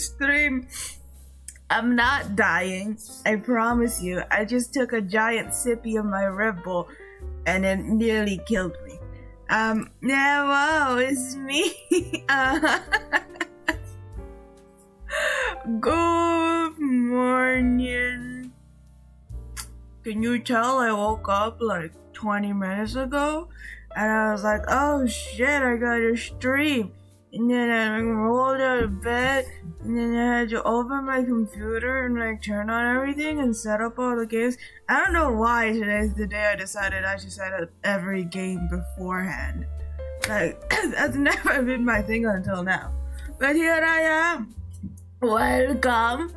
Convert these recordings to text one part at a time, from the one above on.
stream. I'm not dying, I promise you. I just took a giant sippy of my Red Bull and it nearly killed me. Yeah, wow, it's me. Good morning. Can you tell I woke up like 20 minutes ago? And I was like, oh shit, I gotta stream. And then I rolled out of bed, and then I had to open my computer and like turn on everything and set up all the games. I don't know why today's the day I decided I should set up every game beforehand. Like, that's never been my thing until now. But here I am. Welcome.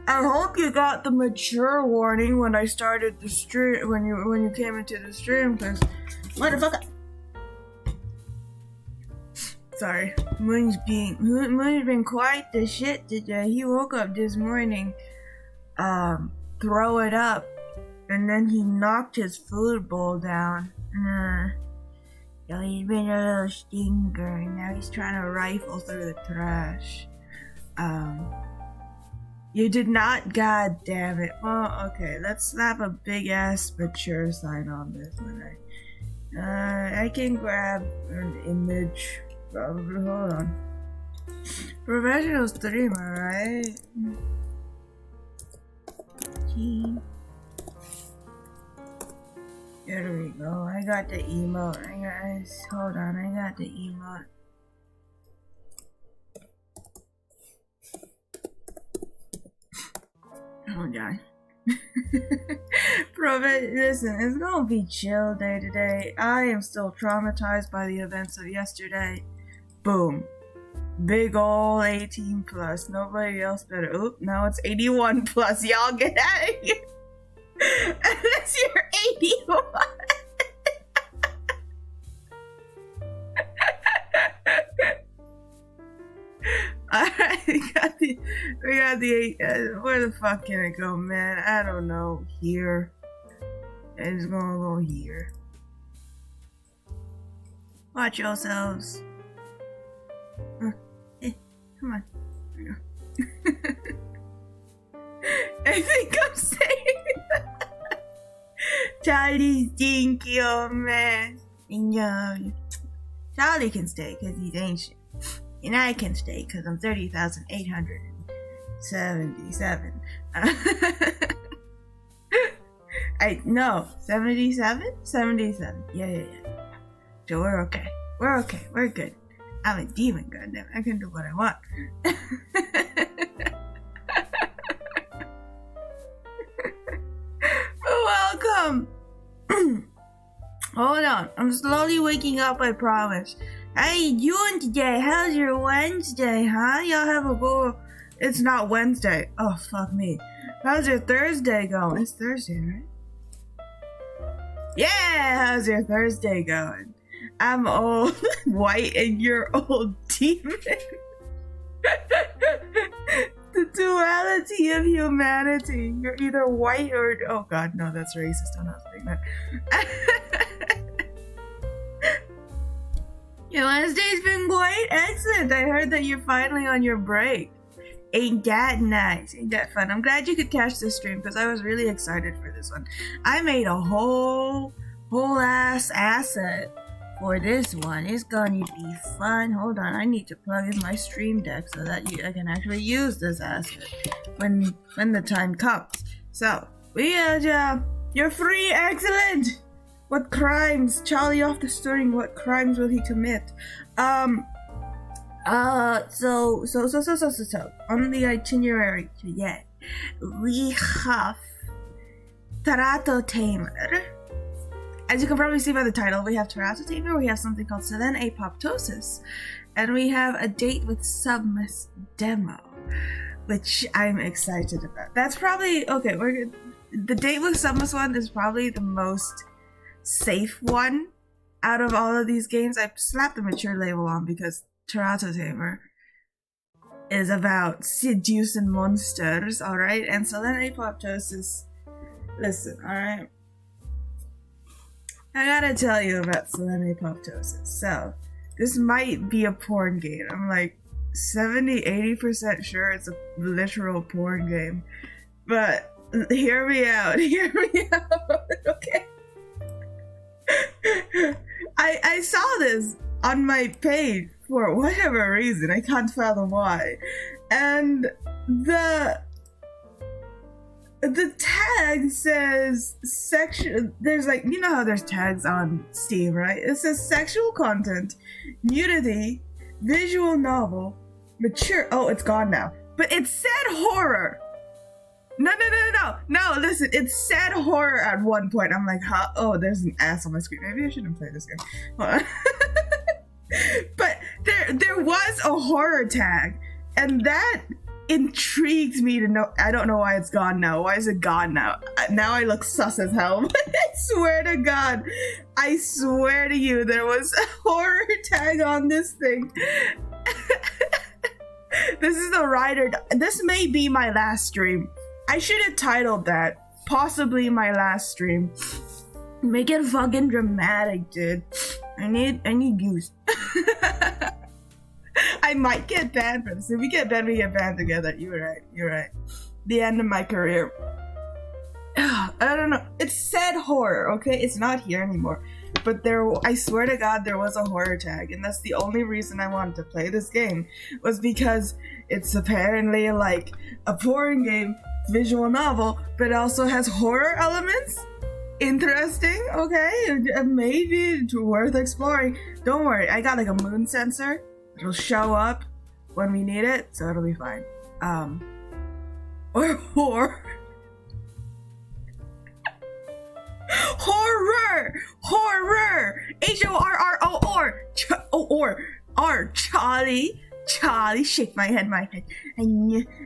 I hope you got the mature warning when I started the stream, when you came into the stream, cause motherfucker. Sorry, Moon's been quite the shit today. He woke up this morning, throw it up, and then he knocked his food bowl down. So he's been a little stinker, and now he's trying to rifle through the trash. You did not, god damn it. Well, okay, let's slap a big ass mature sign on this one. I can grab an image. Probably, hold on. Professional streamer, right? There we go. I got the emote. Hold on, I got the emote. Hold on. Listen, it's gonna be chill day today. I am still traumatized by the events of yesterday. Boom. Big ol' 18 plus. Nobody else better. Oop, now it's 81 plus. Y'all get out of here. Unless you're 81. Alright, we got the 8. Where the fuck can it go, man? I don't know. Here. It's gonna go here. Watch yourselves. Come on. There you go. I think I'm saying Charlie's dinky old man. Charlie can stay because he's ancient. And I can stay because I'm 30,877. No, 77? 77. Yeah. So we're okay. We're good. I'm a demon, goddamn. I can do what I want. Welcome. Hold on. I'm slowly waking up, I promise. How you doing today? How's your Wednesday, huh? Y'all have a go. It's not Wednesday. Oh, fuck me. How's your Thursday going? It's Thursday, right? Yeah, how's your Thursday going? I'm old, white, and you're old demon. The duality of humanity. You're either white or... Oh god, no, that's racist. I'm not saying that. Your Wednesday's been quite excellent. I heard that you're finally on your break. Ain't that nice? Ain't that fun? I'm glad you could catch this stream because I was really excited for this one. I made a whole ass asset for this one. It's gonna be fun. Hold on, I need to plug in my stream deck so that I can actually use this asset when the time comes. So we you're free. Excellent. What crimes? Charlie off the string. What crimes will he commit? So on the itinerary today, we have Terato Tamer. As you can probably see by the title, we have Terato Tamer, we have something called Selene Apoptosis, and we have a date with Submas demo, which I'm excited about. That's probably, okay, we're good. The date with Submas one is probably the most safe one out of all of these games. I slapped the mature label on because Terato Tamer is about seducing monsters, alright? And Selene Apoptosis, listen, alright? I gotta tell you about Selene Apoptosis. So, this might be a porn game. I'm like, 70-80% sure it's a literal porn game. But hear me out. Okay. I saw this on my page for whatever reason. I can't fathom why. And the tag says sexual. There's like, you know how there's tags on Steam, right? It says sexual content, nudity, visual novel, mature. Oh, it's gone now. But it said horror. No, listen, it said horror at one point. I'm like, huh? Oh, there's an ass on my screen. Maybe I shouldn't play this game. Hold on. But there was a horror tag, and that intrigued me to know. I don't know why it's gone now. Why is it gone now? Now I look sus as hell. But I swear to God, I swear to you, there was a horror tag on this thing. This is the writer. This may be my last stream. I should have titled that possibly my last stream. Make it fucking dramatic, dude. I need views. I might get banned for this. If we get banned, we get banned together. You're right. The end of my career. I don't know. It said horror, okay? It's not here anymore. But I swear to God, there was a horror tag, and that's the only reason I wanted to play this game, was because it's apparently like a porn game, visual novel, but also has horror elements. Interesting, okay? Maybe it's worth exploring. Don't worry, I got like a moon sensor. It'll show up when we need it, so it'll be fine. Or horror. Horror! H-O-R-R-O-R! Charlie, shake my head.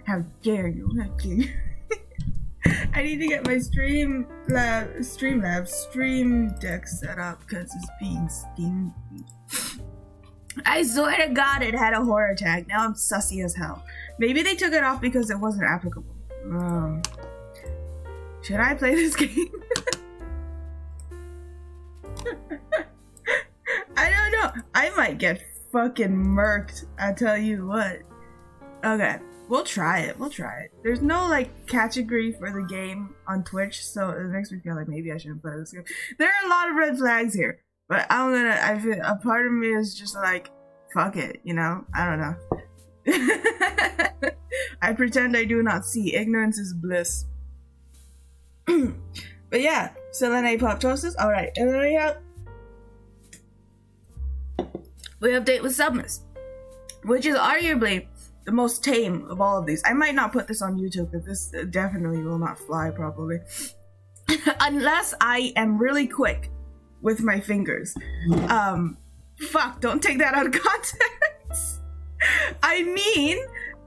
How dare you? I need to get my stream deck set up because it's being stinky. I swear to God, it had a horror tag. Now I'm sussy as hell. Maybe they took it off because it wasn't applicable. Should I play this game? I don't know. I might get fucking murked. I tell you what. Okay, we'll try it. There's no like category for the game on Twitch, so it makes me feel like maybe I shouldn't play this game. There are a lot of red flags here, but I feel a part of me is just like, fuck it, you know? I don't know. I pretend I do not see. Ignorance is bliss. But yeah, Selene Apoptosis. Alright, and then we have Date with Submas, which is arguably the most tame of all of these. I might not put this on YouTube because this definitely will not fly properly. Unless I am really quick with my fingers. Fuck, don't take that out of context. I mean,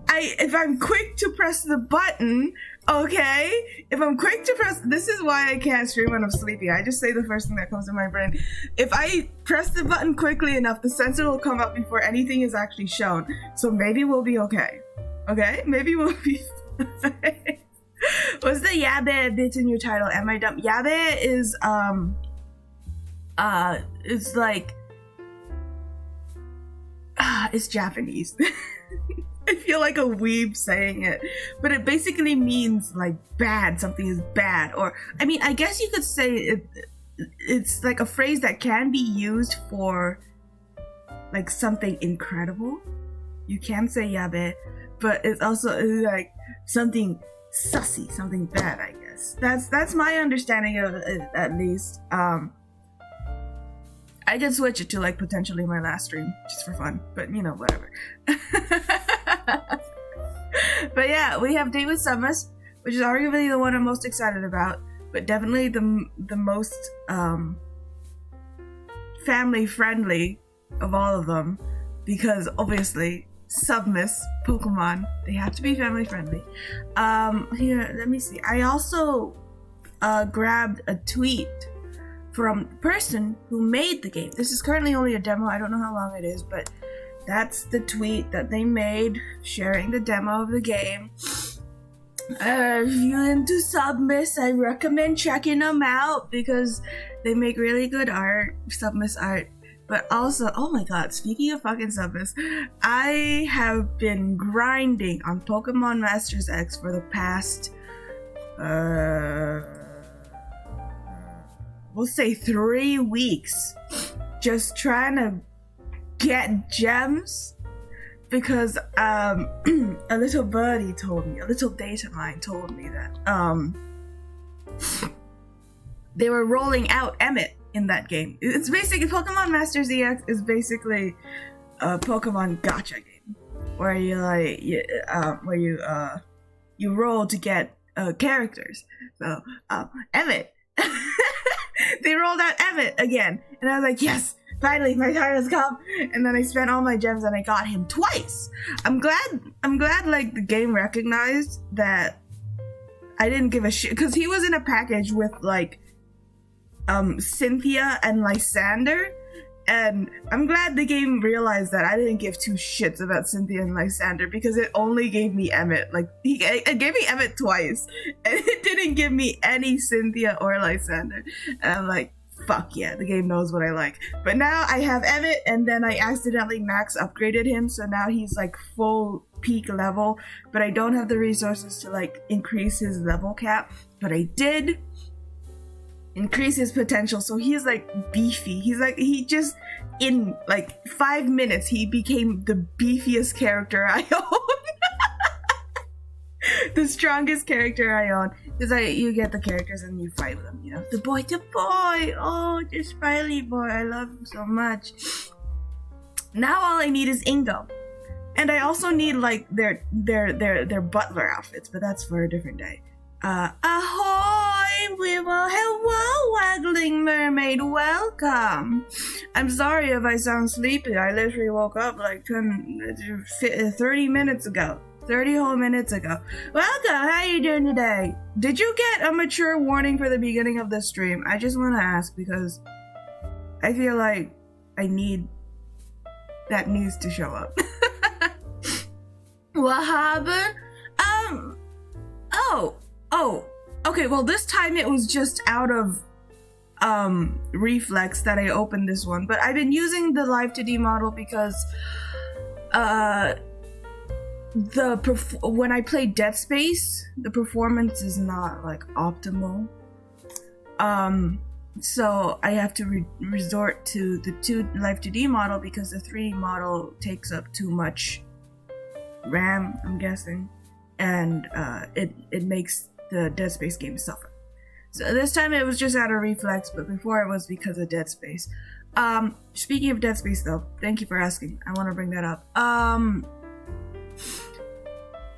if I'm quick to press the button, okay? If I'm quick to press, this is why I can't stream when I'm sleepy. I just say the first thing that comes to my brain. If I press the button quickly enough, the sensor will come up before anything is actually shown. So maybe we'll be okay. Okay? Maybe we'll be fine. What's the YABE bit in your title? Am I dumb? YABE is, it's like, it's Japanese. I feel like a weeb saying it, but it basically means like bad, something is bad, or I mean, I guess you could say it's like a phrase that can be used for like something incredible. You can say yabe, but it's also like something sussy, something bad, I guess. That's my understanding of it, at least. I could switch it to like potentially my last stream just for fun, but you know, whatever. But yeah, we have Date with Submas, which is arguably the one I'm most excited about, but definitely the most family friendly of all of them, because obviously Submas Pokemon, they have to be family friendly. Here, let me see. I also grabbed a tweet from the person who made the game. This is currently only a demo. I don't know how long it is, but that's the tweet that they made sharing the demo of the game. If you're into Submas, I recommend checking them out because they make really good art. Submas art. But also, oh my god, speaking of fucking Submas, I have been grinding on Pokemon Masters X for the past, we'll say 3 weeks. Just trying to get gems. Because, a little birdie told me, a little data mine told me that, they were rolling out Emmett in that game. It's basically Pokemon Masters EX is basically a Pokemon gacha game where you you roll to get characters. So Emmett, they rolled out Emmett again, and I was like, yes, finally my time has come. And then I spent all my gems and I got him twice. I'm glad like the game recognized that I didn't give a shit because he was in a package with like Cynthia and Lysander, and I'm glad the game realized that I didn't give two shits about Cynthia and Lysander because it only gave me Emmett. Like it gave me Emmett twice, and it didn't give me any Cynthia or Lysander. And I'm like, fuck yeah, the game knows what I like. But now I have Emmett, and then I accidentally max upgraded him, so now he's like full peak level, but I don't have the resources to like increase his level cap, but I did increase his potential, so he's like beefy. He just in like 5 minutes he became the beefiest character I own. The strongest character I own, because you get the characters and you fight with them, you know. The boy, oh, the Smiley boy, I love him so much. Now all I need is Ingo, and I also need like their butler outfits, but that's for a different day. Ahoy, Weevil! Hello, waggling mermaid, welcome! I'm sorry if I sound sleepy, I literally woke up like 30 minutes ago. 30 whole minutes ago. Welcome, how you doing today? Did you get a mature warning for the beginning of the stream? I just want to ask because I feel like I need that news to show up. What happened? Oh, okay, well this time it was just out of reflex that I opened this one, but I've been using the Live 2D model because when I play Dead Space, the performance is not like optimal. So I have to resort to the Live 2D model because the 3D model takes up too much RAM, I'm guessing, and it makes the Dead Space game suffer. So this time it was just out of reflex, but before it was because of Dead Space. Speaking of Dead Space though, thank you for asking. I want to bring that up.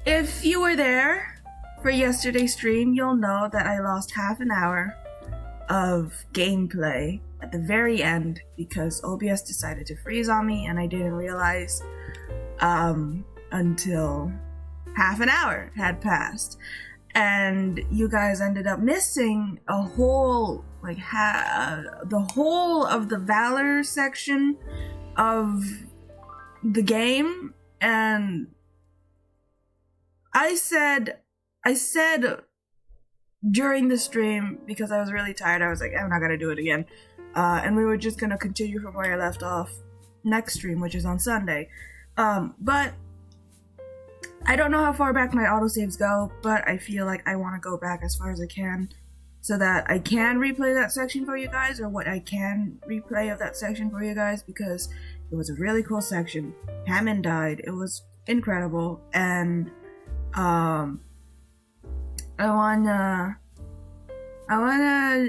If you were there for yesterday's stream, you'll know that I lost half an hour of gameplay at the very end because OBS decided to freeze on me, and I didn't realize until half an hour had passed. And you guys ended up missing a whole, like, the whole of the Valor section of the game, and I said during the stream, because I was really tired, I was like, I'm not gonna do it again. And we were just gonna continue from where I left off next stream, which is on Sunday. But I don't know how far back my autosaves go, but I feel like I want to go back as far as I can so that I can replay that section for you guys, or what I can replay of that section for you guys, because it was a really cool section. Hammond died. It was incredible, and I wanna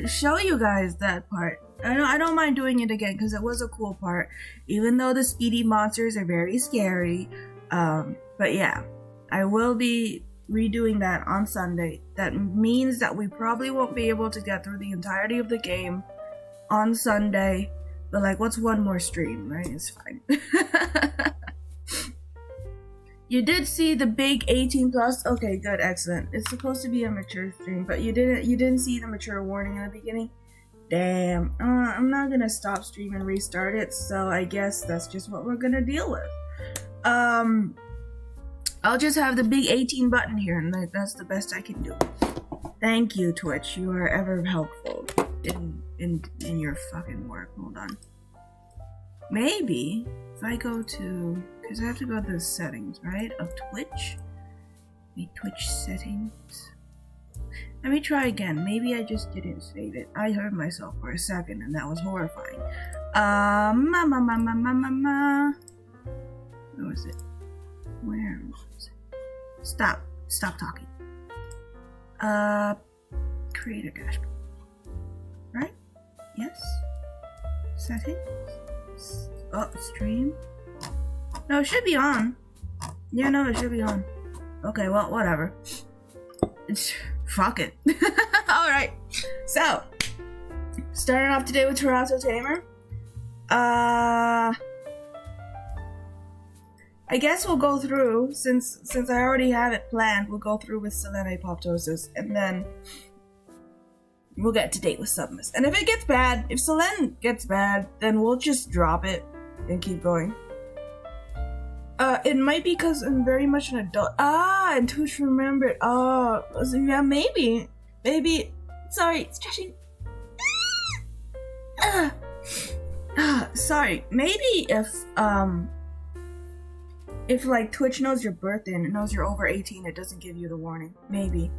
show you guys that part. I don't mind doing it again because it was a cool part, even though the speedy monsters are very scary. But yeah, I will be redoing that on Sunday. That means that we probably won't be able to get through the entirety of the game on Sunday, but like, what's one more stream, right? It's fine. You did see the big 18 plus? Okay, good, excellent. It's supposed to be a mature stream, but you didn't see the mature warning in the beginning? Damn. I'm not gonna stop stream and restart it, so I guess that's just what we're gonna deal with. I'll just have the big 18 button here, and that's the best I can do. Thank you, Twitch. You are ever helpful in your fucking work. Hold on. maybe if I go to, because I have to go to the settings, right, of Twitch. Twitch settings. Let me try again. Maybe I just didn't save it. I heard myself for a second and that was horrifying. Where was it? Where was it? Stop talking. Create a dashboard. Right? Yes? Settings? Oh, stream? No, it should be on. Yeah, no, it should be on. Okay, well, whatever. Fuck it. Alright. So, starting off today with Terato Tamer. I guess we'll go through, since I already have it planned, we'll go through with Selene Apoptosis, and then we'll get to date with Submas. And if it gets bad, if Selene gets bad, then we'll just drop it and keep going. It might be because I'm very much an adult. And Twitch remembered. Yeah, maybe. Sorry, stretching. Sorry. Maybe if like Twitch knows your birthday and it knows you're over 18, it doesn't give you the warning. Maybe.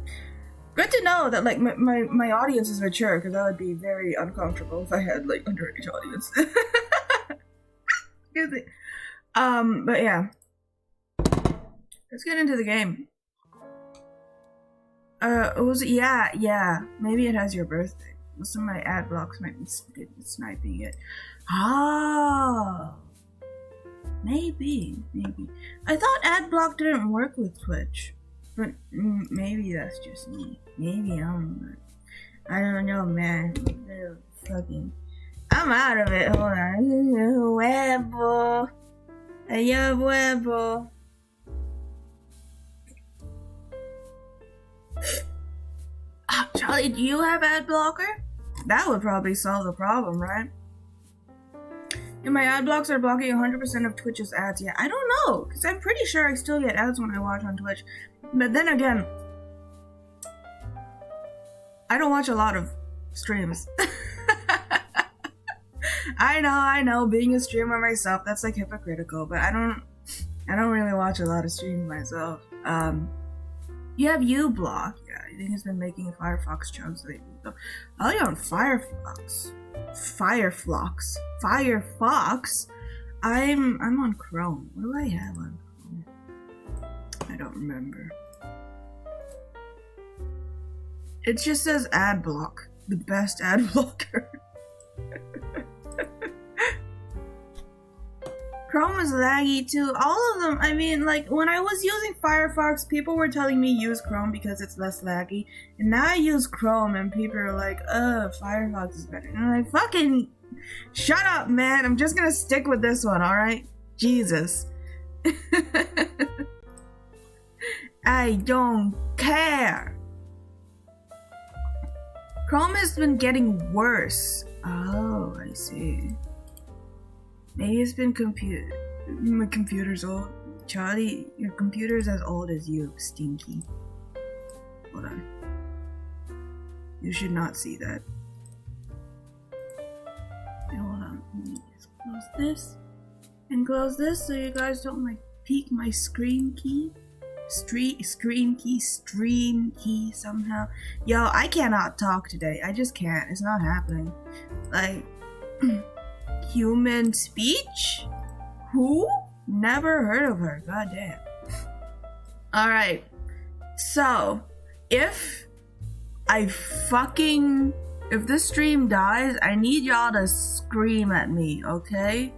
Good to know that like my audience is mature, because that would be very uncomfortable if I had like underage audience. Excuse me. But yeah. Let's get into the game. Yeah. Maybe it has your birthday. Some of my ad blocks might be sniping it. Maybe. I thought ad block didn't work with Twitch. But maybe that's just me. Maybe I don't know, man. I'm out of it. Hold on. Huevo. Yo, huevo. Charlie, do you have ad blocker? That would probably solve the problem, right? And my ad blocks are blocking 100% of Twitch's ads. Yeah, I don't know, because I'm pretty sure I still get ads when I watch on Twitch. But then again, I don't watch a lot of streams. I know, being a streamer myself, that's like hypocritical, but I don't really watch a lot of streams myself. You have uBlock. Yeah, I think it's been making Firefox chugs lately. So, oh, you're on Firefox. I'm on Chrome. What do I have on Chrome? I don't remember. It just says ad block. The best ad blocker. Chrome is laggy too. All of them. I mean, like, when I was using Firefox, people were telling me use Chrome because it's less laggy. And now I use Chrome and people are like, Firefox is better. And I'm like, fucking shut up, man. I'm just gonna stick with this one, alright? Jesus. I don't care. Chrome has been getting worse. Oh, I see. Maybe it's been my computer's old. Charlie, your computer's as old as you, stinky. Hold on. You should not see that. Okay, hold on. Let me just close this. And close this so you guys don't like peek my screen key. Stream key somehow. Yo, I cannot talk today. I just can't. It's not happening. Like... Human speech? Who? Never heard of her. Goddamn. Alright. So, if this stream dies, I need y'all to scream at me, okay?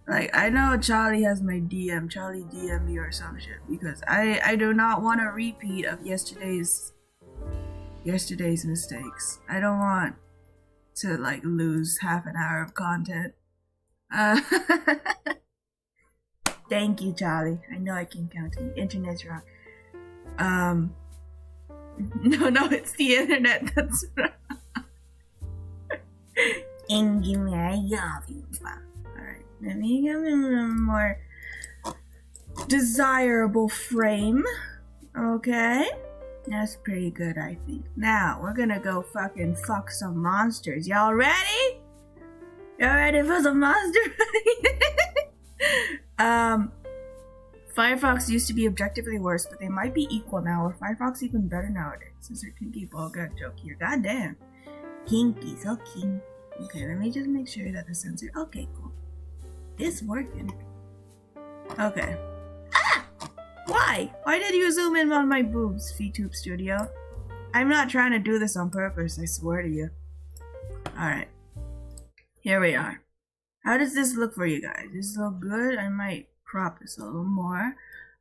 Like, I know Charlie has my DM. Charlie DM me or some shit. Because I do not want a repeat of yesterday's mistakes. I don't want to like lose half an hour of content. Thank you, Charlie. I know I can count on you. Internet's wrong. No, it's the internet that's wrong. Alright, let me give him a more desirable frame. Okay. That's pretty good, I think. Now, we're gonna go fucking fuck some monsters. Y'all ready? You ready for some monster? Firefox used to be objectively worse, but they might be equal now, or Firefox even better nowadays. Since they're kinky ball got joke here. Goddamn. Kinky, so kinky. Okay, let me just make sure that the sensor. Okay, cool. It's working. Okay. Ah! Why? Why did you zoom in on my boobs, VTube Studio? I'm not trying to do this on purpose, I swear to you. Alright. Here we are. How does this look for you guys? Does this look good? I might crop this a little more.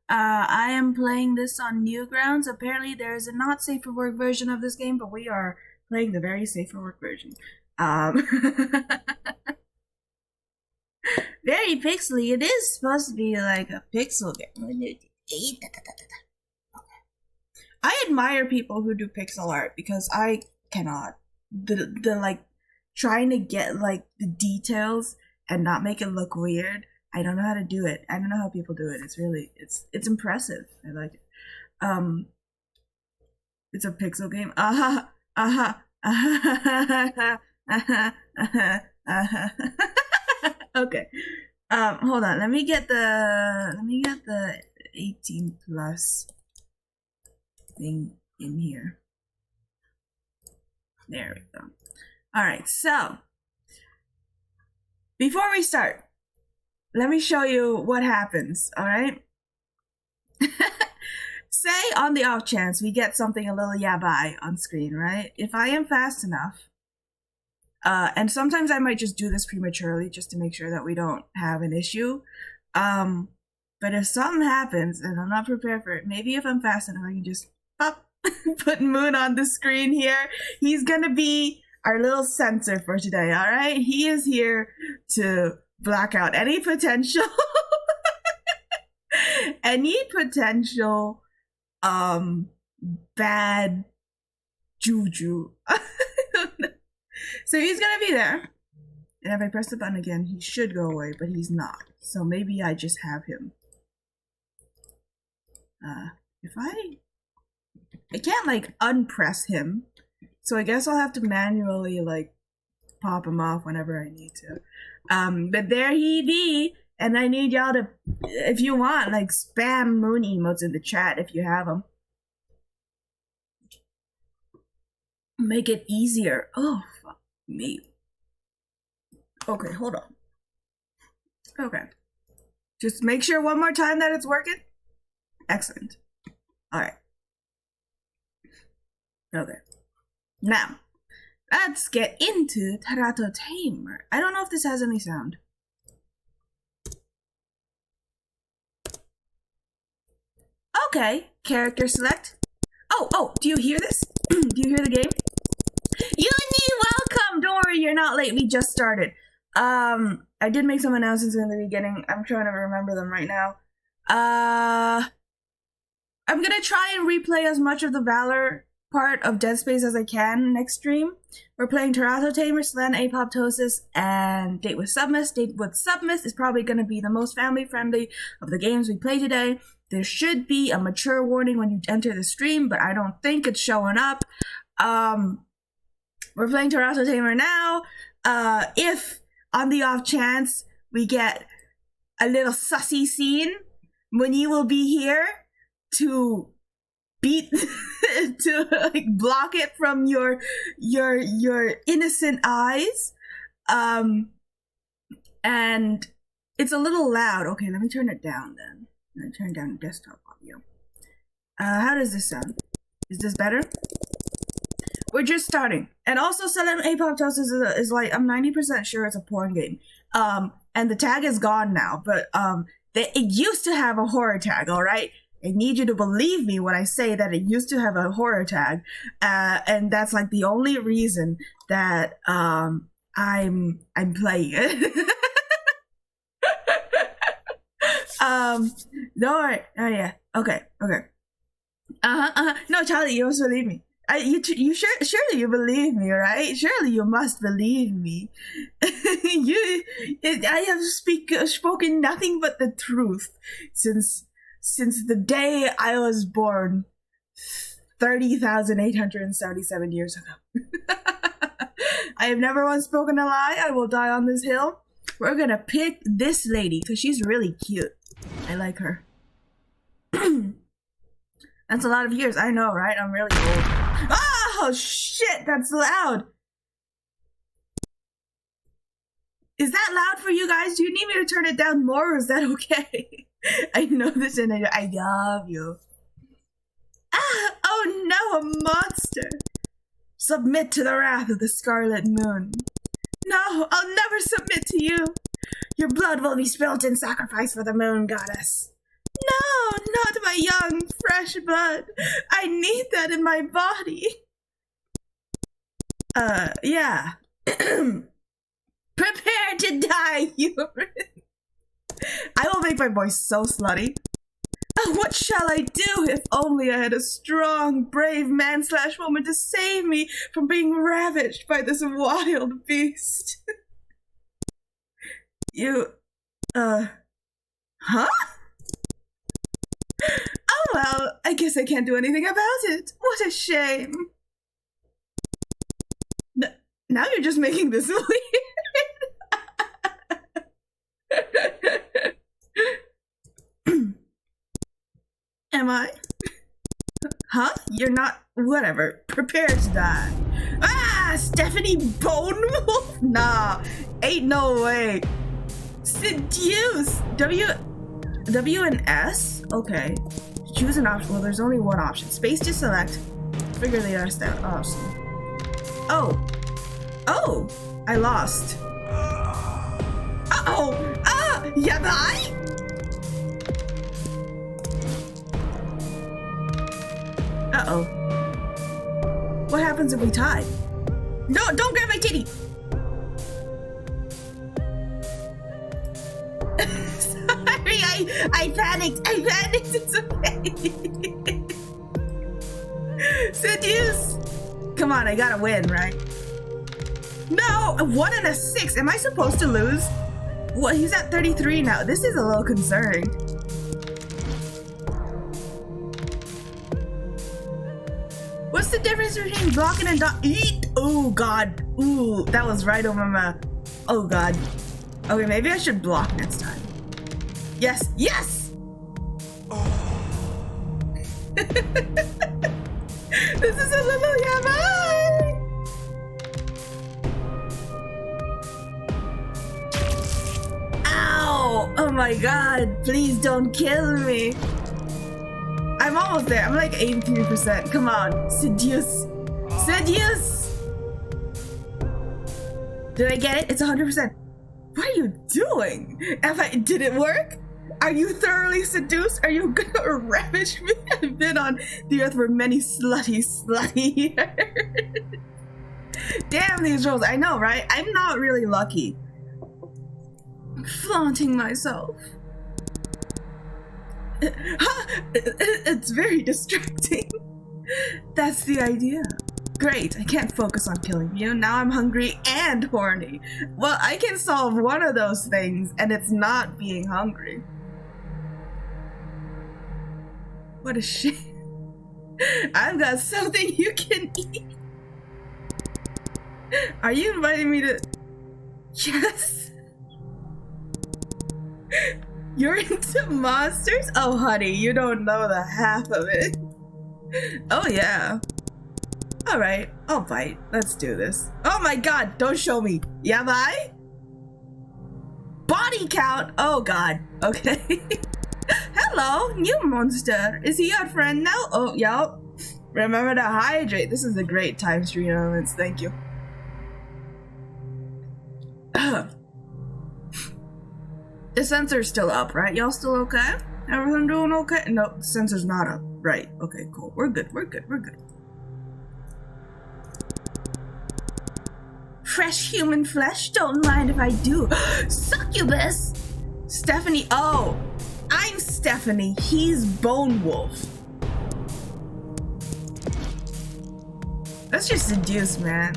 I am playing this on Newgrounds. Apparently there is a not safe for work version of this game, but we are playing the very safe for work version. Very pixely. It is supposed to be like a pixel game. I admire people who do pixel art because I cannot. The like trying to get like the details and not make it look weird. I don't know how to do it. I don't know how people do it. It's really it's impressive. I like it. It's a pixel game. Okay. Hold on. Let me get the 18 plus thing in here. There we go. Alright, so before we start, let me show you what happens, alright? Say on the off chance we get something a little YABE on screen, right? If I am fast enough, and sometimes I might just do this prematurely just to make sure that we don't have an issue. But if something happens and I'm not prepared for it, maybe if I'm fast enough I can just pop, put Moon on the screen here. He's gonna be our little censor for today, alright? He is here to black out any potential bad juju. So he's gonna be there. And if I press the button again, he should go away, but he's not. So maybe I just have him. If I can't like unpress him. So I guess I'll have to manually like pop him off whenever I need to. But there he be. And I need y'all to, if you want, like spam Moon emotes in the chat if you have them. Make it easier. Oh, fuck me. Okay, hold on. Okay. Just make sure one more time that it's working. Excellent. Alright. Okay. Now, let's get into Terato Tamer. I don't know if this has any sound. Okay, character select. Oh, do you hear this? Do you hear the game? Uni, welcome! Don't worry, you're not late. We just started. I did make some announcements in the beginning. I'm trying to remember them right now. I'm gonna try and replay as much of the Valor part of Dead Space as I can next stream. We're playing Terato, Tamer, Selene, Apoptosis, and Date with Submas. Date with Submas is probably gonna be the most family-friendly of the games we play today. There should be a mature warning when you enter the stream, but I don't think it's showing up. We're playing Terato Tamer now. If on the off chance we get a little sussy scene, Muni will be here to beat to like block it from your innocent eyes. And it's a little loud. Okay, let me turn it down then. I'm gonna turn down desktop audio. How does this sound? Is this better? We're just starting. And also Selene Apoptosis is like, I'm 90% sure it's a porn game. And the tag is gone now, but it used to have a horror tag, alright? I need you to believe me when I say that it used to have a horror tag. And that's like the only reason that I'm playing it. No, oh yeah, okay. No, Charlie, you must believe me. Surely you believe me, right? Surely you must believe me. I have spoken nothing but the truth since the day I was born 30,877 years ago. I have never once spoken a lie. I will die on this hill. We're gonna pick this lady because she's really cute. I like her. That's a lot of years. I know, right? I'm really old. Oh, shit! That's loud! Is that loud for you guys? Do you need me to turn it down more, or is that okay? I know this and I love you. Ah! Oh no, a monster! Submit to the wrath of the Scarlet Moon. No, I'll never submit to you. Your blood will be spilt in sacrifice for the Moon Goddess. No, not my young, fresh blood. I need that in my body. Yeah. Prepare to die, human. I will make my voice so slutty. What shall I do? If only I had a strong, brave man/woman to save me from being ravaged by this wild beast. You, huh? Oh well, I guess I can't do anything about it. What a shame. Now you're just making this weird. Am I? Huh? You're not. Whatever. Prepare to die. Ah! Stephanie Bone Wolf? Nah. Ain't no way. Seduce. W and S? Okay. Choose an option. Well, there's only one option. Space to select. Figure the rest out. Awesome. Oh. Oh! I lost. Uh-oh! Ah! Yabai? Uh-oh. What happens if we tie? No, don't grab my titty! Sorry, I panicked. It's okay. Seduce! Come on, I gotta win, right? No! A 1 and a 6. Am I supposed to lose? Well, he's at 33 now. This is a little concerning. What's the difference between blocking and eat? Oh god. Ooh, that was right over my. Oh god. Okay, maybe I should block next time. Yes. Yes! This is a little yabai! Ow! Oh my god, please don't kill me. I'm almost there. I'm like 83%. Come on. Seduce. Seduce! Did I get it? It's 100%. What are you doing? Did it work? Are you thoroughly seduced? Are you gonna ravage me? I've been on the earth for many slutty years. Damn these rolls. I know, right? I'm not really lucky. Flaunting myself. It's very distracting. That's the idea. Great, I can't focus on killing you. Now I'm hungry and horny. Well, I can solve one of those things, and it's not being hungry. What a shame. I've got something you can eat. Are you inviting me to... Yes. You're into monsters? Oh, honey, you don't know the half of it. Oh, yeah. Alright, I'll bite. Let's do this. Oh my god, don't show me. Yabai? Body count? Oh god. Okay. Hello, new monster. Is he your friend now? Oh, yup. Remember to hydrate. This is a great time stream elements. Thank you. The sensor's still up, right? Y'all still okay? Everyone doing okay? No, the sensor's not up. Right. Okay, cool. We're good. We're good. Fresh human flesh? Don't mind if I do. Succubus! Stephanie. Oh, I'm Stephanie. He's Bone Wolf. Let's just seduce, man.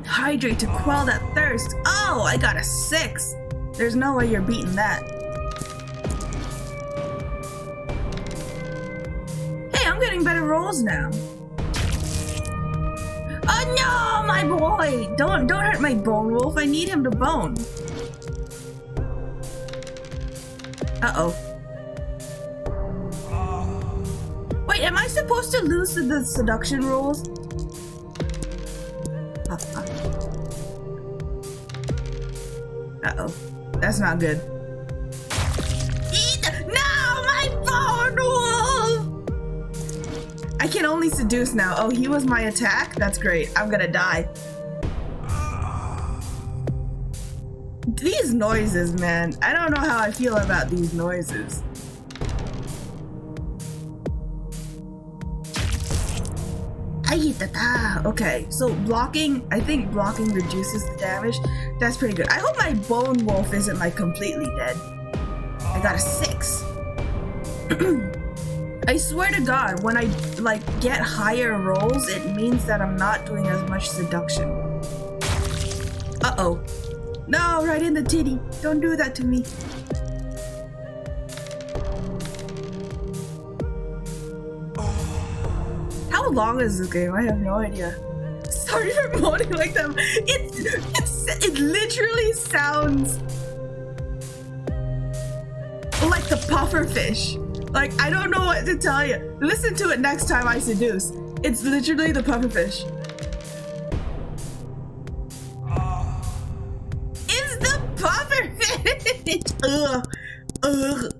Hydrate to quell that thirst. Oh, I got a 6. There's no way you're beating that. Hey, I'm getting better rolls now. Oh no, my boy! Don't hurt my bone wolf. I need him to bone. Uh-oh. Wait, am I supposed to lose the seduction rules? Uh-oh. That's not good. No, my bone wolf! I can only seduce now. Oh, he was my attack? That's great. I'm gonna die. These noises, man. I don't know how I feel about these noises. Okay, so blocking, I think blocking reduces the damage. That's pretty good. I hope my bone wolf isn't like completely dead. I got a 6. I swear to God, when I like get higher rolls, it means that I'm not doing as much seduction. Uh-oh. No, right in the titty. Don't do that to me. How long is this game? I have no idea. Sorry for moaning like that. It literally sounds like the pufferfish. Like, I don't know what to tell you. Listen to it next time I seduce. It's literally the pufferfish. It's the pufferfish! Ugh. Ugh.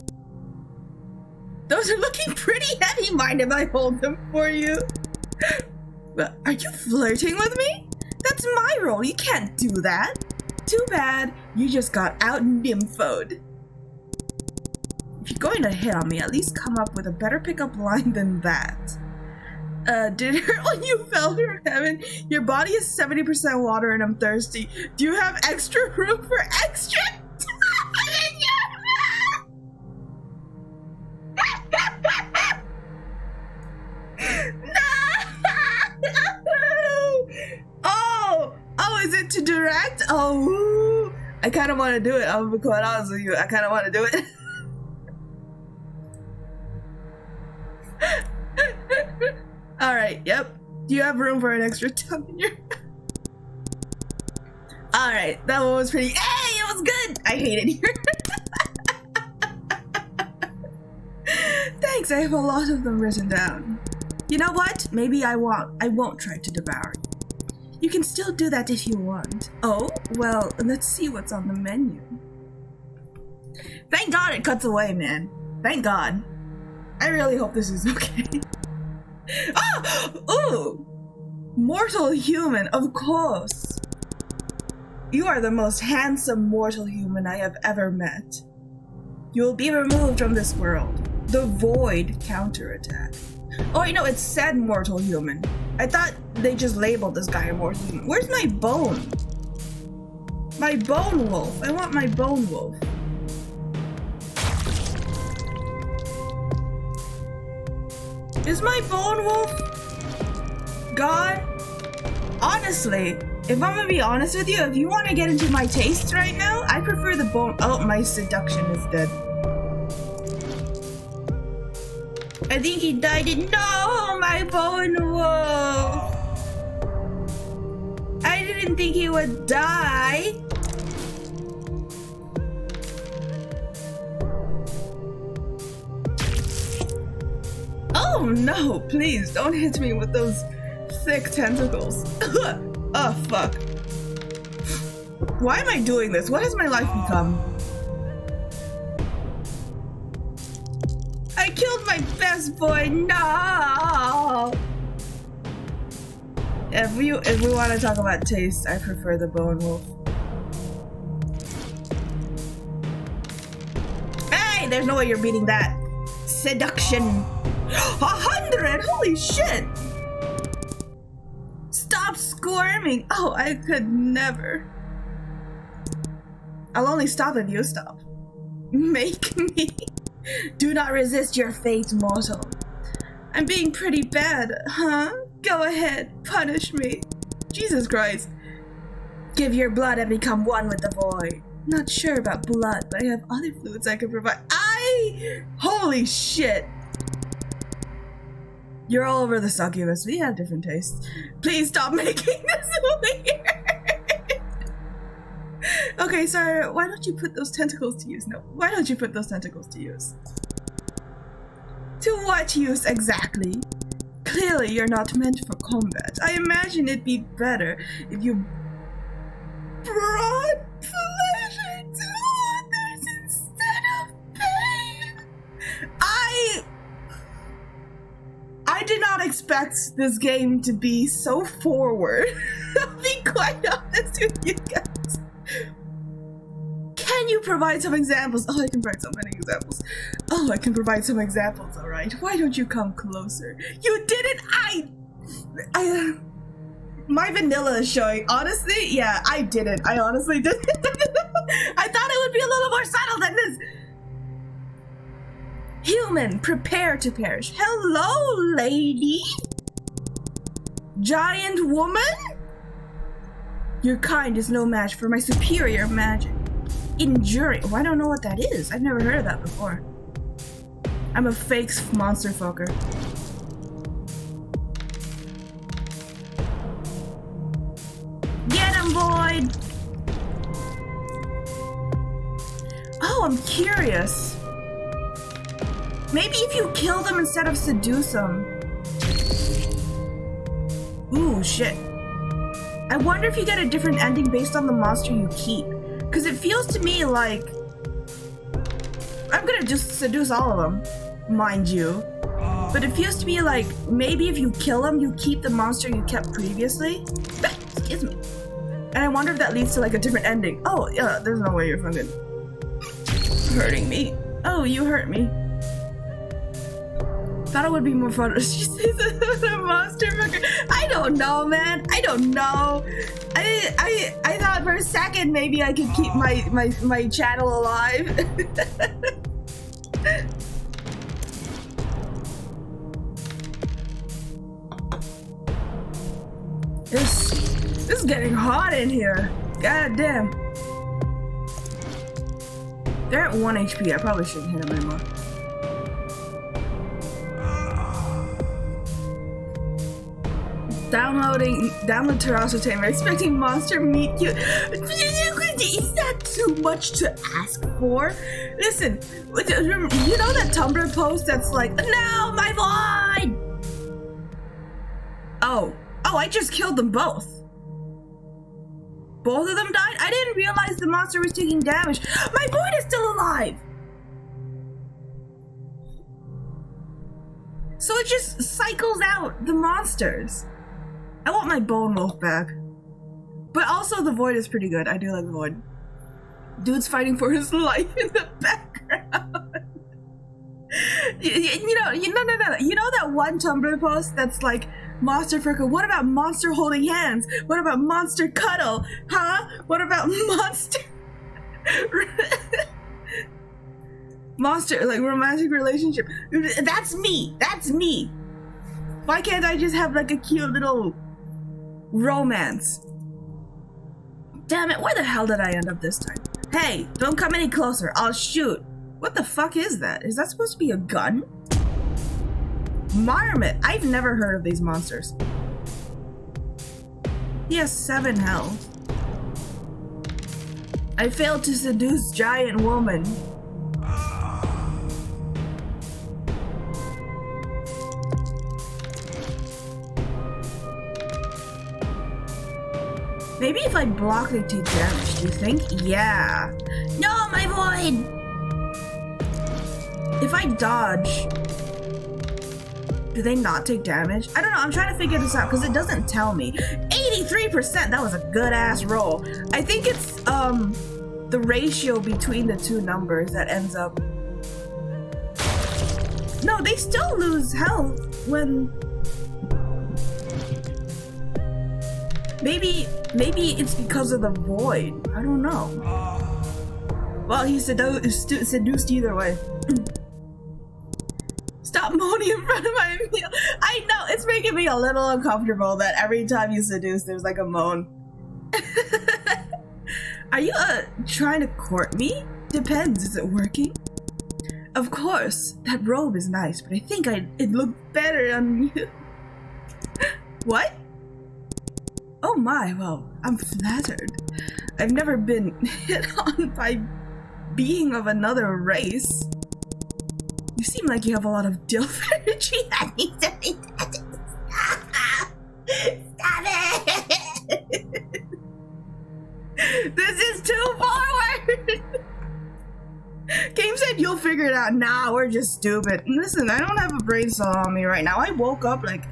Those are looking pretty heavy. Mind if I hold them for you? Are you flirting with me? That's my role. You can't do that. Too bad. You just got out nymphoed. If you're going to hit on me, at least come up with a better pickup line than that. Did it hurt when you fell from heaven? Your body is 70% water and I'm thirsty. Do you have extra room for extra? Oh, is it to direct? Oh, I kind of want to do it. I'm gonna be quite honest with you. I kind of want to do it. All right. Yep. Do you have room for an extra tongue in your? All right. That one was pretty. Hey, it was good. I hate it here. Thanks. I have a lot of them written down. You know what? Maybe I won't try to devour you. You can still do that if you want. Oh, well, let's see what's on the menu. Thank God it cuts away, man. Thank God. I really hope this is okay. Oh! Ooh! Mortal human, of course. You are the most handsome mortal human I have ever met. You will be removed from this world. The void counterattack. Oh, you know, it said mortal human. I thought they just labeled this guy a mortal human. Where's my bone? My bone wolf. I want my bone wolf. Is my bone wolf gone? Honestly, if I'm gonna be honest with you, if you want to get into my taste right now, I prefer the bone. Oh, my seduction is dead. I think he died. No, my bone wolf. I didn't think he would die. Oh no, please don't hit me with those thick tentacles. Oh fuck. Why am I doing this? What has my life become? I killed my best boy. No. If we want to talk about taste, I prefer the bone wolf. Hey, there's no way you're beating that. Seduction. 100! Holy shit! Stop squirming. Oh, I could never. I'll only stop if you stop. Make me. Do not resist your fate, mortal. I'm being pretty bad, huh? Go ahead, punish me. Jesus Christ. Give your blood and become one with the void. Not sure about blood, but I have other fluids I can provide. Holy shit. You're all over the succubus. We have different tastes. Please stop making this weird. Okay, sir, why don't you put those tentacles to use? No, why don't you put those tentacles to use? To what use exactly? Clearly, you're not meant for combat. I imagine it'd be better if you brought pleasure to others instead of pain. I did not expect this game to be so forward. I'll be quite honest with you guys. Can you provide some examples? Oh, I can provide so many examples. Oh, I can provide some examples, alright. Why don't you come closer? You didn't, my vanilla is showing. Honestly, yeah, I didn't. I honestly didn't. I thought it would be a little more subtle than this. Human, prepare to perish. Hello, lady. Giant woman? Your kind is no match for my superior magic. Enduring. Oh, I don't know what that is. I've never heard of that before. I'm a fake monster fucker. Get him, Void! Oh, I'm curious. Maybe if you kill them instead of seduce them. Ooh, shit. I wonder if you get a different ending based on the monster you keep. Because it feels to me like... I'm gonna just seduce all of them, mind you. But it feels to me like maybe if you kill them, you keep the monster you kept previously. Excuse me. And I wonder if that leads to like a different ending. Oh, yeah, there's no way you're fucking hurting me. Oh, you hurt me. Thought it would be more fun. She says a monster fucker. I don't know, man. I don't know. I thought for a second maybe I could keep my channel alive. This is getting hot in here. God damn. They're at 1 HP. I probably shouldn't hit them anymore. Download Terato Tamer, expecting monster meat cute. Is that too much to ask for? Listen, you know that Tumblr post that's like, no, my void! Oh, I just killed them both. Both of them died? I didn't realize the monster was taking damage. My void is still alive! So it just cycles out the monsters. I want my bone wolf back. But also the void is pretty good. I do like the void. Dude's fighting for his life in the background. You know that one Tumblr post that's like, monster fricker, what about monster holding hands? What about monster cuddle? Huh? What about monster... monster, like romantic relationship. That's me. That's me. Why can't I just have like a cute little romance? Damn it, where the hell did I end up this time? Hey, don't come any closer. I'll shoot. What the fuck is that? Is that supposed to be a gun? Marmot. I've never heard of these monsters. He has 7 health. I failed to seduce giant woman. Maybe if I block they take damage, do you think? Yeah. No, my void! If I dodge, do they not take damage? I don't know, I'm trying to figure this out because it doesn't tell me. 83%, that was a good ass roll. I think it's the ratio between the two numbers that ends up. No, they still lose health when... Maybe it's because of the void. I don't know. Well, he's seduced either way. Stop moaning in front of my meal. I know, it's making me a little uncomfortable that every time you seduce, there's like a moan. Are you trying to court me? Depends, is it working? Of course, that robe is nice, but I think it looked better on you. What? Oh my, well, I'm flattered. I've never been hit on by being of another race. You seem like you have a lot of dilf energy. That needs to be that. Stop it! This is too forward! Game said you'll figure it out. Nah, we're just stupid. Listen, I don't have a brain cell on me right now. I woke up like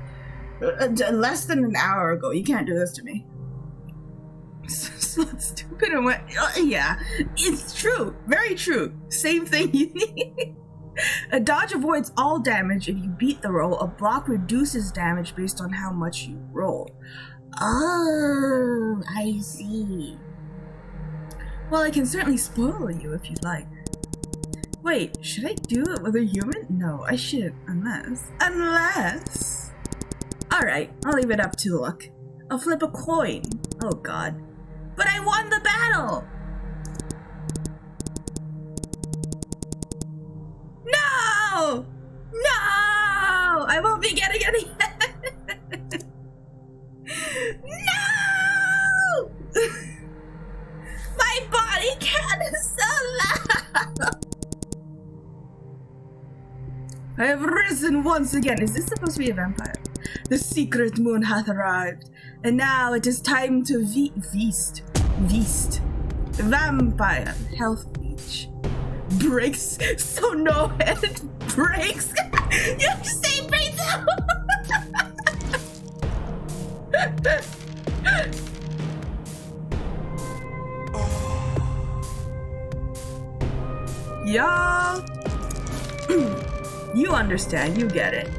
less than an hour ago. You can't do this to me. So stupid and what? Yeah, it's true. Very true. Same thing you need. A dodge avoids all damage if you beat the roll. A block reduces damage based on how much you roll. Oh, I see. Well, I can certainly spoil you if you'd like. Wait, should I do it with a human? No, I shouldn't, unless... Alright, I'll leave it up to luck. I'll flip a coin. Oh god. But I won the battle! No! No! I won't be getting any... No! My body can is so loud! I have risen once again. Is this supposed to be a vampire? The secret moon hath arrived, and now it is time to feast. Vampire health leech. Breaks, so no head breaks. You say breaks out. Y'all. You understand, you get it.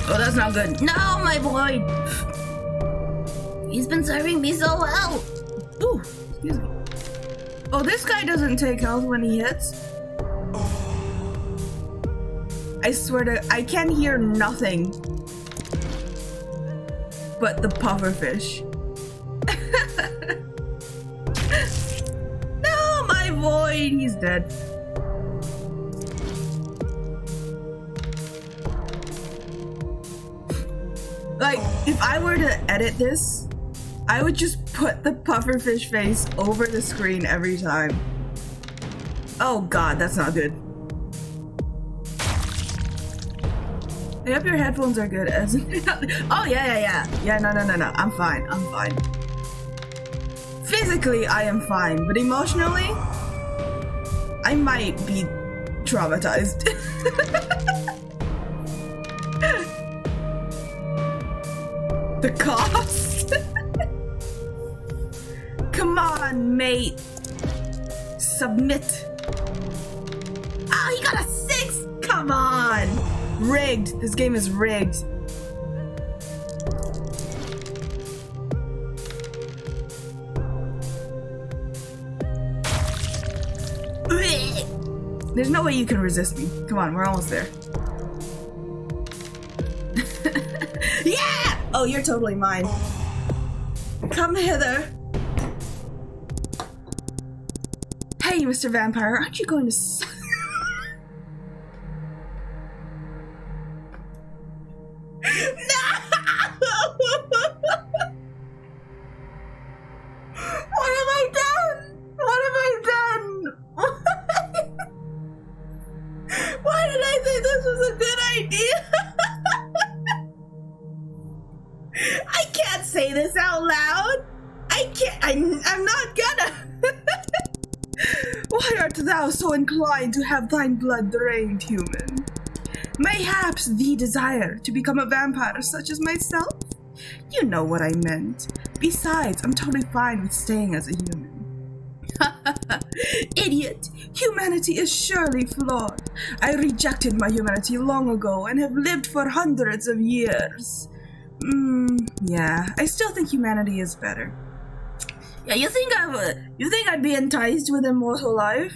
Oh, that's not good. No, my boy! He's been serving me so well! Ooh, excuse me. Oh, this guy doesn't take health when he hits. I swear to... I can hear nothing but the pufferfish. No, my boy! He's dead. Like, if I were to edit this, I would just put the pufferfish face over the screen every time. Oh god, that's not good. I hope your headphones are good as oh yeah. Yeah, no. I'm fine. Physically, I am fine, but emotionally, I might be traumatized. The cost? Come on, mate. Submit. Oh, you got a 6? Come on. Rigged. This game is rigged. There's no way you can resist me. Come on, we're almost there. Yeah! Oh, you're totally mine. Come hither. Hey, Mr. Vampire, aren't you going to No! What have I done? Why did I think this was a good idea? I can't say this out loud. I'm not gonna. Why art thou so inclined to have thine blood drained, human? Mayhaps thee desire to become a vampire such as myself? You know what I meant. Besides, I'm totally fine with staying as a human. Idiot! Humanity is surely flawed. I rejected my humanity long ago and have lived for hundreds of years. Yeah, I still think humanity is better. Yeah, you think I'd be enticed with immortal life?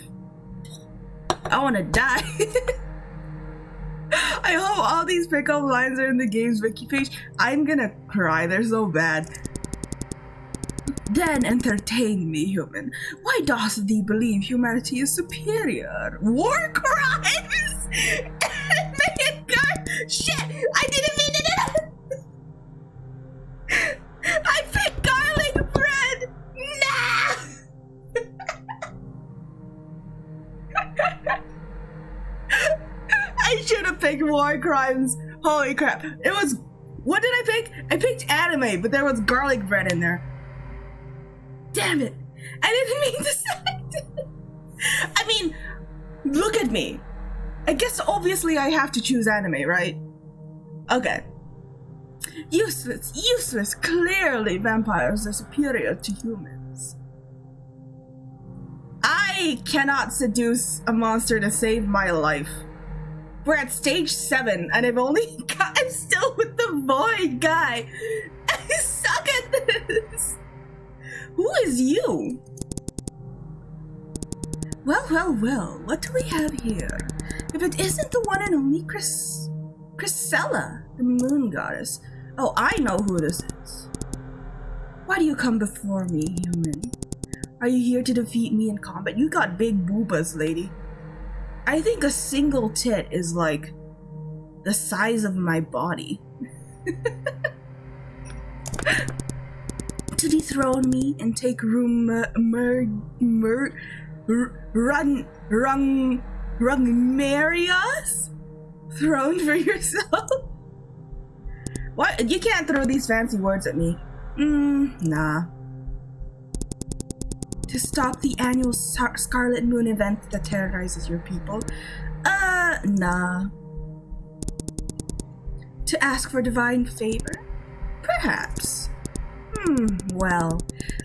I wanna die. I hope all these pickup lines are in the game's wiki page. I'm gonna cry, they're so bad. Then entertain me, human. Why dost thee believe humanity is superior? War crimes? Shit! I didn't mean to do that! I picked garlic bread! Nah! I should have picked war crimes. Holy crap. It was... What did I pick? I picked anime, but there was garlic bread in there. Damn it. I didn't mean to select it. I mean, look at me. I guess obviously I have to choose anime, right? Okay. Useless. Clearly vampires are superior to humans. I cannot seduce a monster to save my life. We're at stage 7 and I'm still with the void guy. I suck at this. Who is you? Well, what do we have here? If it isn't the one and only Chrysella, the moon goddess. Oh, I know who this is. Why do you come before me, human? Are you here to defeat me in combat? You got big boobas, lady. I think a single tit is like the size of my body. To dethrone me and take Maria's throne for yourself? What? You can't throw these fancy words at me. Nah. To stop the annual Scarlet Moon event that terrorizes your people? Nah. To ask for divine favor? Perhaps. Well,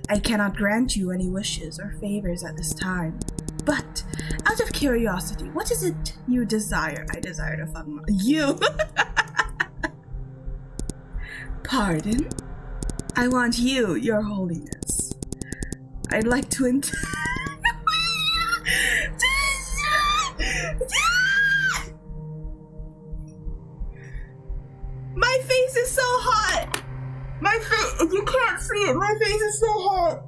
I cannot grant you any wishes or favors at this time. But, out of curiosity, what is it you desire? I desire to fuck you. Pardon? I want you, your holiness. I'd like to My face is so hot! My face, you can't see it, my face is so hot!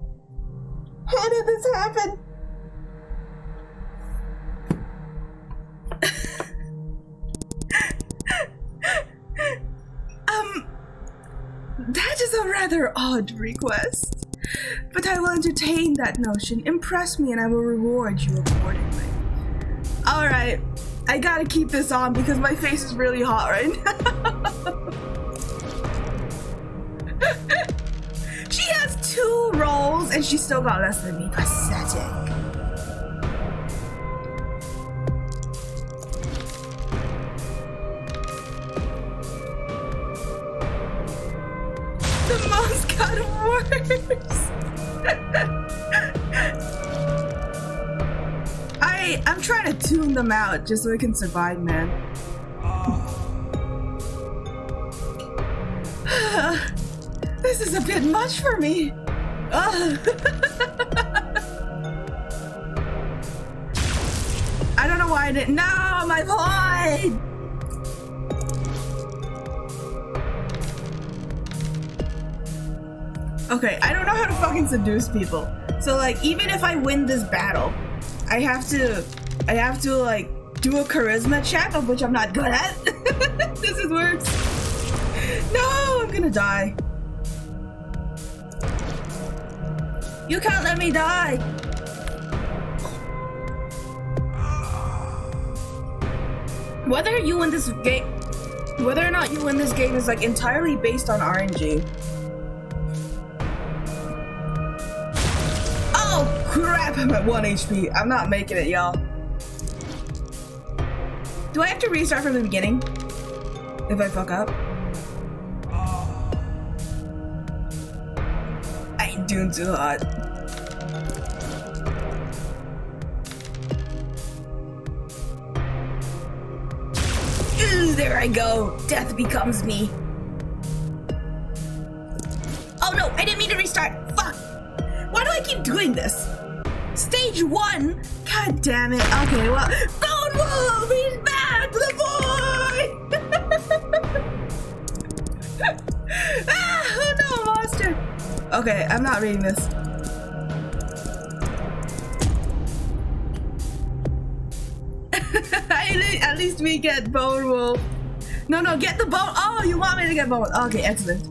How did this happen? That is a rather odd request. But I will entertain that notion. Impress me and I will reward you accordingly. Alright, I gotta keep this on because my face is really hot right now. She has 2 rolls and she still got less than me. Pathetic. The mouse got worse. I'm trying to tune them out just so I can survive, man. This is a bit much for me. I don't know why I didn't. No, my void! Okay, I don't know how to fucking seduce people. So like, even if I win this battle, I have to like do a charisma check, of which I'm not good at. This is worse. No, I'm gonna die. You can't let me die. Whether or not you win this game is like entirely based on RNG. Oh crap, I'm at 1 HP. I'm not making it, y'all. Do I have to restart from the beginning if I fuck up? I ain't doing too hot. Ooh, there I go. Death becomes me. Oh no, I didn't mean to restart. Fuck. Why do I keep doing this? Stage 1? God damn it. Okay, well, Gold Wolf, he's back, the boy! Ah, oh no, monster. Okay, I'm not reading this. At least we get Bone Wolf. No, get the bone. Oh, you want me to get bone? Okay, excellent.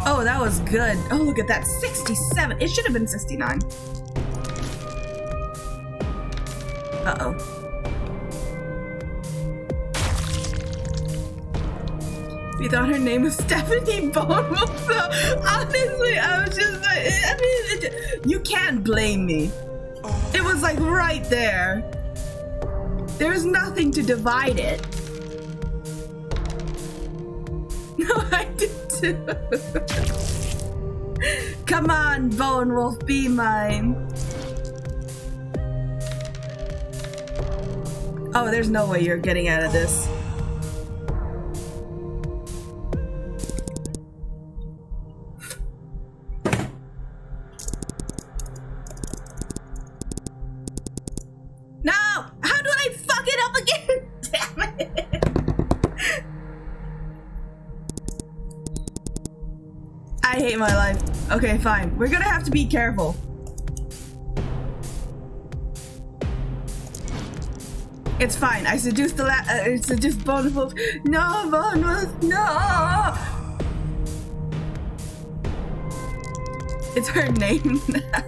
Oh, that was good. Oh, look at that. 67. It should have been 69. Uh-oh. We thought her name was Stephanie Bone Wolf, so honestly, I was just like, I mean, you can't blame me. It was like right there. There's nothing to divide it. No, I did too. Come on, Bone Wolf, be mine. Oh, there's no way you're getting out of this. No! How do I fuck it up again? Damn it! I hate my life. Okay, fine. We're gonna have to be careful. It's fine. I seduced the seduced Bone Wolf. No, Bone Wolf, no! It's her name now.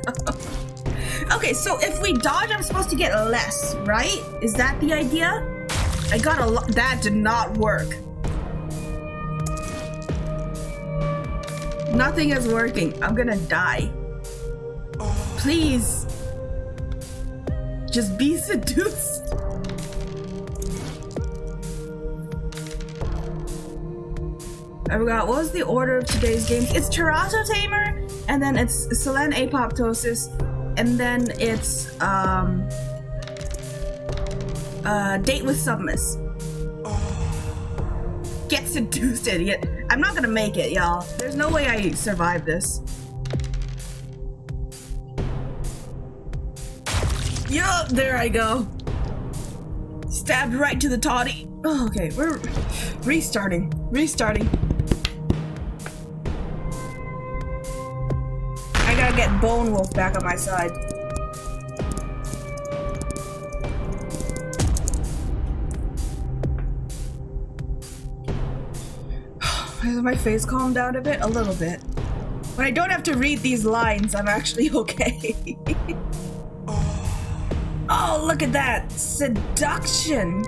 Okay, so if we dodge, I'm supposed to get less, right? Is that the idea? I got a lot. That did not work. Nothing is working. I'm gonna die. Please. Just be seduced. I forgot. What was the order of today's games? It's Terato, Tamer, and then it's Selene, Apoptosis, and then it's Date with Submas. Get seduced, idiot. I'm not gonna make it, y'all. There's no way I survive this. Yup, there I go. Stabbed right to the toddy. Oh, okay, we're restarting. I gotta get Bone Wolf back on my side. Has my face calmed down a bit? A little bit. When I don't have to read these lines, I'm actually okay. Oh, look at that! Seduction!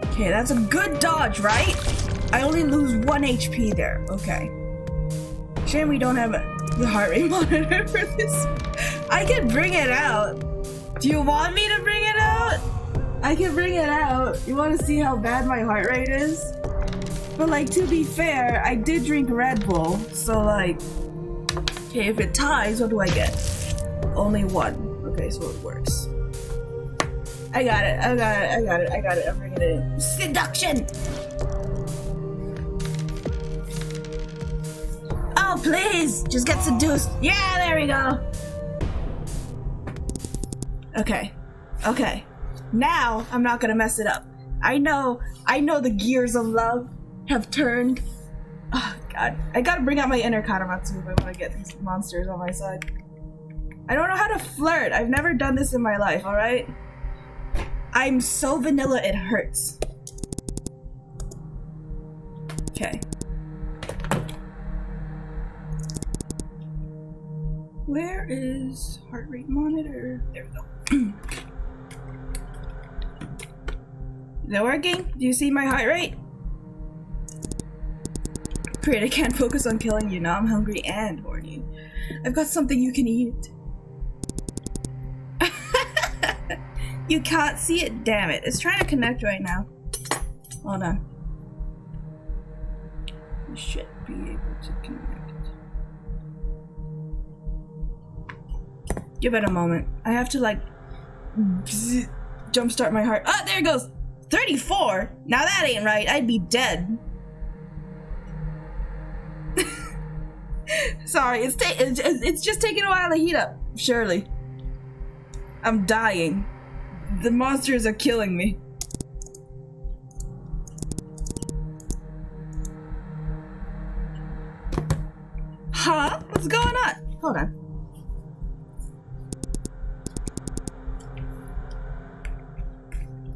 Okay, that's a good dodge, right? I only lose 1 HP there. Okay. Shame we don't have the heart rate monitor for this. I can bring it out. Do you want me to bring it out? I can bring it out. You want to see how bad my heart rate is? But like, to be fair, I did drink Red Bull, so like, okay, if it ties, what do I get? Only 1. Okay, so it works. I got it. I'm bringing it in. Seduction! Oh, please! Just get seduced. Yeah, there we go. Okay. Now, I'm not gonna mess it up. I know the gears of love have turned. Oh, God. I gotta bring out my inner Karamatsu if I want to get these monsters on my side. I don't know how to flirt. I've never done this in my life, alright? I'm so vanilla, it hurts. Okay. Where is heart rate monitor? There we go. Is it working? Do you see my heart rate? Great, I can't focus on killing you now. I'm hungry and horny. I've got something you can eat. You can't see it? Damn it. It's trying to connect right now. Hold on. You should be able to connect. Give it a moment. I have to like jumpstart my heart. Ah, there it goes. 34? Now that ain't right. I'd be dead. Sorry, it's just taking a while to heat up. Surely. I'm dying. The monsters are killing me. What's going on? Hold on.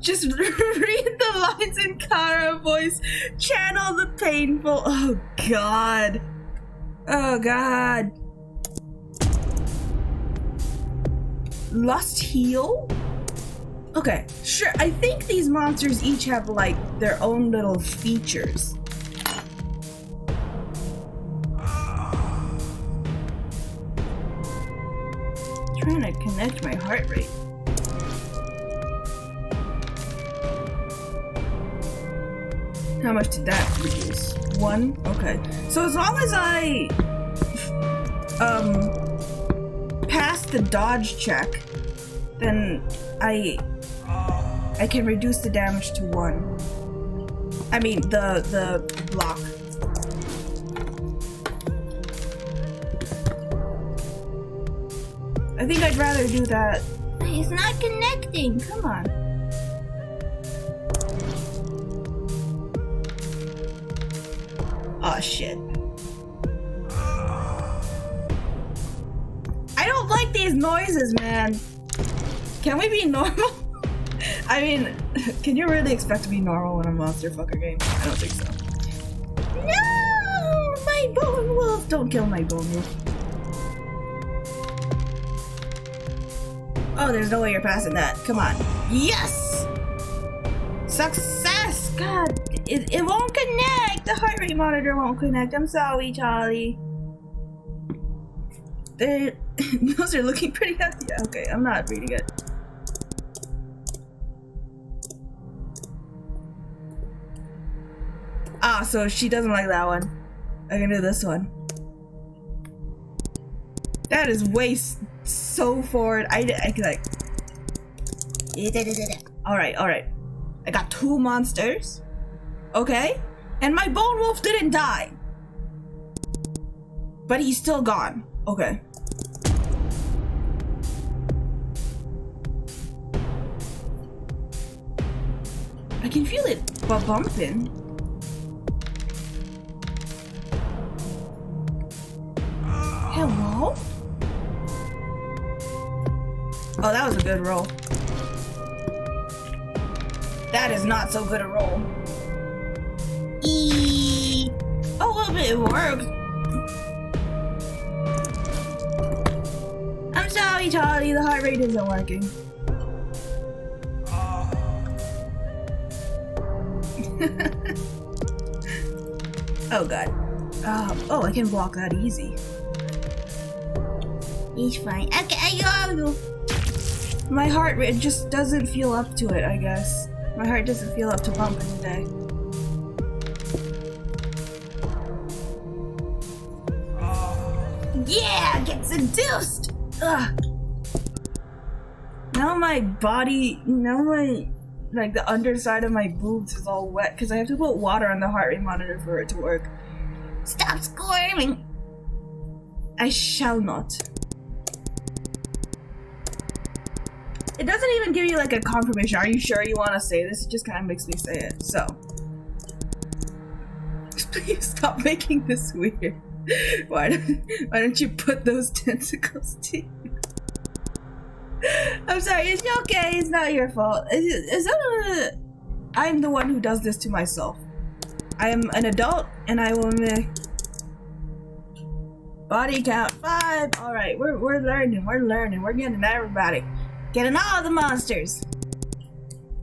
Just read the lines in Kara voice. Channel the painful. Oh god. Oh god. Lust heal? Okay, sure. I think these monsters each have like their own little features. Trying to connect my heart rate. How much did that reduce? 1? Okay. So as long as I pass the dodge check, then I can reduce the damage to 1. I mean the block. I think I'd rather do that. It's not connecting. Come on. Oh shit. I don't like these noises, man. Can we be normal? I mean, can you really expect to be normal in a monster fucker game? I don't think so. No! My bone wolf! Don't kill my bone wolf. Oh, there's no way you're passing that. Come on. Yes! Success! God, it won't connect. The heart rate monitor won't connect. I'm sorry, Charlie. Those are looking pretty healthy. Okay, I'm not reading it. Ah, so she doesn't like that one. I can do this one. That is way so forward. I can like. Alright. I got 2 monsters. Okay? And my bone wolf didn't die. But he's still gone. Okay. I can feel it bumping. Hello? Oh, that was a good roll. That is not so good a roll. Oh, well, it worked. I'm sorry, Charlie. The heart rate isn't working. Oh, God. Oh, I can block that easy. He's fine. Okay, I go. My heart rate just doesn't feel up to it, I guess. My heart doesn't feel up to bumping today. Yeah, get seduced! Ugh. Now my body, like the underside of my boobs is all wet because I have to put water on the heart rate monitor for it to work. Stop squirming! I shall not. It doesn't even give you like a confirmation. Are you sure you want to say this? It just kind of makes me say it. So, please stop making this weird. Why don't you put those tentacles to you? I'm sorry. It's okay. It's not your fault. I'm the one who does this to myself. I am an adult, and I will make body count 5. All right, we're learning. We're getting everybody. Getting all the monsters.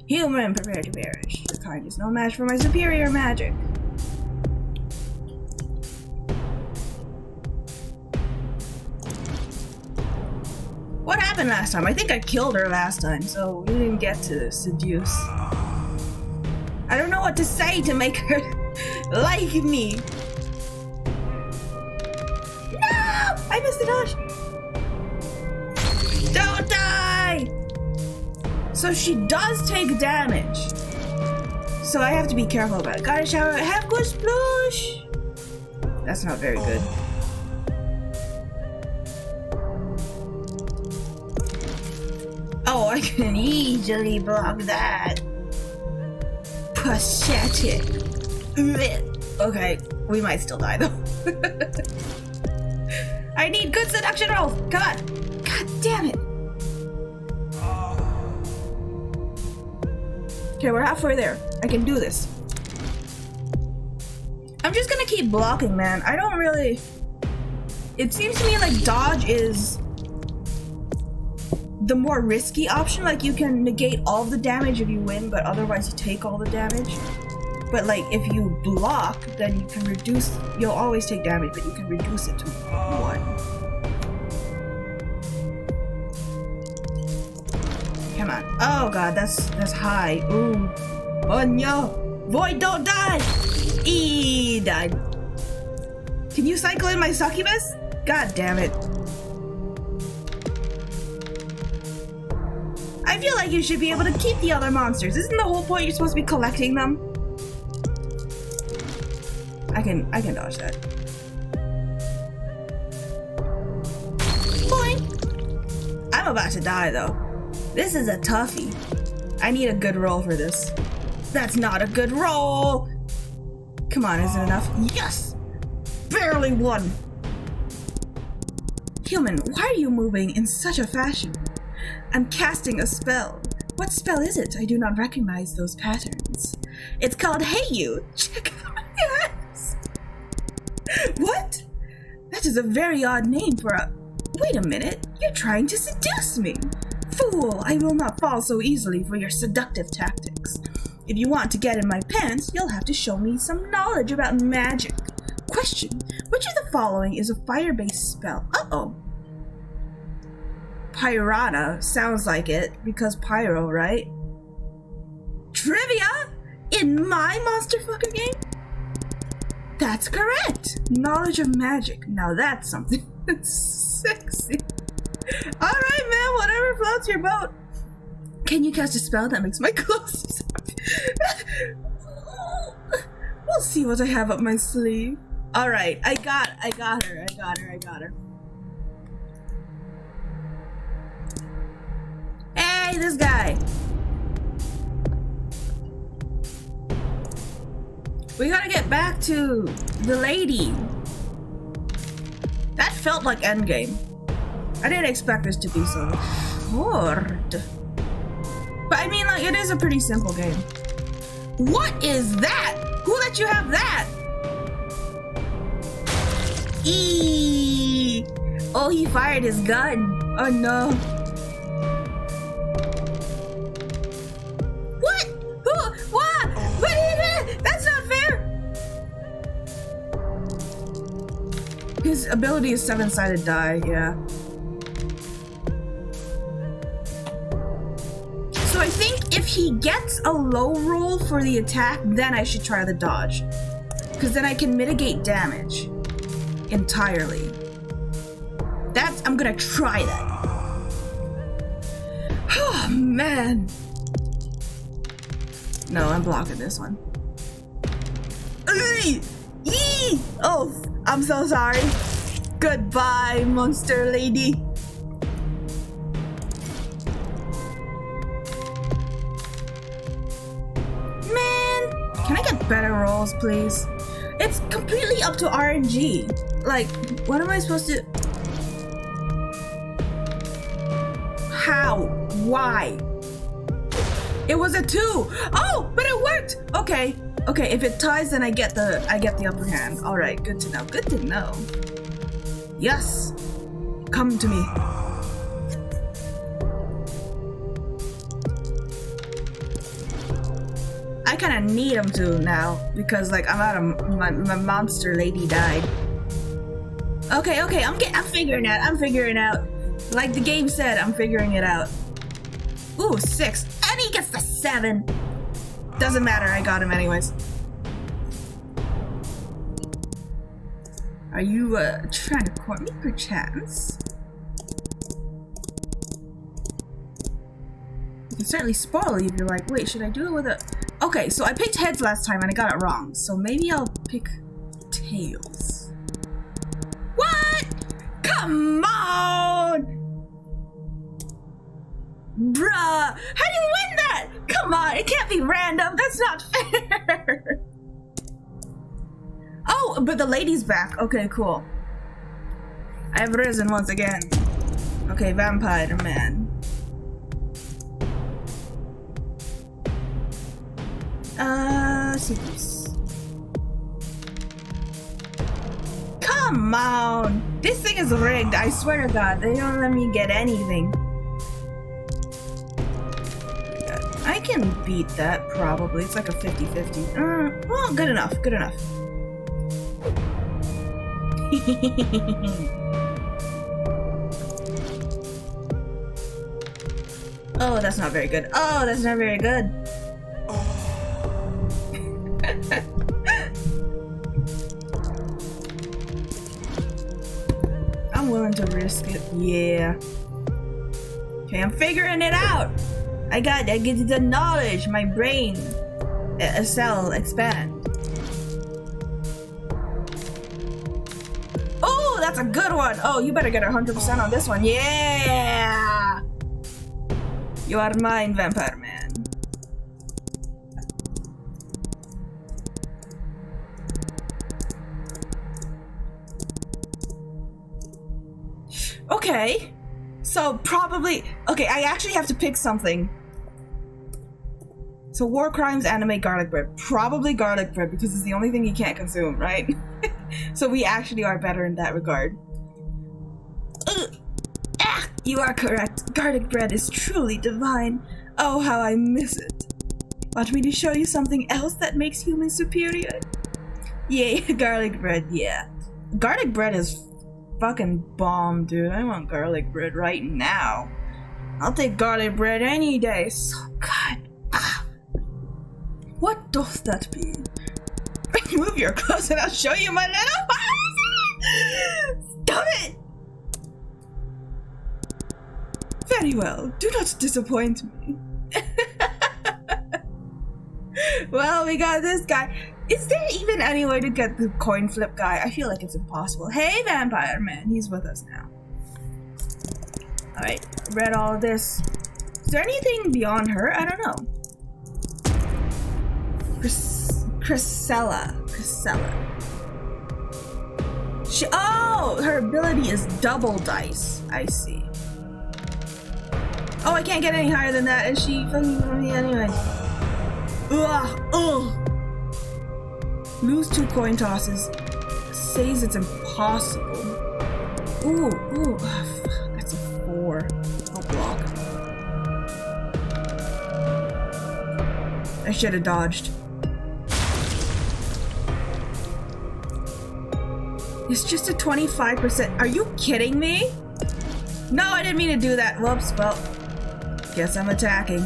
Human, prepare to perish. Your kind is no match for my superior magic. What happened last time? I think I killed her last time, so we didn't get to seduce. I don't know what to say to make her like me. No! I missed the dodge. Don't die! So she does take damage. So I have to be careful about it. Gotta shower. Have good sploosh! That's not very good. Oh, I can easily block that. Pathetic. Okay, we might still die though. I need good seduction rolls. Come on. God damn it. Okay, we're halfway there. I can do this. I'm just gonna keep blocking, man. I don't really... It seems to me like dodge is the more risky option. Like, you can negate all the damage if you win, but otherwise you take all the damage. But like, if you block, then you can reduce... You'll always take damage, but you can reduce it to 1. Come on. Oh god, that's high. Ooh. Oh no! Void, don't die! Eee, died. Can you cycle in my succubus? God damn it. I feel like you should be able to keep the other monsters. Isn't the whole point you're supposed to be collecting them? I can dodge that. Boing! I'm about to die though. This is a toughie. I need a good roll for this. That's not a good roll! Come on, is it enough? Yes! Barely won! Human, why are you moving in such a fashion? I'm casting a spell. What spell is it? I do not recognize those patterns. It's called Hey You! Check out my ass! What? That is a very odd name for a... Wait a minute, you're trying to seduce me! Fool, I will not fall so easily for your seductive tactics. If you want to get in my pants, you'll have to show me some knowledge about magic. Question, which of the following is a fire-based spell? Uh-oh. Pirata sounds like it, because pyro, right? Trivia? In my monster fucking game? That's correct. Knowledge of magic. Now that's something that's sexy. Alright, man, whatever floats your boat. Can you cast a spell that makes my clothes? We'll see what I have up my sleeve. Alright, I got her. Hey, this guy. We gotta get back to the lady. That felt like endgame. I didn't expect this to be so hard. But I mean, like, it is a pretty simple game. What is that? Who let you have that? Eee! Oh, he fired his gun. Oh no. What? Who? What? What? That's not fair. His ability is 7-sided die, yeah. So I think if he gets a low roll for the attack, then I should try the dodge. Because then I can mitigate damage entirely. I'm gonna try that. Oh man. No, I'm blocking this one. Oh, I'm so sorry. Goodbye, monster lady. Man, can I get better rolls, please? It's completely up to RNG. Like, what am I supposed to... How? Why? It was a 2. Oh, but it worked. Okay. Okay, if it ties, then I get the upper hand. All right, good to know. Good to know. Yes. Come to me. I kind of need him to now because like I'm out of my monster lady died. Okay, I'm figuring out. I'm figuring out. Like the game said, I'm figuring it out. Ooh, 6. And he gets the 7. Doesn't matter, I got him anyways. Are you trying to court me perchance? You can certainly spoil you if you're like, wait, should I do it with a... Okay, so I picked heads last time and I got it wrong, so maybe I'll pick tails. What? Come on! Bruh, how do you win that? Come on, it can't be random. That's not fair. Oh, but the lady's back. Okay, cool. I've risen once again. Okay, Vampire Man. Sequence. Come on! This thing is rigged, I swear to God. They don't let me get anything. I can beat that, probably. It's like a 50-50. Well, good enough, good enough. Oh, that's not very good. Oh, that's not very good. I'm willing to risk it. Yeah. Okay, I'm figuring it out. I get the knowledge. My brain, a cell expand. Oh, that's a good one. Oh, you better get 100% on this one. Yeah. You are mine, Vampire Man. Okay, so probably, okay, I actually have to pick something. So war crimes, anime, garlic bread. Probably garlic bread because it's the only thing you can't consume, right? So we actually are better in that regard. You are correct. Garlic bread is truly divine. Oh, how I miss it. Want me to show you something else that makes humans superior? Yay, garlic bread, yeah. Garlic bread is fucking bomb, dude. I want garlic bread right now. I'll take garlic bread any day. So good. What does that mean? Move your clothes and I'll show you my little Stop it! Very well. Do not disappoint me. Well, we got this guy. Is there even any way to get the coin flip guy? I feel like it's impossible. Hey, Vampire Man. He's with us now. Alright, read all of this. Is there anything beyond her? I don't know. Chrysella. Oh, her ability is double dice. I see. Oh, I can't get any higher than that. Is she fucking for me anyway? Ugh. Lose 2 coin tosses. Says it's impossible. Ooh. That's a 4. I'll block. I should have dodged. It's just a 25%. Are you kidding me? No, I didn't mean to do that. Whoops. Well, guess I'm attacking.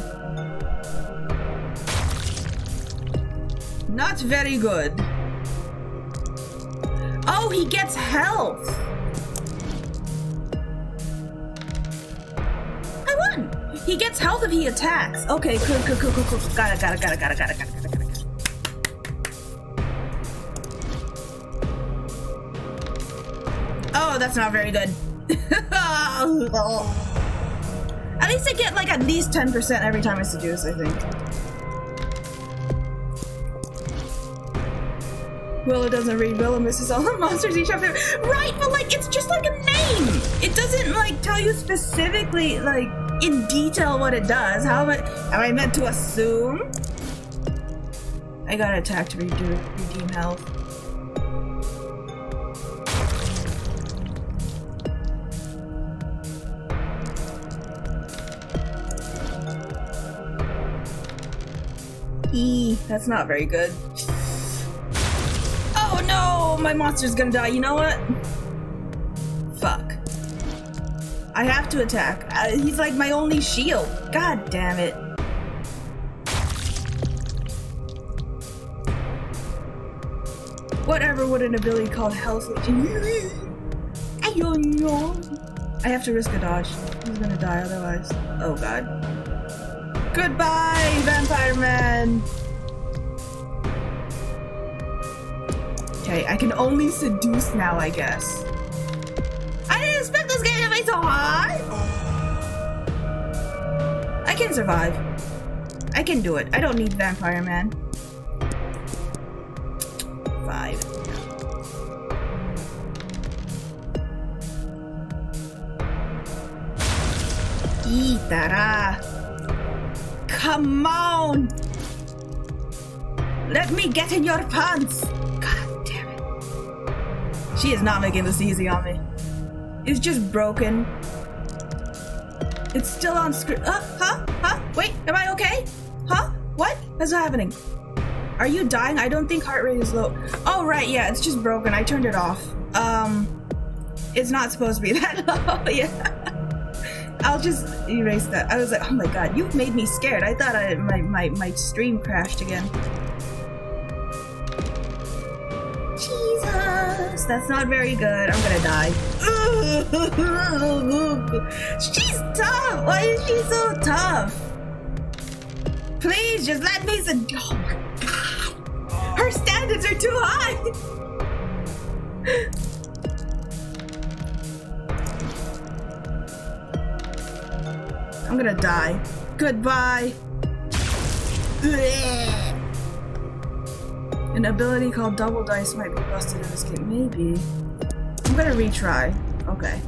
Not very good. Oh, he gets health. I won. He gets health if he attacks. Okay, cool. Got it. Oh, that's not very good. At least I get like at least 10% every time I seduce, I think. Willow doesn't read. Willow misses all the monsters each other. Right, but like it's just like a name. It doesn't like tell you specifically like in detail what it does. How am I meant to assume? I gotta attack to redeem health. That's not very good. Oh no, my monster's gonna die. You know what? Fuck. I have to attack. He's like my only shield. God damn it. Whatever would an ability called Health Legion? I don't know. I have to risk a dodge. He's gonna die otherwise. Oh god. Goodbye, Vampire Man! Okay, I can only seduce now, I guess. I didn't expect this game to be so hard! I can survive. I can do it. I don't need Vampire Man. 5. Tara. Come on! Let me get in your pants! God damn it. She is not making this easy on me. It's just broken. It's still on screen. Huh? Wait, am I okay? Huh? What is happening? Are you dying? I don't think heart rate is low. Oh, right, yeah, it's just broken. I turned it off. It's not supposed to be that low, yeah. I'll just erase that. I was like, oh my god, you've made me scared. I thought my stream crashed again. Jesus, that's not very good. I'm gonna die. She's tough. Why is she so tough? Please, just let me sit. Oh my god. Her standards are too high. I'm gonna die. Goodbye. An ability called Double Dice might be busted in this game. Maybe. I'm gonna retry. Okay.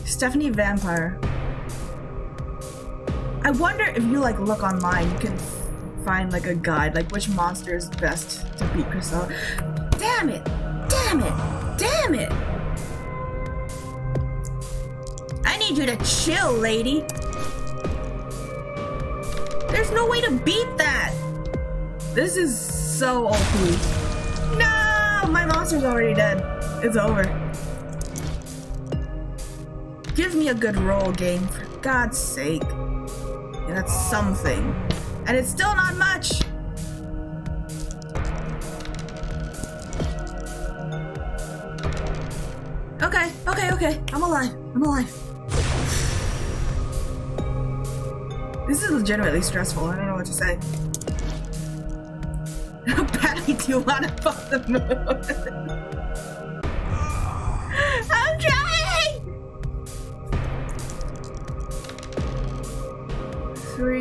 Stephanie Vampire. I wonder if you like look online, you can find like a guide, like which monster is best to beat Crystal. Damn it! Damn it! Damn it! I need you to chill, lady. There's no way to beat that! This is so OP. No! My monster's already dead. It's over. Give me a good roll, game, for God's sake. Yeah, that's something. And it's still not much! Okay. I'm alive. This is legitimately stressful. I don't know what to say. How badly do you want to fuck the moon? I'm trying! 3,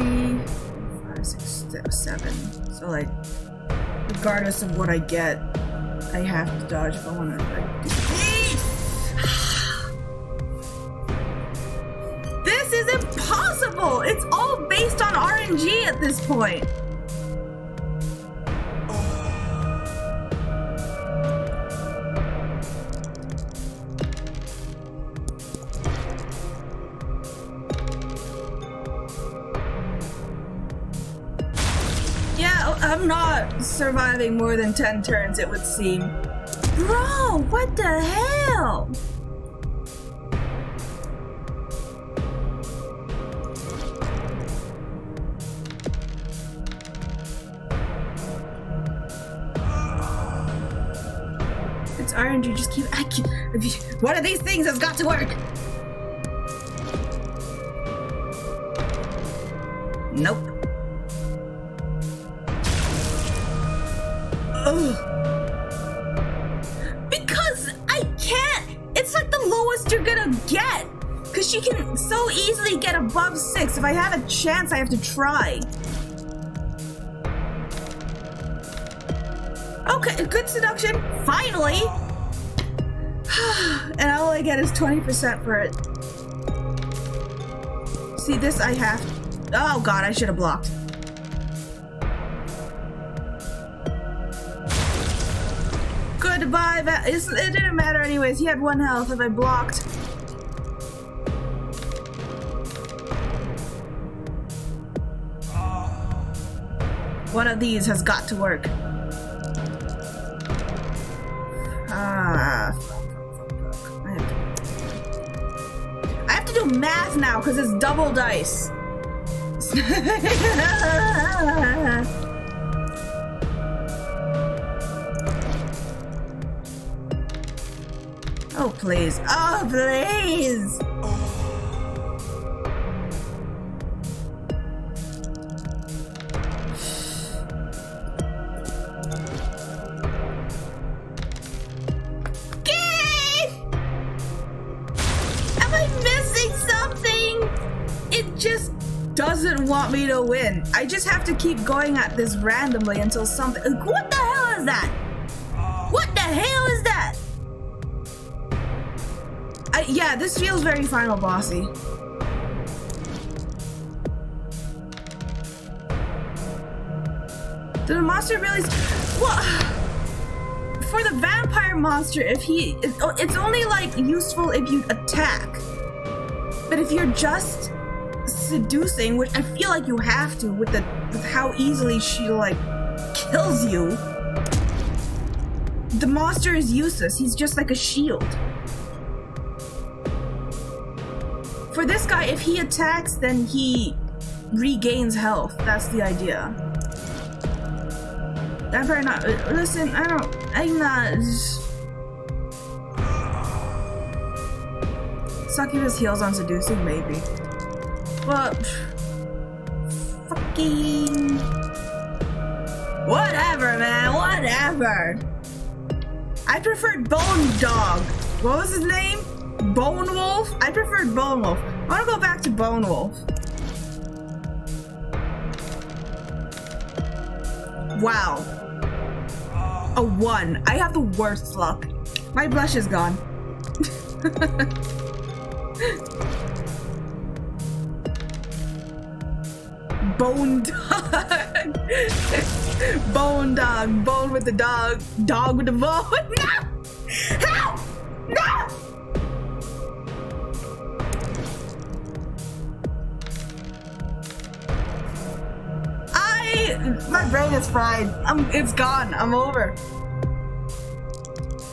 5, 6, 7. So like, regardless of what I get, I have to dodge if I want to like. This is impossible! It's all based on RNG at this point. Yeah, I'm not surviving more than 10 turns, it would seem. Bro, what the hell? It's RNG, just keep. One of these things has got to work! Nope. Ugh. Because I can't! It's like the lowest you're gonna get! Because she can so easily get above 6. If I have a chance, I have to try. Okay, good seduction. Finally! And all I get is 20% for it. See, this I have. Oh god, I should have blocked. Goodbye, it didn't matter anyways. He had 1 health if I blocked. One of these has got to work. I have to do math now because it's double dice. Oh, please. Oh, please. Doesn't want me to win. I just have to keep going at this randomly until something. What the hell is that? What the hell is that? Yeah, this feels very final bossy. The monster really... Well, for the vampire monster, it's only like useful if you attack. But if you're just seducing, which I feel like you have to with how easily she like kills you, the monster is useless. He's just like a shield. For this guy, if he attacks, then he regains health. That's the idea. Vampire not... Listen, I'm not... Succubus heals on seducing, maybe. But... Fucking... Whatever, man, whatever! I preferred Bone Dog. What was his name? Bone Wolf? I preferred Bone Wolf. I wanna go back to Bone Wolf. Wow. A 1. I have the worst luck. My blush is gone. Bone Dog. Bone Dog. Bone with the dog. Dog with the bone. No! Help! No! My brain is fried. It's gone. I'm over.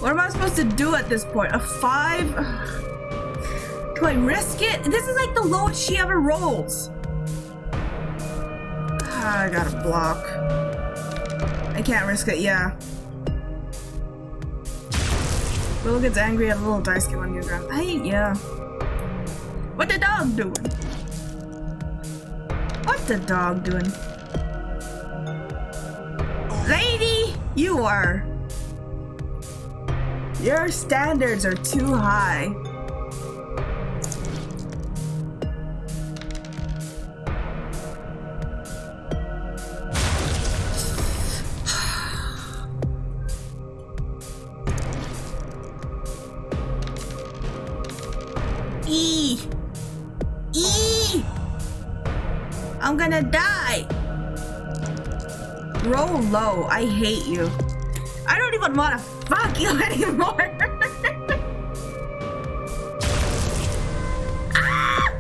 What am I supposed to do at this point? A 5? Do I risk it? This is like the lowest she ever rolls. I gotta block. I can't risk it, yeah. Willow gets angry at a little dice game on your ground. Yeah. What the dog doing? What the dog doing? Lady, your standards are too high. I'm gonna die. Roll low. I hate you. I don't even want to fuck you anymore. Ah!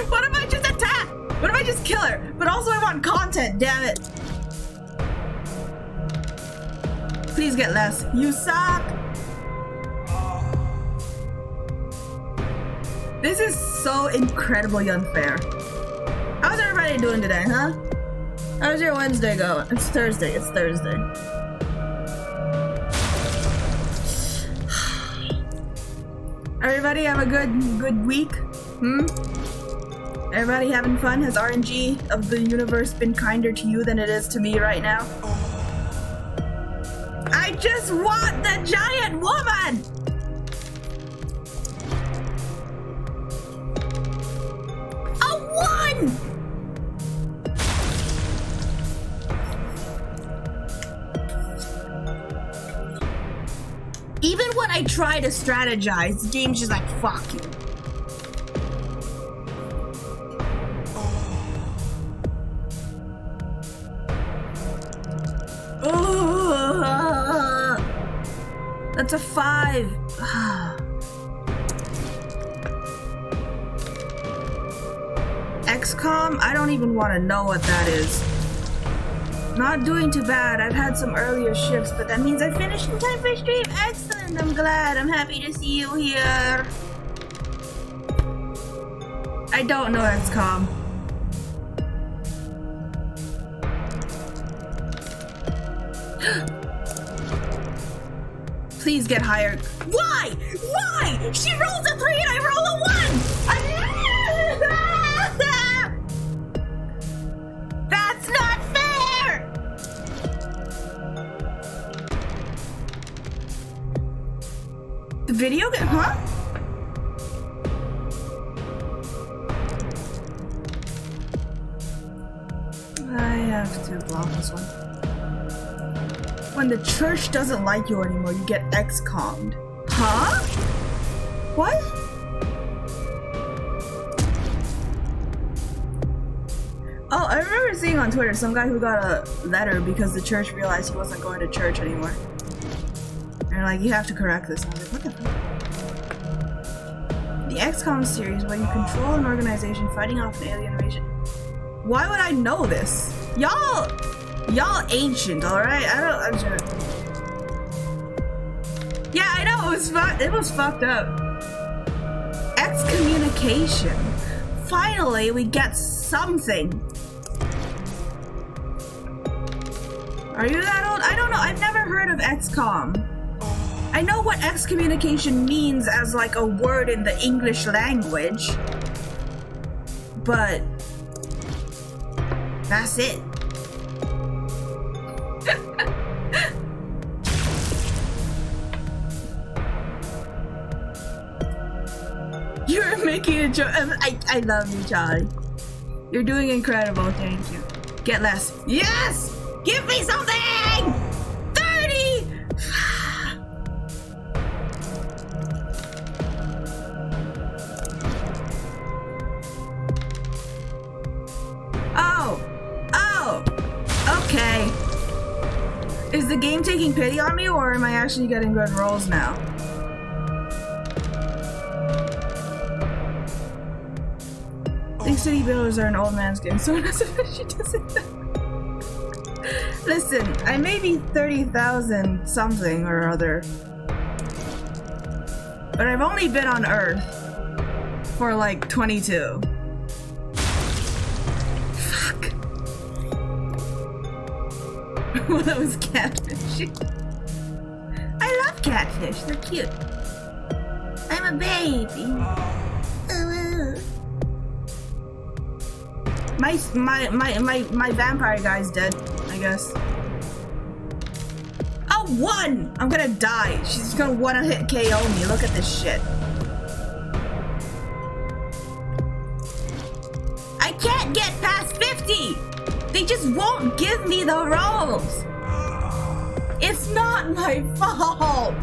What if I just attack? What if I just kill her? But also I want content, damn it. Please get less. You suck. This is so incredibly unfair. How's everybody doing today, huh? How's your Wednesday going? It's Thursday. It's Thursday. Everybody have a good week? Everybody having fun? Has RNG of the universe been kinder to you than it is to me right now? I just want the giant woman! Even when I try to strategize, the game's just like, fuck you. That's a 5. XCOM? I don't even want to know what that is. Not doing too bad. I've had some earlier shifts, but that means I finished in time for stream. Excellent. I'm glad. I'm happy to see you here. I don't know XCOM. Please get higher. Why? Why? She rolls a 3 and I roll a 1. That's not fair. The video game, huh? I have to block this one. When the church doesn't like you anymore, you get XCOM'd. Huh? What? Oh, I remember seeing on Twitter some guy who got a letter because the church realized he wasn't going to church anymore. And they're like, you have to correct this. And I was like, what the fuck? The XCOM series, where you control an organization fighting off an alien invasion. Why would I know this? Y'all ancient, alright? I'm sure. Yeah, I know, it was fucked up. Excommunication. Finally, we get something. Are you that old? I don't know, I've never heard of XCOM. I know what excommunication means as like a word in the English language. But that's it. You're making a joke. I love you, Charlie. You're doing incredible. Thank you. Get less. Yes! Give me something! 30! Oh, okay. Is the game taking pity on me, or am I actually getting good rolls now? Big City Builders are an old man's game, so she doesn't. Listen, I may be 30,000 something or other, but I've only been on Earth for like 22. Fuck. Well, that was catfish. I love catfish, they're cute. I'm a baby. My vampire guy's dead, I guess. Oh, one! I'm gonna die. She's gonna one-hit KO me. Look at this shit. I can't get past 50! They just won't give me the rolls! It's not my fault!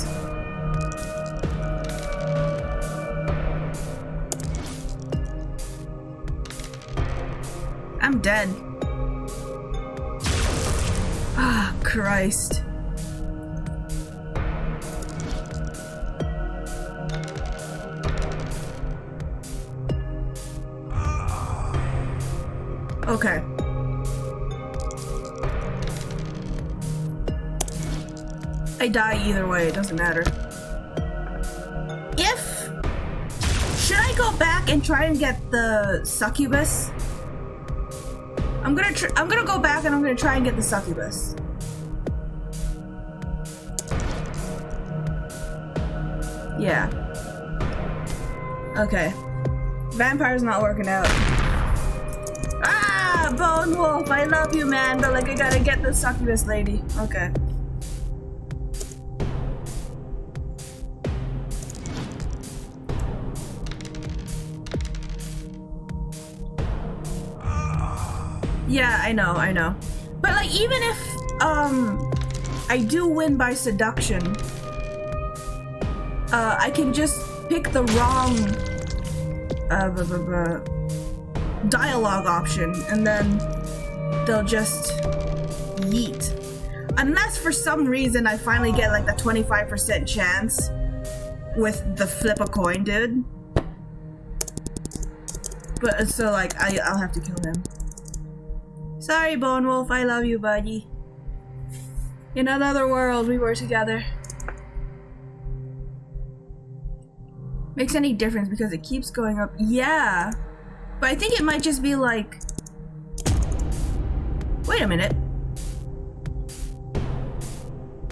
I'm dead. Ah, Christ. Okay. I die either way, it doesn't matter. Should I go back and try and get the succubus? I'm gonna go back and I'm gonna try and get the succubus. Yeah. Okay. Vampire's not working out. Ah, Bone Wolf, I love you, man, but like I gotta get the succubus lady. Okay. Yeah, I know. But like, even if I do win by seduction, I can just pick the wrong dialogue option, and then they'll just yeet. Unless for some reason I finally get like the 25% chance with the flip a coin dude. But so like I'll have to kill him. Sorry, Bone Wolf, I love you, buddy. In another world, we were together. Makes any difference because it keeps going up. Yeah, but I think it might just be like... Wait a minute.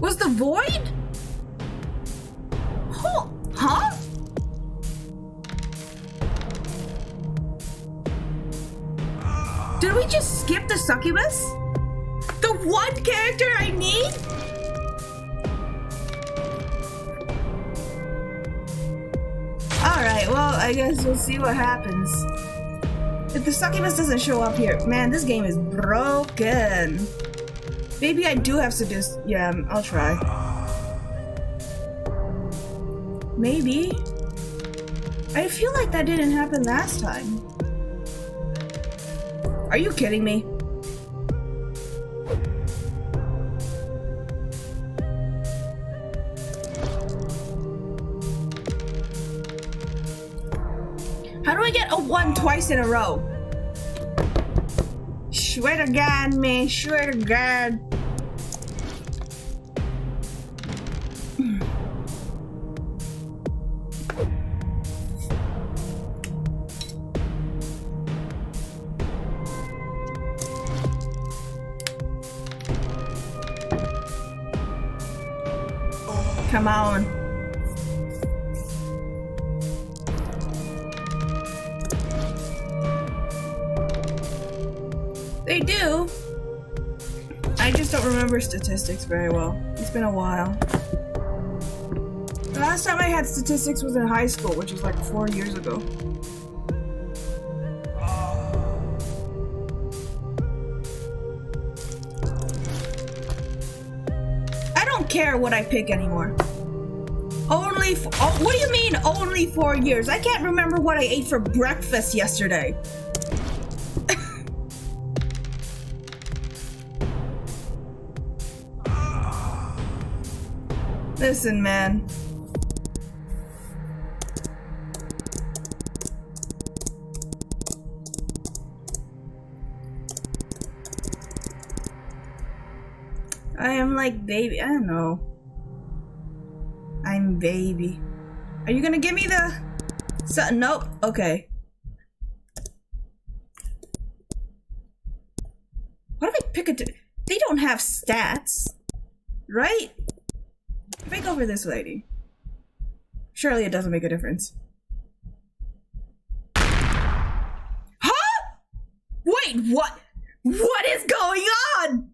Was the void? Huh? Did we just skip the succubus? The one character I need? Alright, well, I guess we'll see what happens. If the succubus doesn't show up here, man, this game is broken. Maybe I do have seduce. Yeah, I'll try. Maybe. I feel like that didn't happen last time. Are you kidding me? How do I get a 1 twice in a row? Swear to God, man. Swear to God. Come on. They do. I just don't remember statistics very well. It's been a while. The last time I had statistics was in high school, which was like 4 years ago. I don't care what I pick anymore. What do you mean only 4 years? I can't remember what I ate for breakfast yesterday. Listen, man. I am like baby. I don't know. I'm baby. Are you gonna give me the... Nope. Okay. What if I pick a... They don't have stats. Right? If I go for this lady. Surely it doesn't make a difference. Huh? Wait, what? What is going on?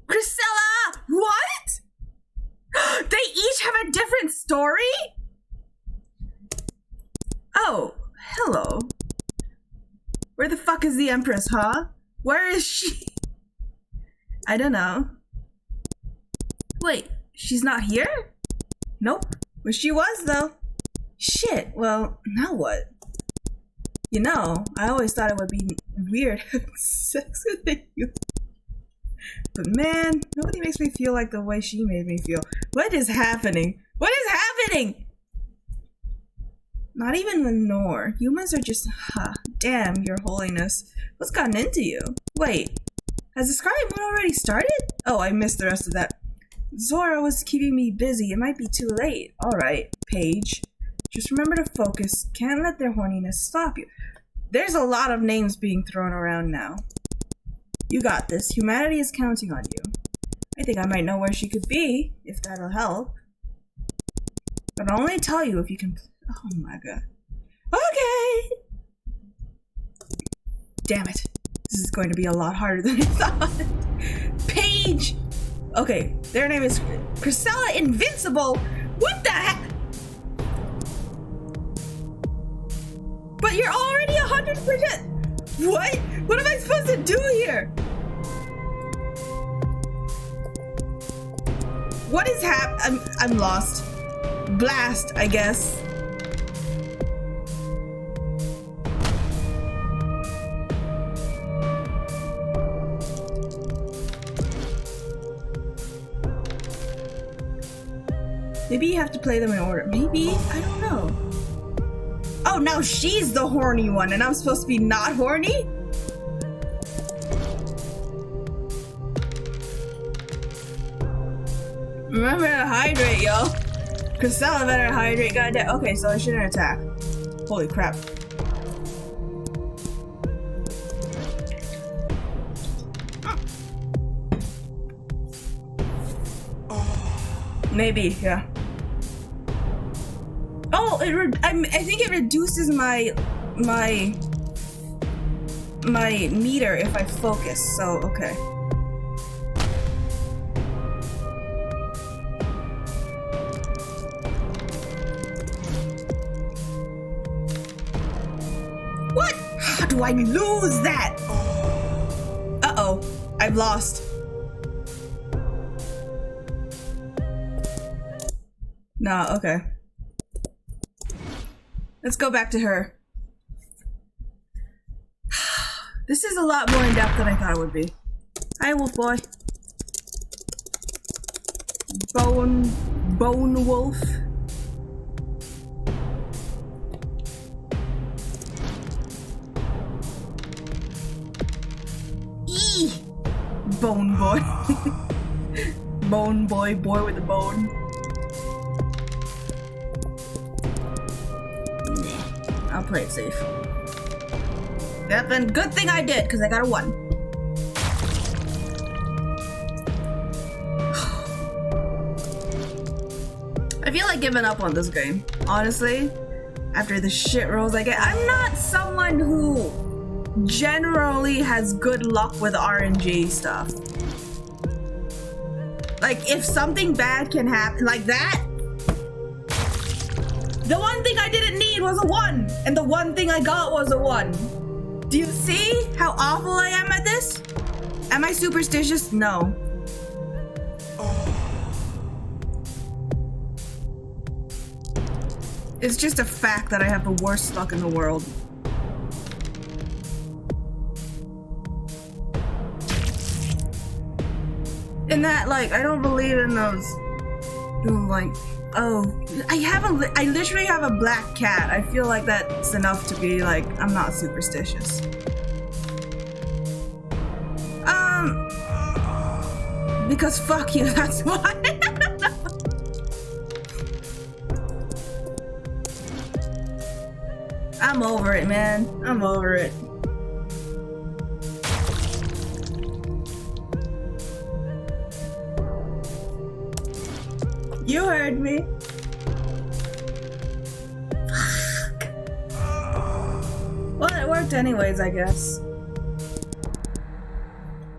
Priscilla! What? They each have a different story? Oh, hello. Where the fuck is the Empress, huh? Where is she? I don't know. Wait, she's not here? Nope. Well, she was, though. Shit, well, now what? You know, I always thought it would be weird having sex with you. But man, nobody makes me feel like the way she made me feel. What is happening? What is happening? Not even Lenore. Humans are just... damn, your holiness. What's gotten into you? Wait, has the Scarlet Moon already started? Oh, I missed the rest of that. Zora was keeping me busy. It might be too late. Alright, Paige. Just remember to focus. Can't let their horniness stop you. There's a lot of names being thrown around now. You got this. Humanity is counting on you. I think I might know where she could be, if that'll help. But I'll only tell you if you can... Oh my god. Okay! Damn it. This is going to be a lot harder than I thought. Paige! Okay, their name is Priscilla Invincible. What the heck? But you're already 100%. What? What am I supposed to do here? What is I'm lost. Blast, I guess. Maybe you have to play them in order. Maybe? I don't know. Oh, now she's the horny one and I'm supposed to be not horny? Remember to hydrate, yo. Priscilla better hydrate, goddamn. Okay, so I shouldn't attack. Holy crap. Maybe, yeah. Oh, I think it reduces my meter if I focus, so okay. What? How do I lose that? Uh-oh, I've lost. No, okay. Let's go back to her. This is a lot more in depth than I thought it would be. Hi, wolf boy. Bone wolf. Eee! Bone boy. Bone boy, boy with a bone. Nah, I'll play it safe. Yep, and good thing I did, because I got a 1. I feel like giving up on this game, honestly, after the shit rolls I get. I'm not someone who generally has good luck with RNG stuff. Like, if something bad can happen like that, the one thing I didn't need was a 1, and the one thing I got was a 1. Do you see how awful I am at this? Am I superstitious? No. It's just a fact that I have the worst luck in the world. In that, like, I don't believe in those, like, oh, I literally have a black cat. I feel like that's enough to be like, I'm not superstitious. Because fuck you, that's why. I'm over it, man. I'm over it. You heard me. Fuck. Well, it worked anyways, I guess.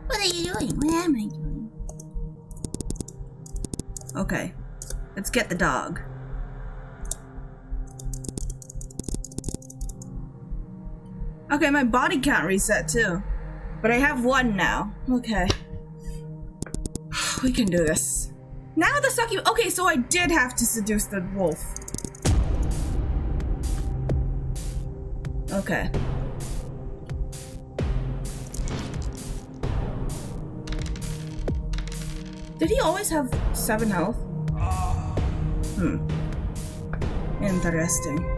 What are you doing? What am I doing? Okay. Let's get the dog. Okay, my body count reset too. But I have 1 now. Okay. We can do this. Now the sucky. Okay, so I did have to seduce the wolf. Okay. Did he always have 7 health? Interesting.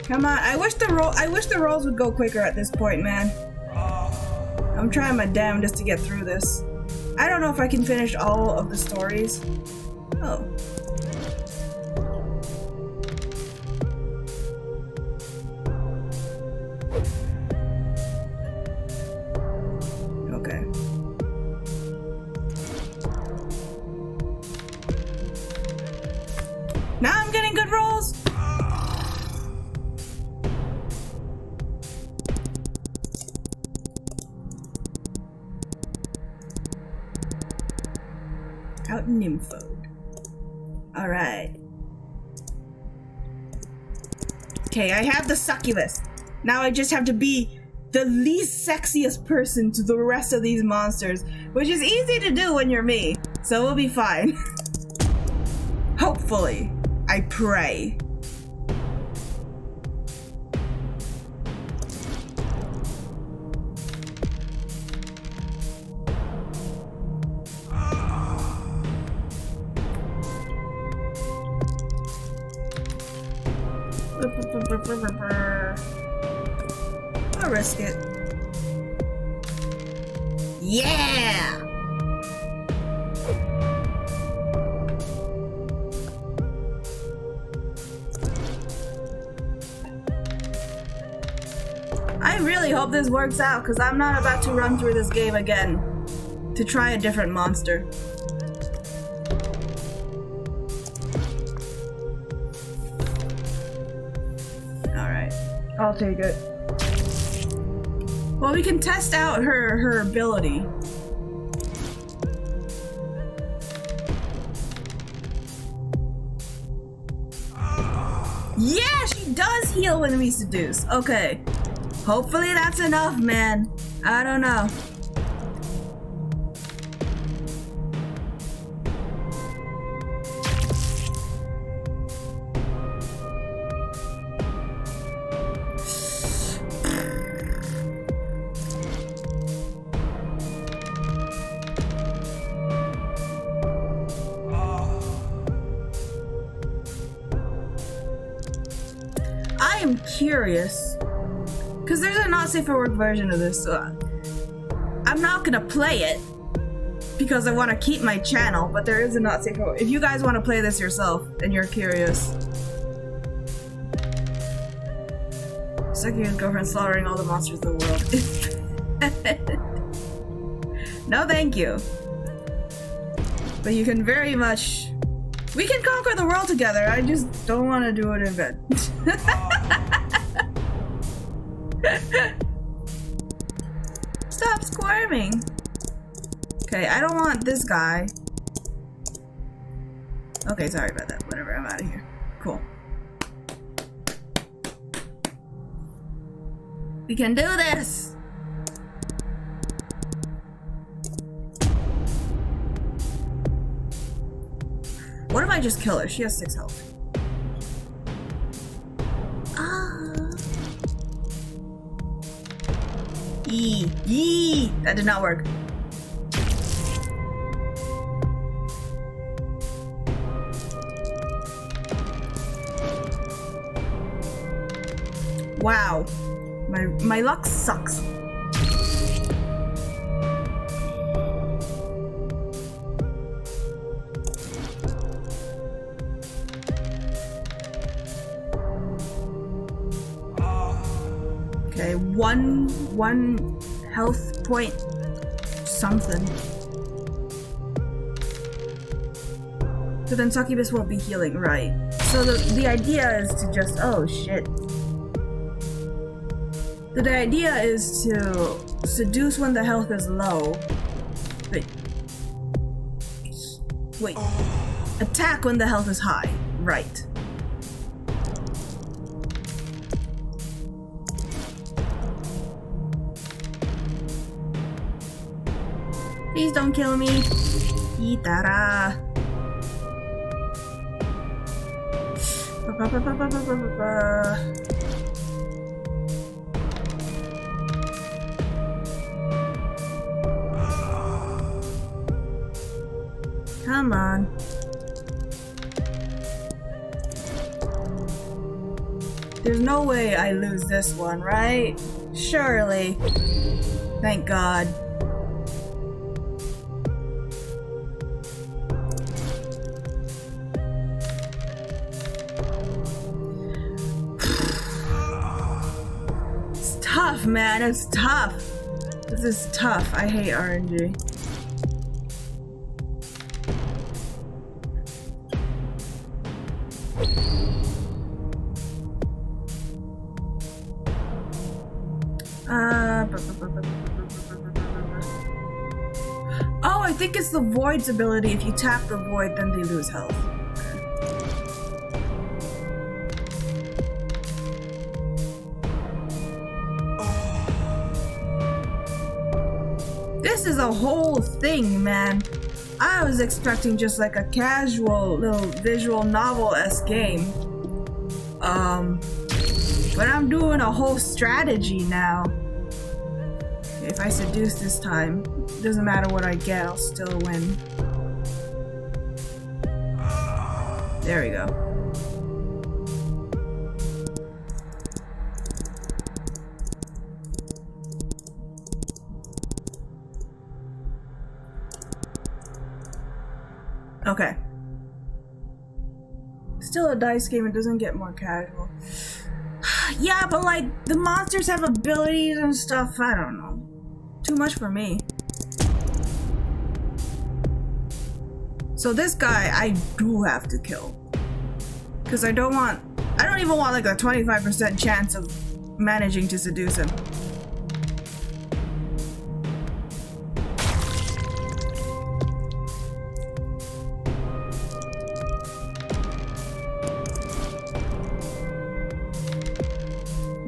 Come on, I wish the rolls would go quicker at this point, man. I'm trying my damnedest to get through this. I don't know if I can finish all of the stories. Oh. Okay. Now I'm getting good rolls. Out nymphoed. Alright. Okay, I have the succubus. Now I just have to be the least sexiest person to the rest of these monsters, which is easy to do when you're me, so we'll be fine. Hopefully. I pray. I'll risk it. Yeah! I really hope this works out, because I'm not about to run through this game again to try a different monster. Alright, I'll take it. Well, we can test out her ability. Yeah, she does heal when we seduce. Okay. Hopefully that's enough, man. I don't know. I am curious, because there's a not safe for work version of this, so I'm not gonna play it because I want to keep my channel, but there is a not safe for work. If you guys want to play this yourself and you're curious. Sucking his girlfriend slaughtering all the monsters in the world. No thank you. But you can very much... We can conquer the world together, I just don't want to do it in bed. Stop squirming. Okay, I don't want this guy. Okay, sorry about that. Whatever, I'm out of here. Cool. We can do this! What if I just kill her? She has 6 health. Yee! That did not work. Wow. My luck sucks. Okay, one health point something. So then Succubus won't be healing, right? So the idea is to just, oh shit. The idea is to seduce when the health is low. Wait. Attack when the health is high. Right. Please don't kill me. Itara. Come on. There's no way I lose this one, right? Surely. Thank God. It's tough, man. It's tough. This is tough. I hate RNG. Oh, I think it's the Void's ability. If you tap the Void, then they lose health. This is a whole thing, man. I was expecting just like a casual little visual novel-esque game. But I'm doing a whole strategy now. If I seduce this time, doesn't matter what I get, I'll still win. There we go. Okay. Still a dice game, it doesn't get more casual. Yeah, but like, the monsters have abilities and stuff, I don't know. Too much for me. So this guy, I do have to kill. Because I don't even want like a 25% chance of managing to seduce him.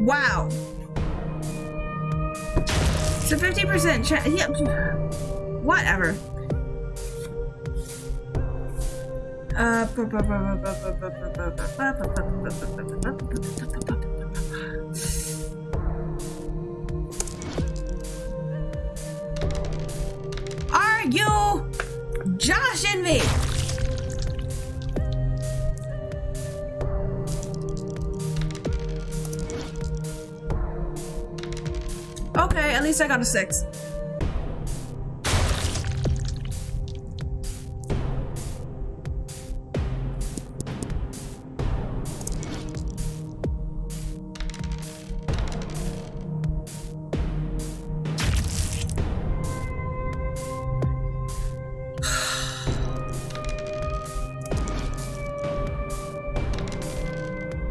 Wow. It's a 50% chance. Yeah. Whatever. Are you joshing me? Okay, at least I got a 6.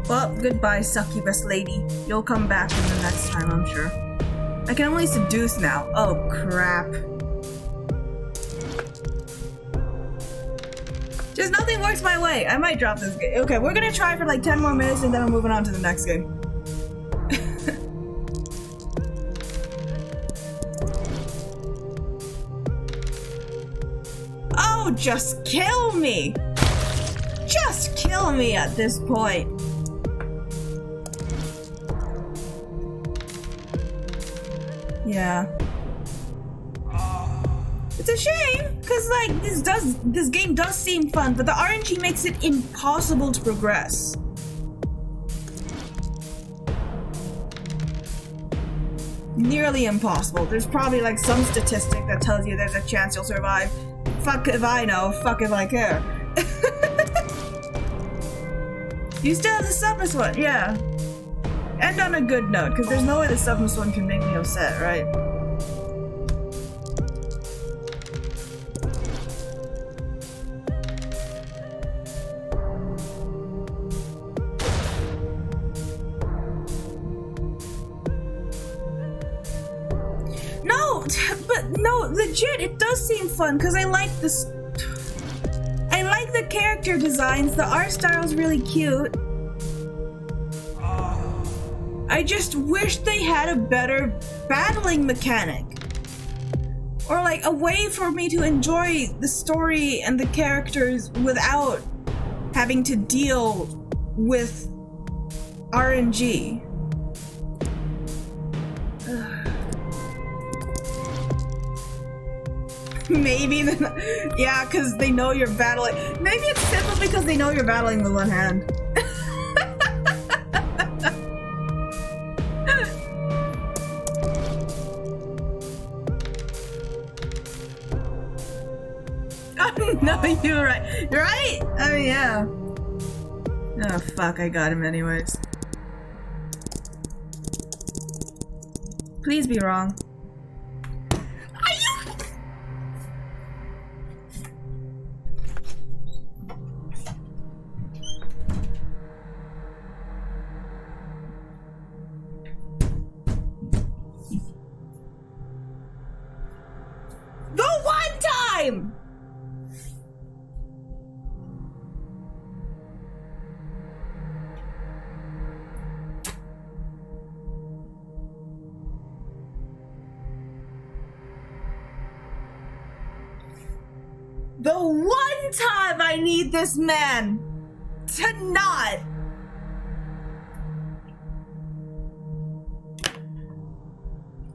Well, goodbye, succubus lady. You'll come back in the next time, I'm sure. I can only seduce now. Oh, crap. Just nothing works my way. I might drop this game. Okay, we're gonna try for like 10 more minutes and then we're moving on to the next game. Oh, just kill me! Just kill me at this point. Yeah. It's a shame, cause like this game does seem fun, but the RNG makes it impossible to progress. Nearly impossible. There's probably like some statistic that tells you there's a chance you'll survive. Fuck if I know, fuck if I care. You still have the Submas one, yeah. End on a good note, because there's no way the Submas one can make me upset, right? No, but no, legit, it does seem fun, because I like this. I like the character designs, the art style's really cute. I just wish they had a better battling mechanic. Or like a way for me to enjoy the story and the characters without having to deal with RNG. Maybe, yeah, because they know you're battling. Maybe it's simple because they know you're battling with one hand. No, you're right. You're right! I mean, yeah. Oh, fuck, I got him anyways. Please be wrong. Are you? The one time! The one time I need this man to not.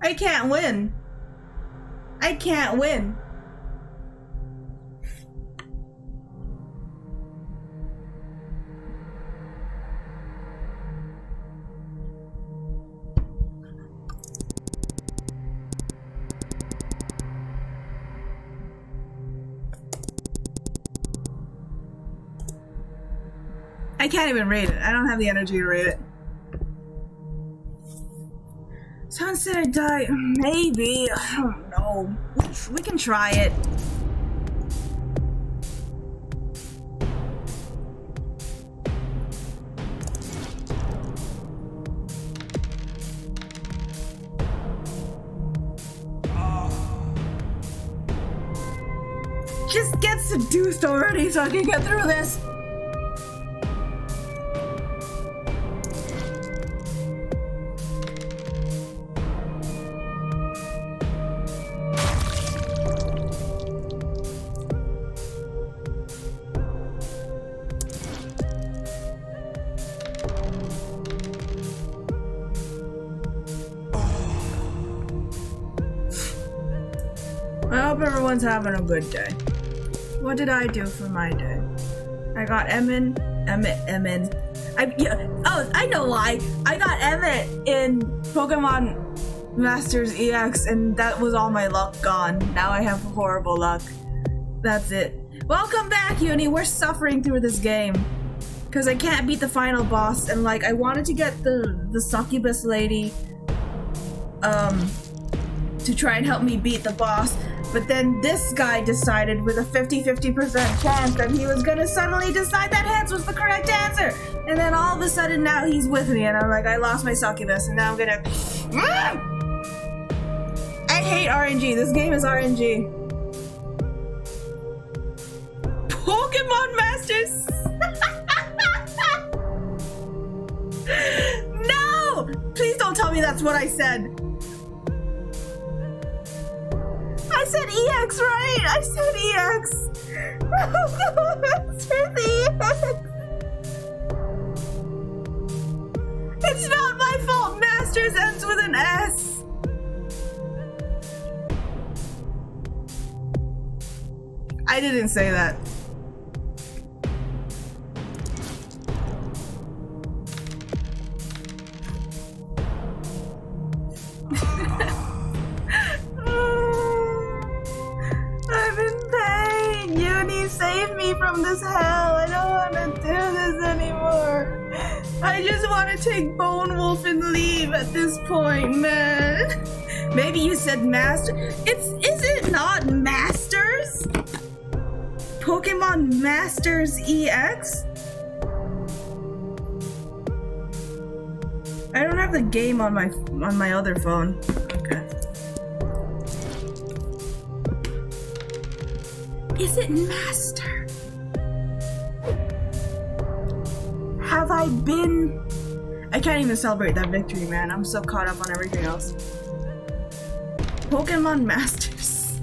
I can't win. I can't win. I can't even rate it. I don't have the energy to rate it. Someone said I die. Maybe. I don't know. We can try it. Just get seduced already so I can get through this. I hope everyone's having a good day. What did I do for my day? I got Emmett. I know why. I got Emmett in Pokemon Masters EX, and that was all my luck gone. Now I have horrible luck. That's it. Welcome back, Uni. We're suffering through this game because I can't beat the final boss, and like I wanted to get the succubus lady to try and help me beat the boss, but then this guy decided with a 50% chance that he was gonna suddenly decide that Hans was the correct answer, and then all of a sudden now he's with me, and I'm like, I lost my succubus, and now I'm gonna I hate RNG. This game is RNG. Pokemon Masters. No! Please don't tell me that's what I said. I said EX, right? I said EX. I said EX. It's not my fault. Masters ends with an S. I didn't say that. I'm in pain. Uni, save me from this hell. I don't want to do this anymore. I just want to take Bone Wolf and leave at this point, man. Maybe you said master. Is it not Masters? Pokemon Masters EX? I don't have the game on my other phone. Okay. Is it Master? Have I been? I can't even celebrate that victory, man. I'm so caught up on everything else. Pokemon Masters.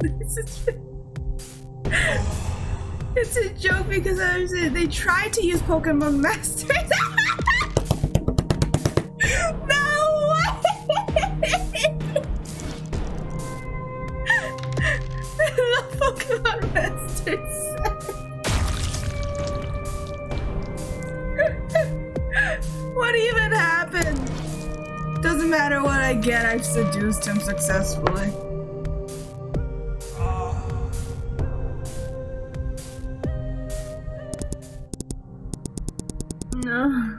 It's a joke because they tried to use Pokemon Masters. No way! The Pokemon Masters. What even happened? Doesn't matter what I get, I've seduced him successfully. No.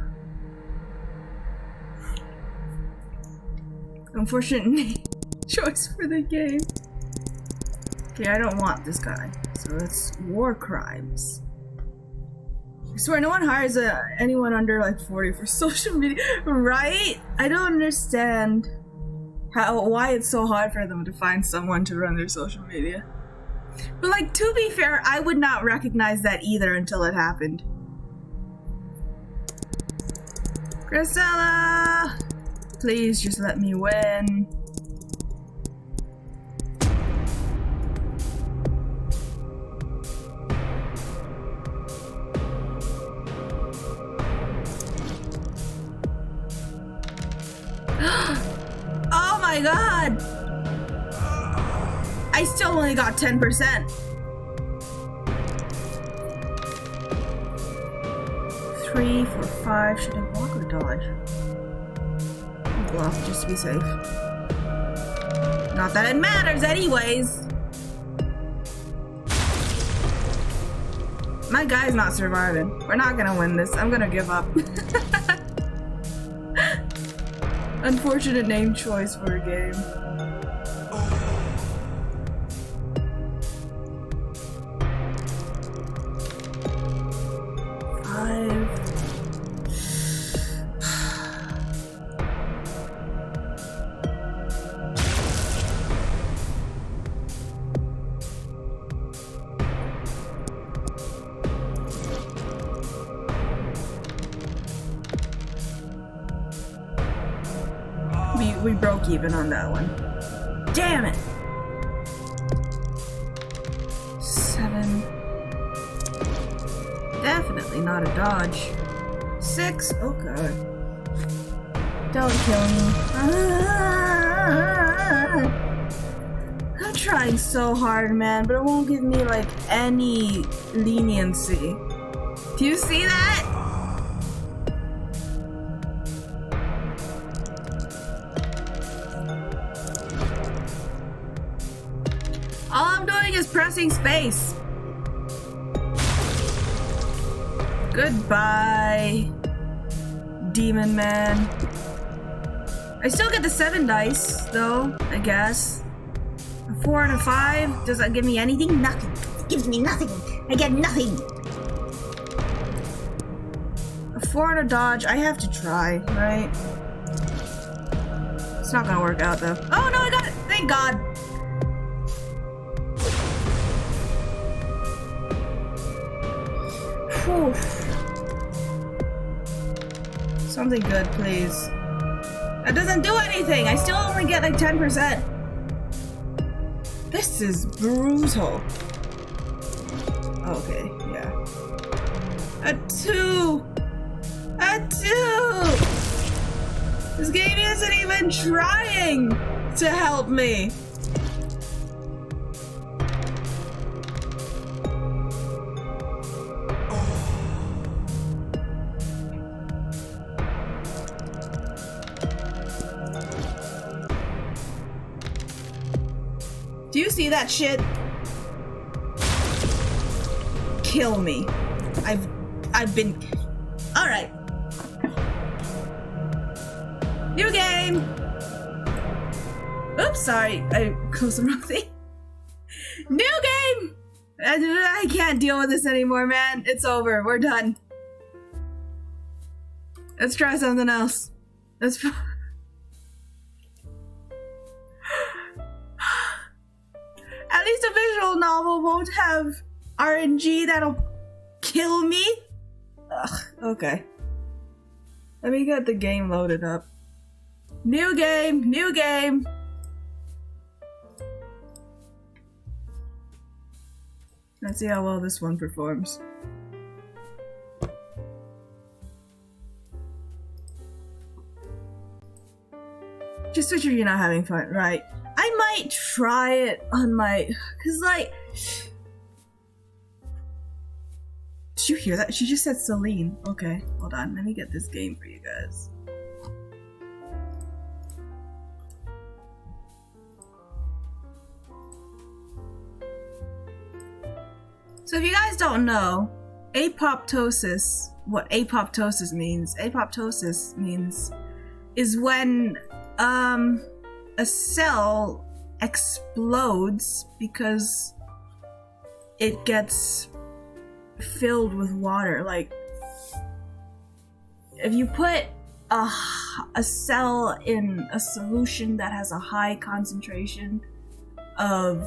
Unfortunate choice for the game. Okay, I don't want this guy. So it's war crimes. I swear no one hires anyone under like 40 for social media, right? I don't understand why it's so hard for them to find someone to run their social media. But like, to be fair, I would not recognize that either until it happened. Grisella! Please just let me win. Oh my god! I still only got 10%. 3, 4, 5. Should I block or dodge? I'll block just to be safe. Not that it matters anyways. My guy's not surviving. We're not gonna win this. I'm gonna give up. Unfortunate name choice for a game. We broke even on that one. Damn it! 7. Definitely not a dodge. 6. Oh god. Don't kill me. trying so hard, man, but it won't give me like any leniency. Do you see that? All I'm doing is pressing space. Goodbye, Demon Man. I still get the 7 dice, though, I guess. A 4 and a 5. Does that give me anything? Nothing. It gives me nothing. I get nothing. A 4 and a dodge. I have to try, right? It's not gonna work out, though. Oh, no, I got it. Thank God. Whew. Something good, please. That doesn't do anything! I still only get like 10%. This is brutal. Okay, yeah. A 2! A 2! This game isn't even trying to help me! Do you see that shit? Kill me. I've been... Alright. New game! Oops, sorry. I closed the wrong thing. New game! I can't deal with this anymore, man. It's over. We're done. Let's try something else. Let's... At least a visual novel won't have RNG that'll kill me. Ugh, okay. Let me get the game loaded up. New game, new game. Let's see how well this one performs. Just so you're not having fun, right? I might try it on my... Cause like... Did you hear that? She just said Selene. Okay, hold on. Let me get this game for you guys. So if you guys don't know, apoptosis, what apoptosis means is when a cell explodes because it gets filled with water. Like, if you put a cell in a solution that has a high concentration of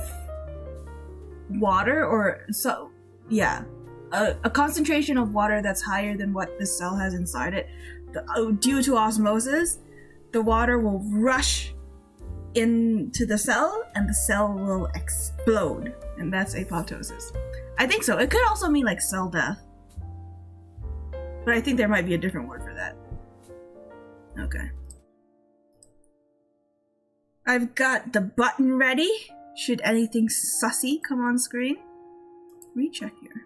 water, or so, yeah, a concentration of water that's higher than what the cell has inside it, due to osmosis, the water will rush into the cell and the cell will explode, and that's apoptosis. I think so. It could also mean like cell death, but I think there might be a different word for that. Okay. I've got the button ready. Should anything sussy come on screen? Let me check here.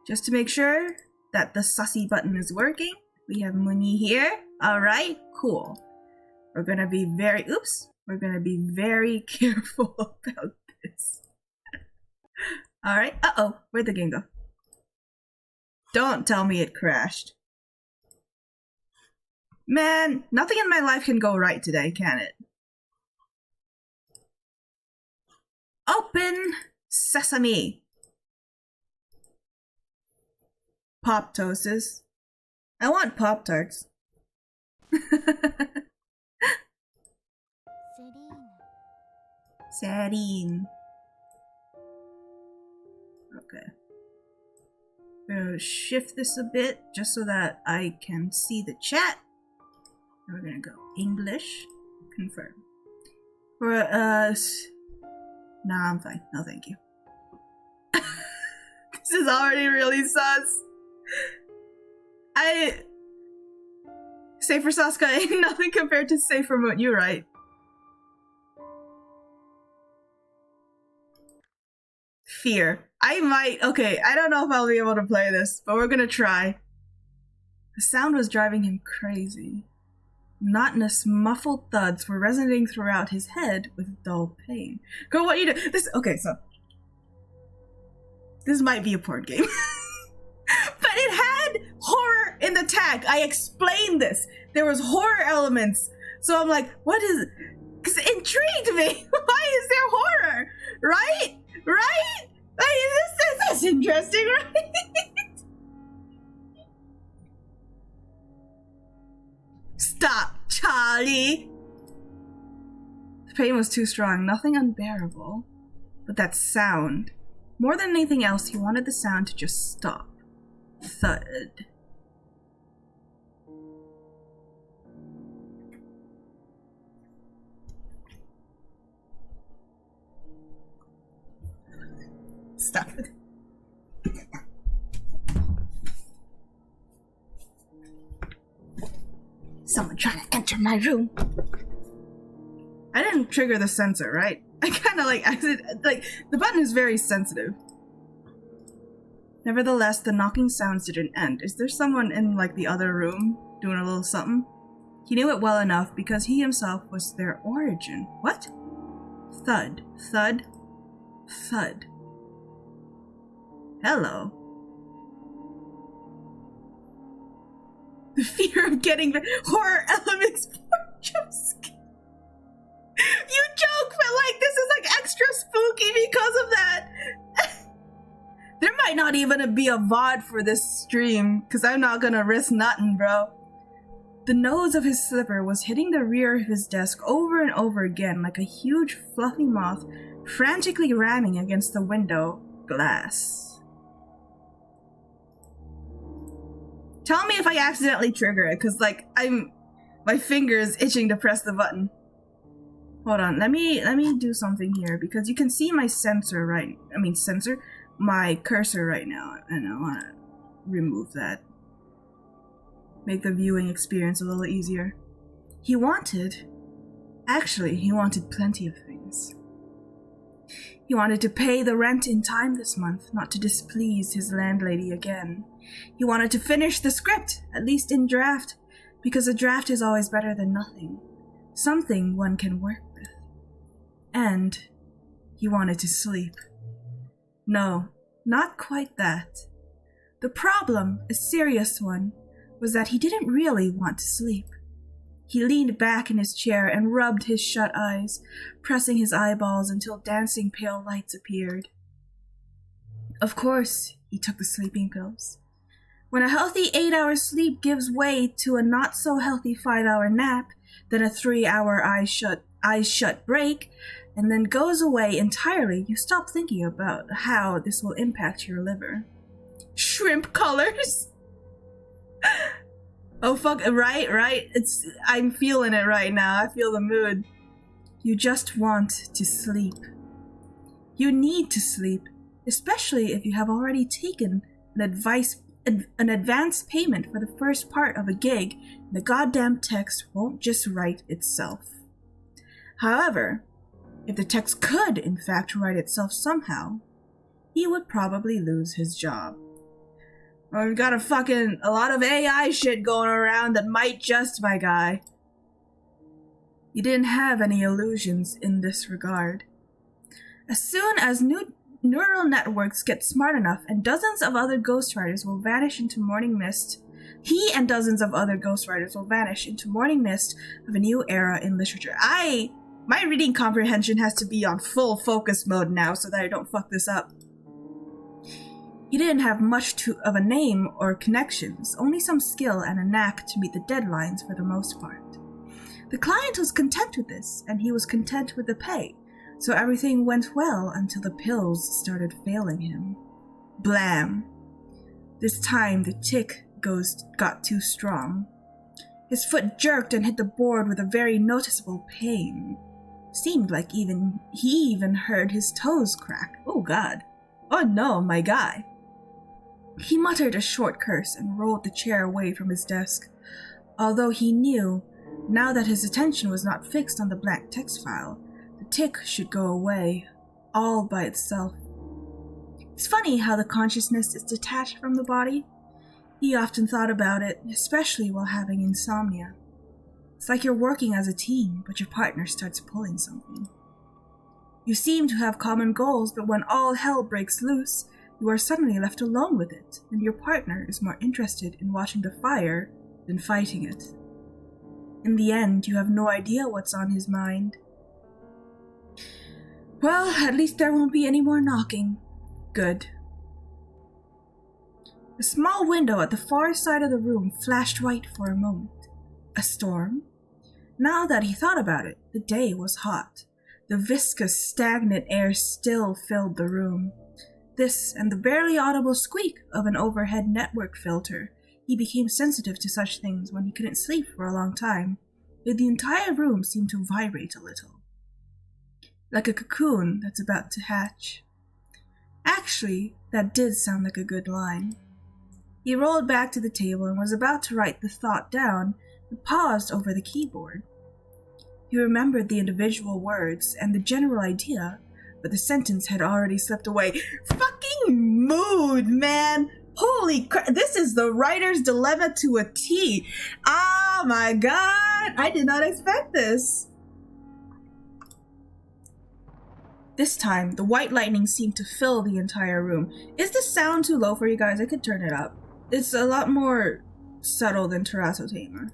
Just to make sure that the sussy button is working. We have Muni here. Alright, cool. We're gonna be very very careful about this. Alright, uh-oh, where'd the game go? Don't tell me it crashed. Man, nothing in my life can go right today, can it? Open sesame. Apoptosis. I want Pop-Tarts. Selene. Okay. I'm gonna shift this a bit just so that I can see the chat. And we're gonna go English. Confirm. For nah, I'm fine. No, thank you. This is already really sus. Say for Saska ain't nothing compared to say for Moon. You're right. Fear. Okay, I don't know if I'll be able to play this, but we're gonna try. The sound was driving him crazy. Monotonous, muffled thuds were resonating throughout his head with dull pain. Girl, what you do? This might be a porn game. But it had horror in the tag. I explained this. There was horror elements. So I'm like, what is it? Because it intrigued me. Why is there horror? Right? Like, this is interesting, right? Stop, Charlie. The pain was too strong, nothing unbearable. But that sound. More than anything else, he wanted the sound to just stop. Thud. Stop it. Someone trying to enter my room. I didn't trigger the sensor, right? I kind of the button is very sensitive. Nevertheless, the knocking sounds didn't end. Is there someone in, like, the other room doing a little something? He knew it well enough because he himself was their origin. What? Thud. Thud. Thud. Hello. The fear of getting the horror elements for jump. You joke, but like this is like extra spooky because of that. There might not even be a VOD for this stream, because I'm not gonna risk nothing, bro. The nose of his slipper was hitting the rear of his desk over and over again like a huge fluffy moth frantically ramming against the window glass. Tell me if I accidentally trigger it, because like my finger is itching to press the button. Hold on, let me do something here, because you can see my my cursor right now, and I want to remove that. Make the viewing experience a little easier. He wanted plenty of things. He wanted to pay the rent in time this month, not to displease his landlady again. He wanted to finish the script, at least in draft, because a draft is always better than nothing. Something one can work with. And he wanted to sleep. No, not quite that. The problem, a serious one, was that he didn't really want to sleep. He leaned back in his chair and rubbed his shut eyes, pressing his eyeballs until dancing pale lights appeared. Of course, he took the sleeping pills. When a healthy 8-hour sleep gives way to a not-so-healthy 5-hour nap, then a 3-hour eyes shut break, and then goes away entirely, you stop thinking about how this will impact your liver. Shrimp colors? Oh fuck, right? I'm feeling it right now. I feel the mood. You just want to sleep. You need to sleep, especially if you have already taken an advance payment for the first part of a gig, and the goddamn text won't just write itself. However, if the text could, in fact, write itself somehow, he would probably lose his job. Well, we've got a lot of AI shit going around that might just, my guy. You didn't have any illusions in this regard. As soon as new neural networks get smart enough and dozens of other ghostwriters will vanish into morning mist, he and dozens of other ghostwriters will vanish into morning mist of a new era in literature. My reading comprehension has to be on full focus mode now so that I don't fuck this up. He didn't have much of a name or connections, only some skill and a knack to meet the deadlines for the most part. The client was content with this, and he was content with the pay, so everything went well until the pills started failing him. Blam! This time the tick got too strong. His foot jerked and hit the board with a very noticeable pain. Seemed like he even heard his toes crack. Oh god. Oh no, my guy. He muttered a short curse and rolled the chair away from his desk, although he knew, now that his attention was not fixed on the blank text file, the tick should go away, all by itself. It's funny how the consciousness is detached from the body. He often thought about it, especially while having insomnia. It's like you're working as a team, but your partner starts pulling something. You seem to have common goals, but when all hell breaks loose, you are suddenly left alone with it, and your partner is more interested in watching the fire than fighting it. In the end, you have no idea what's on his mind. Well, at least there won't be any more knocking. Good. A small window at the far side of the room flashed white for a moment. A storm? Now that he thought about it, the day was hot. The viscous, stagnant air still filled the room. This and the barely audible squeak of an overhead network filter. He became sensitive to such things when he couldn't sleep for a long time. Yet the entire room seemed to vibrate a little. Like a cocoon that's about to hatch. Actually, that did sound like a good line. He rolled back to the table and was about to write the thought down, but paused over the keyboard. He remembered the individual words and the general idea, but the sentence had already slipped away. Fucking mood, man! Holy crap, this is the writer's dilemma to a T. Oh my god, I did not expect this. This time, the white lightning seemed to fill the entire room. Is the sound too low for you guys? I could turn it up. It's a lot more subtle than Terato Tamer.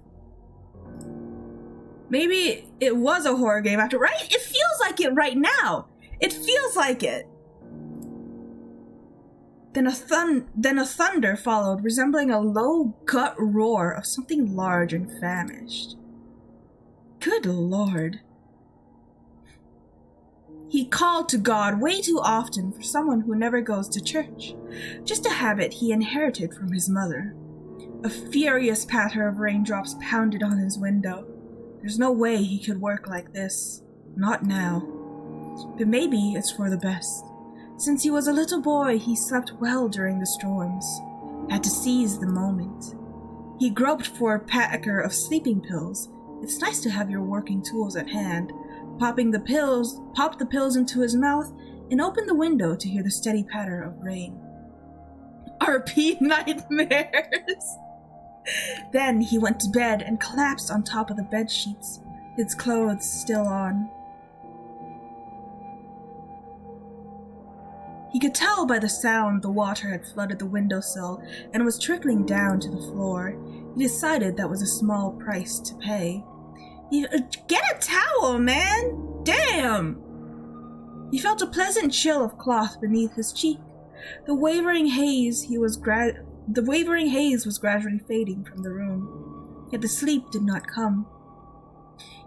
Maybe it was a horror game after, right? It feels like it right now. It feels like it. Then a thunder followed, resembling a low gut roar of something large and famished. Good Lord. He called to God way too often for someone who never goes to church. Just a habit he inherited from his mother. A furious patter of raindrops pounded on his window. There's no way he could work like this. Not now. But maybe it's for the best. Since he was a little boy, he slept well during the storms. Had to seize the moment. He groped for a packer of sleeping pills. It's nice to have your working tools at hand. Popped the pills into his mouth, and opened the window to hear the steady patter of rain. RP nightmares! Then he went to bed and collapsed on top of the bed sheets, his clothes still on. He could tell by the sound the water had flooded the windowsill and was trickling down to the floor. He decided that was a small price to pay. Get a towel, man! Damn! He felt a pleasant chill of cloth beneath his cheek. The wavering haze was gradually fading from the room, yet the sleep did not come.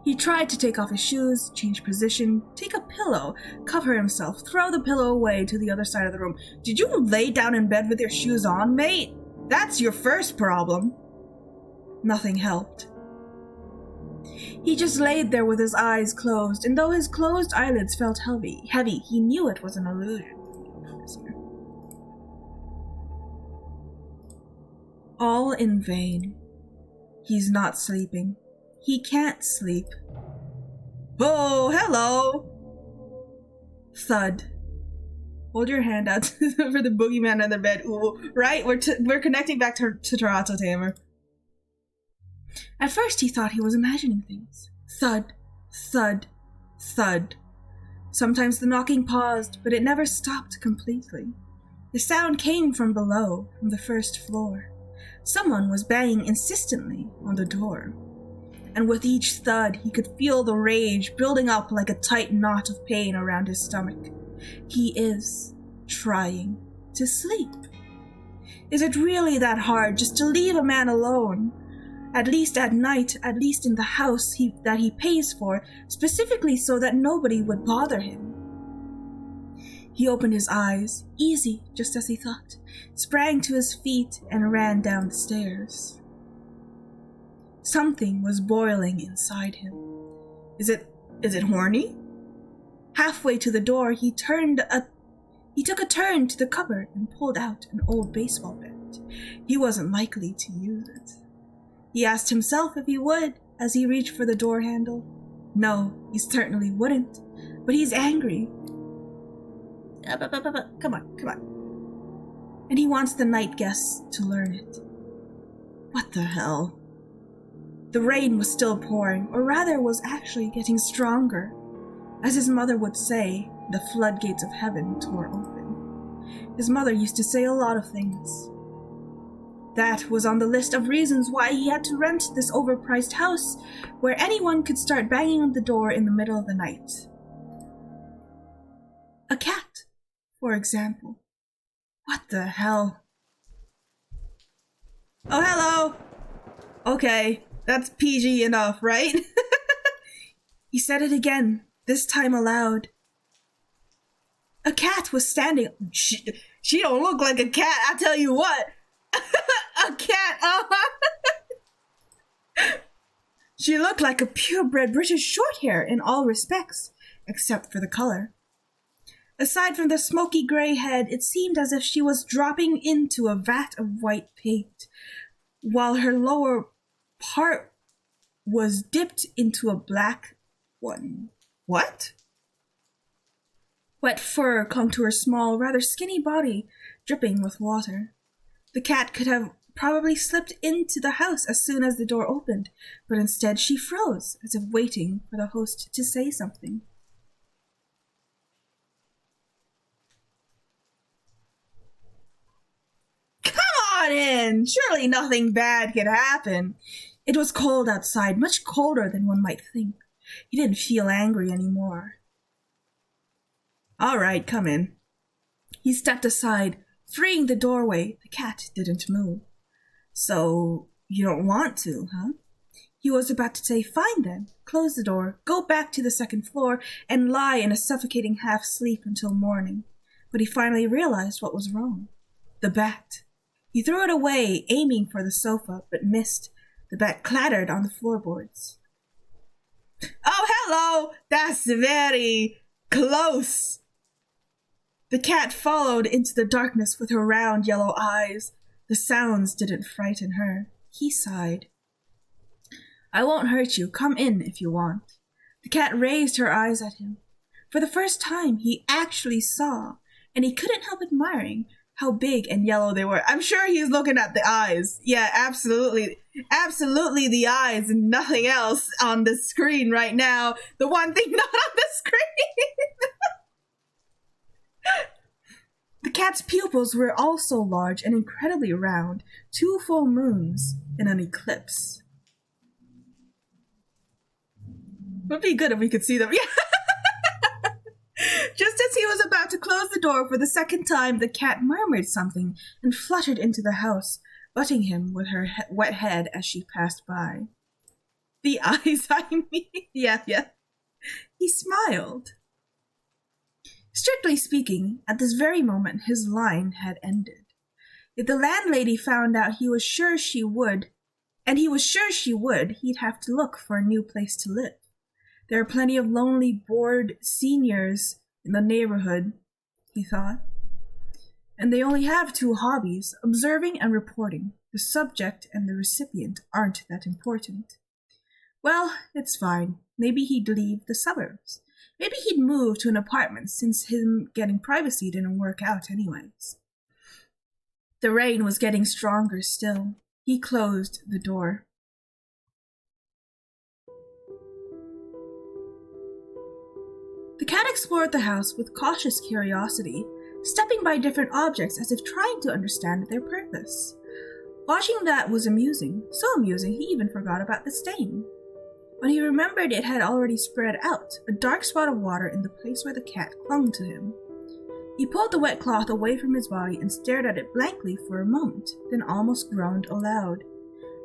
He tried to take off his shoes, change position, take a pillow, cover himself, throw the pillow away to the other side of the room. Did you lay down in bed with your shoes on, mate? That's your first problem. Nothing helped. He just laid there with his eyes closed, and though his closed eyelids felt heavy, he knew it was an illusion. All in vain. He's not sleeping. He can't sleep. Oh, hello! Thud. Hold your hand out for the boogeyman on the bed. Ooh, right? We're connecting back to Terato Tamer. At first he thought he was imagining things. Thud, thud, thud. Sometimes the knocking paused, but it never stopped completely. The sound came from below, from the first floor. Someone was banging insistently on the door. And with each thud, he could feel the rage building up like a tight knot of pain around his stomach. He is trying to sleep. Is it really that hard just to leave a man alone? At least at night, at least in the house that he pays for, specifically so that nobody would bother him. He opened his eyes, easy, just as he thought, sprang to his feet, and ran down the stairs. Something was boiling inside him. Is it horny? Halfway to the door, he took a turn to the cupboard and pulled out an old baseball bat. He wasn't likely to use it. He asked himself if he would, as he reached for the door handle. No, he certainly wouldn't, but he's angry. Come on. and he wants the night guests to learn it. What the hell? The rain was still pouring, or rather was actually getting stronger. As his mother would say, the floodgates of heaven tore open. His mother used to say a lot of things. That was on the list of reasons why he had to rent this overpriced house, where anyone could start banging on the door in the middle of the night. A cat, for example. What the hell? Oh, hello! Okay, that's PG enough, right? He said it again, this time aloud. A cat was standing. She don't look like a cat, I tell you what. A cat, She looked like a purebred British Shorthair in all respects, except for the color. Aside from the smoky grey head, it seemed as if she was dropping into a vat of white paint, while her lower part was dipped into a black one. What? Wet fur clung to her small, rather skinny body, dripping with water. The cat could have probably slipped into the house as soon as the door opened, but instead she froze, as if waiting for the host to say something. Come on in! Surely nothing bad could happen. It was cold outside, much colder than one might think. He didn't feel angry anymore. All right, come in. He stepped aside, freeing the doorway. The cat didn't move. So, you don't want to, huh? He was about to say, fine then, close the door, go back to the second floor, and lie in a suffocating half-sleep until morning. But he finally realized what was wrong. The bat. He threw it away, aiming for the sofa, but missed. The bat clattered on the floorboards. Oh, hello! That's very close! The cat followed into the darkness with her round yellow eyes. The sounds didn't frighten her. He sighed. I won't hurt you. Come in if you want. The cat raised her eyes at him. For the first time, he actually saw, and he couldn't help admiring how big and yellow they were. I'm sure he's looking at the eyes. Yeah, absolutely. Absolutely the eyes and nothing else on the screen right now. The one thing not on the screen. The cat's pupils were also large and incredibly round, 2 full moons in an eclipse. Would be good if we could see them. Yeah. Just as he was about to close the door for the second time, the cat murmured something and fluttered into the house, butting him with her wet head as she passed by. The eyes, I mean. Yeah. He smiled. Strictly speaking, at this very moment his line had ended. If the landlady found out he was sure she would, he'd have to look for a new place to live. There are plenty of lonely, bored seniors in the neighborhood, he thought. And they only have 2 hobbies, observing and reporting. The subject and the recipient aren't that important. Well, it's fine. Maybe he'd leave the suburbs. Maybe he'd move to an apartment since him getting privacy didn't work out anyways. The rain was getting stronger still. He closed the door. The cat explored the house with cautious curiosity, stepping by different objects as if trying to understand their purpose. Watching that was amusing, so amusing he even forgot about the stain. When he remembered it had already spread out, a dark spot of water in the place where the cat clung to him. He pulled the wet cloth away from his body and stared at it blankly for a moment, then almost groaned aloud.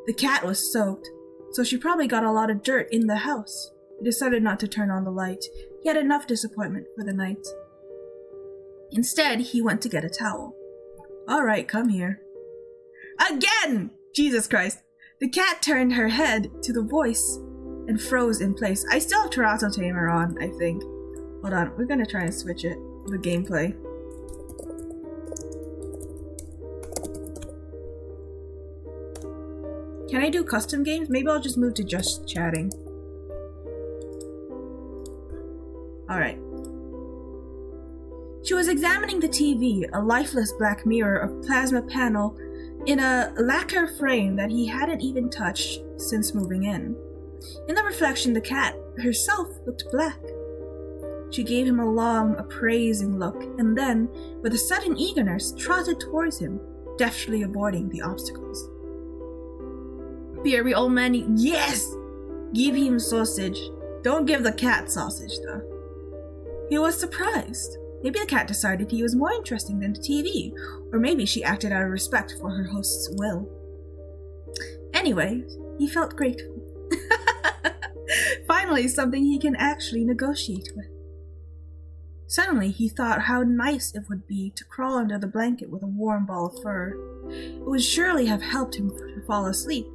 The cat was soaked, so she probably got a lot of dirt in the house. He decided not to turn on the light. He had enough disappointment for the night. Instead, he went to get a towel. All right, come here. Again! Jesus Christ. The cat turned her head to the voice and froze in place. I still have Terato Tamer on, I think. Hold on, we're gonna try and switch it. The gameplay. Can I do custom games? Maybe I'll just move to just chatting. Alright. She was examining the TV, a lifeless black mirror of plasma panel in a lacquer frame that he hadn't even touched since moving in. In the reflection, the cat herself looked black. She gave him a long, appraising look, and then, with a sudden eagerness, trotted towards him, deftly avoiding the obstacles. Beery old man, yes! Give him sausage. Don't give the cat sausage, though. He was surprised. Maybe the cat decided he was more interesting than the TV, or maybe she acted out of respect for her host's will. Anyway, he felt grateful. Finally, something he can actually negotiate with. Suddenly, he thought how nice it would be to crawl under the blanket with a warm ball of fur. It would surely have helped him to fall asleep.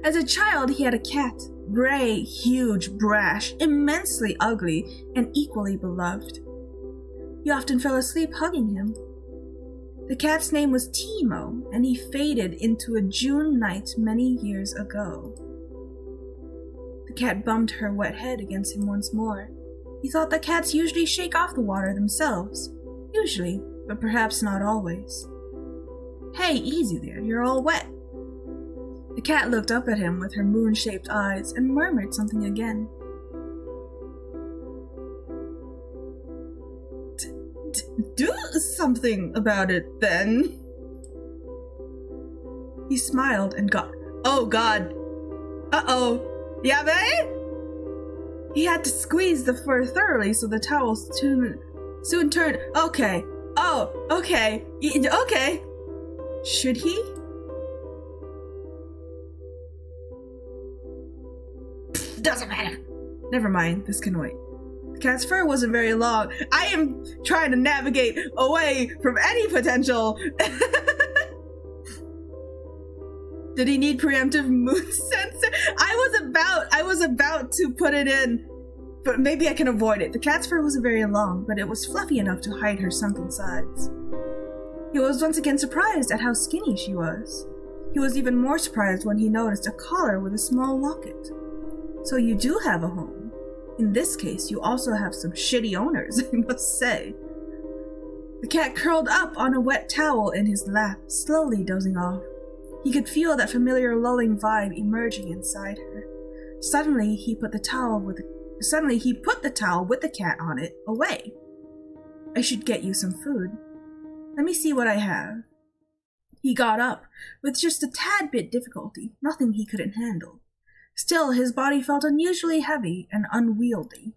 As a child, he had a cat, gray, huge, brash, immensely ugly, and equally beloved. He often fell asleep hugging him. The cat's name was Timo, and he faded into a June night many years ago. The cat bumped her wet head against him once more. He thought that cats usually shake off the water themselves. Usually, but perhaps not always. Hey, easy there, you're all wet. The cat looked up at him with her moon-shaped eyes and murmured something again. Do something about it, then. He smiled and got, oh god. Uh-oh. YABE? He had to squeeze the fur thoroughly so the towel soon turned. Okay. Oh, okay. Okay. Should he? Doesn't matter. Never mind, this can wait. The cat's fur wasn't very long. I am trying to navigate away from any potential. Did he need preemptive mood sensor? I was about to put it in, but maybe I can avoid it. The cat's fur wasn't very long, but it was fluffy enough to hide her sunken sides. He was once again surprised at how skinny she was. He was even more surprised when he noticed a collar with a small locket. So you do have a home. In this case, you also have some shitty owners, I must say. The cat curled up on a wet towel in his lap, slowly dozing off. He could feel that familiar lulling vibe emerging inside her. Suddenly, he put the towel with the cat on it away. I should get you some food. Let me see what I have. He got up, with just a tad bit difficulty, nothing he couldn't handle. Still, his body felt unusually heavy and unwieldy.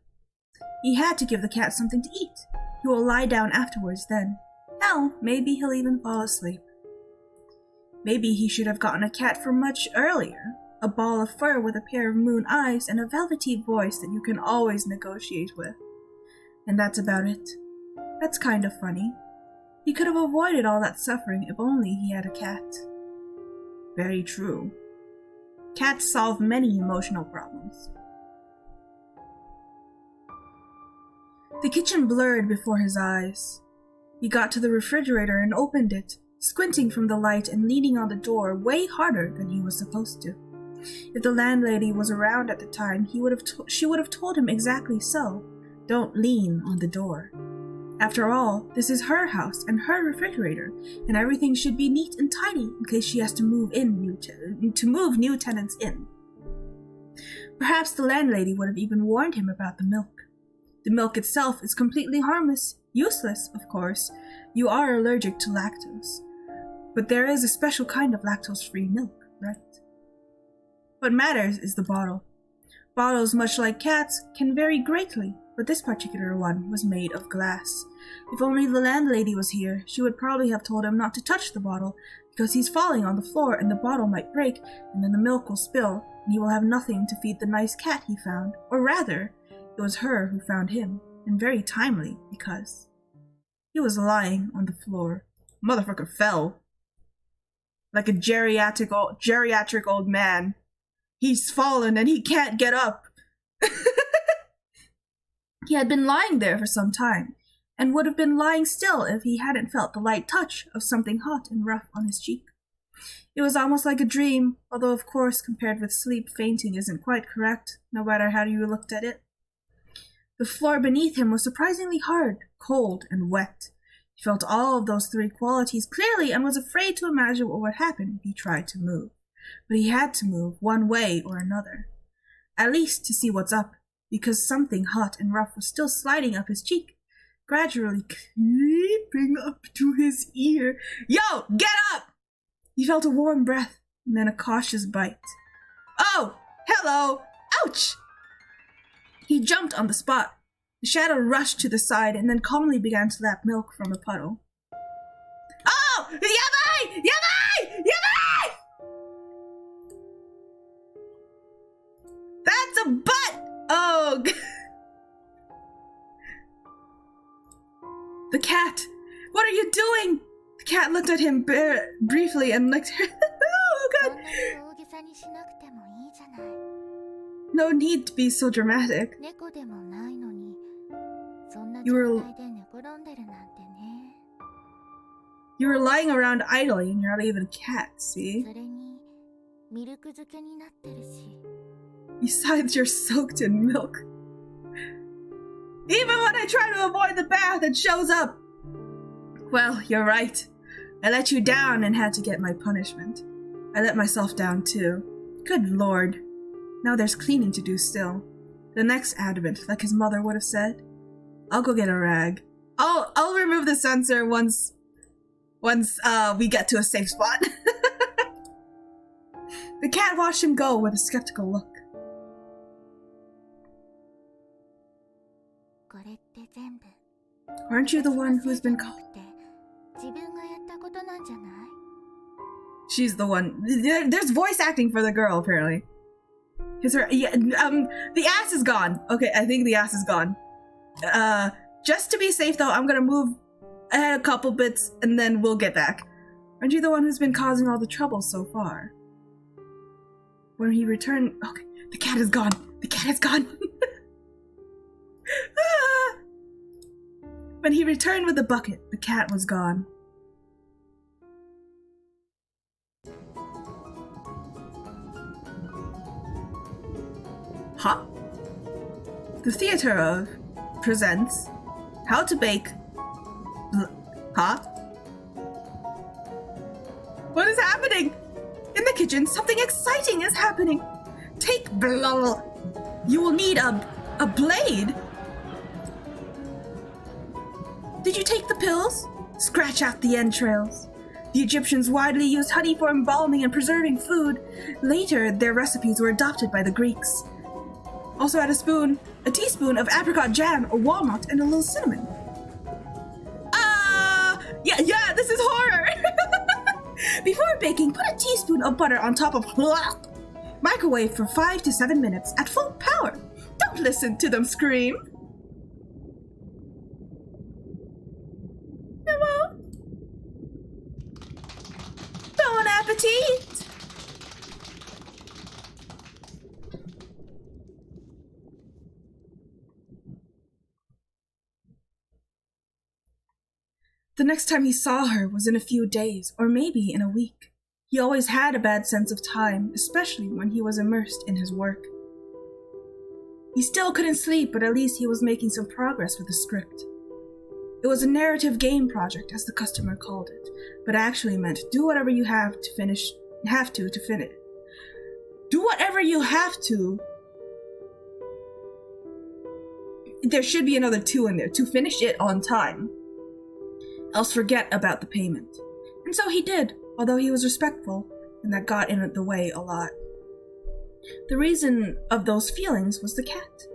He had to give the cat something to eat. He will lie down afterwards then. Hell, maybe he'll even fall asleep. Maybe he should have gotten a cat for much earlier. A ball of fur with a pair of moon eyes and a velvety voice that you can always negotiate with. And that's about it. That's kind of funny. He could have avoided all that suffering if only he had a cat. Very true. Cats solve many emotional problems. The kitchen blurred before his eyes. He got to the refrigerator and opened it, squinting from the light and leaning on the door way harder than he was supposed to. If the landlady was around at the time, she would have told him exactly so. Don't lean on the door. After all, this is her house and her refrigerator, and everything should be neat and tidy in case she has to move new tenants in. Perhaps the landlady would have even warned him about the milk. The milk itself is completely harmless, useless, of course. You are allergic to lactose. But there is a special kind of lactose-free milk, right? What matters is the bottle. Bottles, much like cats, can vary greatly, but this particular one was made of glass. If only the landlady was here, she would probably have told him not to touch the bottle, because he's falling on the floor and the bottle might break, and then the milk will spill, and he will have nothing to feed the nice cat he found. Or rather, it was her who found him, and very timely, because he was lying on the floor. Motherfucker fell. Like a geriatric old man. He's fallen and he can't get up. He had been lying there for some time, and would have been lying still if he hadn't felt the light touch of something hot and rough on his cheek. It was almost like a dream, although of course compared with sleep, fainting isn't quite correct, no matter how you looked at it. The floor beneath him was surprisingly hard, cold and wet. He felt all of those three qualities clearly and was afraid to imagine what would happen if he tried to move. But he had to move one way or another. At least to see what's up, because something hot and rough was still sliding up his cheek, gradually creeping up to his ear. Yo, get up! He felt a warm breath and then a cautious bite. Oh, hello! Ouch! He jumped on the spot. The shadow rushed to the side and then calmly began to lap milk from a puddle. Oh! YABE! YABE! YABE! That's a butt! Oh! The cat! What are you doing? The cat looked at him briefly and licked her. Oh, God! No need to be so dramatic. You were lying around idly and you're not even a cat, see? Besides, you're soaked in milk. Even when I try to avoid the bath, it shows up. Well, you're right. I let you down and had to get my punishment. I let myself down too. Good lord. Now there's cleaning to do still. The next advent, like his mother would have said. I'll go get a rag. I'll remove the censor once we get to a safe spot. The cat watched him go with a skeptical look. Aren't you the one who's been called? She's the one. There's voice acting for the girl, apparently. The ass is gone. Okay, I think the ass is gone. Just to be safe, though, I'm gonna move ahead a couple bits, and then we'll get back. Aren't you the one who's been causing all the trouble so far? When he returned... Okay, the cat is gone. The cat is gone. When he returned with the bucket, the cat was gone. Huh? The Theater of presents How to Bake... Huh? What is happening? In the kitchen, something exciting is happening. Take You will need a blade. Did you take the pills? Scratch out the entrails. The Egyptians widely used honey for embalming and preserving food. Later, their recipes were adopted by the Greeks. Also add a teaspoon of apricot jam, a walnut, and a little cinnamon. Yeah, this is horror! Before baking, put a teaspoon of butter on top of microwave for 5 to 7 minutes at full power. Don't listen to them scream. Hello? Bon appetit! The next time he saw her was in a few days, or maybe in a week. He always had a bad sense of time, especially when he was immersed in his work. He still couldn't sleep, but at least he was making some progress with the script. It was a narrative game project, as the customer called it, but actually meant do whatever you have to finish. Do whatever you have to. There should be another 2 in there, to finish it on time. Else forget about the payment. And so he did, although he was respectful, and that got in the way a lot. The reason of those feelings was the cat.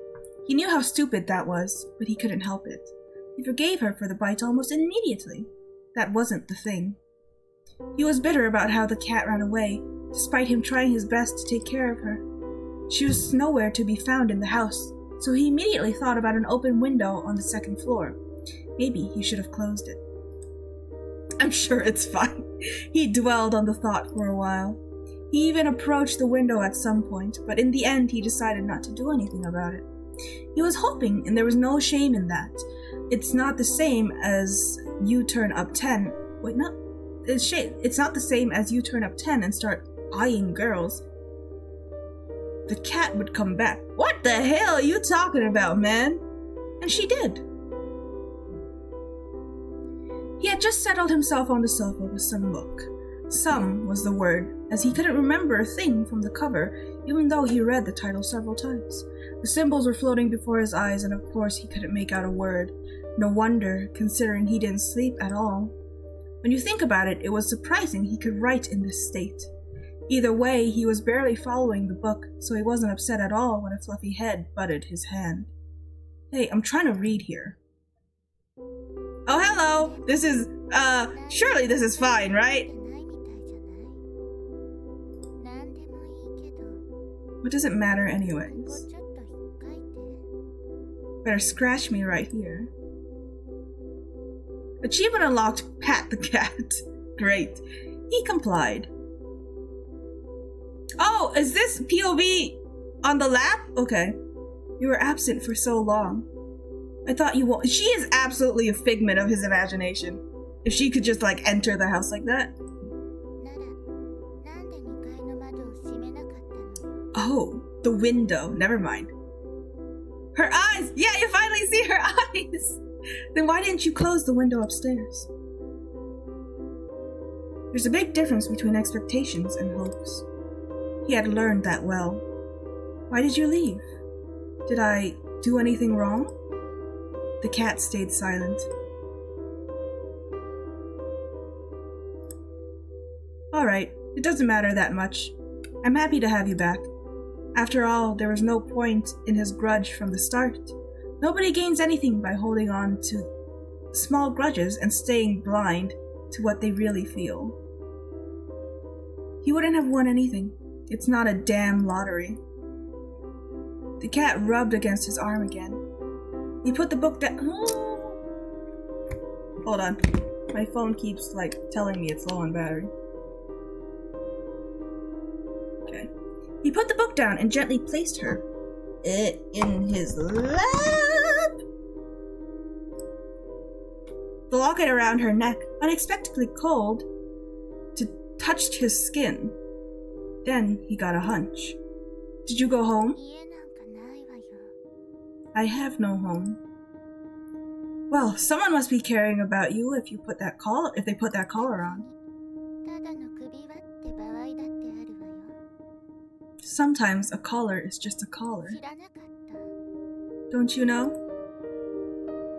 He knew how stupid that was, but he couldn't help it. He forgave her for the bite almost immediately. That wasn't the thing. He was bitter about how the cat ran away, despite him trying his best to take care of her. She was nowhere to be found in the house, so he immediately thought about an open window on the 2nd floor. Maybe he should have closed it. I'm sure it's fine. He dwelled on the thought for a while. He even approached the window at some point, but in the end he decided not to do anything about it. He was hoping, and there was no shame in that. It's not the same as you turn up 10. Wait, no. It's not the same as you turn up 10 and start eyeing girls. The cat would come back. What the hell are you talking about, man? And she did. He had just settled himself on the sofa with some book. Some was the word, as he couldn't remember a thing from the cover, even though he read the title several times. The symbols were floating before his eyes, and of course he couldn't make out a word. No wonder, considering he didn't sleep at all. When you think about it, it was surprising he could write in this state. Either way, he was barely following the book, so he wasn't upset at all when a fluffy head butted his hand. Hey, I'm trying to read here. Oh, hello! This is, surely this is fine, right? What does it matter anyways? Better scratch me right here. Achievement unlocked, pat the cat. Great. He complied. Oh, is this POV on the lap? Okay. You were absent for so long. I thought you won't. She is absolutely a figment of his imagination. If she could just like enter the house like that. Oh, the window. Never mind. Her eyes! Yeah, you finally see her eyes! Then why didn't you close the window upstairs? There's a big difference between expectations and hopes. He had learned that well. Why did you leave? Did I do anything wrong? The cat stayed silent. Alright, it doesn't matter that much. I'm happy to have you back. After all, there was no point in his grudge from the start. Nobody gains anything by holding on to small grudges and staying blind to what they really feel. He wouldn't have won anything. It's not a damn lottery. The cat rubbed against his arm again. He put the book down. Hold on. My phone keeps, telling me it's low on battery. Okay. He put the book down and gently placed her in his lap. The locket around her neck, unexpectedly cold, touched his skin. Then he got a hunch. Did you go home? I have no home. Well, someone must be caring about you if they put that collar on. Sometimes a collar is just a collar. Don't you know?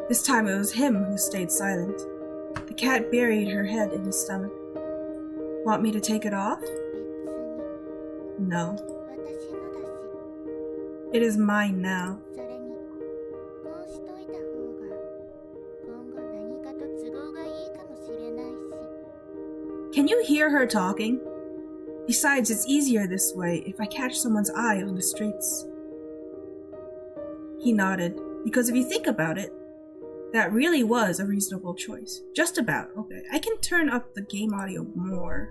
This time it was him who stayed silent. The cat buried her head in his stomach. Want me to take it off? No. It is mine now. Can you hear her talking? Besides, it's easier this way if I catch someone's eye on the streets. He nodded, because if you think about it, that really was a reasonable choice. Just about. Okay, I can turn up the game audio more.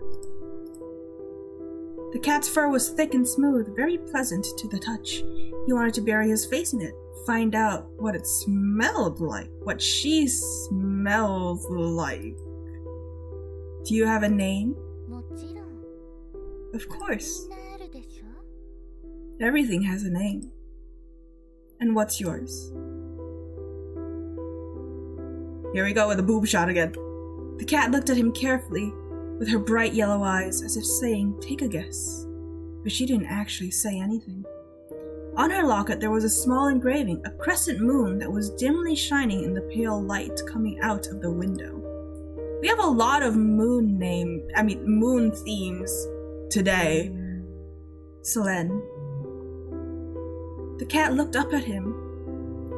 The cat's fur was thick and smooth, very pleasant to the touch. He wanted to bury his face in it, find out what it smelled like, what she smells like. Do you have a name? Of course. Everything has a name. And what's yours? Here we go with a boob shot again. The cat looked at him carefully, with her bright yellow eyes, as if saying, take a guess. But she didn't actually say anything. On her locket there was a small engraving, a crescent moon that was dimly shining in the pale light coming out of the window. We have a lot of moon themes today. Selene. The cat looked up at him,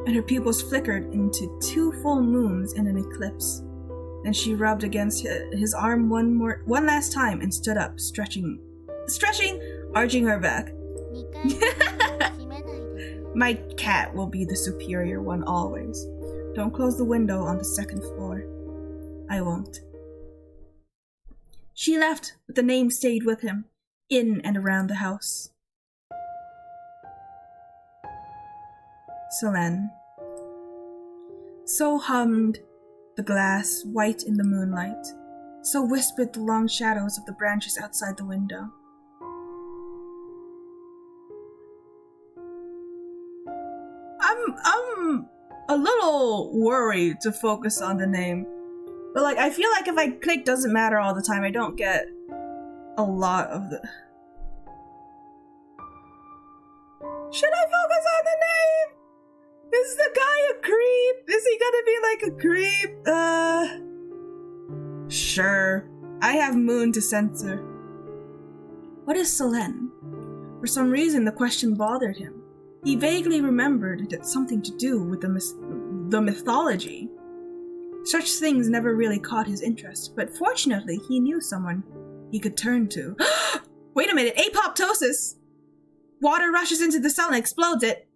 and her pupils flickered into 2 full moons in an eclipse. Then she rubbed against his arm one last time and stood up, stretching, arching her back. My cat will be the superior one always. Don't close the window on the 2nd floor. I won't. She left, but the name stayed with him, in and around the house. Selene. So hummed the glass, white in the moonlight. So whispered the long shadows of the branches outside the window. I'm a little worried to focus on the name. But like, I feel like if I click doesn't matter all the time, I don't get a lot of the... Should I focus on the name? Is the guy a creep? Is he gonna be like a creep? Sure. I have Moon to censor. What is Selene? For some reason, the question bothered him. He vaguely remembered it had something to do with the mythology. Such things never really caught his interest, but fortunately, he knew someone he could turn to. Wait a minute, Apoptosis! Water rushes into the cell and explodes it.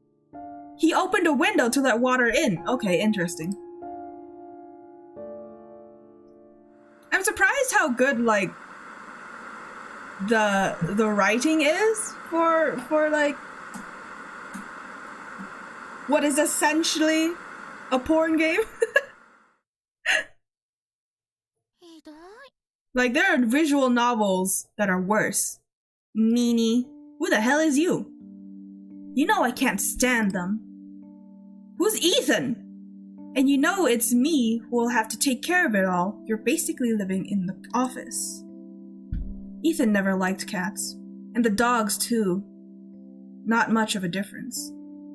He opened a window to let water in. Okay, interesting. I'm surprised how good, like, the writing is for like what is essentially a porn game. Like, there are visual novels that are worse. Meanie, who the hell is you? You know I can't stand them. Who's Ethan? And you know it's me who will have to take care of it all. You're basically living in the office. Ethan never liked cats. And the dogs too. Not much of a difference.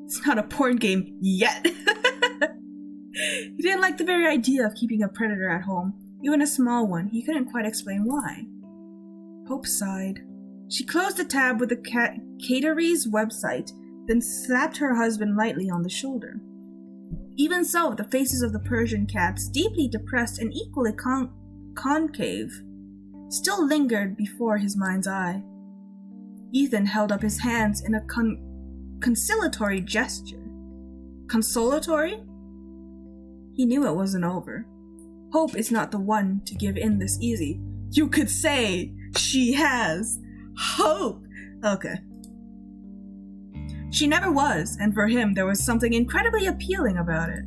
It's not a porn game yet. He didn't like the very idea of keeping a predator at home. Even a small one. He couldn't quite explain why. Hope sighed. She closed the tab with the cateree's website, then slapped her husband lightly on the shoulder. Even so, the faces of the Persian cats, deeply depressed and equally concave, still lingered before his mind's eye. Ethan held up his hands in a conciliatory gesture. Consolatory? He knew it wasn't over. Hope is not the one to give in this easy. You could say she has hope. Okay. She never was, and for him there was something incredibly appealing about it.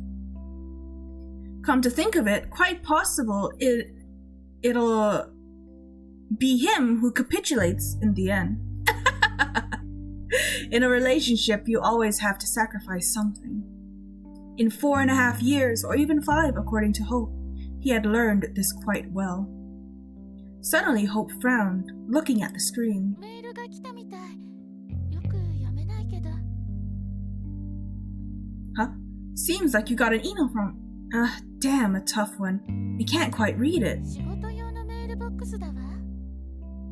Come to think of it, quite possible it'll be him who capitulates in the end. In a relationship, you always have to sacrifice something. In 4.5 years, or even 5, according to Hope, he had learned this quite well. Suddenly, Hope frowned, looking at the screen. Huh? Seems like you got an email from... damn, a tough one. I can't quite read it.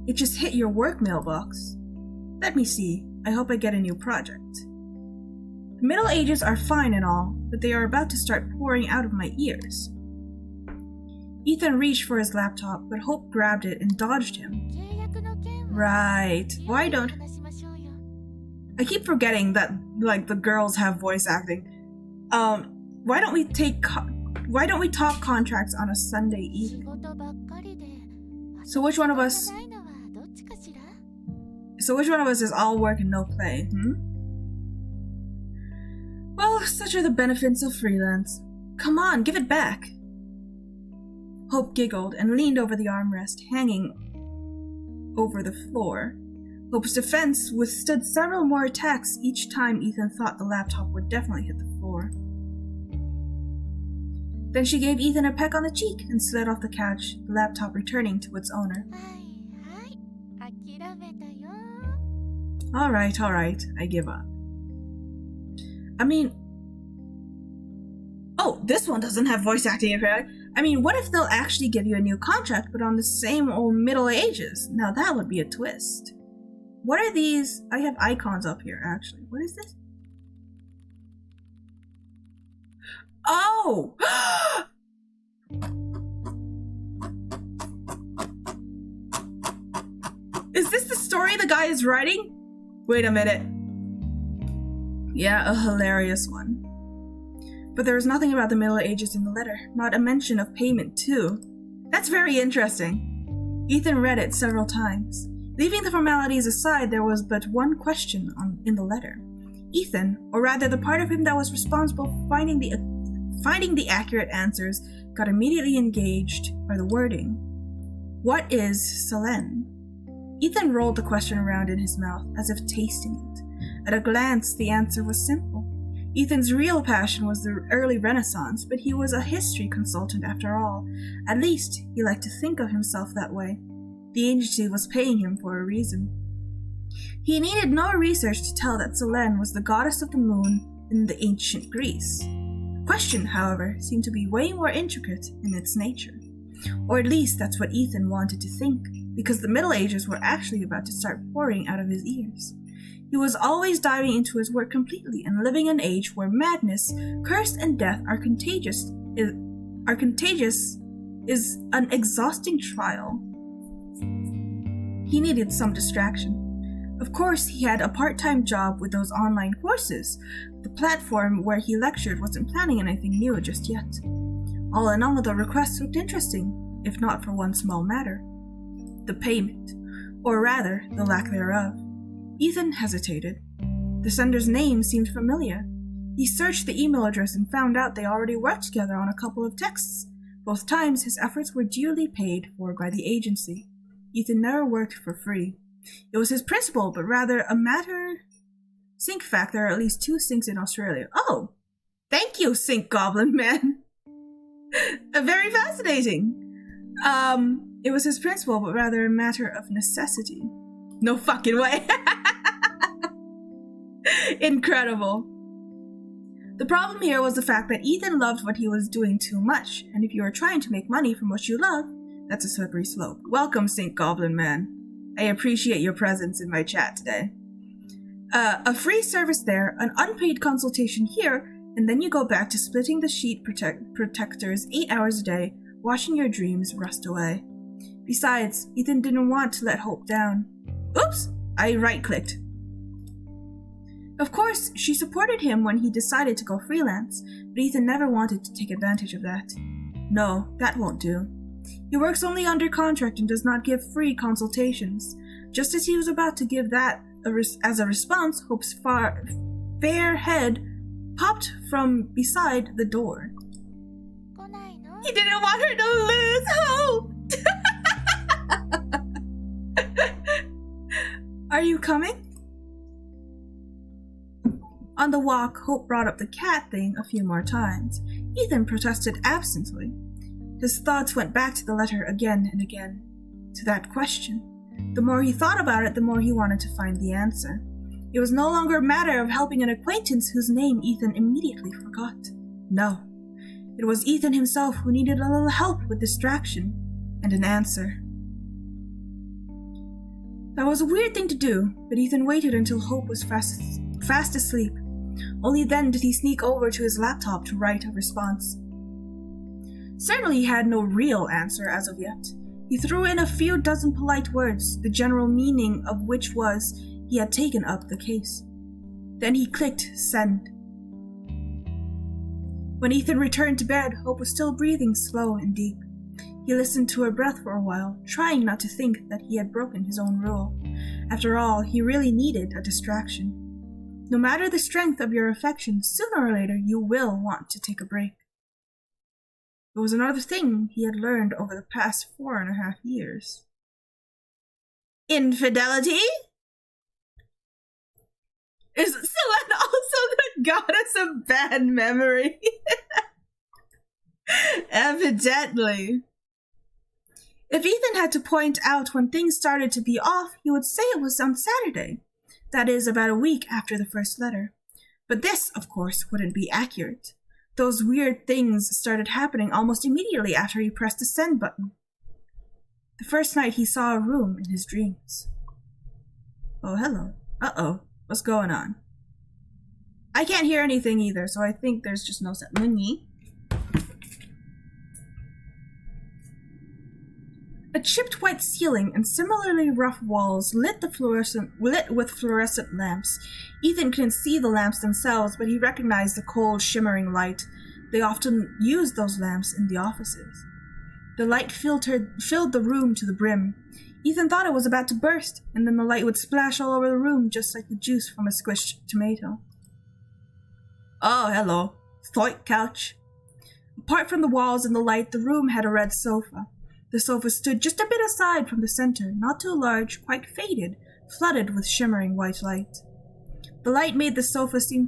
It just hit your work mailbox. Let me see. I hope I get a new project. The Middle Ages are fine and all, but they are about to start pouring out of my ears. Ethan reached for his laptop, but Hope grabbed it and dodged him. Right. Why don't... I keep forgetting that, like, the girls have voice acting. Why don't we talk contracts on a Sunday evening? So which one of us is all work and no play, Well, such are the benefits of freelance. Come on, give it back. Hope giggled and leaned over the armrest, hanging over the floor. Hope's defense withstood several more attacks each time Ethan thought the laptop would definitely hit the floor. Then she gave Ethan a peck on the cheek and slid off the couch, the laptop returning to its owner. Alright, I give up. I mean... Oh, this one doesn't have voice acting apparently. I mean, what if they'll actually give you a new contract, but on the same old Middle Ages? Now that would be a twist. What are these? I have icons up here, actually. What is this? Oh! Is this the story the guy is writing? Wait a minute. Yeah, a hilarious one. But there was nothing about the Middle Ages in the letter, not a mention of payment, too. That's very interesting. Ethan read it several times. Leaving the formalities aside, there was but one question in the letter. Ethan, or rather the part of him that was responsible for finding the accurate answers, got immediately engaged by the wording. What is Selene? Ethan rolled the question around in his mouth, as if tasting it. At a glance, the answer was simple. Ethan's real passion was the early Renaissance, but he was a history consultant after all. At least, he liked to think of himself that way. The agency was paying him for a reason. He needed no research to tell that Selene was the goddess of the moon in the ancient Greece. The question, however, seemed to be way more intricate in its nature. Or at least that's what Ethan wanted to think, because the Middle Ages were actually about to start pouring out of his ears. He was always diving into his work completely and living in an age where madness, curse, and death are contagious is an exhausting trial. He needed some distraction. Of course, he had a part-time job with those online courses. The platform where he lectured wasn't planning anything new just yet. All in all, the request looked interesting, if not for one small matter. The payment, or rather, the lack thereof. Ethan hesitated. The sender's name seemed familiar. He searched the email address and found out they already worked together on a couple of texts. Both times, his efforts were duly paid for by the agency. Ethan never worked for free. It was his principle, but rather a matter... Sync fact, there are at least 2 syncs in Australia. Oh! Thank you, Sync Goblin Man! Very fascinating! It was his principle, but rather a matter of necessity. No fucking way! Incredible. The problem here was the fact that Ethan loved what he was doing too much, and if you are trying to make money from what you love, that's a slippery slope. Welcome, Sync Goblin Man. I appreciate your presence in my chat today. A free service there, an unpaid consultation here, and then you go back to splitting the sheet protectors 8 hours a day, watching your dreams rust away. Besides, Ethan didn't want to let Hope down. Oops! I right-clicked. Of course, she supported him when he decided to go freelance, but Ethan never wanted to take advantage of that. No, that won't do. He works only under contract and does not give free consultations. Just as he was about to give that as a response, Hope's fair head popped from beside the door. He didn't want her to lose hope! Are you coming? On the walk, Hope brought up the cat thing a few more times. Ethan protested absently. His thoughts went back to the letter again and again, to that question. The more he thought about it, the more he wanted to find the answer. It was no longer a matter of helping an acquaintance whose name Ethan immediately forgot. No, it was Ethan himself who needed a little help with distraction and an answer. That was a weird thing to do, but Ethan waited until Hope was fast asleep. Only then did he sneak over to his laptop to write a response. Certainly he had no real answer as of yet. He threw in a few dozen polite words, the general meaning of which was he had taken up the case. Then he clicked send. When Ethan returned to bed, Hope was still breathing slow and deep. He listened to her breath for a while, trying not to think that he had broken his own rule. After all, he really needed a distraction. No matter the strength of your affection, sooner or later you will want to take a break. It was another thing he had learned over the past 4.5 years. Infidelity? Is Selene also the goddess of bad memory? Evidently. If Ethan had to point out when things started to be off, he would say it was on Saturday. That is, about a week after the first letter. But this, of course, wouldn't be accurate. Those weird things started happening almost immediately after he pressed the send button. The first night he saw a room in his dreams. Oh, hello. Uh-oh. What's going on? I can't hear anything either, so I think there's just no set. A chipped white ceiling and similarly rough walls lit with fluorescent lamps. Ethan couldn't see the lamps themselves, but he recognized the cold, shimmering light. They often used those lamps in the offices. The light filled the room to the brim. Ethan thought it was about to burst, and then the light would splash all over the room just like the juice from a squished tomato. Oh, hello. Thoit couch. Apart from the walls and the light, the room had a red sofa. The sofa stood just a bit aside from the center, not too large, quite faded, flooded with shimmering white light. The light made the sofa seem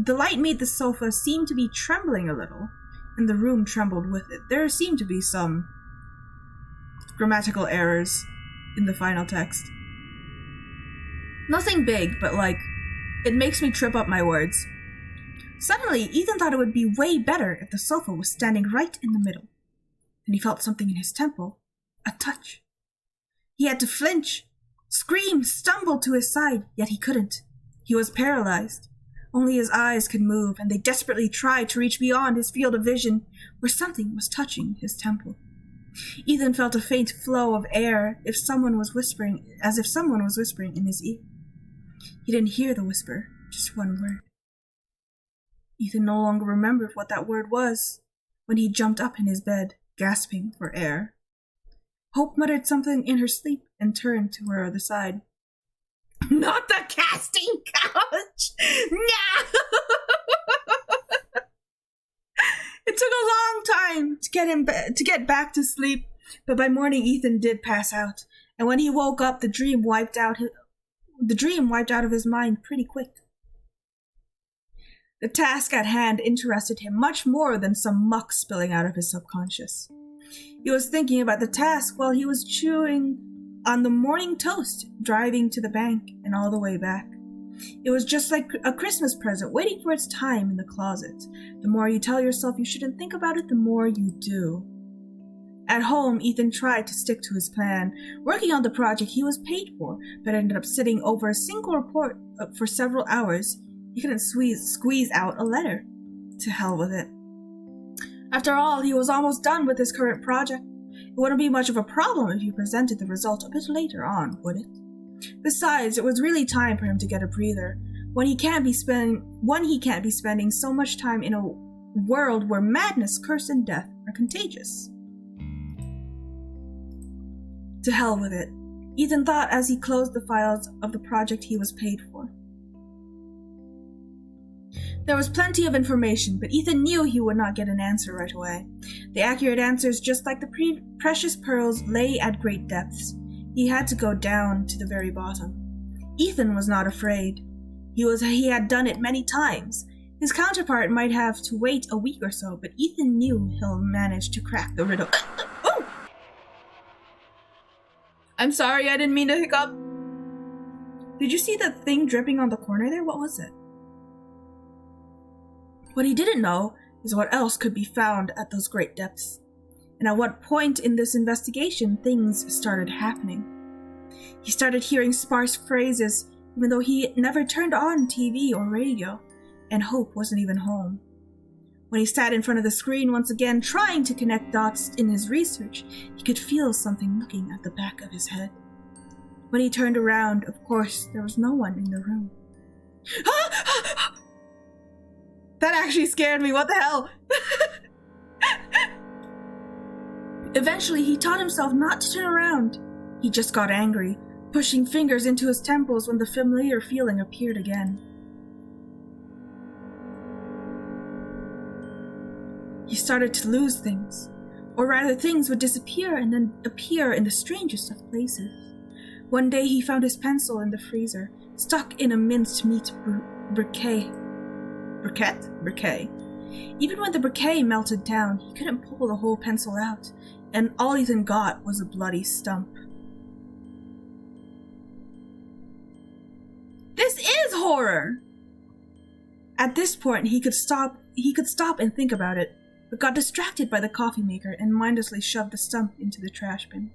The light made the sofa seem to be trembling a little, and the room trembled with it. There seemed to be some grammatical errors in the final text. Nothing big, but it makes me trip up my words. Suddenly, Ethan thought it would be way better if the sofa was standing right in the middle. Then he felt something in his temple. A touch. He had to flinch, scream, stumble to his side, yet he couldn't. He was paralyzed. Only his eyes could move, and they desperately tried to reach beyond his field of vision, where something was touching his temple. Ethan felt a faint flow of air as if someone was whispering in his ear. He didn't hear the whisper, just one word. Ethan no longer remembered what that word was when he jumped up in his bed, gasping for air. Hope muttered something in her sleep and turned to her other side. Not the casting couch! No! It took a long time to get back to sleep, but by morning Ethan did pass out, and when he woke up, the dream wiped out of his mind pretty quick. The task at hand interested him much more than some muck spilling out of his subconscious. He was thinking about the task while he was chewing on the morning toast, driving to the bank and all the way back. It was just like a Christmas present waiting for its time in the closet. The more you tell yourself you shouldn't think about it, the more you do. At home, Ethan tried to stick to his plan, working on the project he was paid for, but ended up sitting over a single report for several hours. He couldn't squeeze out a letter. To hell with it. After all, he was almost done with his current project. It wouldn't be much of a problem if he presented the result a bit later on, would it? Besides, it was really time for him to get a breather. One he can't be spending so much time in a world where madness, curse, and death are contagious. To hell with it, Ethan thought as he closed the files of the project he was paid for. There was plenty of information, but Ethan knew he would not get an answer right away. The accurate answers, just like the precious pearls, lay at great depths. He had to go down to the very bottom. Ethan was not afraid. He had done it many times. His counterpart might have to wait a week or so, but Ethan knew he'll manage to crack the riddle. Oh! I'm sorry, I didn't mean to hiccup. Did you see that thing dripping on the corner there? What was it? What he didn't know is what else could be found at those great depths, and at what point in this investigation things started happening. He started hearing sparse phrases, even though he never turned on TV or radio, and Hope wasn't even home. When he sat in front of the screen once again, trying to connect dots in his research, he could feel something looking at the back of his head. When he turned around, of course, there was no one in the room. That actually scared me, what the hell? Eventually, he taught himself not to turn around. He just got angry, pushing fingers into his temples when the familiar feeling appeared again. He started to lose things, or rather things would disappear and then appear in the strangest of places. One day he found his pencil in the freezer, stuck in a minced meat briquet. Briquet. Even when the briquet melted down, he couldn't pull the whole pencil out, and all Ethan got was a bloody stump. This is horror! At this point, he could stop and think about it, but got distracted by the coffee maker and mindlessly shoved the stump into the trash bin.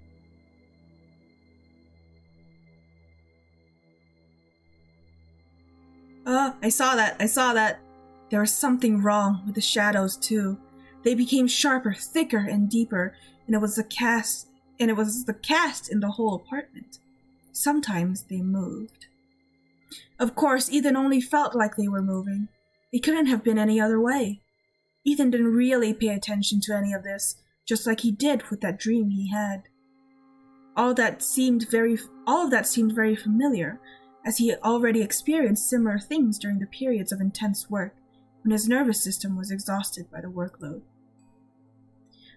I saw that. There was something wrong with the shadows, too. They became sharper, thicker, and deeper, and it was the cast in the whole apartment. Sometimes they moved. Of course, Ethan only felt like they were moving. It couldn't have been any other way. Ethan didn't really pay attention to any of this, just like he did with that dream he had. All of that seemed very familiar, as he had already experienced similar things during the periods of intense work, when his nervous system was exhausted by the workload.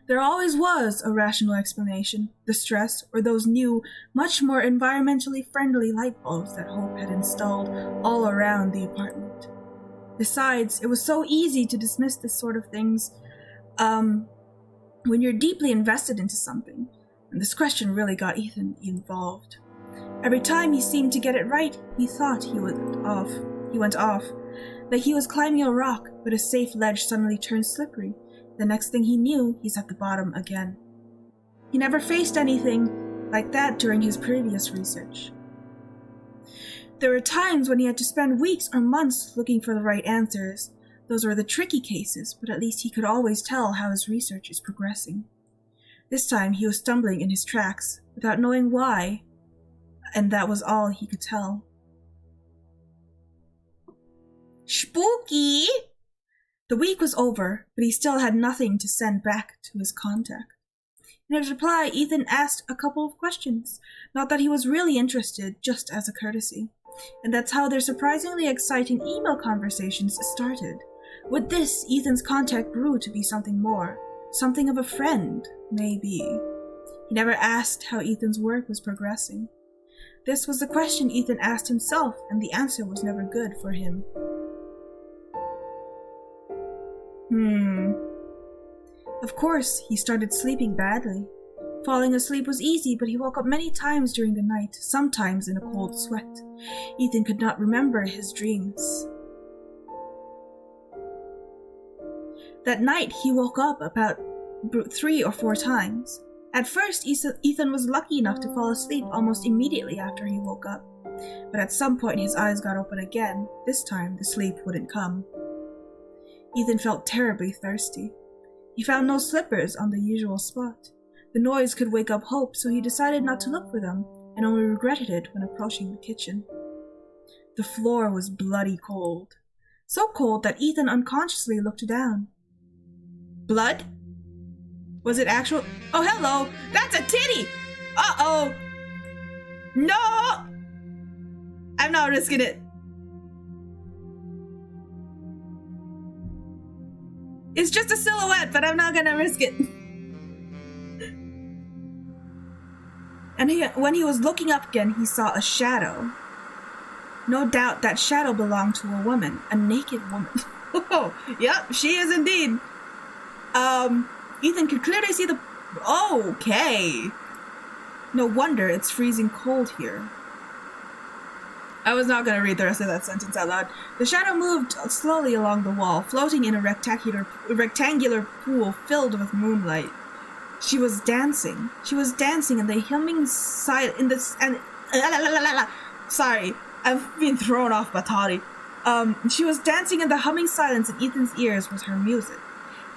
There always was a rational explanation, the stress, or those new, much more environmentally friendly light bulbs that Hope had installed all around the apartment. Besides, it was so easy to dismiss this sort of things when you're deeply invested into something. And this question really got Ethan involved. Every time he seemed to get it right, he thought he went off. Like he was climbing a rock, but a safe ledge suddenly turned slippery. The next thing he knew, he's at the bottom again. He never faced anything like that during his previous research. There were times when he had to spend weeks or months looking for the right answers. Those were the tricky cases, but at least he could always tell how his research is progressing. This time he was stumbling in his tracks, without knowing why, and that was all he could tell. Spooky! The week was over, but he still had nothing to send back to his contact. In his reply, Ethan asked a couple of questions. Not that he was really interested, just as a courtesy. And that's how their surprisingly exciting email conversations started. With this, Ethan's contact grew to be something more. Something of a friend, maybe. He never asked how Ethan's work was progressing. This was the question Ethan asked himself, and the answer was never good for him. Of course, he started sleeping badly. Falling asleep was easy, but he woke up many times during the night, sometimes in a cold sweat. Ethan could not remember his dreams. That night, he woke up about 3 or 4 times. At first, Ethan was lucky enough to fall asleep almost immediately after he woke up. But at some point, his eyes got open again. This time, the sleep wouldn't come. Ethan felt terribly thirsty. He found no slippers on the usual spot. The noise could wake up Hope, so he decided not to look for them, and only regretted it when approaching the kitchen. The floor was bloody cold. So cold that Ethan unconsciously looked down. Blood? Was it actual? Oh, hello! That's a titty! Uh-oh! No! I'm not risking it. It's just a silhouette, but I'm not gonna risk it. And when he was looking up again, he saw a shadow. No doubt that shadow belonged to a woman, a naked woman. Oh, yep, she is indeed. Ethan could clearly see the... Okay. No wonder it's freezing cold here. I was not going to read the rest of that sentence out loud. The shadow moved slowly along the wall, floating in a rectangular pool filled with moonlight. She was dancing. She was dancing in the humming Sorry, I've been thrown off by Toddy. She was dancing in the humming silence in Ethan's ears with her music.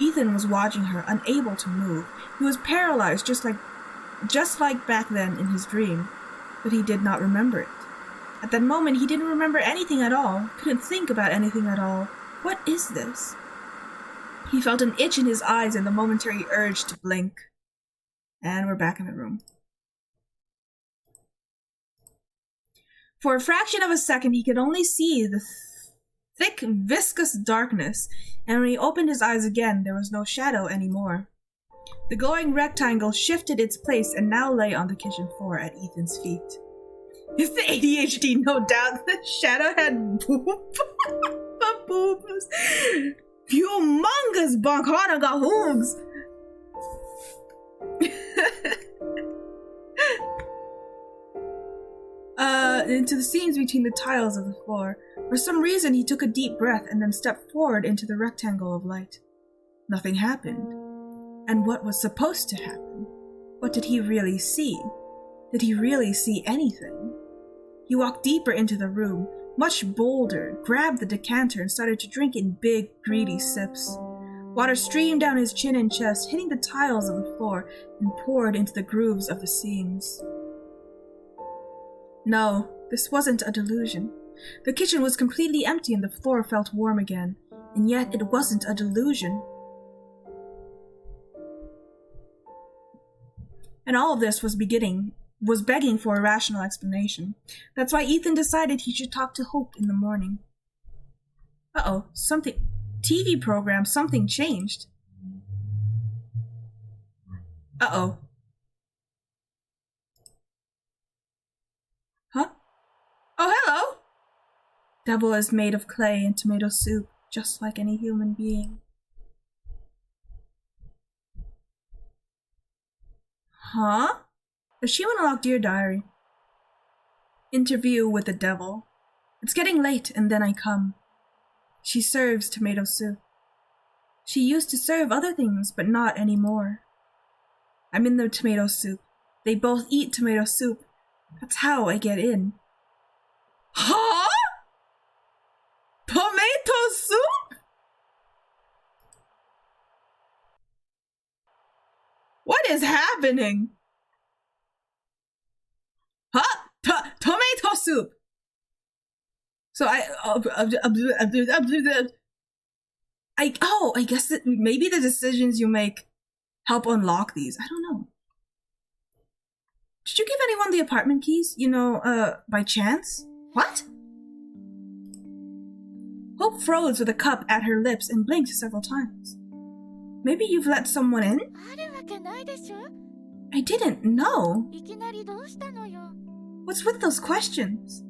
Ethan was watching her, unable to move. He was paralyzed, just like back then in his dream, but he did not remember it. At that moment, he didn't remember anything at all, couldn't think about anything at all. What is this? He felt an itch in his eyes and the momentary urge to blink. And we're back in the room. For a fraction of a second, he could only see the thick, viscous darkness, and when he opened his eyes again, there was no shadow anymore. The glowing rectangle shifted its place and now lay on the kitchen floor at Ethan's feet. It's the ADHD, no doubt. The shadow had boobs. Humongous bonkhanaga hoogs. Into the seams between the tiles of the floor. For some reason, he took a deep breath and then stepped forward into the rectangle of light. Nothing happened. And what was supposed to happen? What did he really see? Did he really see anything? He walked deeper into the room, much bolder, grabbed the decanter and started to drink in big, greedy sips. Water streamed down his chin and chest, hitting the tiles of the floor, and poured into the grooves of the seams. No, this wasn't a delusion. The kitchen was completely empty and the floor felt warm again, and yet it wasn't a delusion. And all of this was begging for a rational explanation. That's why Ethan decided he should talk to Hope in the morning. Uh-oh, TV program, something changed. Uh-oh. Huh? Oh, hello! Devil is made of clay and tomato soup. just like any human being. Huh? She unlocked Dear Diary. Interview with the devil. It's getting late and then I come. She serves tomato soup. She used to serve other things, but not anymore. I'm in the tomato soup. They both eat tomato soup. That's how I get in. Huh? Tomato soup? What is happening? Huh? Tomato soup. So I guess that maybe the decisions you make help unlock these. I don't know. Did you give anyone the apartment keys? By chance? What? Hope froze with a cup at her lips and blinked several times. Maybe you've let someone in? I didn't know. What's with those questions?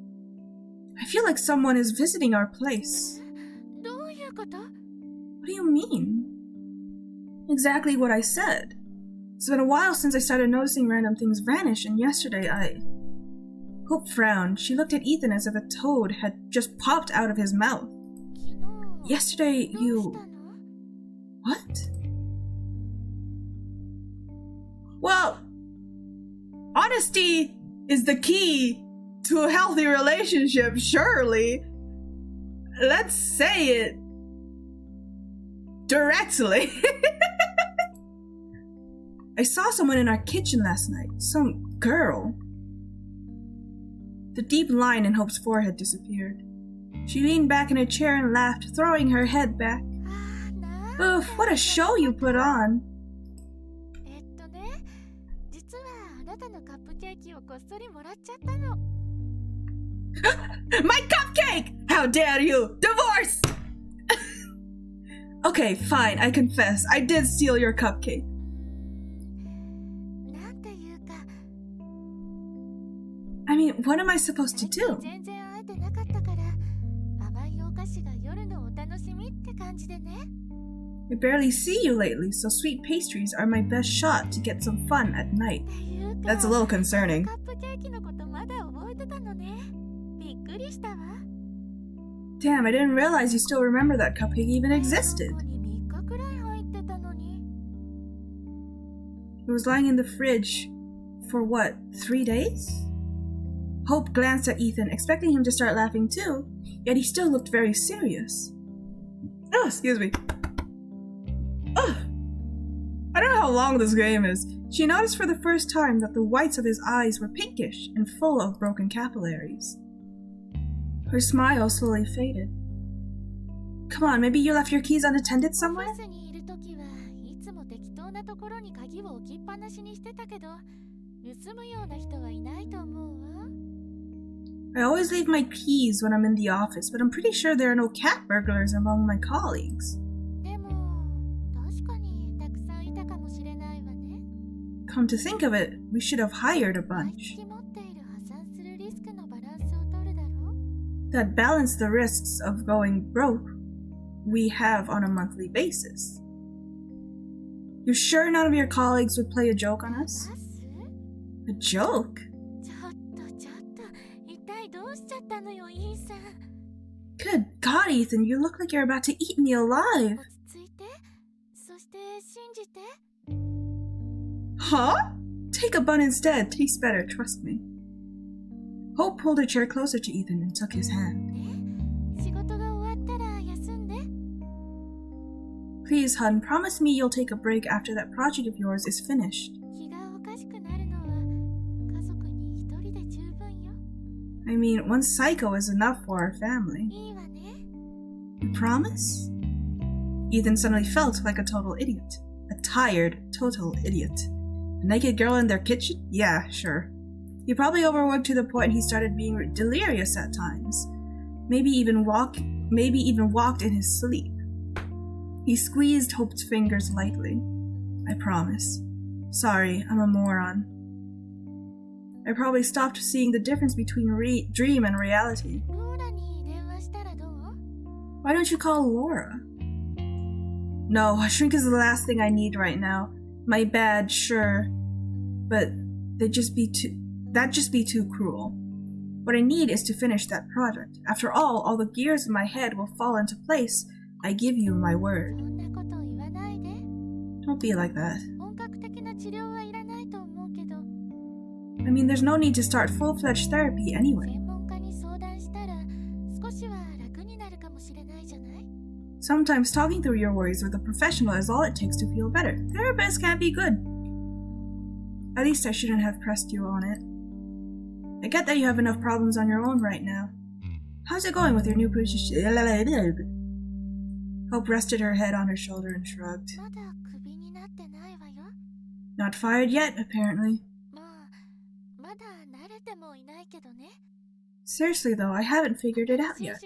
I feel like someone is visiting our place. What do you mean? Exactly what I said. It's been a while since I started noticing random things vanish, and yesterday Hope frowned. She looked at Ethan as if a toad had just popped out of his mouth. Yesterday you... What? Well, honesty is the key to a healthy relationship, surely. Let's say it directly. I saw someone in our kitchen last night. Some girl. The deep line in Hope's forehead disappeared. She leaned back in her chair and laughed, throwing her head back. Oof, what a show you put on. My cupcake! How dare you! Divorce! Okay, fine, I confess. I did steal your cupcake. I mean, what am I supposed to do? I barely see you lately, so sweet pastries are my best shot to get some fun at night. That's a little concerning. Damn, I didn't realize you still remember that cupcake even existed. It was lying in the fridge for what, 3 days? Hope glanced at Ethan, expecting him to start laughing too, yet he still looked very serious. Oh, excuse me. Ugh. I don't know how long this game is. She noticed for the first time that the whites of his eyes were pinkish and full of broken capillaries. Her smile slowly faded. Come on, maybe you left your keys unattended somewhere? I always leave my keys when I'm in the office, but I'm pretty sure there are no cat burglars among my colleagues. Come to think of it, we should have hired a bunch. That balance the risks of going broke we have on a monthly basis. You're sure none of your colleagues would play a joke on us? A joke? Good God, Ethan, you look like you're about to eat me alive. Huh? Take a bun instead. Tastes better, trust me. Hope pulled her chair closer to Ethan and took his hand. Please, hun, promise me you'll take a break after that project of yours is finished. I mean, one psycho is enough for our family. You promise? Ethan suddenly felt like a total idiot. A tired, total idiot. A naked girl in their kitchen? Yeah, sure. He probably overworked to the point he started being delirious at times. Maybe even walked in his sleep. He squeezed Hope's fingers lightly. I promise. Sorry, I'm a moron. I probably stopped seeing the difference between dream and reality. Why don't you call Laura? No, a shrink is the last thing I need right now. My bad, sure. But that'd just be too cruel. What I need is to finish that project. After all the gears in my head will fall into place. I give you my word. Don't be like that. I mean, there's no need to start full-fledged therapy anyway. Sometimes talking through your worries with a professional is all it takes to feel better. Therapists can't be good. At least I shouldn't have pressed you on it. I get that you have enough problems on your own right now. How's it going with your new position? Hope rested her head on her shoulder and shrugged. Not fired yet, apparently. Seriously though, I haven't figured it out yet.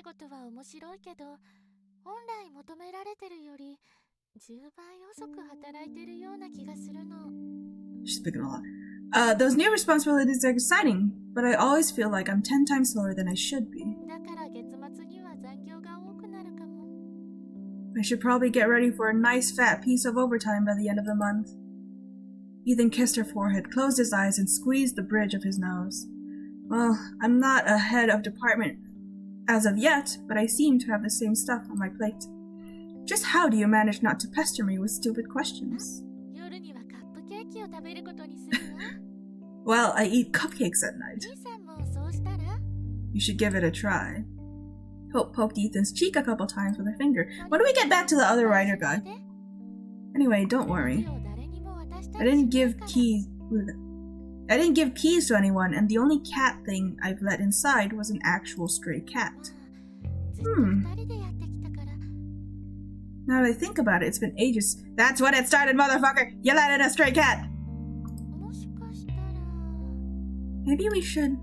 She's speaking a lot. Those new responsibilities are exciting, but I always feel like I'm 10 times slower than I should be. I should probably get ready for a nice fat piece of overtime by the end of the month. Ethan kissed her forehead, closed his eyes, and squeezed the bridge of his nose. Well, I'm not a head of department as of yet, but I seem to have the same stuff on my plate. Just how do you manage not to pester me with stupid questions? Well, I eat cupcakes at night. You should give it a try. Hope poked Ethan's cheek a couple times with her finger. When do we get back to the other writer guy? Anyway, don't worry. I didn't give keys to anyone, and the only cat thing I've let inside was an actual stray cat. Now that I think about it, it's been ages. That's when it started, motherfucker! You let in a stray cat! Maybe we should...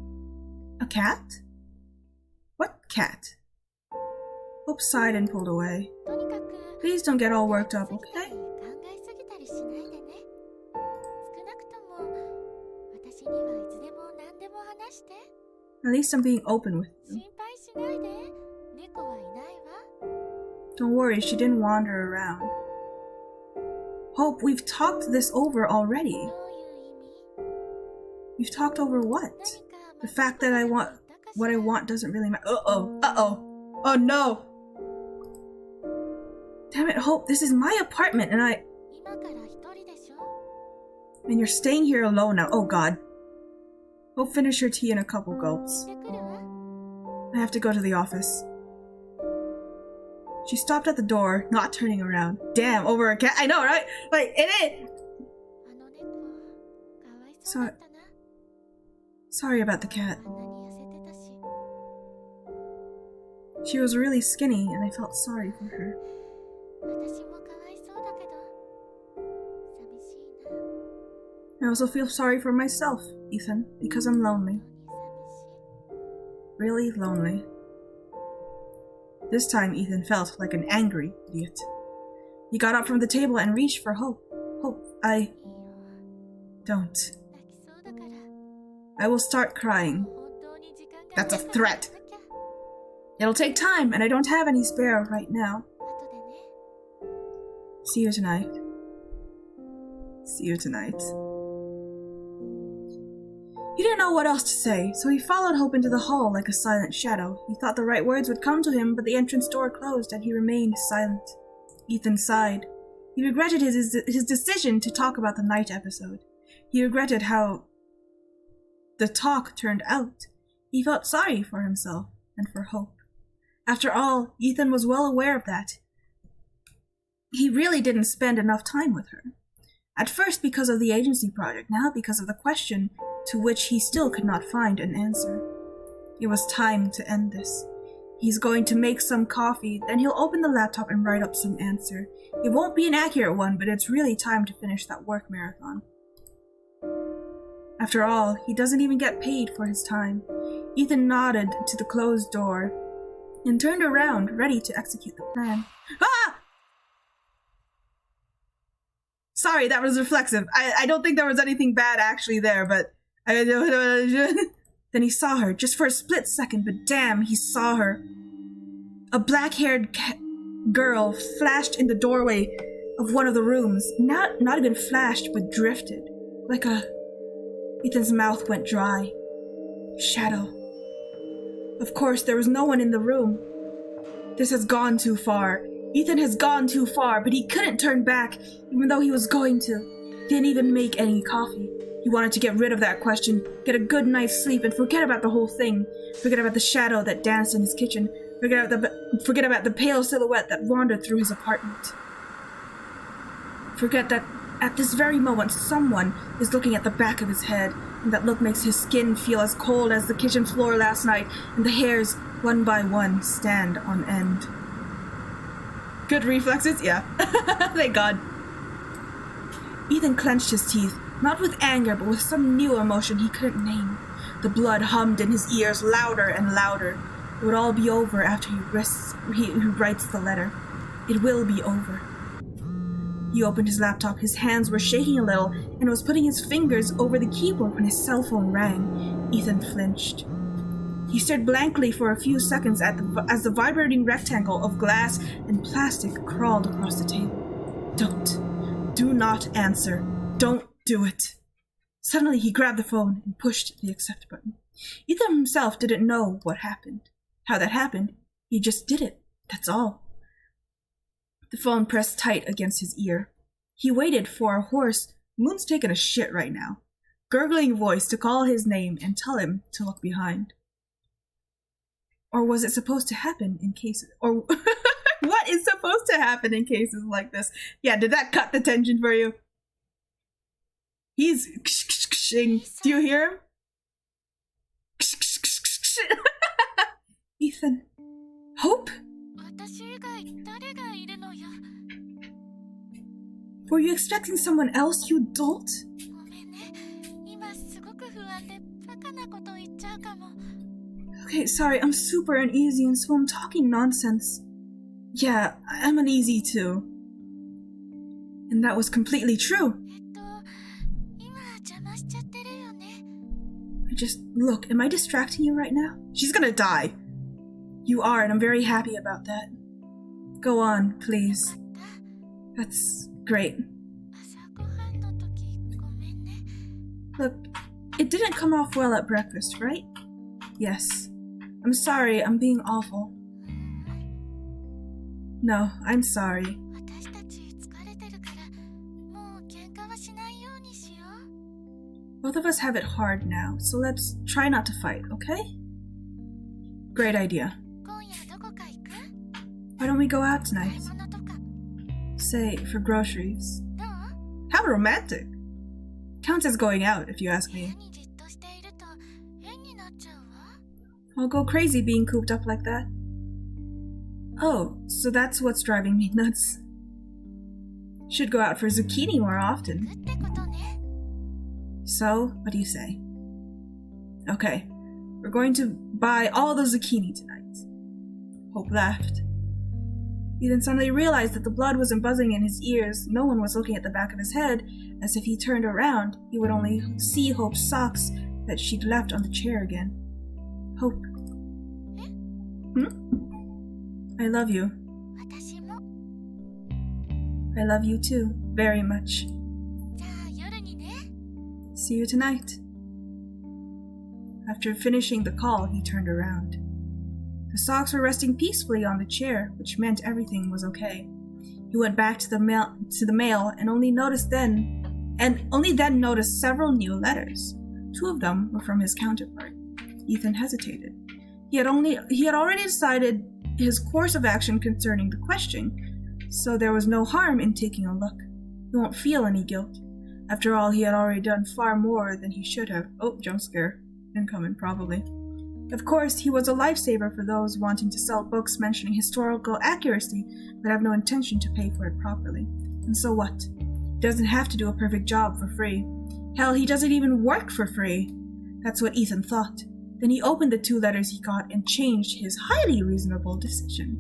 A cat? What cat? Hope sighed and pulled away. Please don't get all worked up, okay? At least I'm being open with you. Don't worry, she didn't wander around. Hope, we've talked this over already. We've talked over what? The fact that what I want doesn't really matter. Uh-oh. Oh no! Damn it, Hope, this is my apartment and you're staying here alone now. Oh god. Hope finish her tea in a couple gulps. I have to go to the office. She stopped at the door, not turning around. Damn, over a cat. I know, right? Like, it is. Sorry about the cat. She was really skinny, and I felt sorry for her. I also feel sorry for myself, Ethan, because I'm lonely. Really lonely. This time, Ethan felt like an angry idiot. He got up from the table and reached for Hope. Hope, Don't. I will start crying. That's a threat. It'll take time, and I don't have any spare right now. See you tonight. See you tonight. He didn't know what else to say, so he followed Hope into the hall like a silent shadow. He thought the right words would come to him, but the entrance door closed and he remained silent. Ethan sighed. He regretted his decision to talk about the night episode. He regretted how the talk turned out. He felt sorry for himself and for Hope. After all, Ethan was well aware of that. He really didn't spend enough time with her. At first because of the agency project, now because of the question to which he still could not find an answer. It was time to end this. He's going to make some coffee, then he'll open the laptop and write up some answer. It won't be an accurate one, but it's really time to finish that work marathon. After all, he doesn't even get paid for his time. Ethan nodded to the closed door and turned around, ready to execute the plan. Ah! Sorry, that was reflexive. I don't think there was anything bad actually there, but... Then he saw her, just for a split second, but damn, he saw her. A black-haired girl flashed in the doorway of one of the rooms. Not even flashed, but drifted. Ethan's mouth went dry. Shadow. Of course, there was no one in the room. This has gone too far. Ethan has gone too far, but he couldn't turn back, even though he was going to. Didn't even make any coffee. He wanted to get rid of that question, get a good night's sleep, and forget about the whole thing. Forget about the shadow that danced in his kitchen. Forget about the pale silhouette that wandered through his apartment. Forget that at this very moment someone is looking at the back of his head, and that look makes his skin feel as cold as the kitchen floor last night, and the hairs, one by one, stand on end. Good reflexes? Yeah. Thank God. Ethan clenched his teeth, not with anger, but with some new emotion he couldn't name. The blood hummed in his ears louder and louder. It would all be over after he writes the letter. It will be over. He opened his laptop. His hands were shaking a little and was putting his fingers over the keyboard when his cell phone rang. Ethan flinched. He stared blankly for a few seconds as the vibrating rectangle of glass and plastic crawled across the table. Do not answer. Don't do it. Suddenly he grabbed the phone and pushed the accept button. Ethan himself didn't know what happened. How that happened. He just did it. That's all. The phone pressed tight against his ear. He waited for a hoarse, Moon's taking a shit right now, gurgling voice to call his name and tell him to look behind. Or was it supposed to happen in cases... Or what is supposed to happen in cases like this? Yeah, did that cut the tension for you? He's... Do you hear him? Ethan. Hope? Were you expecting someone else, you dolt? Okay, sorry, I'm super uneasy and so I'm talking nonsense. Yeah, I'm uneasy too. And that was completely true. Look, am I distracting you right now? She's gonna die. You are, and I'm very happy about that. Go on, please. That's great. Look, it didn't come off well at breakfast, right? Yes. I'm sorry, I'm being awful. No, I'm sorry. Both of us have it hard now, so let's try not to fight, okay? Great idea. Why don't we go out tonight? Say, for groceries. How romantic! Counts as going out, if you ask me. I'll go crazy being cooped up like that. Oh, so that's what's driving me nuts. Should go out for zucchini more often. So, what do you say? Okay, we're going to buy all the zucchini tonight. Hope laughed. He then suddenly realized that the blood wasn't buzzing in his ears, no one was looking at the back of his head, as if he turned around, he would only see Hope's socks that she'd left on the chair again. Hope. I love you. I love you too, very much. See you tonight. After finishing the call, he turned around. The socks were resting peacefully on the chair, which meant everything was okay. He went back to the mail and only then noticed several new letters. 2 of them were from his counterpart. Ethan hesitated. He had already decided his course of action concerning the question, so there was no harm in taking a look. He won't feel any guilt. After all, he had already done far more than he should have. Oh, jump scare. Incoming, probably. Of course, he was a lifesaver for those wanting to sell books mentioning historical accuracy, but have no intention to pay for it properly. And so what? He doesn't have to do a perfect job for free. Hell, he doesn't even work for free. That's what Ethan thought. Then he opened the 2 letters he got and changed his highly reasonable decision.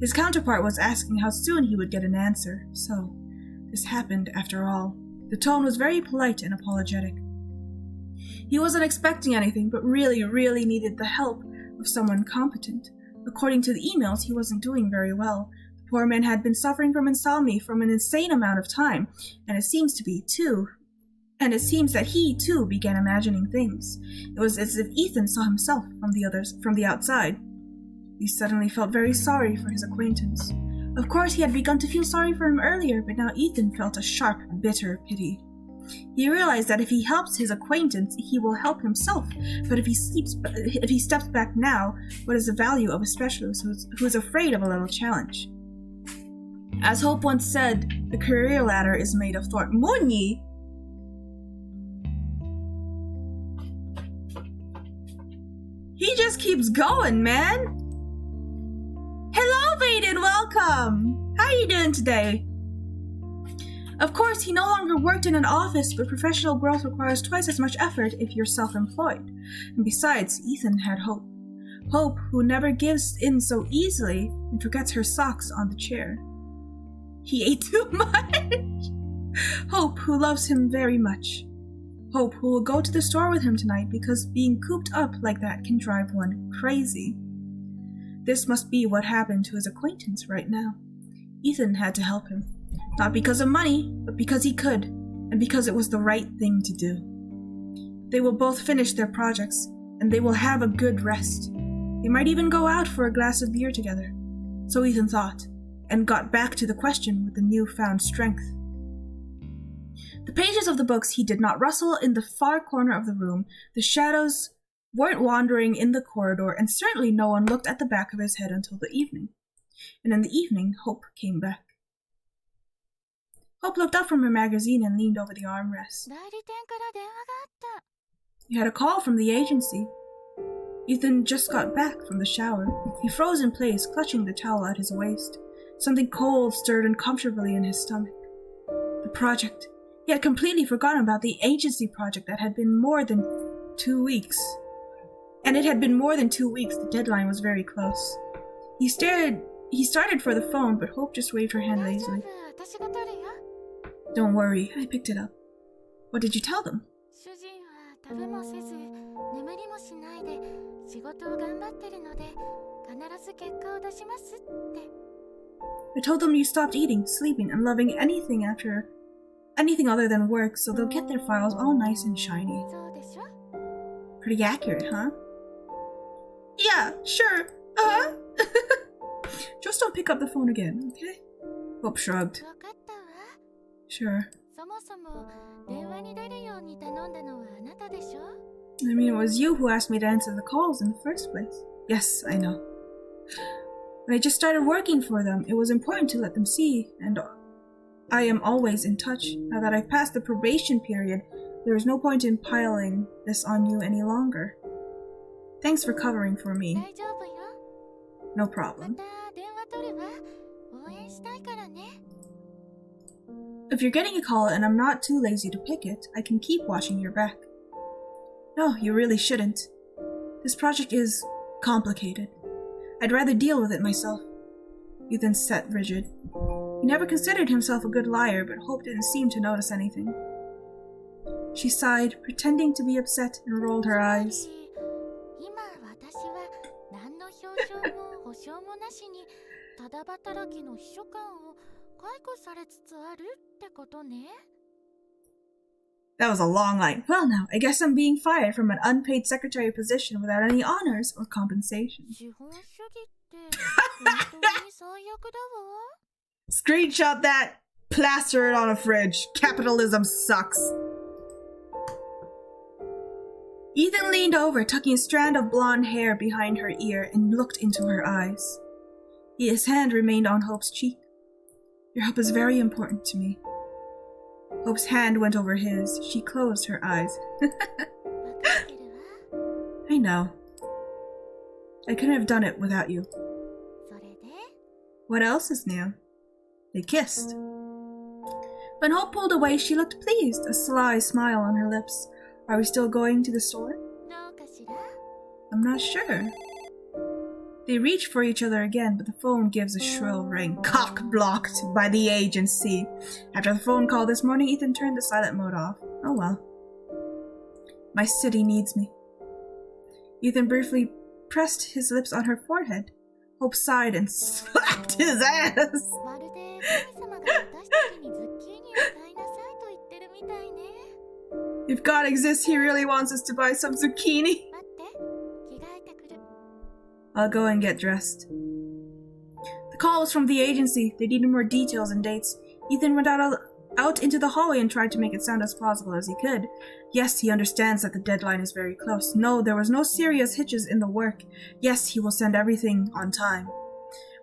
His counterpart was asking how soon he would get an answer, so this happened after all. The tone was very polite and apologetic. He wasn't expecting anything, but really, really needed the help of someone competent. According to the emails, he wasn't doing very well. The poor man had been suffering from insomnia for an insane amount of time, and it seems that he, too, began imagining things. It was as if Ethan saw himself from the outside. He suddenly felt very sorry for his acquaintance. Of course, he had begun to feel sorry for him earlier, but now Ethan felt a sharp, bitter pity. He realized that if he helps his acquaintance, he will help himself. But if he steps back now, what is the value of a specialist who is afraid of a little challenge? As Hope once said, the career ladder is made of thorn. Muni! He just keeps going, man! Hello, Vaden, welcome! How are you doing today? Of course, he no longer worked in an office, but professional growth requires twice as much effort if you're self-employed. And besides, Ethan had Hope. Hope, who never gives in so easily and forgets her socks on the chair. He ate too much! Hope, who loves him very much. Hope, who will go to the store with him tonight because being cooped up like that can drive one crazy. This must be what happened to his acquaintance right now. Ethan had to help him. Not because of money, but because he could, and because it was the right thing to do. They will both finish their projects, and they will have a good rest. They might even go out for a glass of beer together. So Ethan thought, and got back to the question with a newfound strength. The pages of the books he did not rustle in the far corner of the room, the shadows weren't wandering in the corridor, and certainly no one looked at the back of his head until the evening. And in the evening, Hope came back. Hope looked up from her magazine and leaned over the armrest. You had a call from the agency. Ethan just got back from the shower. He froze in place, clutching the towel at his waist. Something cold stirred uncomfortably in his stomach. The project. He had completely forgotten about the agency project that had been more than 2 weeks. And it had been more than 2 weeks. The deadline was very close. He started for the phone, but Hope just waved her hand lazily. Don't worry, I picked it up. What did you tell them? I told them you stopped eating, sleeping, and loving anything other than work, so they'll get their files all nice and shiny. Pretty accurate, huh? Yeah, sure. Just don't pick up the phone again, okay? Hope shrugged. Sure. I mean, it was you who asked me to answer the calls in the first place. Yes, I know. When I just started working for them, it was important to let them see, and I am always in touch. Now that I've passed the probation period, there is no point in piling this on you any longer. Thanks for covering for me. No problem. If you're getting a call and I'm not too lazy to pick it, I can keep watching your back. No, you really shouldn't. This project is complicated. I'd rather deal with it myself. Ethan sat rigid. He never considered himself a good liar, but Hope didn't seem to notice anything. She sighed, pretending to be upset, and rolled her eyes. That was a long line. Well now, I guess I'm being fired from an unpaid secretary position without any honors or compensation. Screenshot that! Plaster it on a fridge. Capitalism sucks. Ethan leaned over, tucking a strand of blonde hair behind her ear, and looked into her eyes. His hand remained on Hope's cheek. Your help is very important to me. Hope's hand went over his. She closed her eyes. I know. I couldn't have done it without you. What else is new? They kissed. When Hope pulled away, she looked pleased, a sly smile on her lips. Are we still going to the store? I'm not sure. They reach for each other again, but the phone gives a shrill ring. Cock-blocked by the agency. After the phone call this morning, Ethan turned the silent mode off. Oh well. My city needs me. Ethan briefly pressed his lips on her forehead. Hope sighed and slapped his ass. If God exists, he really wants us to buy some zucchini. I'll go and get dressed. The call was from the agency. They needed more details and dates. Ethan went out into the hallway and tried to make it sound as plausible as he could. Yes, he understands that the deadline is very close. No, there was no serious hitches in the work. Yes, he will send everything on time.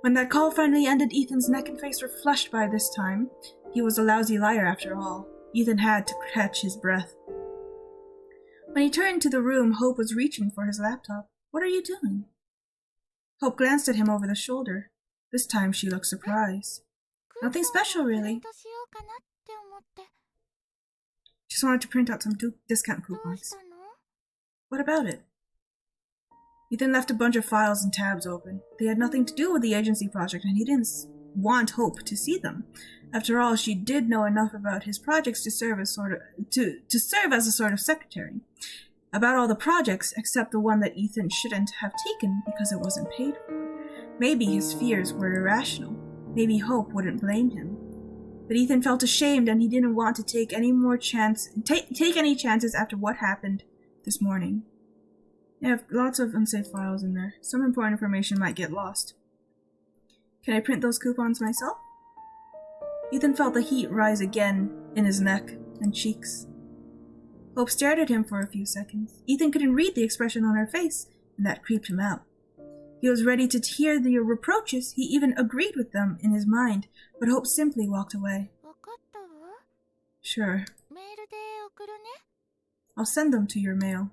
When that call finally ended, Ethan's neck and face were flushed by this time. He was a lousy liar after all. Ethan had to catch his breath. When he turned to the room, Hope was reaching for his laptop. What are you doing? Hope glanced at him over the shoulder. This time she looked surprised. Nothing special, really. Just wanted to print out some discount coupons. What about it? Ethan left a bunch of files and tabs open. They had nothing to do with the agency project, and he didn't want Hope to see them. After all, she did know enough about his projects to serve as a sort of secretary. About all the projects, except the one that Ethan shouldn't have taken because it wasn't paid for. Maybe his fears were irrational. Maybe Hope wouldn't blame him. But Ethan felt ashamed, and he didn't want to take any chances after what happened this morning. I have lots of unsafe files in there. Some important information might get lost. Can I print those coupons myself? Ethan felt the heat rise again in his neck and cheeks. Hope stared at him for a few seconds. Ethan couldn't read the expression on her face, and that creeped him out. He was ready to hear the reproaches. He even agreed with them in his mind, but Hope simply walked away. Sure. I'll send them to your mail.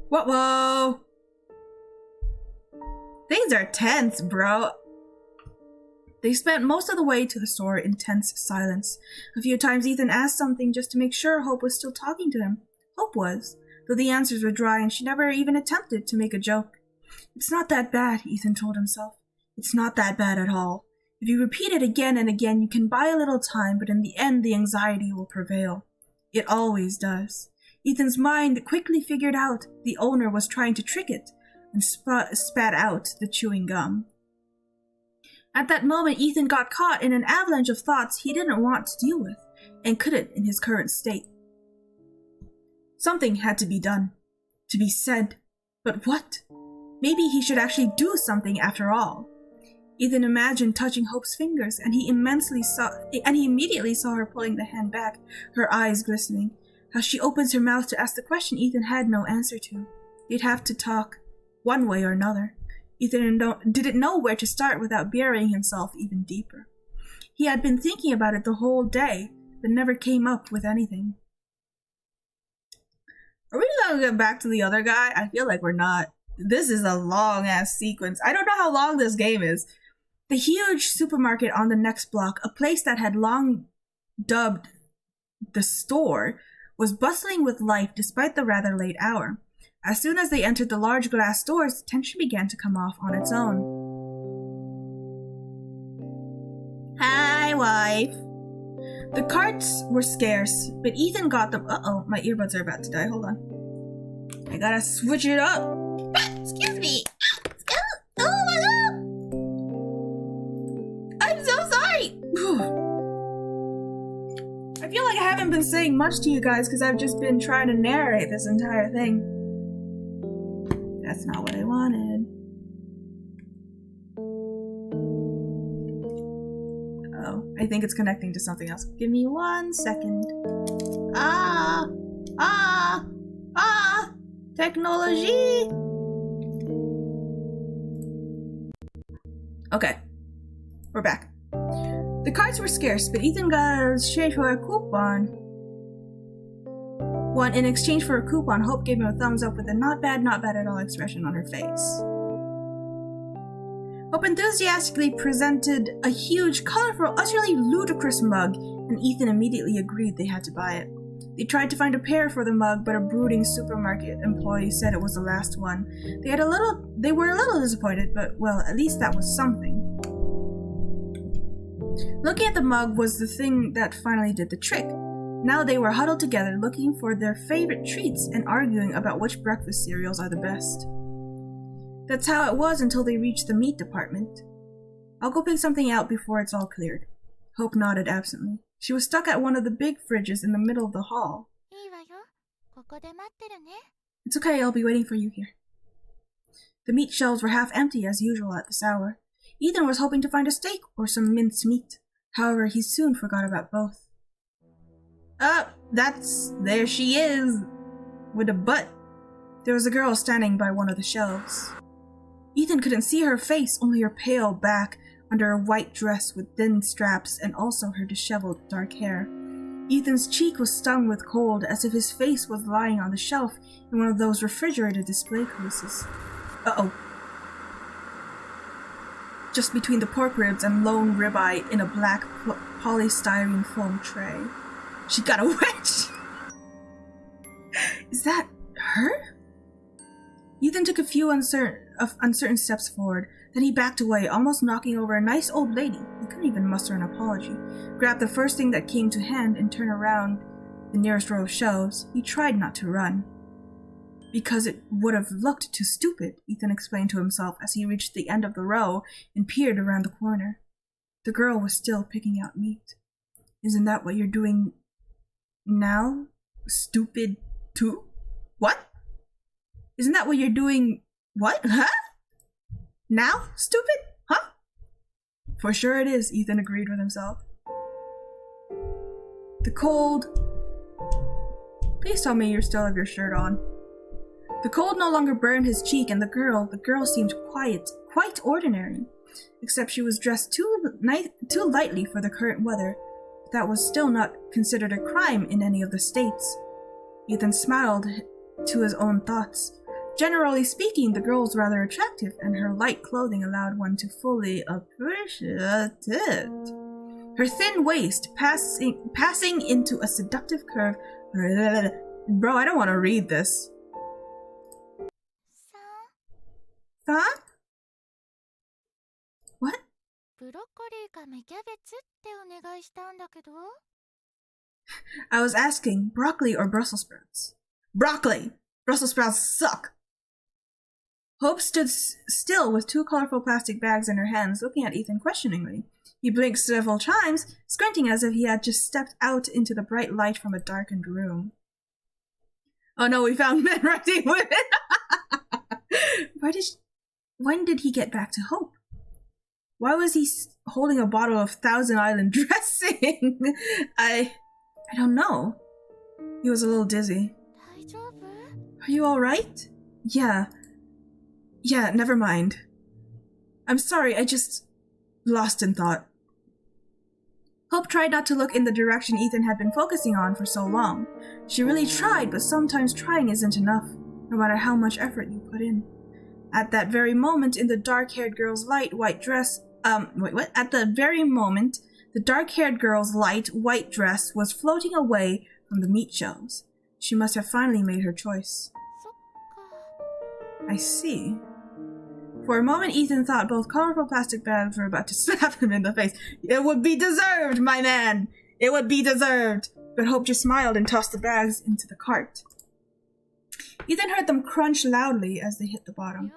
Whoa! Things are tense, bro. They spent most of the way to the store in tense silence. A few times Ethan asked something just to make sure Hope was still talking to him. Hope was, though the answers were dry and she never even attempted to make a joke. It's not that bad, Ethan told himself. It's not that bad at all. If you repeat it again and again, you can buy a little time, but in the end the anxiety will prevail. It always does. Ethan's mind quickly figured out the owner was trying to trick it and spat out the chewing gum. At that moment, Ethan got caught in an avalanche of thoughts he didn't want to deal with, and couldn't in his current state. Something had to be done, to be said, but what? Maybe he should actually do something after all. Ethan imagined touching Hope's fingers, and he immediately saw her pulling the hand back, her eyes glistening. As she opens her mouth to ask the question Ethan had no answer to. They'd have to talk, one way or another. Ethan didn't know where to start without burying himself even deeper. He had been thinking about it the whole day, but never came up with anything. Are we gonna get back to the other guy? I feel like we're not. This is a long-ass sequence. I don't know how long this game is. The huge supermarket on the next block, a place that had long dubbed the store, was bustling with life despite the rather late hour. As soon as they entered the large glass doors, the tension began to come off on its own. Hi, wife. The carts were scarce, but Ethan got them. Uh-oh, my earbuds are about to die. Hold on. I gotta switch it up. Excuse me. Oh my god. I'm so sorry. I feel like I haven't been saying much to you guys because I've just been trying to narrate this entire thing. That's not what I wanted. Oh, I think it's connecting to something else. Give me 1 second. Technology! Okay, we're back. The cards were scarce, but Ethan got a exchange for a coupon. In exchange for a coupon, Hope gave him a thumbs up with a not bad at all expression on her face. Hope enthusiastically presented a huge, colorful, utterly ludicrous mug, and Ethan immediately agreed they had to buy it. They tried to find a pair for the mug, but a brooding supermarket employee said it was the last one. They were a little disappointed, but, well, at least that was something. Looking at the mug was the thing that finally did the trick. Now they were huddled together looking for their favorite treats and arguing about which breakfast cereals are the best. That's how it was until they reached the meat department. I'll go pick something out before it's all cleared. Hope nodded absently. She was stuck at one of the big fridges in the middle of the hall. It's okay, I'll be waiting for you here. The meat shelves were half empty as usual at this hour. Ethan was hoping to find a steak or some minced meat. However, he soon forgot about both. There she is! With a butt. There was a girl standing by one of the shelves. Ethan couldn't see her face, only her pale back under a white dress with thin straps and also her disheveled dark hair. Ethan's cheek was stung with cold as if his face was lying on the shelf in one of those refrigerated display cases. Uh-oh. Just between the pork ribs and lone ribeye in a black polystyrene foam tray. She got a wedge! Is that her? Ethan took a few uncertain steps forward, then he backed away, almost knocking over a nice old lady. He couldn't even muster an apology. Grabbed the first thing that came to hand and turned around the nearest row of shelves. He tried not to run. Because it would have looked too stupid, Ethan explained to himself as he reached the end of the row and peered around the corner. The girl was still picking out meat. Isn't that what you're doing now? Stupid too? What? Isn't that what you're doing? What? Huh? Now? Stupid? Huh? For sure it is, Ethan agreed with himself. The cold... Please tell me you still have your shirt on. The cold no longer burned his cheek, and the girl seemed quite ordinary, except she was dressed too lightly for the current weather. That was still not considered a crime in any of the states. Ethan smiled to his own thoughts. Generally speaking, the girl was rather attractive, and her light clothing allowed one to fully appreciate it. Her thin waist passing into a seductive curve. Bro, I don't want to read this. Huh? What? I was asking, broccoli or Brussels sprouts? Broccoli! Brussels sprouts suck! Hope stood still with two colorful plastic bags in her hands, looking at Ethan questioningly. He blinked several times, squinting as if he had just stepped out into the bright light from a darkened room. Oh no, we found men writing women! When did he get back to Hope? Why was he holding a bottle of Thousand Island dressing? I don't know. He was a little dizzy. Are you alright? Yeah, never mind. I'm sorry, I just lost in thought. Hope tried not to look in the direction Ethan had been focusing on for so long. She really tried, but sometimes trying isn't enough, no matter how much effort you put in. At that very moment, in the dark-haired girl's light white dress, At the very moment, the dark-haired girl's light white dress was floating away from the meat shelves. She must have finally made her choice. I see. For a moment, Ethan thought both colorful plastic bags were about to slap him in the face. It would be deserved, my man! It would be deserved! But Hope just smiled and tossed the bags into the cart. Ethan heard them crunch loudly as they hit the bottom.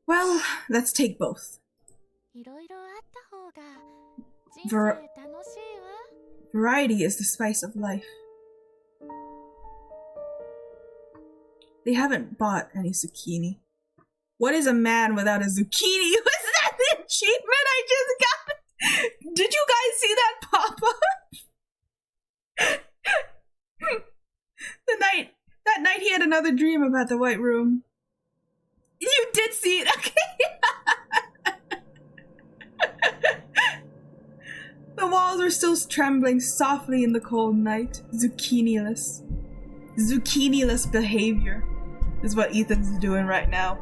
Well, let's take both. Variety is the spice of life. They haven't bought any zucchini. What is a man without a zucchini? Was that the achievement I just got? Did you guys see that pop up? That night he had another dream about the White Room. You did see it, okay? The walls were still trembling softly in the cold night. Zucchini-less behavior is what Ethan's doing right now.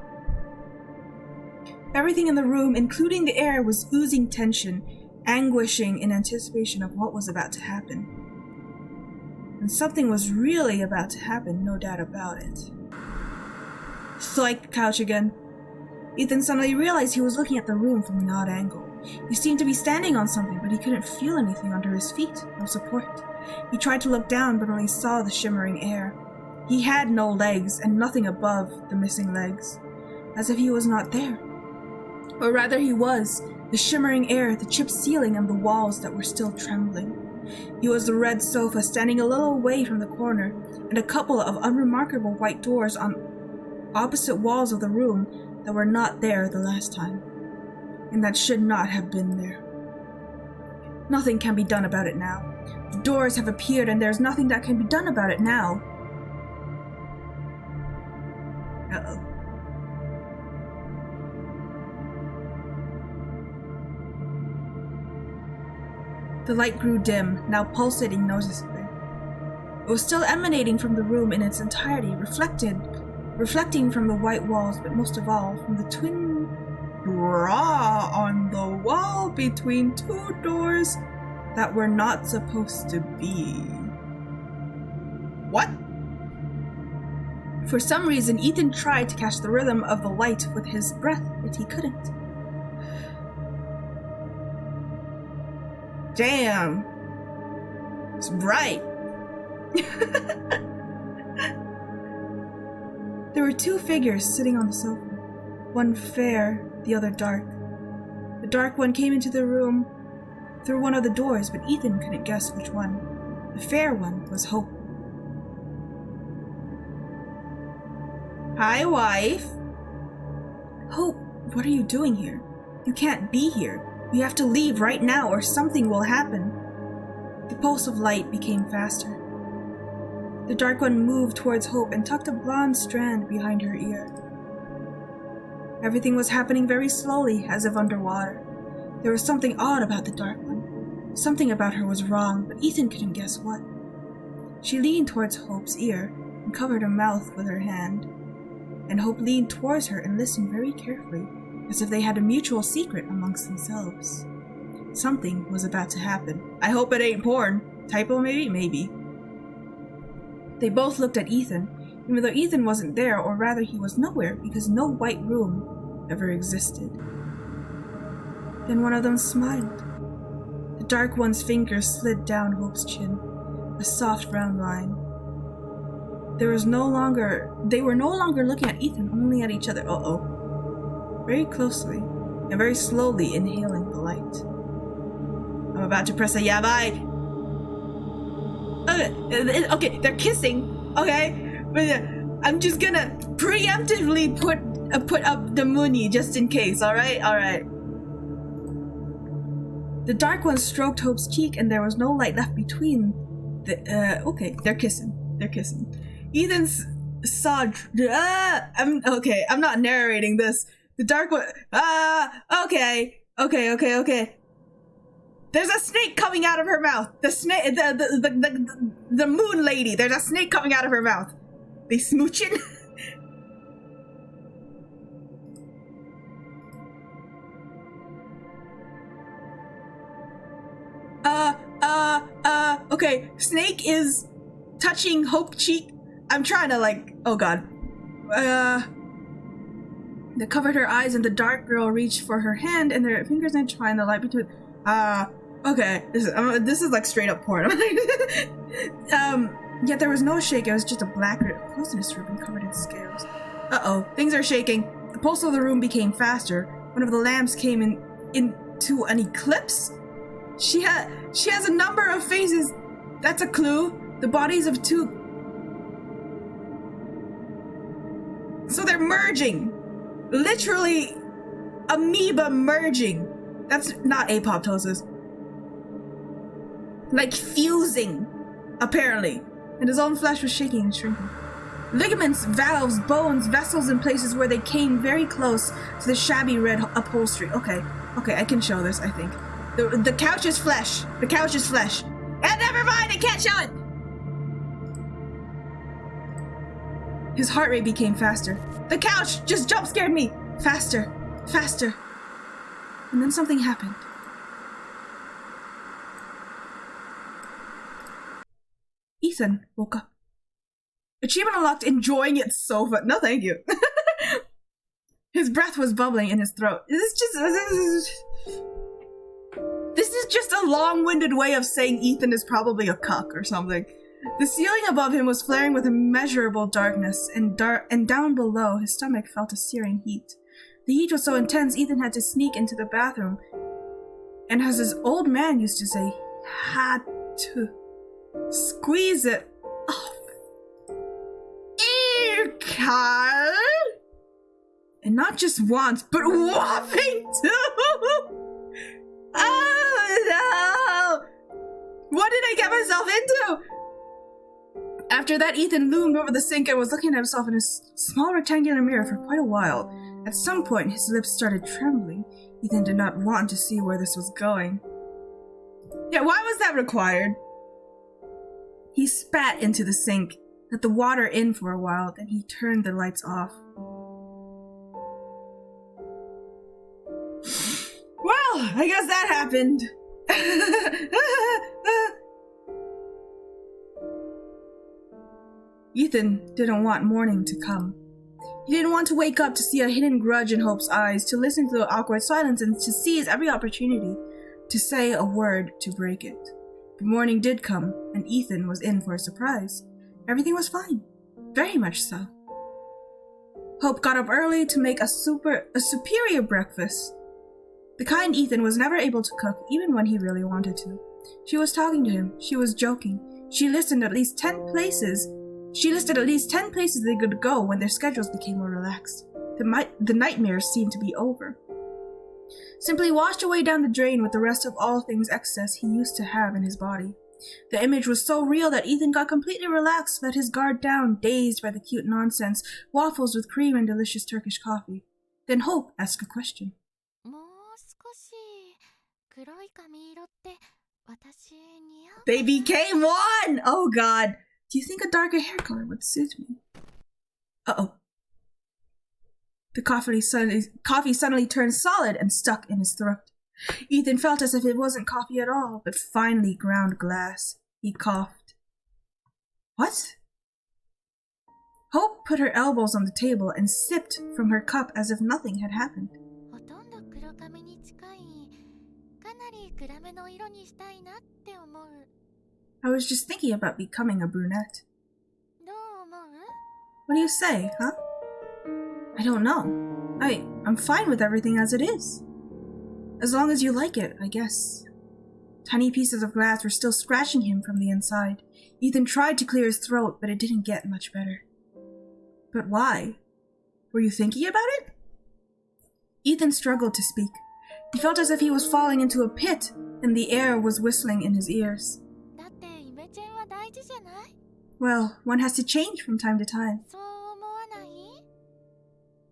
Everything in the room, including the air, was oozing tension, anguishing in anticipation of what was about to happen. And something was really about to happen, no doubt about it. Psych, couch again. Ethan suddenly realized he was looking at the room from an odd angle. He seemed to be standing on something, but he couldn't feel anything under his feet, no support. He tried to look down, but only saw the shimmering air. He had no legs and nothing above the missing legs, as if he was not there. Or rather he was, the shimmering air, the chipped ceiling, and the walls that were still trembling. He was the red sofa standing a little away from the corner, and a couple of unremarkable white doors on opposite walls of the room that were not there the last time, and that should not have been there. Nothing can be done about it now. The doors have appeared, and there's nothing that can be done about it now. Uh-oh. The light grew dim, now pulsating noticeably. It was still emanating from the room in its entirety, reflecting from the white walls, but most of all from the twin draw on the wall between two doors that were not supposed to be. What? For some reason, Ethan tried to catch the rhythm of the light with his breath, but he couldn't. Damn. It's bright. There were two figures sitting on the sofa. One fair, the other dark. The dark one came into the room through one of the doors, but Ethan couldn't guess which one. The fair one was Hope. Hi, wife. Hope, what are you doing here? You can't be here. You have to leave right now or something will happen. The pulse of light became faster. The dark one moved towards Hope and tucked a blonde strand behind her ear. Everything was happening very slowly, as if underwater. There was something odd about the dark one. Something about her was wrong, but Ethan couldn't guess what. She leaned towards Hope's ear and covered her mouth with her hand. And Hope leaned towards her and listened very carefully, as if they had a mutual secret amongst themselves. Something was about to happen. I hope it ain't porn. Typo maybe? Maybe. They both looked at Ethan, even though Ethan wasn't there, or rather he was nowhere, because no white room ever existed. Then one of them smiled. The dark one's fingers slid down Hope's chin, a soft round line. They were no longer looking at Ethan, only at each other. Very closely, and very slowly inhaling the light. I'm about to press a YABE. Okay, they're kissing. Okay, but I'm just gonna preemptively put up the Mooney just in case. All right. The dark one stroked Hope's cheek, and there was no light left between. Okay, they're kissing. Ethan saw. I'm not narrating this. The dark one. Okay. There's a snake coming out of her mouth. The snake, the moon lady. There's a snake coming out of her mouth. They smooching. Okay. Snake is touching Hope cheek. I'm trying to oh god. They covered her eyes, and the dark girl reached for her hand, and their fingers entwined the light between. Okay, this is like straight up porn. Yet there was no shake. It was just a black closeness ribbon covered in scales. Uh-oh, things are shaking. The pulse of the room became faster. One of the lamps came into an eclipse. She has a number of faces. That's a clue. The bodies of two. So they're merging. Literally, amoeba merging. That's not apoptosis. Like fusing, apparently. And his own flesh was shaking and shrinking. Ligaments, valves, bones, vessels in places where they came very close to the shabby red upholstery. Okay, I can show this, I think. The couch is flesh. The couch is flesh. And never mind, I can't show it! His heart rate became faster. The couch just jump scared me! Faster. And then something happened. Ethan woke up. Achievement unlocked, enjoying it so fun. No, thank you. His breath was bubbling in his throat. This is just a long-winded way of saying Ethan is probably a cuck or something. The ceiling above him was flaring with immeasurable darkness, and down below, his stomach felt a searing heat. The heat was so intense, Ethan had to sneak into the bathroom, and as his old man used to say, had to squeeze it off. Carl! And not just once, but whopping two! Oh no! What did I get myself into? After that, Ethan loomed over the sink and was looking at himself in a small rectangular mirror for quite a while. At some point, his lips started trembling. Ethan did not want to see where this was going. Yeah, why was that required? He spat into the sink, let the water in for a while, then he turned the lights off. Well, I guess that happened. Ethan didn't want morning to come. He didn't want to wake up to see a hidden grudge in Hope's eyes, to listen to the awkward silence, and to seize every opportunity to say a word to break it. But morning did come, and Ethan was in for a surprise. Everything was fine. Very much so. Hope got up early to make a superior breakfast. The kind Ethan was never able to cook, even when he really wanted to. She was talking to him. She was joking. She listed at least 10 places they could go when their schedules became more relaxed. The nightmares seemed to be over. Simply washed away down the drain with the rest of all things excess he used to have in his body. The image was so real that Ethan got completely relaxed, let his guard down, dazed by the cute nonsense, waffles with cream and delicious Turkish coffee. Then Hope asked a question. Baby came on! Oh god. Do you think a darker hair color would suit me? Uh-oh. The coffee suddenly turned solid and stuck in his throat. Ethan felt as if it wasn't coffee at all, but finely ground glass. He coughed. What? Hope put her elbows on the table and sipped from her cup as if nothing had happened. I was just thinking about becoming a brunette. What do you say, huh? I don't know. I'm fine with everything as it is. As long as you like it, I guess. Tiny pieces of glass were still scratching him from the inside. Ethan tried to clear his throat, but it didn't get much better. But why? Were you thinking about it? Ethan struggled to speak. He felt as if he was falling into a pit, and the air was whistling in his ears. Well, one has to change from time to time.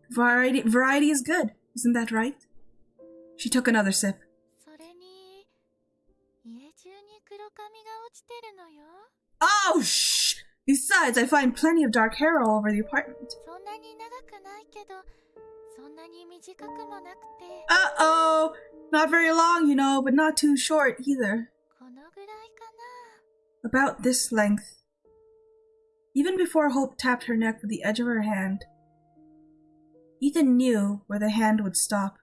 Variety is good, isn't that right? She took another sip. Oh, shh! Besides, I find plenty of dark hair all over the apartment. Uh-oh! Not very long, but not too short either. About this length. Even before Hope tapped her neck with the edge of her hand, Ethan knew where the hand would stop.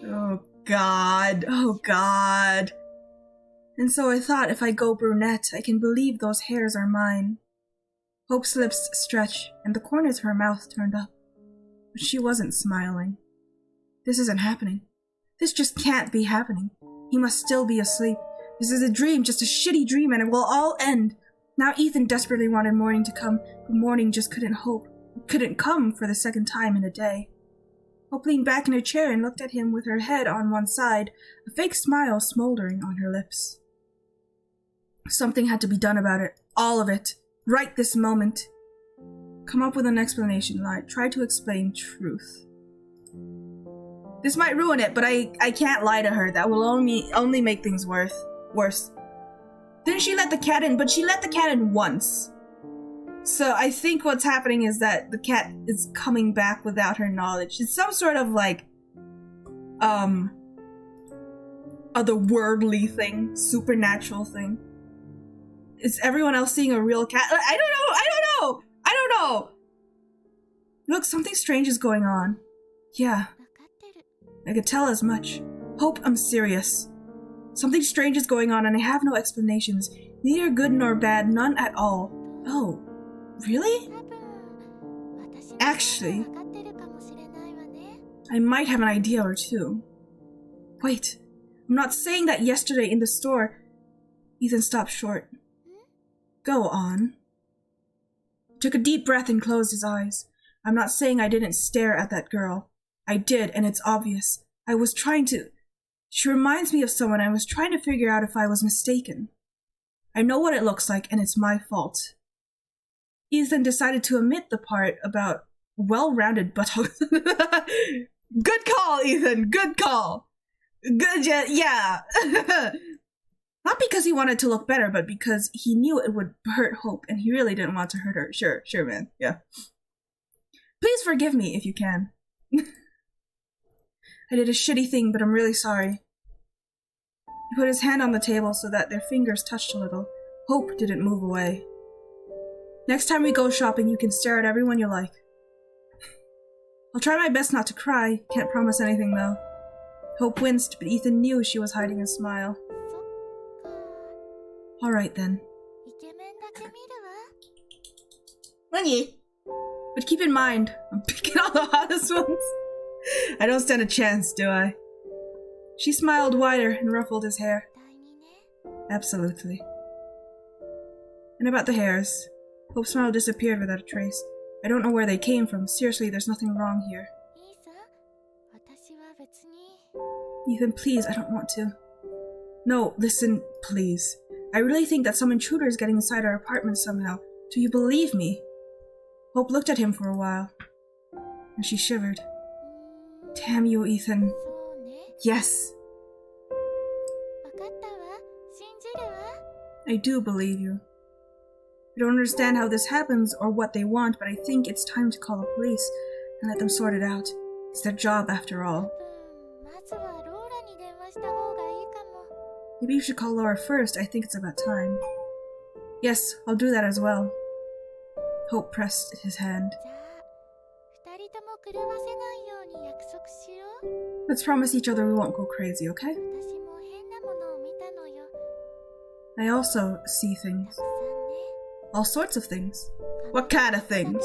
Oh God, oh God. And so I thought if I go brunette, I can believe those hairs are mine. Hope's lips stretched and the corners of her mouth turned up. But she wasn't smiling. This isn't happening. This just can't be happening. He must still be asleep. This is a dream, just a shitty dream, and it will all end. Now Ethan desperately wanted morning to come, but morning just couldn't come for the second time in a day. Hope leaned back in her chair and looked at him with her head on one side, a fake smile smoldering on her lips. Something had to be done about it. All of it. Right this moment. Come up with an explanation, try to explain truth. This might ruin it, but I can't lie to her. That will only make things worse. Then she let the cat in, but she let the cat in once. So I think what's happening is that the cat is coming back without her knowledge. It's some sort of otherworldly thing, supernatural thing. Is everyone else seeing a real cat? I don't know. Look, something strange is going on. Yeah, I could tell as much. Hope, I'm serious. Something strange is going on and I have no explanations. Neither good nor bad, none at all. Oh, really? Actually, I might have an idea or two. Wait, I'm not saying that yesterday in the store. Ethan stopped short. Go on. He took a deep breath and closed his eyes. I'm not saying I didn't stare at that girl. I did, and it's obvious. I was trying to... She reminds me of someone. I was trying to figure out if I was mistaken. I know what it looks like, and it's my fault. Ethan decided to omit the part about well-rounded buttocks. Good call, Ethan. Good call. Good, yeah. Not because he wanted to look better, but because he knew it would hurt Hope, and he really didn't want to hurt her. Sure, man. Yeah. Please forgive me if you can. I did a shitty thing, but I'm really sorry. He put his hand on the table so that their fingers touched a little. Hope didn't move away. Next time we go shopping, you can stare at everyone you like. I'll try my best not to cry. Can't promise anything, though. Hope winced, but Ethan knew she was hiding a smile. Alright, then. Money. But keep in mind, I'm picking all the hottest ones. I don't stand a chance, do I? She smiled wider and ruffled his hair. Absolutely. And about the hairs. Hope's smile disappeared without a trace. I don't know where they came from. Seriously, there's nothing wrong here. Ethan, please, I don't want to. No, listen, please. I really think that some intruder is getting inside our apartment somehow. Do you believe me? Hope looked at him for a while, and she shivered. Damn you, Ethan. Yes. I do believe you. I don't understand how this happens or what they want, but I think it's time to call the police and let them sort it out. It's their job, after all. Maybe you should call Laura first. I think it's about time. Yes, I'll do that as well. Hope pressed his hand. Let's promise each other we won't go crazy, okay? I also see things. All sorts of things. What kind of things?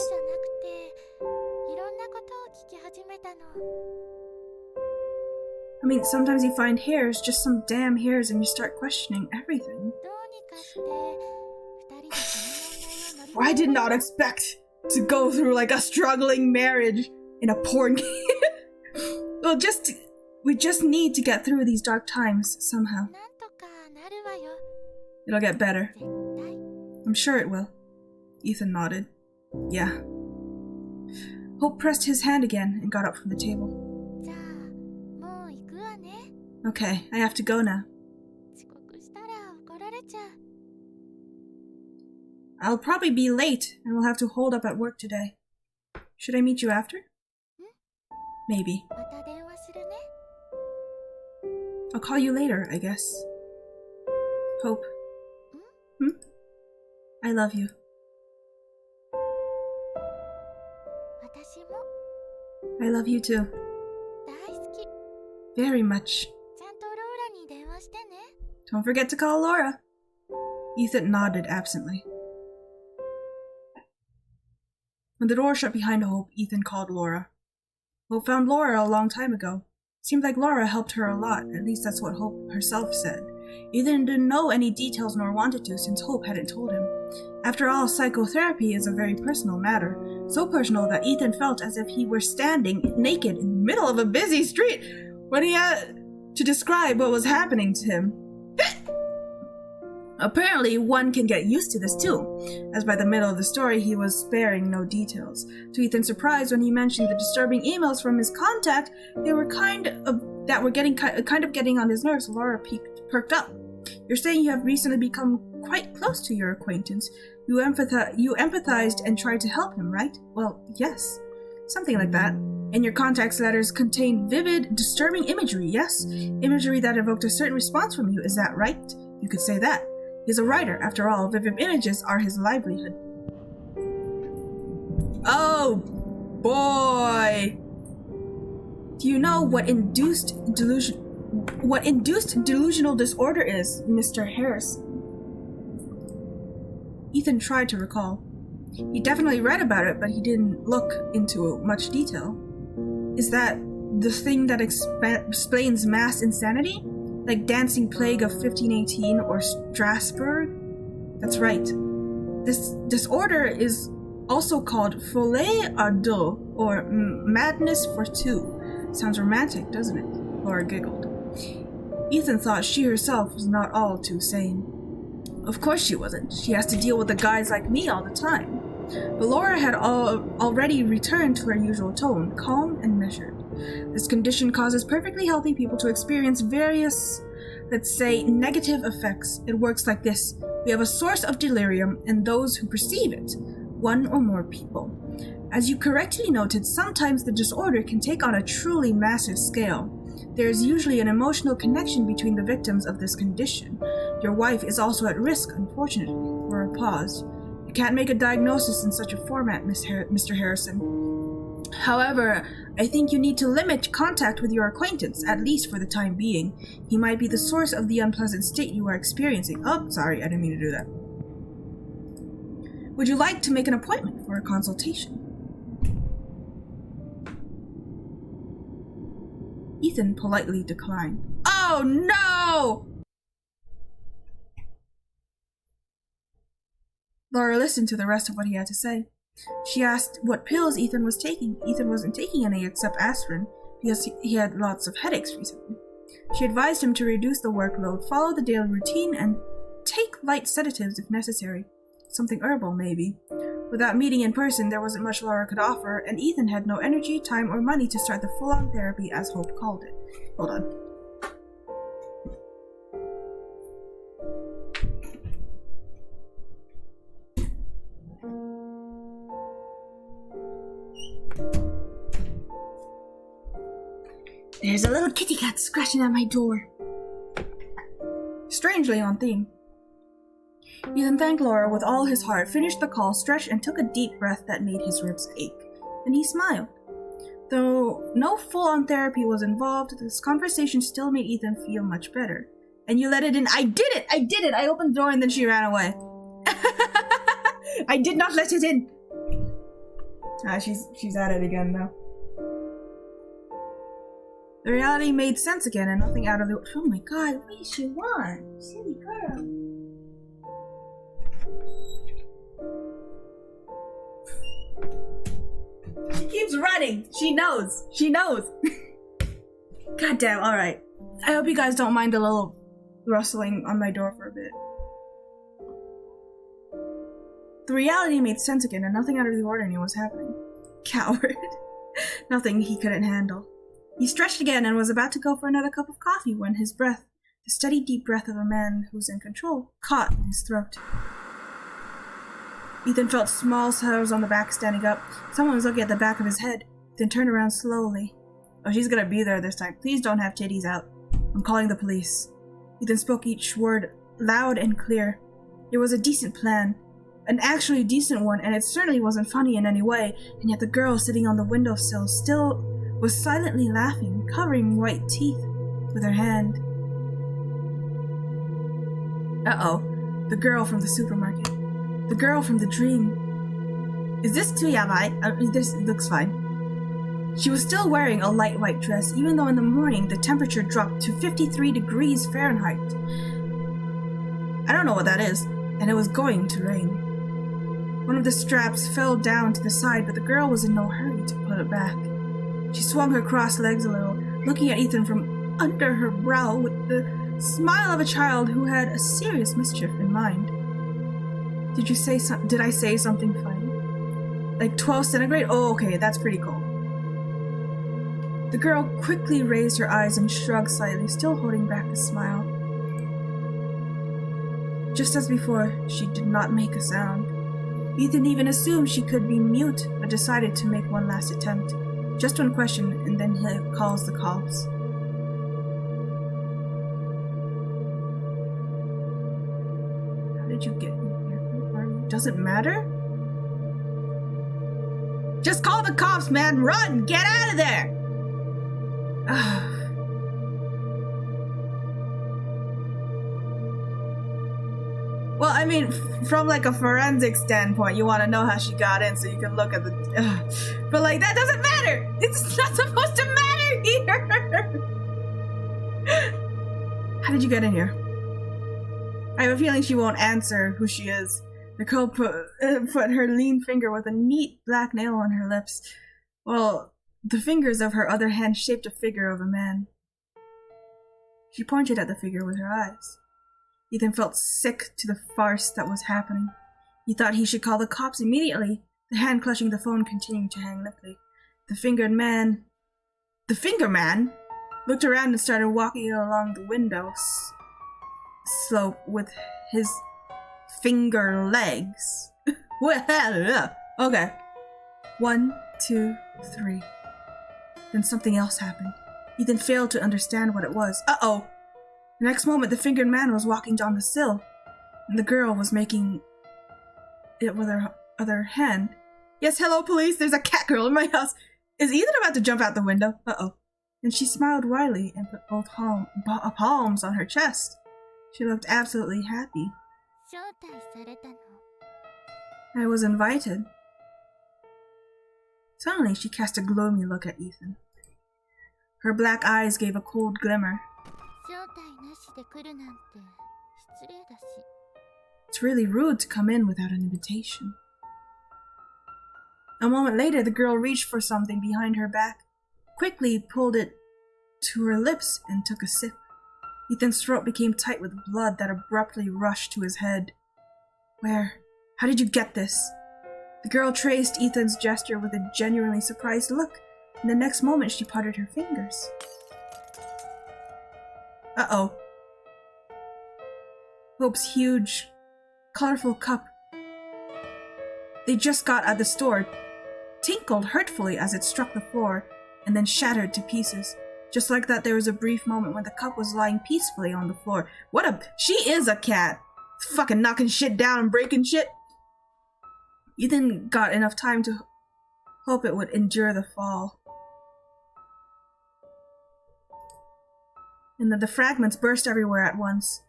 I mean, sometimes you find hairs, just some damn hairs, and you start questioning everything. I did not expect to go through like a struggling marriage in a porn game. Well, we just need to get through these dark times somehow. It'll get better. I'm sure it will. Ethan nodded. Yeah. Hope pressed his hand again and got up from the table. Okay, I have to go now. I'll probably be late and we'll have to hold up at work today. Should I meet you after? Maybe. I'll call you later, I guess. Hope. I love you. I love you too. Very much. Don't forget to call Laura. Ethan nodded absently. When the door shut behind Hope, Ethan called Laura. Hope found Laura a long time ago. Seemed like Laura helped her a lot, at least that's what Hope herself said. Ethan didn't know any details nor wanted to since Hope hadn't told him. After all, psychotherapy is a very personal matter. So personal that Ethan felt as if he were standing naked in the middle of a busy street when he had to describe what was happening to him. Apparently, one can get used to this too, as by the middle of the story he was sparing no details. To Ethan's surprise, when he mentioned the disturbing emails from his contact, they were kind of getting on his nerves. Laura perked up. You're saying you have recently become quite close to your acquaintance. You empathized and tried to help him, right? Well, yes. Something like that. And your contact's letters contained vivid, disturbing imagery, yes? Imagery that evoked a certain response from you, is that right? You could say that. He's a writer, after all. Vivid images are his livelihood. Oh! boy! Do you know what induced delusional disorder is, Mr. Harris? Ethan tried to recall. He definitely read about it, but he didn't look into much detail. Is that the thing that explains mass insanity? Like Dancing Plague of 1518 or Strasbourg? That's right. This disorder is also called folie à deux, or madness for two. Sounds romantic, doesn't it? Laura giggled. Ethan thought she herself was not all too sane. Of course she wasn't. She has to deal with the guys like me all the time. But Laura had already returned to her usual tone, calm and measured. This condition causes perfectly healthy people to experience various, let's say, negative effects. It works like this. We have a source of delirium and those who perceive it, one or more people. As you correctly noted, sometimes the disorder can take on a truly massive scale. There is usually an emotional connection between the victims of this condition. Your wife is also at risk, unfortunately. Laura paused. I can't make a diagnosis in such a format, Mr. Harrison. However, I think you need to limit contact with your acquaintance, at least for the time being. He might be the source of the unpleasant state you are experiencing. Oh, sorry, I didn't mean to do that. Would you like to make an appointment for a consultation? Ethan politely declined. Oh no! Laura listened to the rest of what he had to say. She asked what pills Ethan was taking. Ethan wasn't taking any except aspirin, because he had lots of headaches recently. She advised him to reduce the workload, follow the daily routine, and take light sedatives if necessary. Something herbal, maybe. Without meeting in person, there wasn't much Laura could offer, and Ethan had no energy, time, or money to start the full-on therapy, as Hope called it. Hold on. There's a little kitty cat scratching at my door. Strangely on theme. Ethan thanked Laura with all his heart, finished the call, stretched, and took a deep breath that made his ribs ache. Then he smiled. Though no full-on therapy was involved, this conversation still made Ethan feel much better. And you let it in. I did it! I opened the door and then she ran away. I did not let it in! She's at it again, though. The reality made sense again, and nothing out of the... Oh my god, what does she want? Silly girl. She keeps running. She knows. God damn, alright. I hope you guys don't mind the little rustling on my door for a bit. The reality made sense again, and nothing out of the ordinary was happening. Coward. Nothing he couldn't handle. He stretched again and was about to go for another cup of coffee when his breath, the steady deep breath of a man who's in control, caught in his throat. Ethan felt small hairs on the back standing up. Someone was looking at the back of his head, then turned around slowly. Oh, she's gonna be there this time. Please don't have titties out. I'm calling the police. Ethan spoke each word loud and clear. It was a decent plan. An actually decent one, and it certainly wasn't funny in any way, and yet the girl sitting on the windowsill still was silently laughing, covering white teeth with her hand. Uh-oh. The girl from the supermarket. The girl from the dream. Is this too YABE? This looks fine. She was still wearing a light white dress, even though in the morning the temperature dropped to 53 degrees Fahrenheit. I don't know what that is, and it was going to rain. One of the straps fell down to the side, but the girl was in no hurry to put it back. She swung her crossed legs a little, looking at Ethan from under her brow with the smile of a child who had a serious mischief in mind. Did I say something funny? Like 12 centigrade? Oh, okay, that's pretty cool. The girl quickly raised her eyes and shrugged slightly, still holding back a smile. Just as before, she did not make a sound. Ethan even assumed she could be mute, but decided to make one last attempt. Just one question, and then he calls the cops. How did you get in here? Does it matter? Just call the cops, man! Run! Get out of there! Well, I mean, from like a forensic standpoint, you want to know how she got in so you can look at the... But like, that doesn't matter! It's not supposed to matter here! How did you get in here? I have a feeling she won't answer who she is. The girl put her lean finger with a neat black nail on her lips, while the fingers of her other hand shaped a figure of a man. She pointed at the figure with her eyes. Ethan felt sick to the farce that was happening. He thought he should call the cops immediately, the hand clutching the phone continuing to hang limply. The finger man looked around and started walking along the window slope with his finger legs. Okay. 1, 2, 3. Then something else happened. Ethan failed to understand what it was. Uh-oh! The next moment, the fingered man was walking down the sill, and the girl was making it with her other hand. Yes, hello, police. There's a cat girl in my house. Is Ethan about to jump out the window? Uh-oh. And she smiled wryly and put both palms on her chest. She looked absolutely happy. I was invited. Suddenly, she cast a gloomy look at Ethan. Her black eyes gave a cold glimmer. It's really rude to come in without an invitation. A moment later, the girl reached for something behind her back, quickly pulled it to her lips, and took a sip. Ethan's throat became tight with blood that abruptly rushed to his head. Where? How did you get this? The girl traced Ethan's gesture with a genuinely surprised look, and the next moment she parted her fingers. Uh-oh. Hope's huge, colorful cup they just got at the store tinkled hurtfully as it struck the floor and then shattered to pieces. Just like that, there was a brief moment when the cup was lying peacefully on the floor. She is a cat! Fucking knocking shit down and breaking shit! Ethan got enough time to hope it would endure the fall. And then the fragments burst everywhere at once,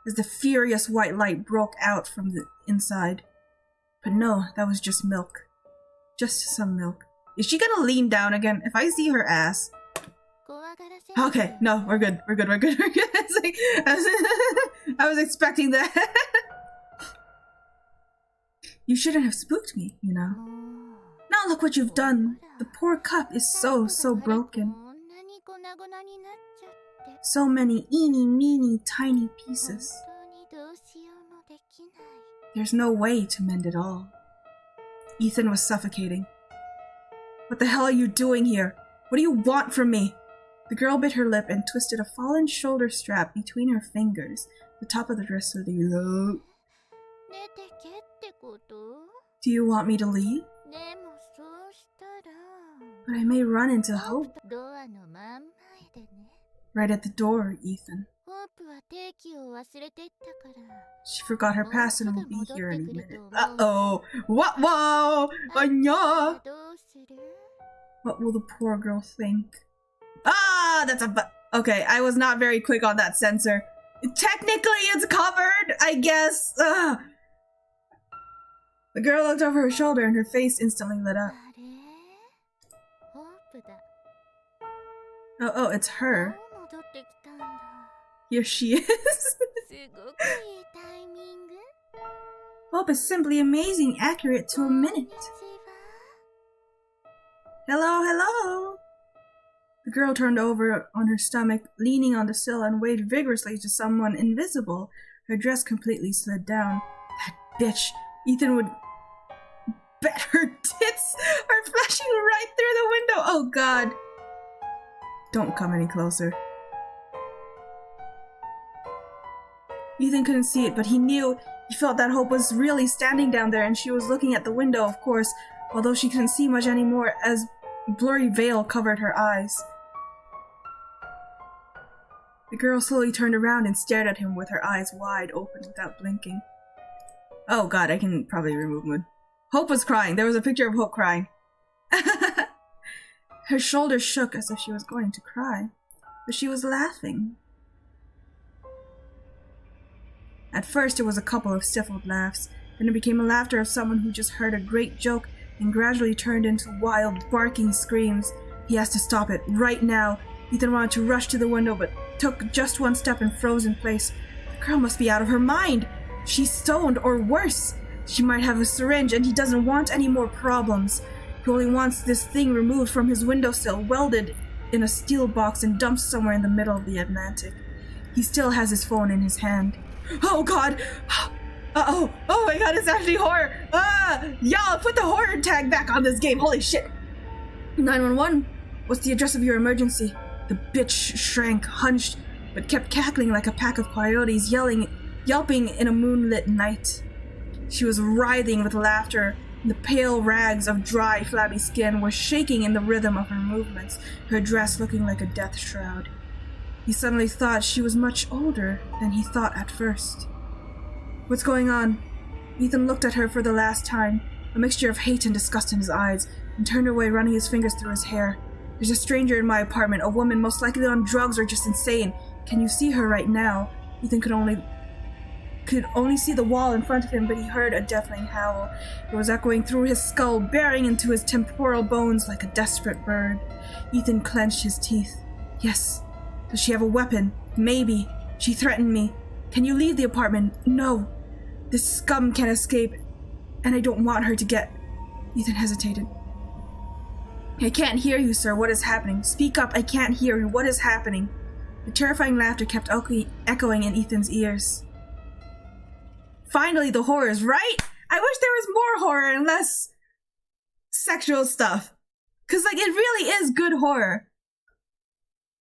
as the furious white light broke out from the inside. But no, that was just milk. Just some milk. Is she gonna lean down again? If I see her ass... Okay, no, we're good. It's like, I was expecting that. You shouldn't have spooked me, you know. Now look what you've done. The poor cup is so broken. So many eeny-meeny tiny pieces. There's no way to mend it all. Ethan was suffocating. What the hell are you doing here? What do you want from me? The girl bit her lip and twisted a fallen shoulder strap between her fingers, the top of the dress so low. Do you want me to leave? But I may run into Hope. Right at the door, Ethan. She forgot her past and will be here in a minute. Uh-oh! What? Whoa! Anya! What will the poor girl think? Ah! That's okay, I was not very quick on that sensor. Technically, it's covered, I guess. Ugh. The girl looked over her shoulder and her face instantly lit up. Oh, it's her. Here she is. Hope is simply amazing, accurate to a minute. Hello. The girl turned over on her stomach, leaning on the sill, and waved vigorously to someone invisible. Her dress completely slid down. That bitch. Ethan would bet her tits are flashing right through the window. Oh god. Don't come any closer. Ethan couldn't see it, but he felt that Hope was really standing down there, and she was looking at the window, of course, although she couldn't see much anymore as a blurry veil covered her eyes. The girl slowly turned around and stared at him with her eyes wide open without blinking. Oh god, I can probably remove mood. Hope was crying. There was a picture of Hope crying. Her shoulders shook as if she was going to cry, but she was laughing. At first, it was a couple of stifled laughs, then it became a laughter of someone who just heard a great joke and gradually turned into wild, barking screams. He has to stop it, right now. Ethan wanted to rush to the window, but took just one step and froze in place. The girl must be out of her mind. She's stoned, or worse. She might have a syringe, and he doesn't want any more problems. He only wants this thing removed from his windowsill, welded in a steel box, and dumped somewhere in the middle of the Atlantic. He still has his phone in his hand. Oh god! Uh-oh! Oh my god, it's actually horror! Y'all, put the horror tag back on this game, holy shit! 911? What's the address of your emergency? The bitch shrank, hunched, but kept cackling like a pack of coyotes, yelping in a moonlit night. She was writhing with laughter, and the pale rags of dry, flabby skin were shaking in the rhythm of her movements, her dress looking like a death shroud. He suddenly thought she was much older than he thought at first. What's going on? Ethan looked at her for the last time, a mixture of hate and disgust in his eyes, and turned away, running his fingers through his hair. There's a stranger in my apartment, a woman most likely on drugs or just insane. Can you see her right now? Ethan could only see the wall in front of him, but he heard a deafening howl. It was echoing through his skull, bearing into his temporal bones like a desperate bird. Ethan clenched his teeth. Yes. Does she have a weapon? Maybe. She threatened me. Can you leave the apartment? No. This scum can't escape, and I don't want her to get... Ethan hesitated. I can't hear you, sir. What is happening? Speak up. I can't hear you. What is happening? The terrifying laughter kept echoing in Ethan's ears. Finally, the horrors, right? I wish there was more horror and less sexual stuff. Because, it really is good horror.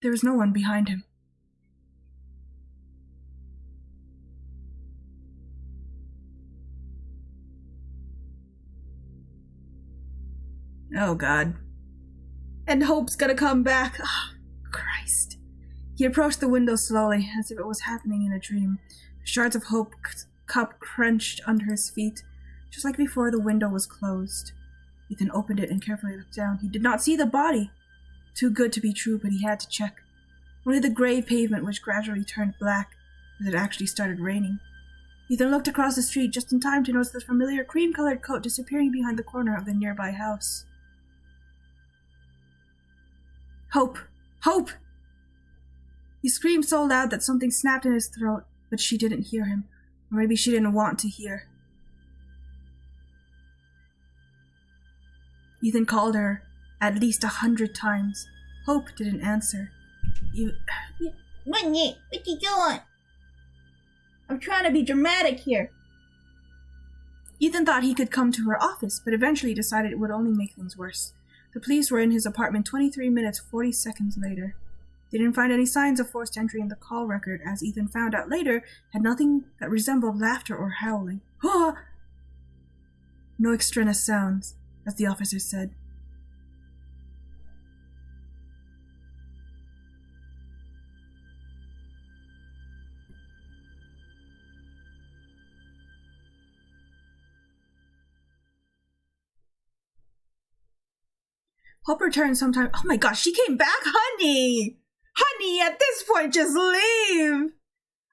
There was no one behind him. Oh, God. And Hope's gonna come back. Oh, Christ. He approached the window slowly, as if it was happening in a dream. Shards of Hope's cup crunched under his feet, just like before the window was closed. Ethan opened it and carefully looked down. He did not see the body. Too good to be true, but he had to check. Only the gray pavement, which gradually turned black as it actually started raining. Ethan looked across the street just in time to notice the familiar cream-colored coat disappearing behind the corner of the nearby house. Hope! Hope! He screamed so loud that something snapped in his throat, but she didn't hear him. Or maybe she didn't want to hear. Ethan called her at least 100 times. Hope didn't answer. What you doing? I'm trying to be dramatic here. Ethan thought he could come to her office, but eventually decided it would only make things worse. The police were in his apartment 23 minutes 40 seconds later. They didn't find any signs of forced entry in the call record, as Ethan found out later had nothing that resembled laughter or howling. No extraneous sounds, as the officer said. Hope returned sometime. Oh my gosh, she came back, honey! Honey, at this point, just leave!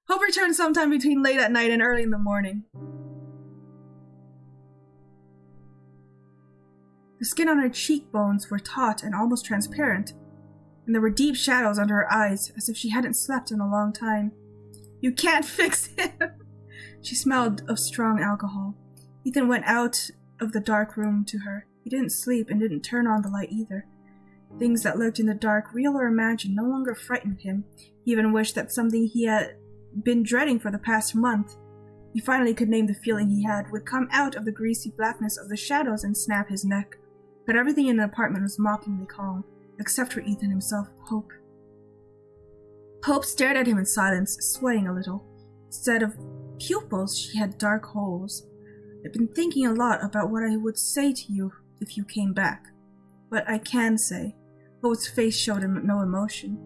Hope returned sometime between late at night and early in the morning. The skin on her cheekbones were taut and almost transparent, and there were deep shadows under her eyes, as if she hadn't slept in a long time. You can't fix him! She smelled of strong alcohol. Ethan went out of the dark room to her. He didn't sleep and didn't turn on the light either. Things that lurked in the dark, real or imagined, no longer frightened him. He even wished that something he had been dreading for the past month, he finally could name the feeling he had, would come out of the greasy blackness of the shadows and snap his neck. But everything in the apartment was mockingly calm, except for Ethan himself, Hope. Hope stared at him in silence, sweating a little. Instead of pupils, she had dark holes. I've been thinking a lot about what I would say to you if you came back. But I can say, Hope's face showed no emotion.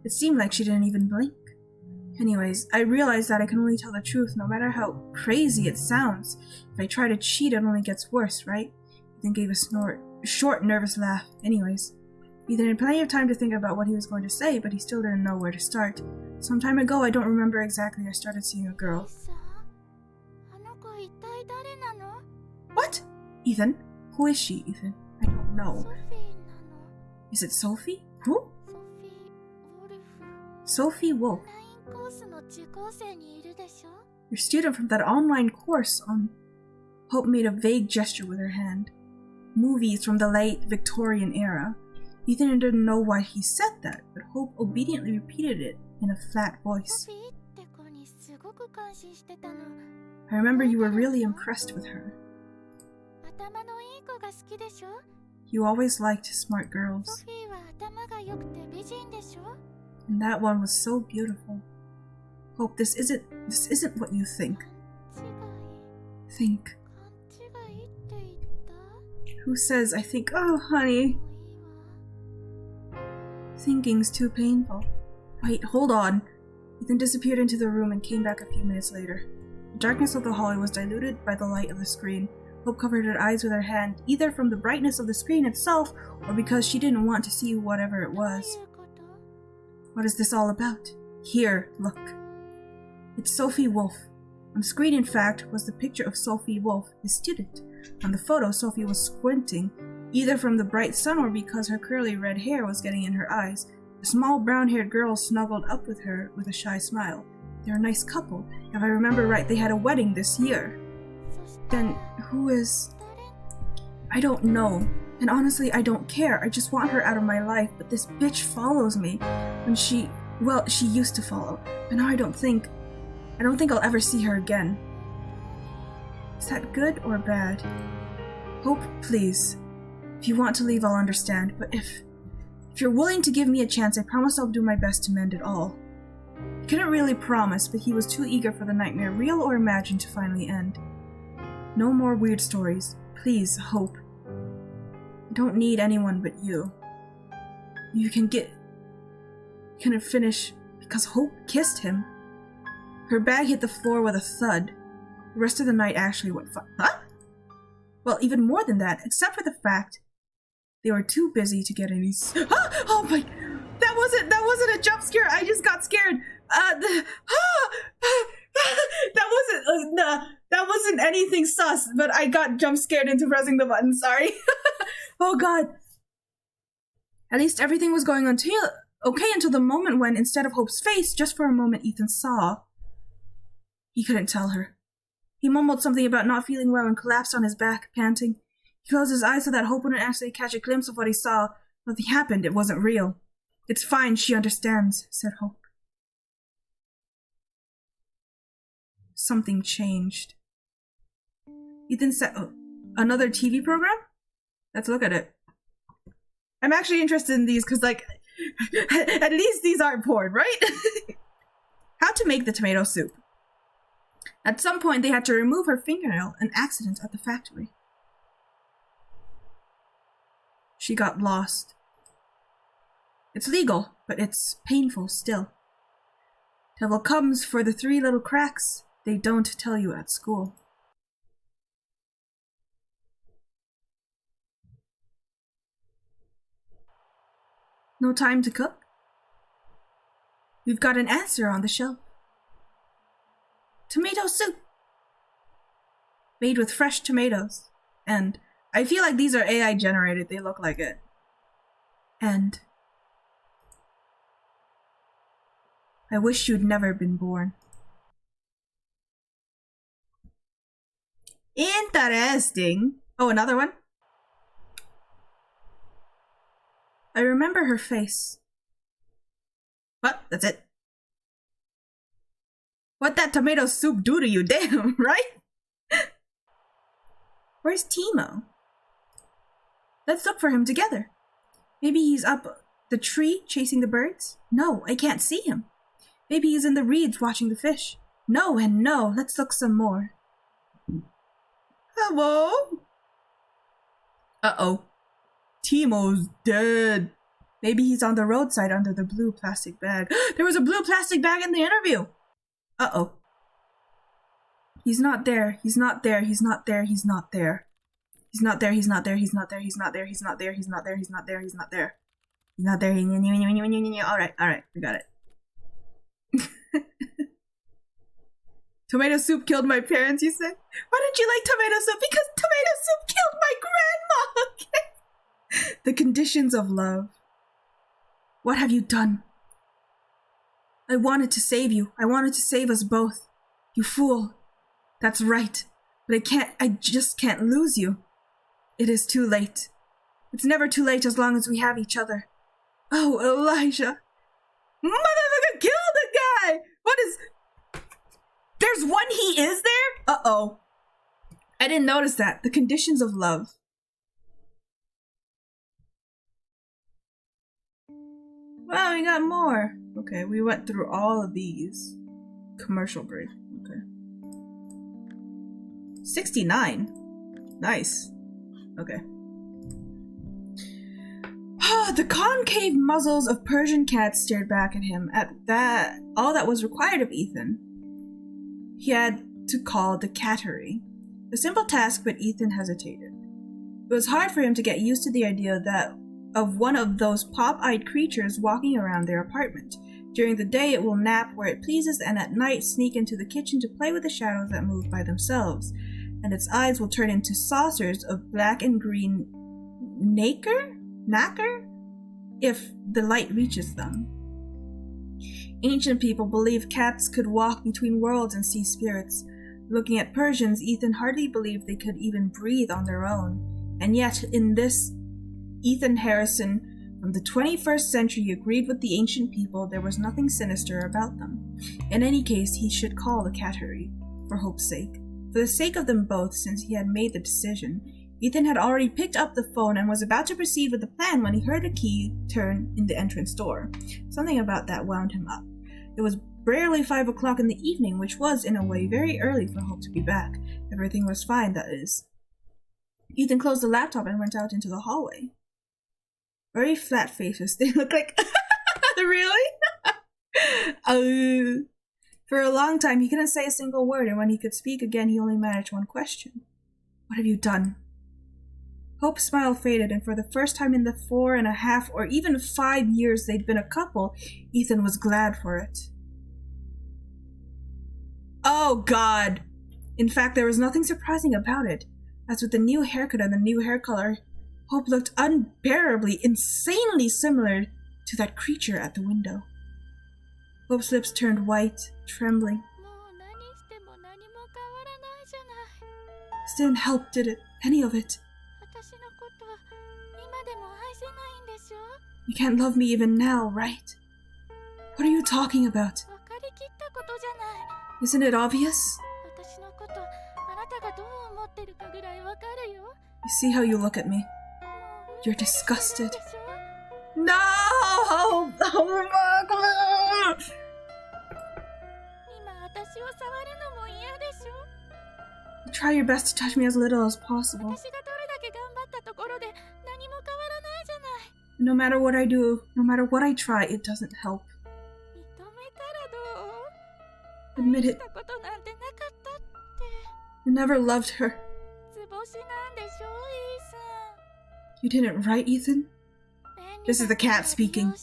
It seemed like she didn't even blink. Anyways, I realized that I can only tell the truth no matter how crazy it sounds. If I try to cheat, it only gets worse, right? Ethan gave a snort. short, nervous laugh. Anyways, Ethan had plenty of time to think about what he was going to say, but he still didn't know where to start. Some time ago, I don't remember exactly, I started seeing a girl. What? Ethan? Who is she, Ethan? I don't know. Is it Sophie? Who? Sophie Wolf. Your student from that online course on... Hope made a vague gesture with her hand. Movies from the late Victorian era. Ethan didn't know why he said that, but Hope obediently repeated it in a flat voice. I remember you were really impressed with her. You always liked smart girls. And that one was so beautiful. Hope, this isn't what you think. Think. Who says I think? Oh, honey. Thinking's too painful. Wait, hold on. Ethan disappeared into the room and came back a few minutes later. The darkness of the hallway was diluted by the light of the screen. Hope covered her eyes with her hand, either from the brightness of the screen itself or because she didn't want to see whatever it was. What is this all about? Here, look. It's Sophie Wolf. On the screen, in fact, was the picture of Sophie Wolf, his student. On the photo, Sophie was squinting, either from the bright sun or because her curly red hair was getting in her eyes. A small brown-haired girl snuggled up with her with a shy smile. They're a nice couple. If I remember right, they had a wedding this year. Then, who is... I don't know. And honestly, I don't care. I just want her out of my life, but this bitch follows me. When she... Well, she used to follow. But now I don't think I'll ever see her again. Is that good or bad? Hope, please. If you want to leave, I'll understand. But if you're willing to give me a chance, I promise I'll do my best to mend it all. He couldn't really promise, but he was too eager for the nightmare, real or imagined, to finally end. No more weird stories. Please, Hope. I don't need anyone but you. You couldn't finish because Hope kissed him. Her bag hit the floor with a thud. The rest of the night actually went Huh? Well, even more than that, except for the fact they were too busy to get any Oh my... That wasn't a jump scare. I just got scared. That wasn't anything sus, but I got jump scared into pressing the button. Sorry. Oh god. At least everything was going on okay until the moment when, instead of Hope's face, just for a moment Ethan saw. He couldn't tell her. He mumbled something about not feeling well and collapsed on his back, panting. He closed his eyes so that Hope wouldn't actually catch a glimpse of what he saw. Nothing happened. It wasn't real. It's fine. She understands, said Hope. Something changed. Ethan said, another TV program? Let's look at it. I'm actually interested in these because, like, at least these aren't porn, right? How to make the tomato soup. At some point, they had to remove her fingernail, an accident at the factory. She got lost. It's legal, but it's painful still. Devil comes for the 3 little cracks they don't tell you at school. No time to cook? We've got an answer on the shelf. Tomato soup! Made with fresh tomatoes. And I feel like these are AI generated. They look like it. And I wish you'd never been born. Interesting. Oh, another one? I remember her face. What? That's it? What that tomato soup do to you? Damn, right? Where's Timo? Let's look for him together. Maybe he's up the tree chasing the birds? No, I can't see him. Maybe he's in the reeds watching the fish. No and no. Let's look some more. Hello? Uh-oh. Timo's dead. Maybe he's on the roadside under the blue plastic bag. There was a blue plastic bag in the interview. Uh-oh. He's not there. He's not there. He's not there. He's not there. He's not there, he's not there, he's not there, he's not there, he's not there, he's not there, he's not there, he's not there. He's not there. Alright, we got it. Tomato soup killed my parents, you say? Why didn't you like tomato soup? Because tomato soup killed my grandma! Okay? The conditions of love. What have you done? I wanted to save you. I wanted to save us both. You fool. That's right. But I just can't lose you. It is too late. It's never too late as long as we have each other. Oh, Elijah. Motherfucker killed the guy! What is... There's one he is there? Uh-oh. I didn't notice that. The conditions of love. Wow, we got more. Okay, we went through all of these. Commercial break. Okay. 69. Nice. Okay. The concave muzzles of Persian cats stared back at him. At that, all that was required of Ethan. He had to call the cattery. A simple task, but Ethan hesitated. It was hard for him to get used to the idea of one of those pop-eyed creatures walking around their apartment. During the day, it will nap where it pleases, and at night sneak into the kitchen to play with the shadows that move by themselves. And its eyes will turn into saucers of black and green nacre if the light reaches them. Ancient people believed cats could walk between worlds and see spirits. Looking at Persians, Ethan hardly believed they could even breathe on their own. And yet, in this, Ethan Harrison from the 21st century agreed with the ancient people there was nothing sinister about them. In any case, he should call the cattery, for hope's sake. For the sake of them both, since he had made the decision, Ethan had already picked up the phone and was about to proceed with the plan when he heard a key turn in the entrance door. Something about that wound him up. It was barely 5 o'clock in the evening, which was, in a way, very early for Hope to be back. Everything was fine, that is. Ethan closed the laptop and went out into the hallway. Very flat faces. They look like... Really? For a long time, he couldn't say a single word, and when he could speak again, he only managed one question. What have you done? Hope's smile faded, and for the first time in the 4.5 or even 5 years they'd been a couple, Ethan was glad for it. Oh, God! In fact, there was nothing surprising about it. As with the new haircut and the new hair color, Hope looked unbearably, insanely similar to that creature at the window. Hope's lips turned white, trembling. This didn't help, did it? Any of it? You can't love me even now, right? What are you talking about? Isn't it obvious? You see how you look at me? You're disgusted. No! Oh my God! Try your best to touch me as little as possible. No matter what I do, no matter what I try, it doesn't help. Admit it. You never loved her. You didn't, right, Ethan? This is the cat speaking.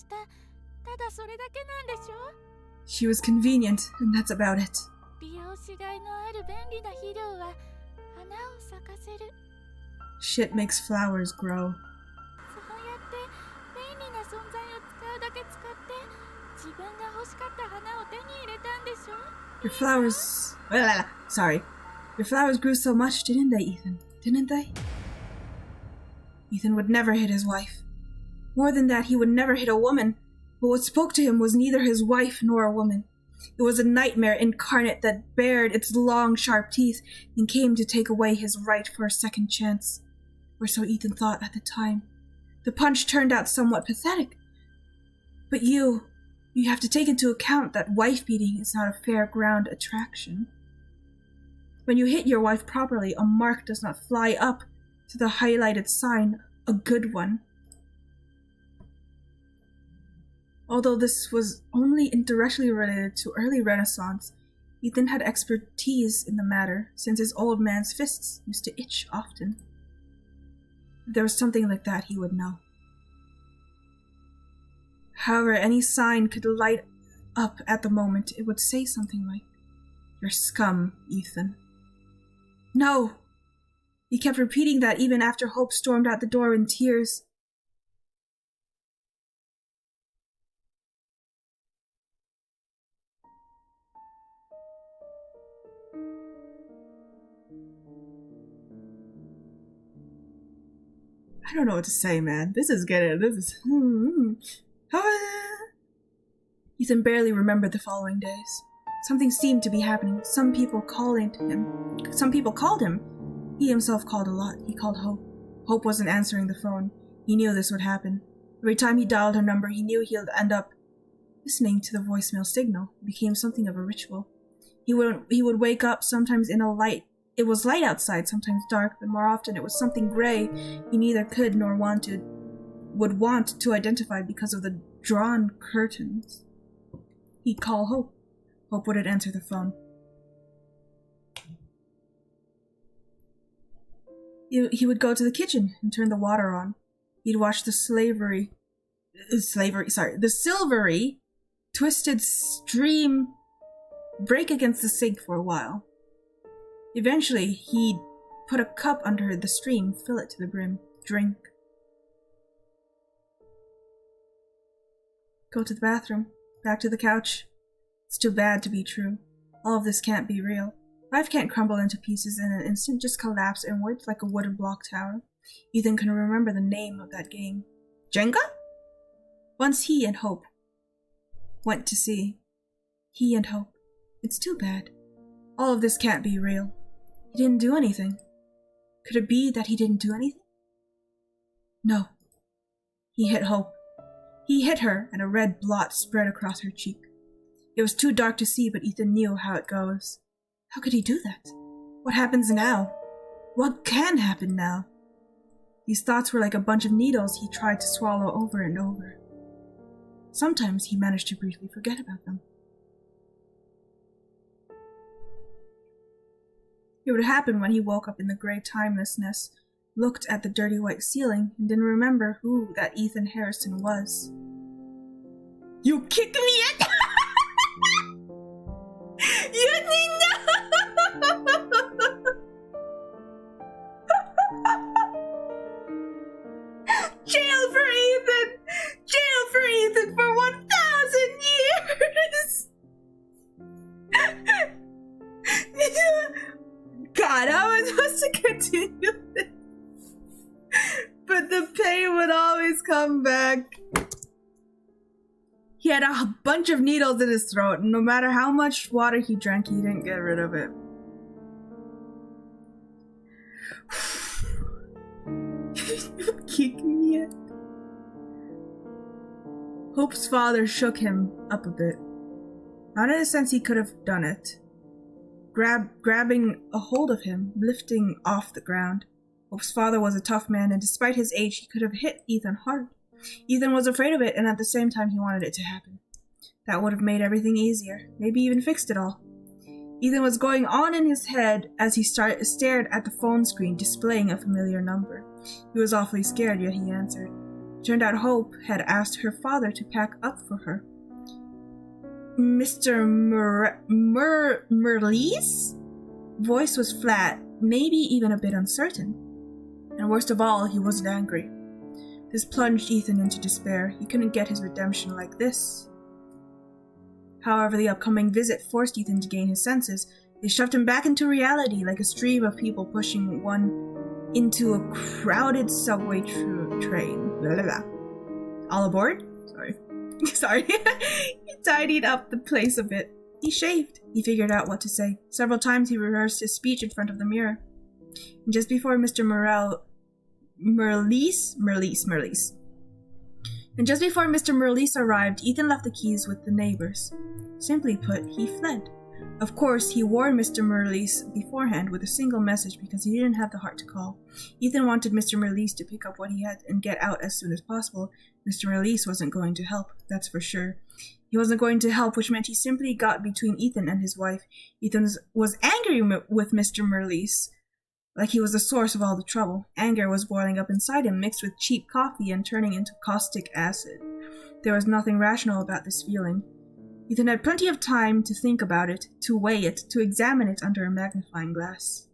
She was convenient, and that's about it. Shit makes flowers grow. Your flowers... Sorry. Your flowers grew so much, didn't they, Ethan? Didn't they? Ethan would never hit his wife. More than that, he would never hit a woman. But what spoke to him was neither his wife nor a woman. It was a nightmare incarnate that bared its long, sharp teeth and came to take away his right for a second chance. Or so Ethan thought at the time. The punch turned out somewhat pathetic. But you have to take into account that wife-beating is not a fair-ground attraction. When you hit your wife properly, a mark does not fly up to the highlighted sign, a good one. Although this was only indirectly related to early Renaissance, Ethan had expertise in the matter, since his old man's fists used to itch often. If there was something like that, he would know. However, any sign could light up at the moment. It would say something like, "You're scum, Ethan." No! He kept repeating that even after Hope stormed out the door in tears. I don't know what to say, man. This is. Ethan barely remembered the following days. Something seemed to be happening. Some people called him. He himself called a lot. He called Hope. Hope wasn't answering the phone. He knew this would happen. Every time he dialed her number, he knew he'd end up listening to the voicemail signal. It became something of a ritual. He would wake up sometimes in a light. It was light outside, sometimes dark, but more often it was something gray he neither could nor would want to identify because of the drawn curtains. He'd call Hope. Hope wouldn't answer the phone. He would go to the kitchen and turn the water on. He'd watch the silvery, twisted stream break against the sink for a while. Eventually, he'd put a cup under the stream, fill it to the brim, drink. Go to the bathroom, back to the couch. It's too bad to be true. All of this can't be real. Life can't crumble into pieces in an instant, just collapse inwards like a wooden block tower. Ethan can remember the name of that game. Jenga? Once he and Hope went to sea. He and Hope. It's too bad. All of this can't be real. He didn't do anything. Could it be that he didn't do anything? No. He hit Hope. He hit her, and a red blot spread across her cheek. It was too dark to see, but Ethan knew how it goes. How could he do that? What happens now? What can happen now? These thoughts were like a bunch of needles he tried to swallow over and over. Sometimes he managed to briefly forget about them. It would happen when he woke up in the gray timelessness, looked at the dirty white ceiling, and didn't remember who that Ethan Harrison was. You kicked me at You need no! Jail for Ethan! Jail for Ethan for 1,000 years! God, how am I supposed to continue this? But the pain would always come back. He had a bunch of needles in his throat, and no matter how much water he drank, he didn't get rid of it. Kick me yet? Hope's father shook him up a bit. Not in a sense he could have done it. Grabbing a hold of him, lifting off the ground. Hope's father was a tough man, and despite his age, he could have hit Ethan hard. Ethan was afraid of it, and at the same time he wanted it to happen. That would have made everything easier, maybe even fixed it all. Ethan was going on in his head as he stared at the phone screen displaying a familiar number. He was awfully scared, yet he answered. It turned out Hope had asked her father to pack up for her. Mr. Merlees? Voice was flat, maybe even a bit uncertain. And worst of all, he wasn't angry. This plunged Ethan into despair. He couldn't get his redemption like this. However, the upcoming visit forced Ethan to gain his senses. They shoved him back into reality like a stream of people pushing one into a crowded subway train. Blah, blah, blah. All aboard? Sorry. He tidied up the place a bit. He shaved. He figured out what to say. Several times he rehearsed his speech in front of the mirror. And just before Mr. Merlees. And just before Mr. Merlees arrived, Ethan left the keys with the neighbors. Simply put, he fled. Of course, he warned Mr. Merlees beforehand with a single message because he didn't have the heart to call. Ethan wanted Mr. Merlees to pick up what he had and get out as soon as possible. Mr. Merlees wasn't going to help, that's for sure. He wasn't going to help, which meant he simply got between Ethan and his wife. Ethan was angry with Mr. Merlees. Like he was the source of all the trouble. Anger was boiling up inside him, mixed with cheap coffee and turning into caustic acid. There was nothing rational about this feeling. Ethan had plenty of time to think about it, to weigh it, to examine it under a magnifying glass.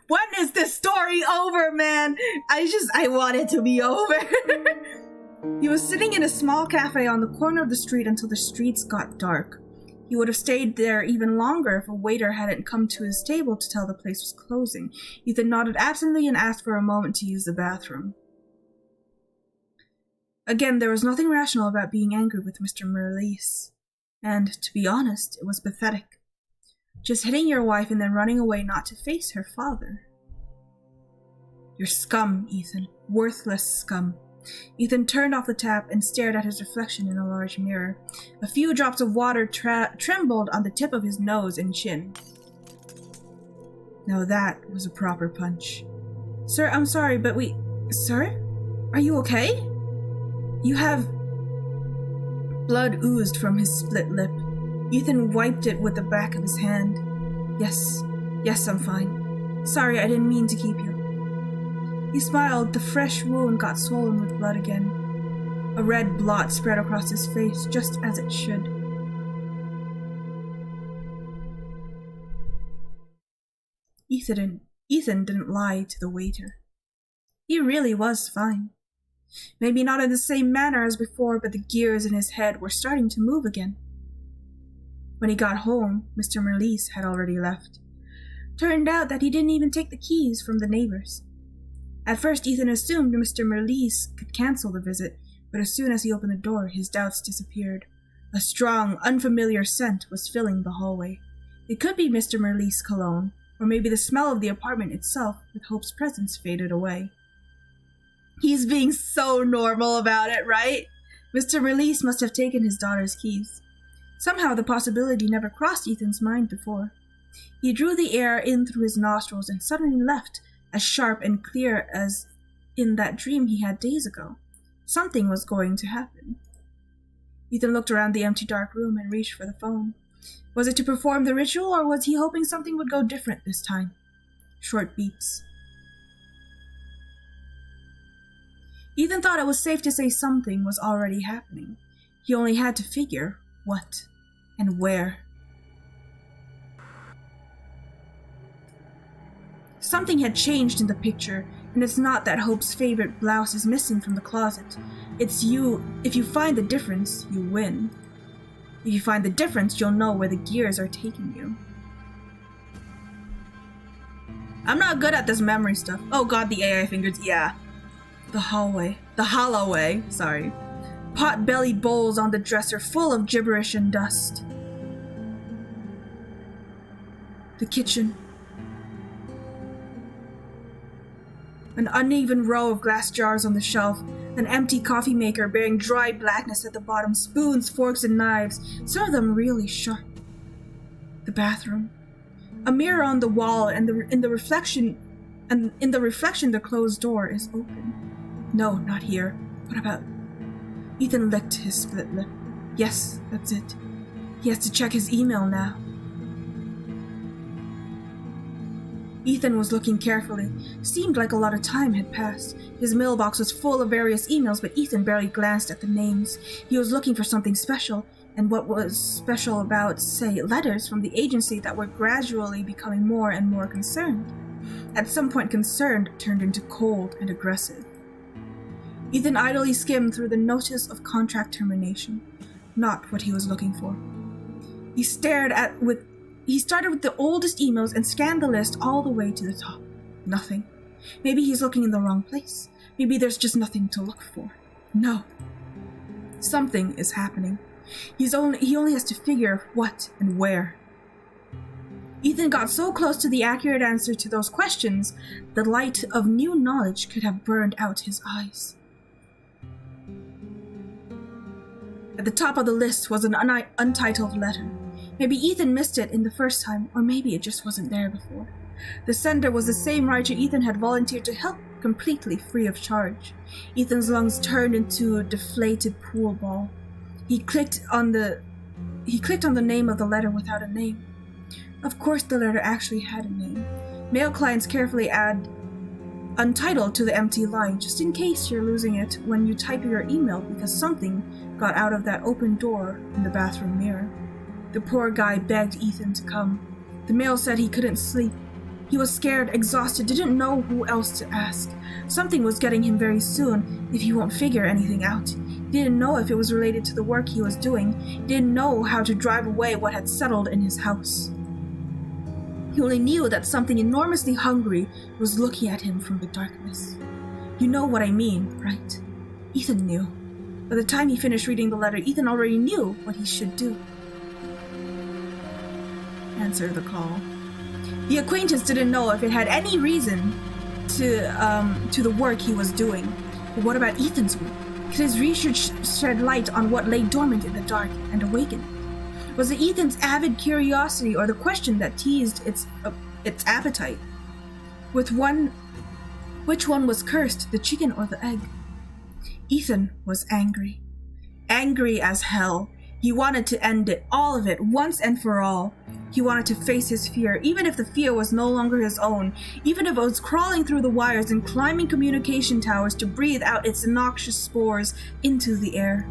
When is this story over, man? I want it to be over. He was sitting in a small cafe on the corner of the street until the streets got dark. He would have stayed there even longer if a waiter hadn't come to his table to tell the place was closing. Ethan nodded absently and asked for a moment to use the bathroom. Again, there was nothing rational about being angry with Mr. Merlis. And, to be honest, it was pathetic. Just hitting your wife and then running away not to face her father. You're scum, Ethan. Worthless scum. Ethan turned off the tap and stared at his reflection in a large mirror. A few drops of water trembled on the tip of his nose and chin. Now that was a proper punch. Sir, I'm sorry, but Sir? Are you okay? You have... Blood oozed from his split lip. Ethan wiped it with the back of his hand. Yes, I'm fine. Sorry, I didn't mean to keep you. He smiled. The fresh wound got swollen with blood again. A red blot spread across his face, just as it should. Ethan didn't lie to the waiter. He really was fine. Maybe not in the same manner as before, but the gears in his head were starting to move again. When he got home, Mr. Merlis had already left. Turned out that he didn't even take the keys from the neighbors. At first, Ethan assumed Mr. Merlis could cancel the visit, but as soon as he opened the door, his doubts disappeared. A strong, unfamiliar scent was filling the hallway. It could be Mr. Merlis' cologne, or maybe the smell of the apartment itself, with Hope's presence faded away. He's being so normal about it, right? Mr. Merlis must have taken his daughter's keys. Somehow the possibility never crossed Ethan's mind before. He drew the air in through his nostrils and suddenly left, as sharp and clear as in that dream he had days ago. Something was going to happen. Ethan looked around the empty dark room and reached for the phone. Was it to perform the ritual, or was he hoping something would go different this time? Short beeps. Ethan thought it was safe to say something was already happening. He only had to figure what and where. Something had changed in the picture, and it's not that Hope's favorite blouse is missing from the closet. It's you. If you find the difference, you win. If you find the difference, you'll know where the gears are taking you. I'm not good at this memory stuff. Oh god, the AI fingers, yeah. The holloway, sorry. Pot-bellied bowls on the dresser full of gibberish and dust. The kitchen. An uneven row of glass jars on the shelf, an empty coffee maker bearing dry blackness at the bottom, spoons, forks, and knives, some of them really sharp. The bathroom. A mirror on the wall, and in the reflection the closed door is open. No, not here. What about... Ethan licked his split lip. Yes, that's it. He has to check his email now. Ethan was looking carefully. Seemed like a lot of time had passed. His mailbox was full of various emails, but Ethan barely glanced at the names. He was looking for something special, and what was special about, say, letters from the agency that were gradually becoming more and more concerned. At some point, concerned turned into cold and aggressive. Ethan idly skimmed through the notice of contract termination. Not what he was looking for. He started with the oldest emails and scanned the list all the way to the top. Nothing. Maybe he's looking in the wrong place. Maybe there's just nothing to look for. No. Something is happening. He only has to figure what and where. Ethan got so close to the accurate answer to those questions, the light of new knowledge could have burned out his eyes. At the top of the list was an untitled letter. Maybe Ethan missed it in the first time, or maybe it just wasn't there before. The sender was the same writer Ethan had volunteered to help, completely free of charge. Ethan's lungs turned into a deflated pool ball. He clicked on the name of the letter without a name. Of course the letter actually had a name. Mail clients carefully add untitled to the empty line, just in case you're losing it when you type your email because something got out of that open door in the bathroom mirror. The poor guy begged Ethan to come. The mail said he couldn't sleep. He was scared, exhausted, didn't know who else to ask. Something was getting him very soon if he won't figure anything out. He didn't know if it was related to the work he was doing. He didn't know how to drive away what had settled in his house. He only knew that something enormously hungry was looking at him from the darkness. You know what I mean, right? Ethan knew. By the time he finished reading the letter, Ethan already knew what he should do. Answer the call. The acquaintance didn't know if it had any reason to the work he was doing. But what about Ethan's work? Could his research shed light on what lay dormant in the dark and awaken it? Was it Ethan's avid curiosity or the question that teased its appetite? Which one was cursed, the chicken or the egg? Ethan was angry. Angry as hell. He wanted to end it, all of it, once and for all. He wanted to face his fear, even if the fear was no longer his own, even if it was crawling through the wires and climbing communication towers to breathe out its noxious spores into the air.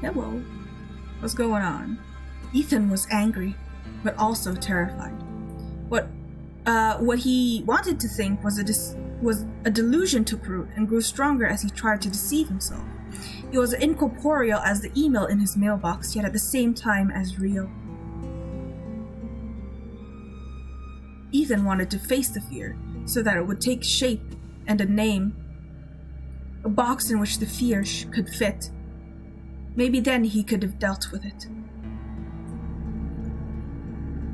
Hello. What's going on? Ethan was angry, but also terrified. What he wanted to think was a delusion took root and grew stronger as he tried to deceive himself. It was incorporeal as the email in his mailbox, yet at the same time as real. Ethan wanted to face the fear so that it would take shape and a name, a box in which the fear could fit. Maybe then he could have dealt with it.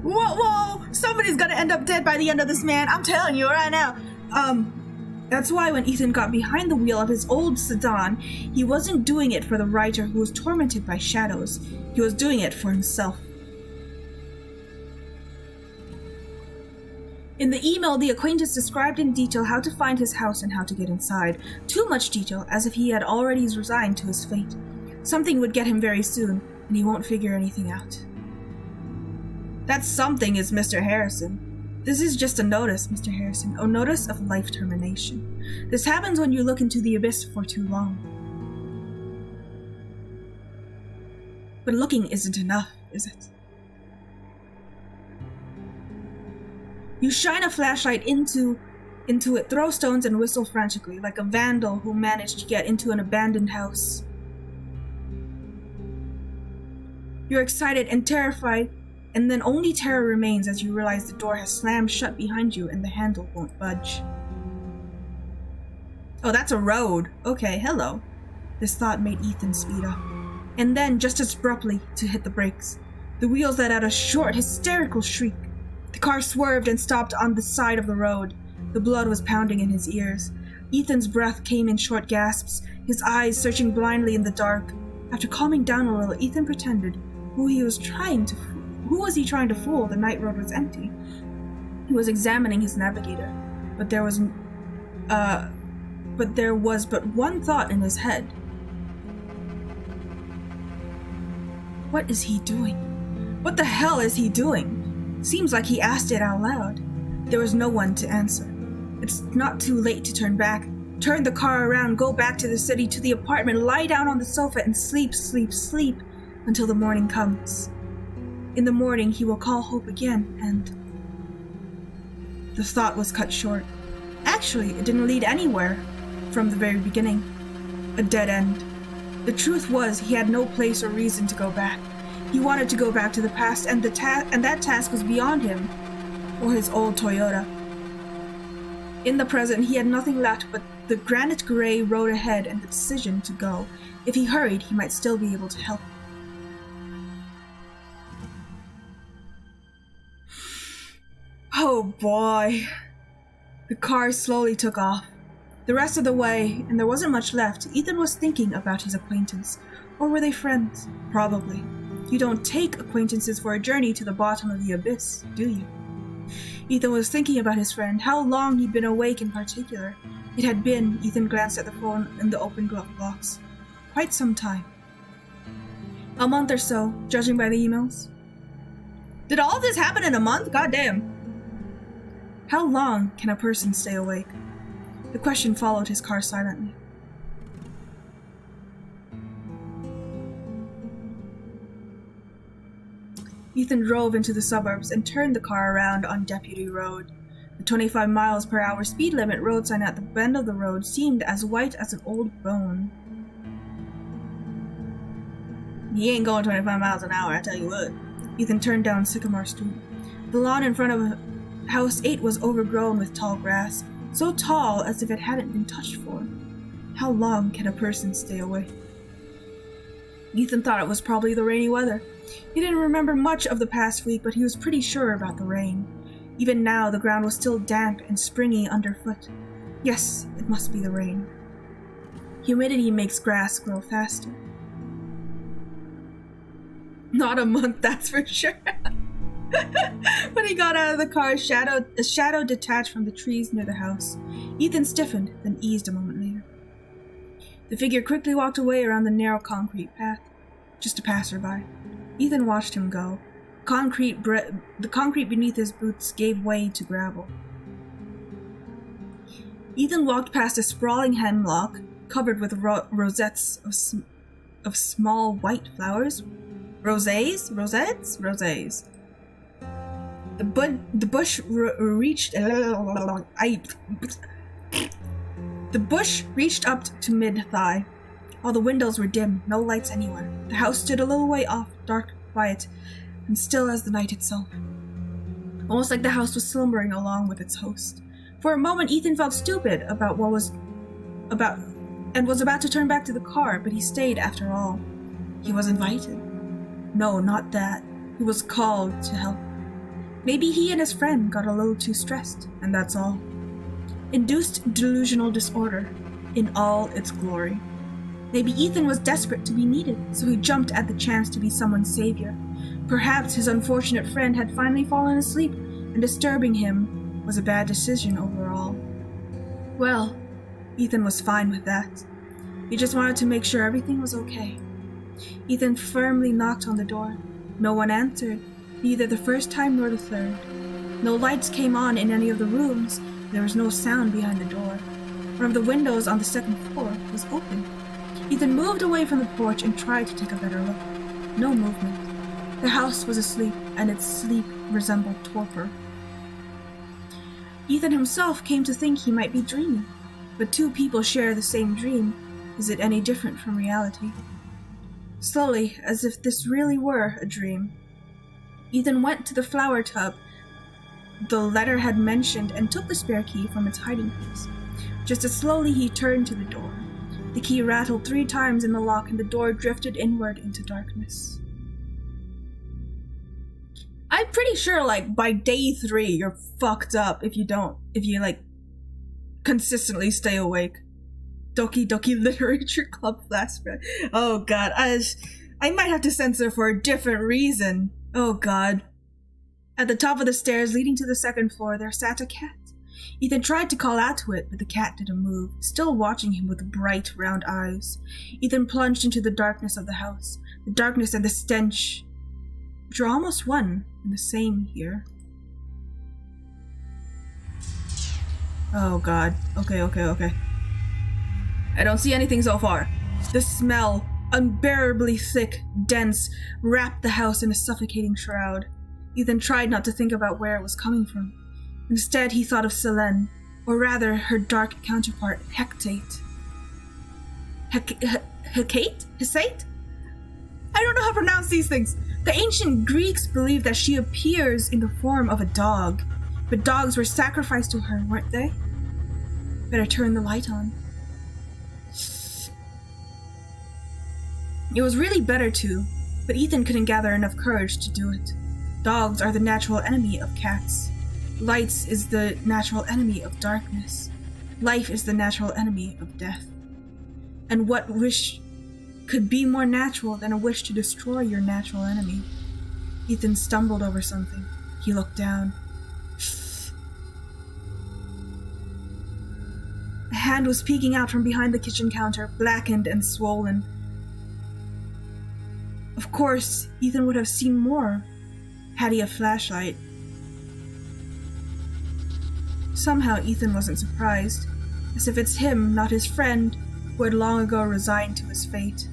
Whoa! Somebody's gonna end up dead by the end of this, man. I'm telling you right now. That's why when Ethan got behind the wheel of his old sedan, he wasn't doing it for the writer who was tormented by shadows. He was doing it for himself. In the email, the acquaintance described in detail how to find his house and how to get inside. Too much detail, as if he had already resigned to his fate. Something would get him very soon, and he won't figure anything out. That something is Mr. Harrison. This is just a notice, Mr. Harrison, a notice of life termination. This happens when you look into the abyss for too long. But looking isn't enough, is it? You shine a flashlight into it, throw stones and whistle frantically, like a vandal who managed to get into an abandoned house. You're excited and terrified, and then only terror remains as you realize the door has slammed shut behind you and the handle won't budge. Oh, that's a road. Okay, hello. This thought made Ethan speed up. And then, just as abruptly, to hit the brakes. The wheels let out a short, hysterical shriek. The car swerved and stopped on the side of the road. The blood was pounding in his ears. Ethan's breath came in short gasps, his eyes searching blindly in the dark. After calming down a little, Ethan pretended who was he trying to fool? The night road was empty. He was examining his navigator, but there was but one thought in his head. What is he doing? What the hell is he doing? Seems like he asked it out loud. There was no one to answer. It's not too late to turn back. Turn the car around, go back to the city, to the apartment, lie down on the sofa and sleep until the morning comes. In the morning, he will call Hope again, and... The thought was cut short. Actually, it didn't lead anywhere from the very beginning. A dead end. The truth was, he had no place or reason to go back. He wanted to go back to the past, and that task was beyond him, or his old Toyota. In the present, he had nothing left but the granite gray road ahead and the decision to go. If he hurried, he might still be able to help. Oh boy. The car slowly took off. The rest of the way, and there wasn't much left, Ethan was thinking about his acquaintance. Or were they friends? Probably. You don't take acquaintances for a journey to the bottom of the abyss, do you? Ethan was thinking about his friend, how long he'd been awake in particular. It had been, Ethan glanced at the phone in the open glove box, quite some time. A month or so, judging by the emails. Did all of this happen in a month? Goddamn. How long can a person stay awake? The question followed his car silently. Ethan drove into the suburbs and turned the car around on Deputy Road. The 25 miles per hour speed limit road sign at the bend of the road seemed as white as an old bone. He ain't going 25 miles an hour, I tell you what. Ethan turned down Sycamore Street. The lawn in front of House 8 was overgrown with tall grass, so tall as if it hadn't been touched for. How long can a person stay awake? Ethan thought it was probably the rainy weather. He didn't remember much of the past week, but he was pretty sure about the rain. Even now, the ground was still damp and springy underfoot. Yes, it must be the rain. Humidity makes grass grow faster. Not a month, that's for sure. When he got out of the car, a shadow detached from the trees near the house. Ethan stiffened, then eased a moment later. The figure quickly walked away around the narrow concrete path. Just a passerby. Ethan watched him go. The concrete beneath his boots gave way to gravel. Ethan walked past a sprawling hemlock covered with rosettes of small white flowers. Rosettes? The bush reached up to mid-thigh. All the windows were dim, no lights anywhere. The house stood a little way off, dark, quiet, and still as the night itself. Almost like the house was slumbering along with its host. For a moment, Ethan felt stupid and was about to turn back to the car, but he stayed after all. He was invited. No, not that. He was called to help. Maybe he and his friend got a little too stressed, and that's all. Induced delusional disorder in all its glory. Maybe Ethan was desperate to be needed, so he jumped at the chance to be someone's savior. Perhaps his unfortunate friend had finally fallen asleep, and disturbing him was a bad decision overall. Well, Ethan was fine with that. He just wanted to make sure everything was okay. Ethan firmly knocked on the door. No one answered, neither the first time nor the third. No lights came on in any of the rooms. There was no sound behind the door. One of the windows on the second floor was open. Ethan moved away from the porch and tried to take a better look. No movement. The house was asleep, and its sleep resembled torpor. Ethan himself came to think he might be dreaming. But two people share the same dream. Is it any different from reality? Slowly, as if this really were a dream, Ethan went to the flower tub the letter had mentioned and took the spare key from its hiding place. Just as slowly he turned to the door. The key rattled 3 times in the lock and the door drifted inward into darkness. I'm pretty sure, by day 3, you're fucked up if you consistently stay awake. Doki Doki Literature Club flashback. Oh god, I might have to censor for a different reason. Oh god. At the top of the stairs leading to the second floor, there sat a cat. Ethan tried to call out to it, but the cat didn't move, still watching him with bright, round eyes. Ethan plunged into the darkness of the house. The darkness and the stench were almost one and the same here. Oh god. Okay. I don't see anything so far. The smell, unbearably thick, dense, wrapped the house in a suffocating shroud. Ethan tried not to think about where it was coming from. Instead, he thought of Selene, or rather, her dark counterpart, Hecate. Hecate? Hesate? I don't know how to pronounce these things. The ancient Greeks believed that she appears in the form of a dog, but dogs were sacrificed to her, weren't they? Better turn the light on. It was really better to, but Ethan couldn't gather enough courage to do it. Dogs are the natural enemy of cats. Lights is the natural enemy of darkness. Life is the natural enemy of death. And what wish could be more natural than a wish to destroy your natural enemy? Ethan stumbled over something. He looked down. A hand was peeking out from behind the kitchen counter, blackened and swollen. Of course, Ethan would have seen more had he a flashlight. Somehow Ethan wasn't surprised, as if it's him, not his friend, who had long ago resigned to his fate.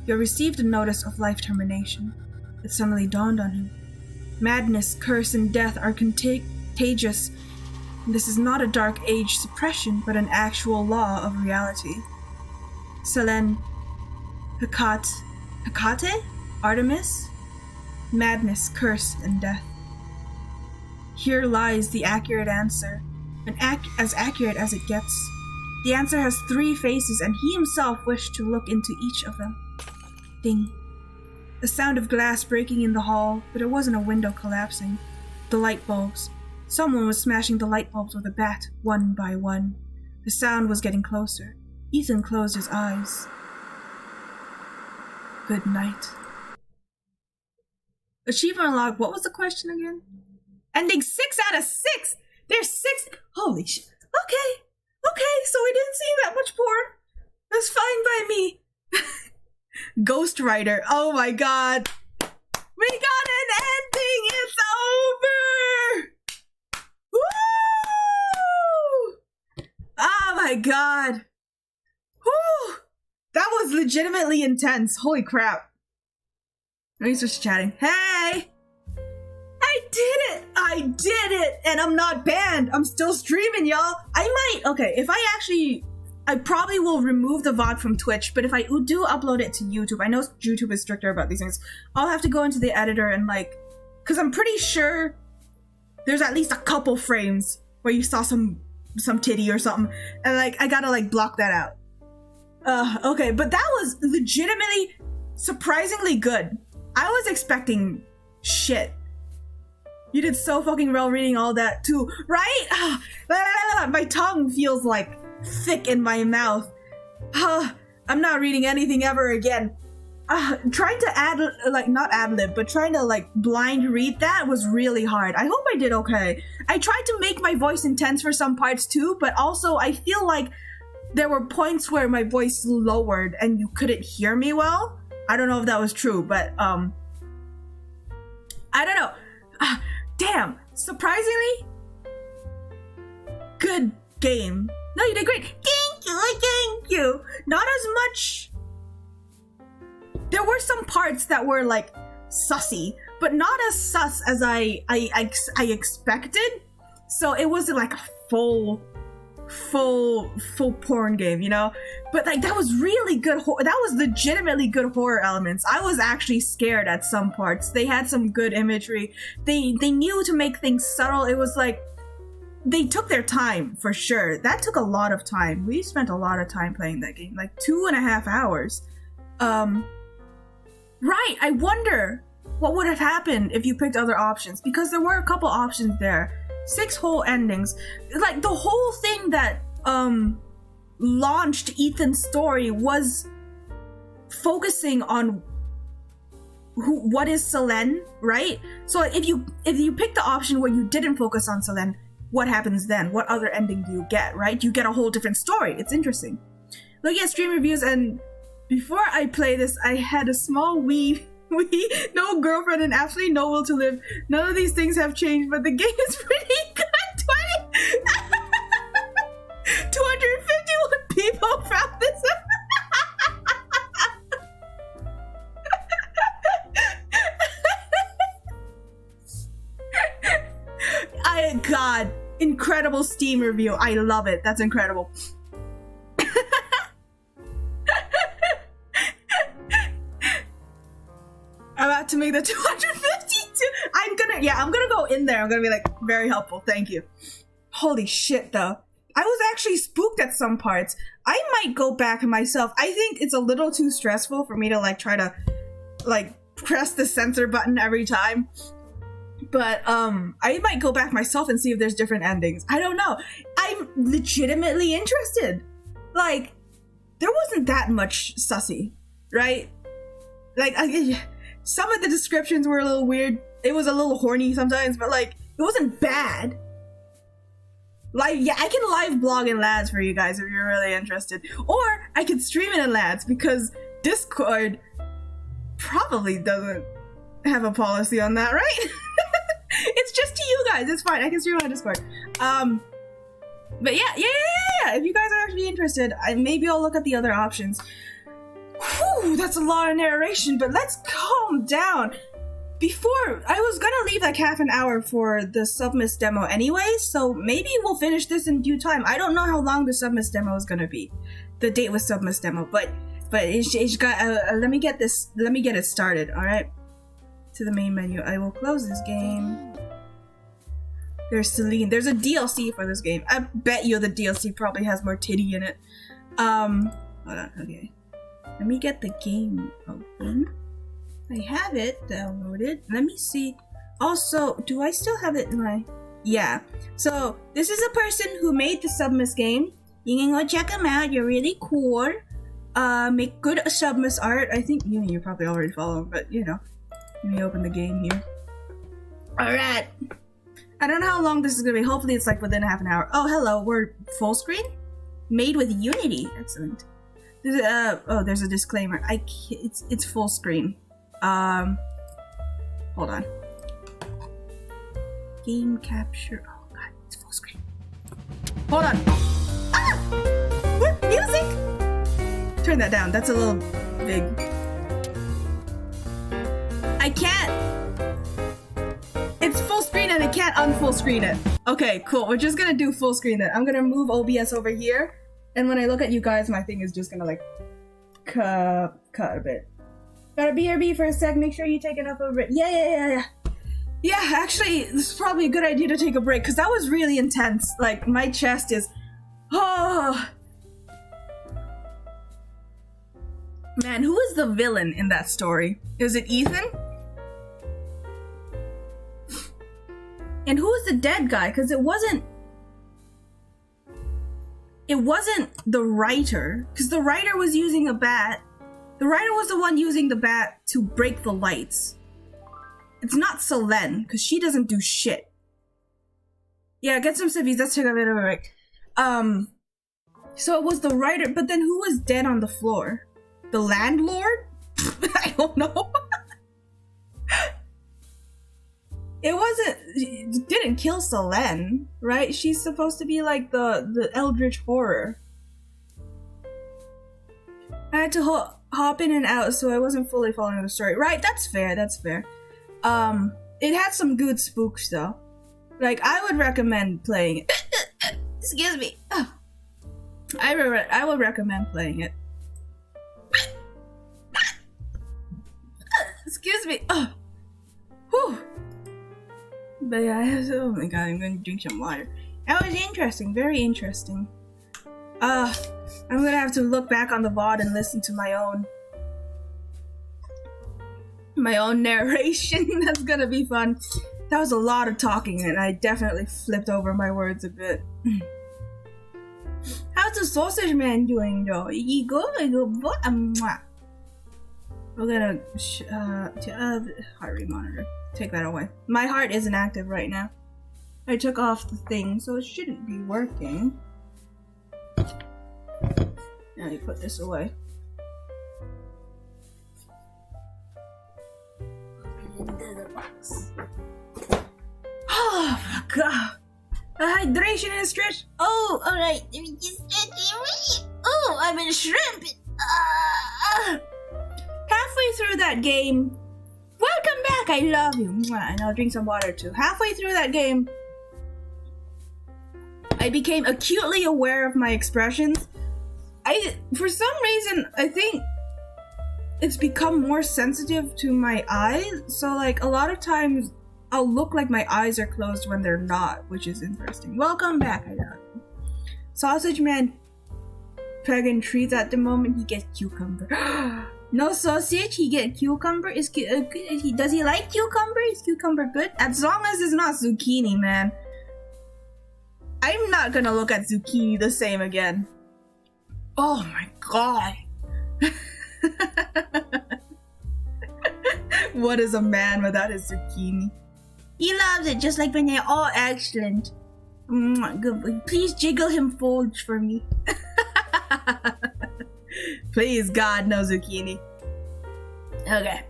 He had received a notice of life termination. It suddenly dawned on him. Madness, curse, and death are contagious. This is not a dark age suppression, but an actual law of reality. Selene, Hecate? Artemis? Madness, curse, and death. Here lies the accurate answer, and as accurate as it gets. The answer has 3 faces, and he himself wished to look into each of them. Ding. The sound of glass breaking in the hall, but it wasn't a window collapsing. The light bulbs. Someone was smashing the light bulbs with a bat, one by one. The sound was getting closer. Ethan closed his eyes. Good night. Achievement log, what was the question again? Ending 6 out of 6! There's 6! Holy shit. Okay, so we didn't see that much porn. That's fine by me. Ghostwriter, oh my god. We got an ending! It's over! Woo! Oh my god. Whew! That was legitimately intense. Holy crap. Let me switch to chatting. Hey! I did it! And I'm not banned. I'm still streaming, y'all. I probably will remove the VOD from Twitch, but if I do upload it to YouTube, I know YouTube is stricter about these things, I'll have to go into the editor and because I'm pretty sure there's at least a couple frames where you saw some titty or something, and I gotta block that out. Okay, but that was legitimately surprisingly good. I was expecting shit. You did so fucking well reading all that too, right? My tongue feels thick in my mouth. I'm not reading anything ever again. Trying to not ad-lib, but trying to blind read that was really hard. I hope I did okay. I tried to make my voice intense for some parts too, but also I feel like there were points where my voice lowered and you couldn't hear me well. I don't know if that was true, but I don't know. Damn, surprisingly good game. No, you did great. Thank you. Not as much. There were some parts that were sussy, but not as sus as I expected. So it wasn't a full porn game, you know? But that was really good. That was legitimately good horror elements. I was actually scared at some parts. They had some good imagery. They knew to make things subtle. It was they took their time, for sure. That took a lot of time. We spent a lot of time playing that game, 2.5 hours. Right, I wonder what would have happened if you picked other options, because there were a couple options there. 6 whole endings. The whole thing that launched Ethan's story was focusing on what is Selene, right? So if you pick the option where you didn't focus on Selene, what happens then? What other ending do you get, right? You get a whole different story. It's interesting. Looking at stream reviews, and before I play this, I had a small no girlfriend and absolutely no will to live. None of these things have changed, but the game is pretty good. 251 people found this. God, incredible Steam review. I love it. That's incredible. I'm about to make the 252. I'm gonna go in there. I'm gonna be very helpful. Thank you. Holy shit, though. I was actually spooked at some parts. I might go back myself. I think it's a little too stressful for me to try to press the censor button every time. But I might go back myself and see if there's different endings. I don't know. I'm legitimately interested. There wasn't that much sussy, right? Some of the descriptions were a little weird. It was a little horny sometimes, but it wasn't bad. I can live blog in Lads for you guys if you're really interested. Or I could stream it in Lads, because Discord probably doesn't have a policy on that, right? It's just to you guys. It's fine. I can stream on Discord. But yeah. If you guys are actually interested, maybe I'll look at the other options. Whew, that's a lot of narration, but let's calm down. Before, I was gonna leave like half an hour for the Submas demo anyway, so maybe we'll finish this in due time. I don't know how long the Submas demo is gonna be. The date with Submas demo, but it's got, let me get it started, alright? To the main menu. I will close this game. There's Selene. There's a DLC for this game. I bet you the DLC probably has more titty in it. Hold on, okay. Let me get the game open. I have it downloaded. Let me see. Also, do I still have it in my... Yeah. So, this is a person who made the Submas game. You can go check them out. You're really cool. Make good Submas art. I think you probably already follow him, but you know. Let me open the game here. Alright. I don't know how long this is gonna be. Hopefully it's like within half an hour. Oh, hello. We're full screen? Made with Unity. Excellent. There's a disclaimer. It's full screen. Hold on. Game capture. Oh god, it's full screen. Hold on. Ah! What? Music? Turn that down. That's a little big. I can't. It's full screen and I can't unfull screen it. Okay, cool. We're just gonna do full screen then. I'm gonna move OBS over here. And when I look at you guys, my thing is just gonna like cut a bit. Gotta BRB for a sec, make sure you take enough of it. Yeah. Yeah, actually, this is probably a good idea to take a break, because that was really intense. Like, my chest is... Oh. Man, who is the villain in that story? Is it Ethan? And who is the dead guy? Because it wasn't the writer, because the writer was using a bat. The writer was the one using the bat to break the lights. It's not Selene, because she doesn't do shit. Yeah, get some civvies, let's take a bit of a break. So it was the writer, but then who was dead on the floor? The landlord? I don't know. It didn't kill Selene, right? She's supposed to be like the eldritch horror. I had to hop in and out, so I wasn't fully following the story. Right, that's fair. It had some good spooks though. Like, I would recommend playing it. Excuse me. I would recommend playing it. Excuse me. Whew. But yeah, oh my god, I'm gonna drink some water. That was interesting, very interesting. I'm gonna have to look back on the VOD and listen to my own narration. That's gonna be fun. That was a lot of talking and I definitely flipped over my words a bit. How's the sausage man doing though? You go, we're gonna heart rate monitor. Take that away. My heart isn't active right now. I took off the thing, so it shouldn't be working. Now you put this away. Into the box. Oh my god. A hydration and a stretch. Oh, alright. Let me just stretch it. Oh, I'm in a shrimp. Halfway through that game. Welcome back, I love you. And I'll drink some water too. Halfway through that game, I became acutely aware of my expressions. For some reason, I think it's become more sensitive to my eyes. So like a lot of times, I'll look like my eyes are closed when they're not, which is interesting. Welcome back, I love you. Sausage man, Pagan treats at the moment, he gets cucumber. No sausage, he get cucumber. Does he like cucumber? Is cucumber good? As long as it's not zucchini, man. I'm not gonna look at zucchini the same again. Oh my god. What is a man without his zucchini? He loves it just like when they're all excellent. Good. Please jiggle him folds for me. Please, God, no zucchini. Okay.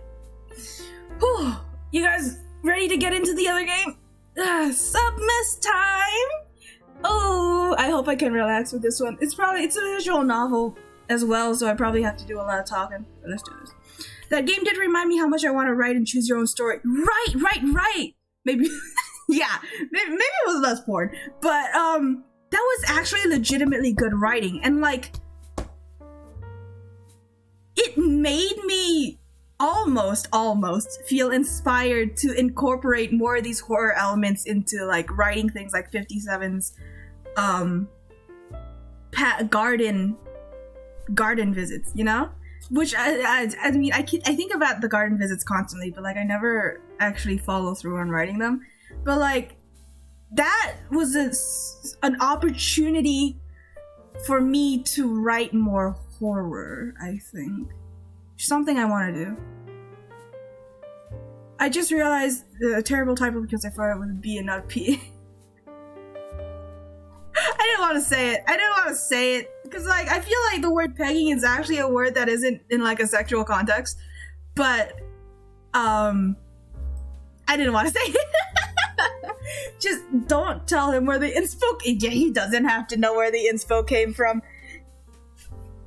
Whew. You guys ready to get into the other game? Submas time! Oh, I hope I can relax with this one. It's a visual novel as well, so I probably have to do a lot of talking. But let's do this. That game did remind me how much I want to write and choose your own story. Right! Maybe, yeah, maybe it was less porn. But, that was actually legitimately good writing. And, like, it made me almost feel inspired to incorporate more of these horror elements into, like, writing things like 57's, garden visits, you know? Which, I mean, I think about the garden visits constantly, but, like, I never actually follow through on writing them. But, like, that was an opportunity for me to write more horror, I think. Something I want to do. I just realized a terrible typo because I thought it was B and not P. I didn't want to say it because, like, I feel like the word pegging is actually a word that isn't in, like, a sexual context, but I didn't want to say it. Just don't tell him where the inspo. Yeah, he doesn't have to know where the inspo came from.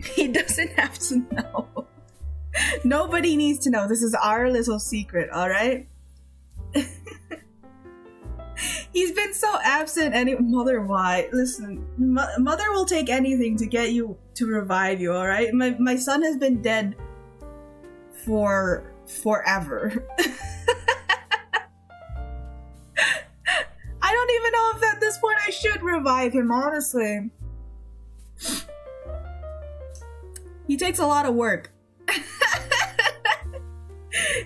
He doesn't have to know. Nobody needs to know. This is our little secret, all right? He's been so absent. Mother, why? Listen, Mother will take anything to get you to revive you, all right? My son has been dead for forever. I don't even know if at this point I should revive him, honestly. He takes a lot of work.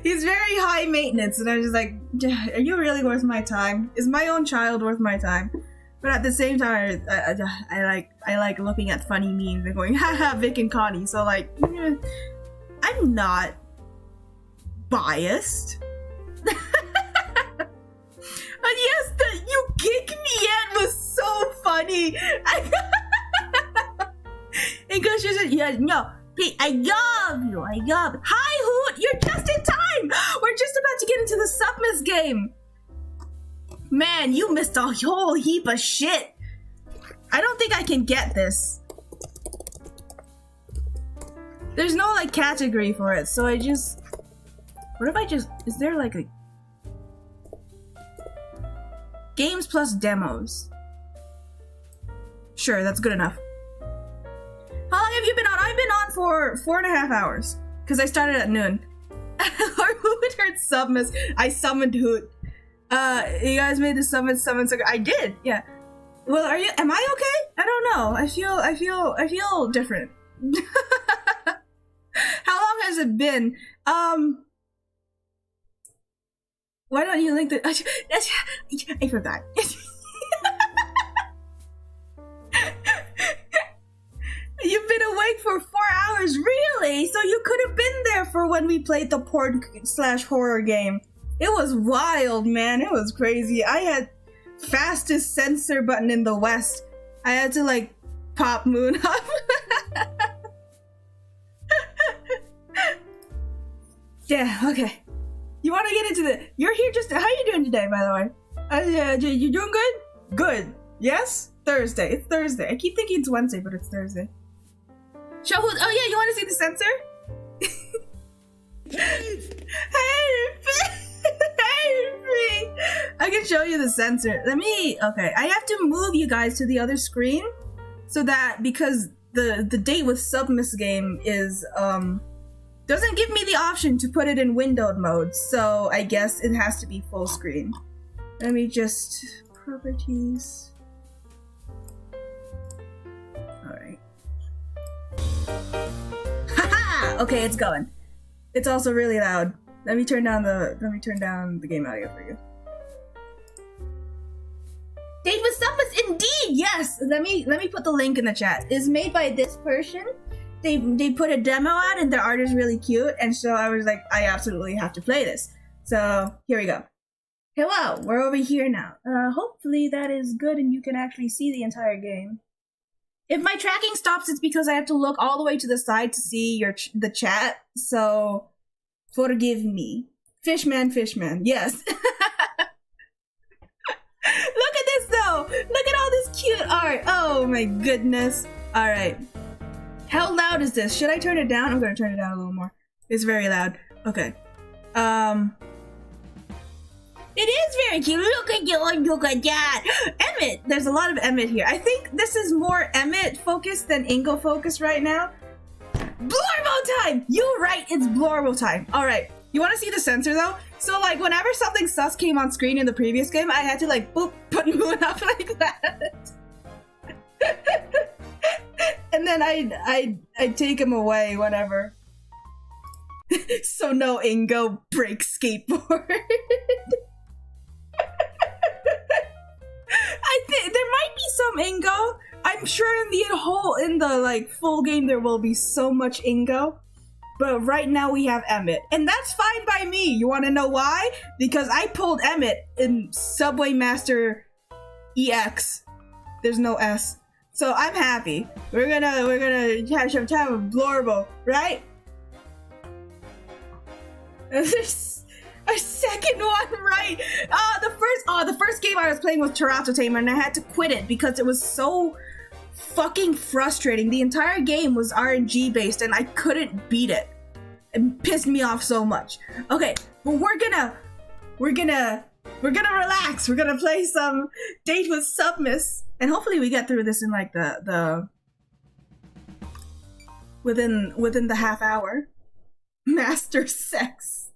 He's very high maintenance, and I'm just like, are you really worth my time? Is my own child worth my time? But at the same time, I like looking at funny memes and going, haha, Vic and Connie. So, like, I'm not biased. But yes, the "you kick me at" was so funny. And goes, she said, yeah, no. Hey, I love you. Hi, Hoot! You're just in time! We're just about to get into the Submas game. Man, you missed a whole heap of shit. I don't think I can get this. There's no, like, category for it, so I just... What if I just... Is there, like, a... Games plus demos. Sure, that's good enough. How long have you been on? I've been on for 4.5 hours. Because I started at noon. Hoot heard Submas. I summoned Hoot. You guys made the summon. I did, yeah. Well, am I okay? I don't know. I feel different. How long has it been? Why don't you link the... I forgot. You've been awake for 4 hours, really? So you could have been there for when we played the porn/horror game. It was wild, man. It was crazy. I had fastest censor button in the West. I had to, like, pop Moon up. Yeah, okay. You want to get into the... You're here just... How are you doing today, by the way? You doing good? Good. Yes? Thursday. It's Thursday. I keep thinking it's Wednesday, but it's Thursday. Show who... Oh, yeah, you want to see the censor? Hey, I can show you the censor. Okay, I have to move you guys to the other screen so that, because the date with Submas game is, doesn't give me the option to put it in windowed mode, so I guess it has to be full screen. Let me just... Properties... Alright. Haha! Okay, it's going. It's also really loud. Let me turn down the game audio for you. Date with Submas, indeed! Yes! Let me put the link in the chat. It's made by this person. They put a demo out and their art is really cute, and so I was like, I absolutely have to play this. So here we go. Hello, we're over here now. Hopefully that is good and you can actually see the entire game. If my tracking stops, it's because I have to look all the way to the side to see the chat. So Forgive me. Fishman, fishman. Yes. Look at this though. Look at all this cute art. Oh my goodness. All right. How loud is this? Should I turn it down? I'm gonna turn it down a little more. It's very loud. Okay. It is very cute. Look at you. Look at that. Emmett. There's a lot of Emmett here. I think this is more Emmett focused than Ingo focused right now. Blorbo time. You're right. It's Blorbo time. All right. You want to see the sensor though? So like whenever something sus came on screen in the previous game, I had to like boop, put Moon up like that. And then I'd take him away whenever. So no Ingo break skateboard. I think there might be some Ingo. I'm sure in the like full game there will be so much Ingo. But right now we have Emmett. And that's fine by me. You wanna know why? Because I pulled Emmett in Subway Master EX. There's no S. So I'm happy. We're gonna have some time with Blorbo, right? There's a second one, right? The first game I was playing was Terato Tamer, and I had to quit it because it was so fucking frustrating. The entire game was RNG based, and I couldn't beat it. It pissed me off so much. Okay, but we're gonna relax. We're gonna play some Date with Submas, and hopefully we get through this in like the within the half hour. Master sex.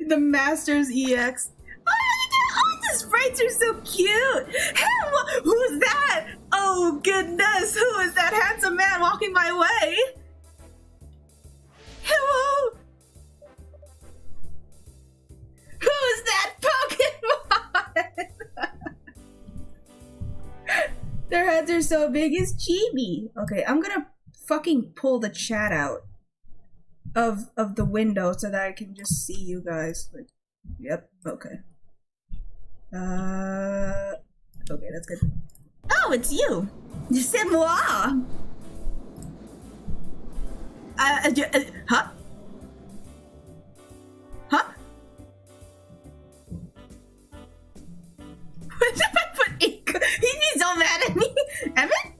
The Masters EX. Oh, the sprites are so cute. Hey, who's that? Oh goodness, who is that handsome man walking my way? Hello. Who is that Pokemon? Their heads are so big, it's chibi. Okay, I'm gonna fucking pull the chat out of the window so that I can just see you guys. Like, yep, okay. Okay, that's good. Oh, it's you! C'est moi! Huh? Huh? What if I put ink? He'd be so mad at me! Emmett?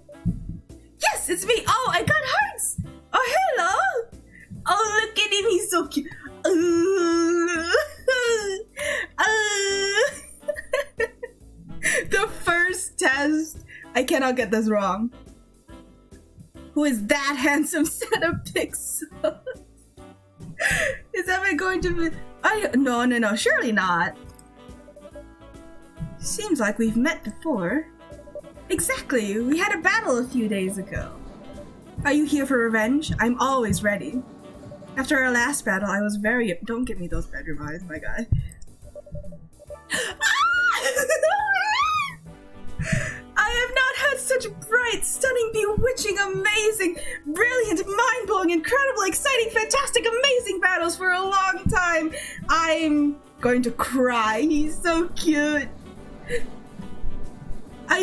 Yes, it's me! Oh, I got hearts! Oh, hello! Oh, look at him, he's so cute! The first test! I cannot get this wrong. Who is that handsome set of pixels? Is Emmett going to be... No, surely not. Seems like we've met before. Exactly, we had a battle a few days ago. Are you here for revenge? I'm always ready. After our last battle, I was very... Don't give me those bedroom eyes, my guy. I have not had such bright, stunning, bewitching, amazing, brilliant, mind-blowing, incredible, exciting, fantastic, amazing battles for a long time. I'm going to cry. He's so cute. I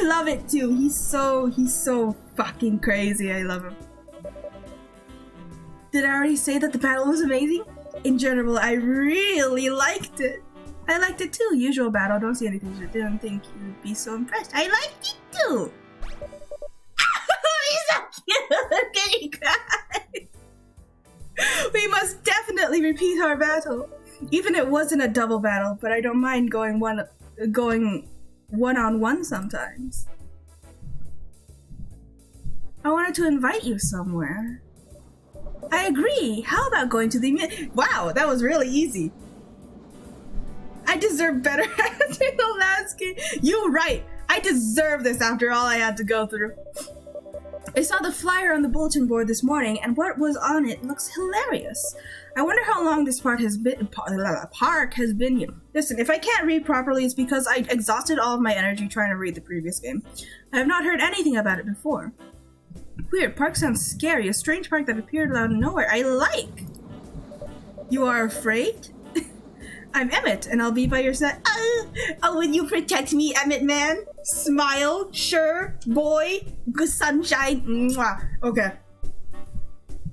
love it too. He's so fucking crazy. I love him. Did I already say that the battle was amazing? In general, I really liked it. I liked it too. Usual battle. Don't see anything you didn't think you'd be so impressed. I liked it too. He's so cute. Can you cry? We must definitely repeat our battle. Even if it wasn't a double battle, but I don't mind going one-on-one sometimes. I wanted to invite you somewhere. I agree. How about going to the... Wow, that was really easy. I deserve better after the last game. You're right. I deserve this after all I had to go through. I saw the flyer on the bulletin board this morning, and what was on it looks hilarious. I wonder how long this park has been here. Listen, if I can't read properly, it's because I exhausted all of my energy trying to read the previous game. I have not heard anything about it before. Weird, park sounds scary. A strange park that appeared out of nowhere. I like. You are afraid? I'm Emmett, and I'll be by your side. Oh, will you protect me, Emmett man? Smile, sure, boy, good sunshine. Mwah. Okay.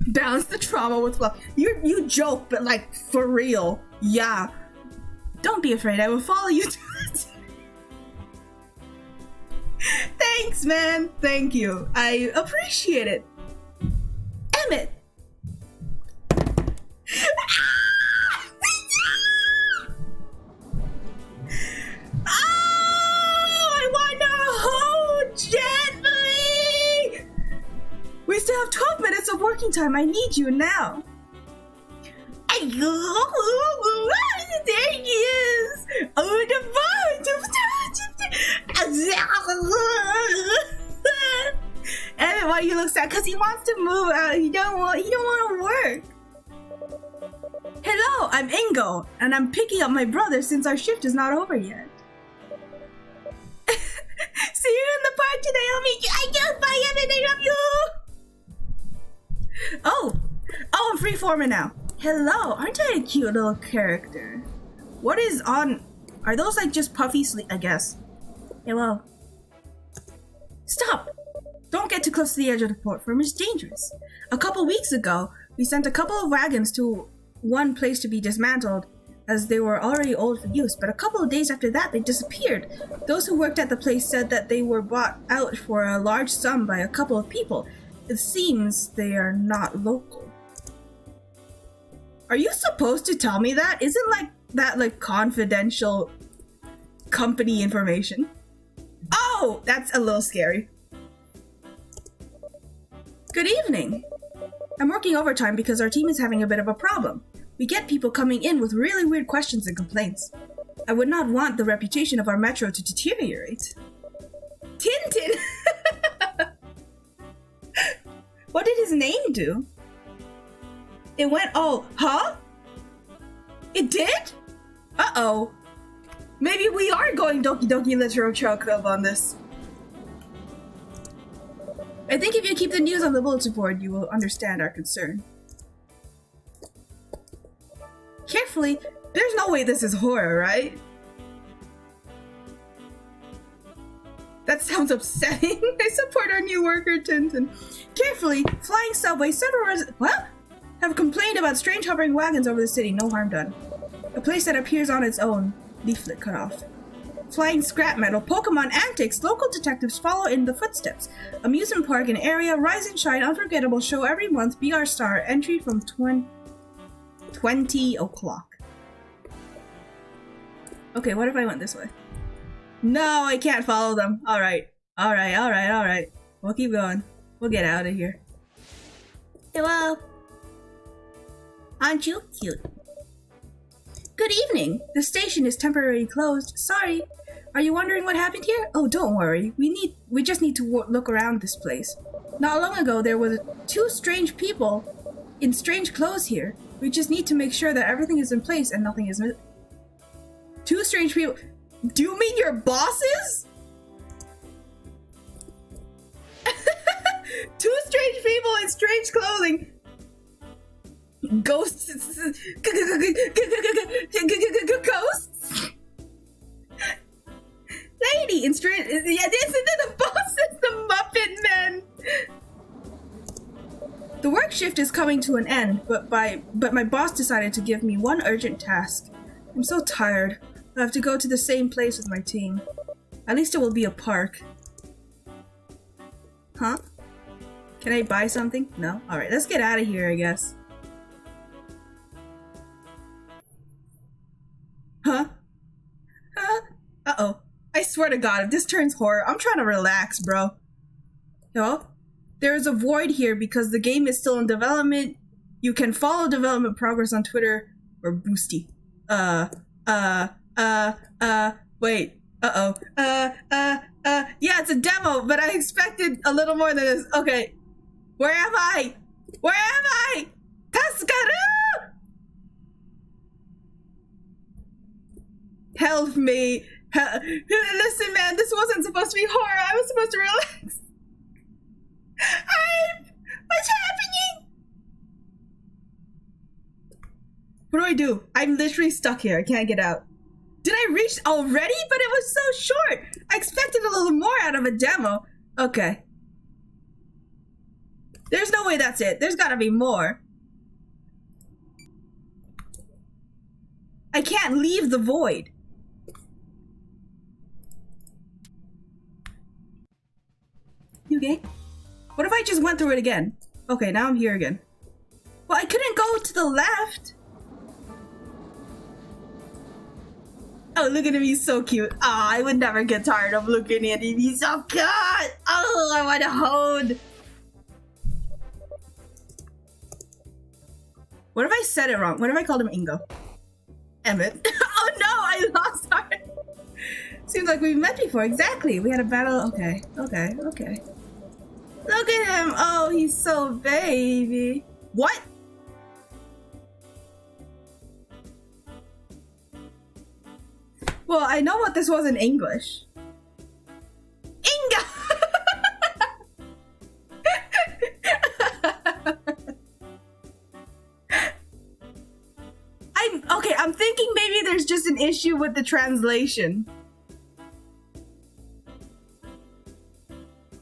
Balance the trauma with love. You joke, but like for real. Yeah. Don't be afraid. I will follow you to it. Thanks, man. Thank you. I appreciate it. Emmett. I want to hold gently. We still have 12 minutes of working time. I need you now. There he is. Oh, the Emmett, why you look sad? Because he wants to move out. He don't want to work. Hello, I'm Ingo, and I'm picking up my brother since our shift is not over yet. See you in the park today. I'll meet you. I just bye, Emmett. I love you. Oh, I'm freeforming now. Hello, aren't I a cute little character? What is on? Are those like just puffy sleep? I guess. Hello. Stop! Don't get too close to the edge of the platform. It's dangerous. A couple weeks ago, we sent a couple of wagons to one place to be dismantled as they were already old for use, but a couple of days after that, they disappeared. Those who worked at the place said that they were bought out for a large sum by a couple of people. It seems they are not local. Are you supposed to tell me that? Isn't that confidential company information? Oh, that's a little scary. Good evening. I'm working overtime because our team is having a bit of a problem. We get people coming in with really weird questions and complaints. I would not want the reputation of our metro to deteriorate. Tintin! What did his name do? It went, oh, huh? It did? Uh-oh. Maybe we are going Doki Doki Literature Club on this. I think if you keep the news on the bulletin board, you will understand our concern. Carefully, there's no way this is horror, right? That sounds upsetting. I support our new worker, Tintin. Carefully, flying subway, several what? Have complained about strange hovering wagons over the city, no harm done. A place that appears on its own, leaflet cut off. Flying scrap metal, Pokemon antics, local detectives follow in the footsteps. Amusement park and area, rise and shine, unforgettable show every month, be our star, entry from 20 o'clock. Okay, what if I went this way? No, I can't follow them. Alright. We'll keep going. We'll get out of here. Hello. Aren't you cute? Good evening. The station is temporarily closed. Sorry. Are you wondering what happened here? Oh, don't worry. We just need to look around this place. Not long ago, there were 2 strange people in strange clothes here. We just need to make sure that everything is in place and nothing is... 2 strange people... Do you mean your bosses? 2 strange people in strange clothing. Ghosts. Ghosts. Lady in strange. Yeah, this isn't the bosses. The Muppet Men. The work shift is coming to an end, but my boss decided to give me one urgent task. I'm so tired. I have to go to the same place with my team. At least it will be a park. Huh? Can I buy something? No? Alright, let's get out of here, I guess. Huh? Uh-oh. I swear to God, if this turns horror, I'm trying to relax, bro. Hello? There is a void here because the game is still in development. You can follow development progress on Twitter or Boosty. Wait. Uh-oh. Yeah, it's a demo, but I expected a little more than this. Okay. Where am I? Where am I? Kaskaru! Help me. Listen, man, this wasn't supposed to be horror. I was supposed to relax. What's happening? What do? I'm literally stuck here. I can't get out. Did I reach already? But it was so short. I expected a little more out of a demo. Okay. There's no way that's it. There's gotta be more. I can't leave the void. You okay? What if I just went through it again? Okay, now I'm here again. Well, I couldn't go to the left. Oh, look at him, he's so cute. Oh, I would never get tired of looking at him. He's so cute. Oh, I want to hold. What if I said it wrong? What if I called him Ingo? Emmett. Oh no, I lost heart. Seems like we've met before. Exactly. We had a battle. Okay. Look at him. Oh, he's so baby. What? Well, I know what this was in English. Inga! I'm thinking maybe there's just an issue with the translation.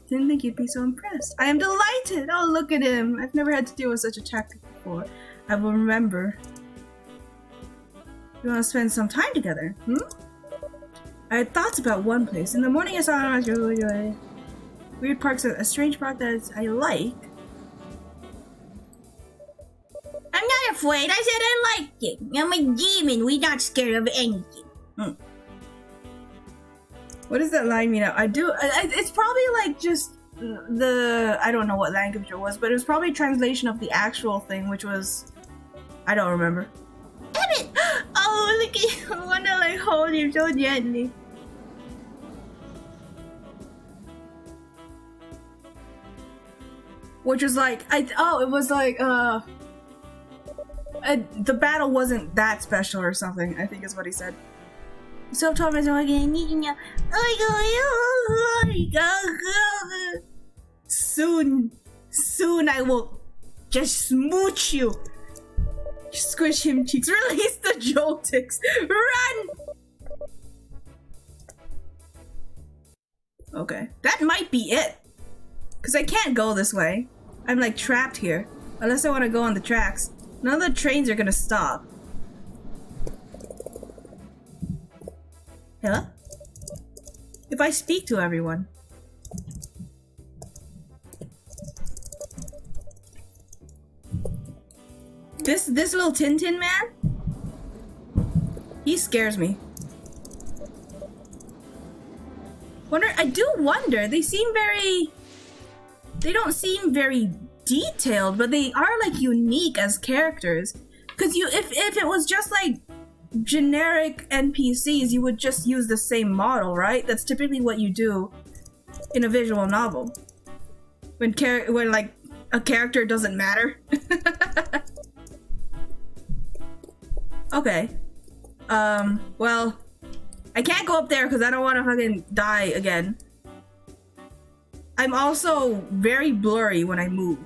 Didn't think you'd be so impressed. I am delighted! Oh, look at him. I've never had to deal with such a tactic before. I will remember. We want to spend some time together, I had thoughts about one place. In the morning I saw a weird park, a strange park that I like. I'm not afraid. I said I liked it. I'm a demon. We're not scared of anything. What does that line mean? It's probably like just I don't know what language it was, but it was probably a translation of the actual thing, which was, I don't remember. Damn it! Oh, look at you. I want to like hold you so gently. Which was like, it was like, the battle wasn't that special or something, I think is what he said. So Thomas, soon I will just smooch you. Squish him cheeks. Release the Joltix. Run! Okay. That might be it. Because I can't go this way. I'm like trapped here. Unless I want to go on the tracks. None of the trains are gonna stop. Hello? If I speak to everyone. This little Tintin man? He scares me. I do wonder, they don't seem very detailed, but they are like unique as characters. Cause if it was just like generic NPCs, you would just use the same model, right? That's typically what you do in a visual novel. When like a character doesn't matter. Okay. Well, I can't go up there because I don't want to fucking die again. I'm also very blurry when I move,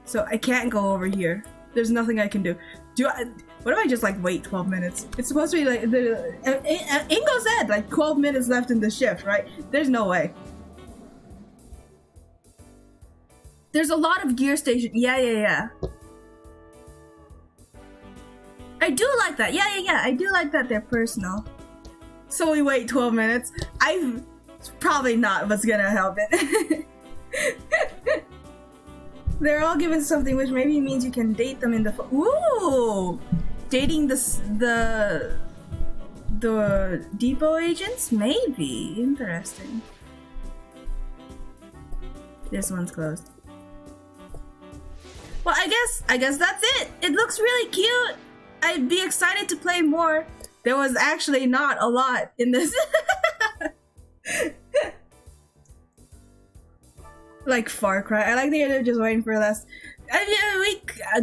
so I can't go over here. There's nothing I can do. What if I just like wait 12 minutes? It's supposed to be like Ingo said like 12 minutes left in the shift, right? There's no way. There's a lot of gear station. Yeah. I do like that. Yeah. I do like that they're personal. So we wait 12 minutes. It's probably not what's gonna help it. They're all given something, which maybe means you can date them in the ooh! Dating the depot agents? Maybe. Interesting. This one's closed. Well, I guess that's it. It looks really cute. I'd be excited to play more. There was actually not a lot in this. Like Far Cry. I like the idea of just waiting for less.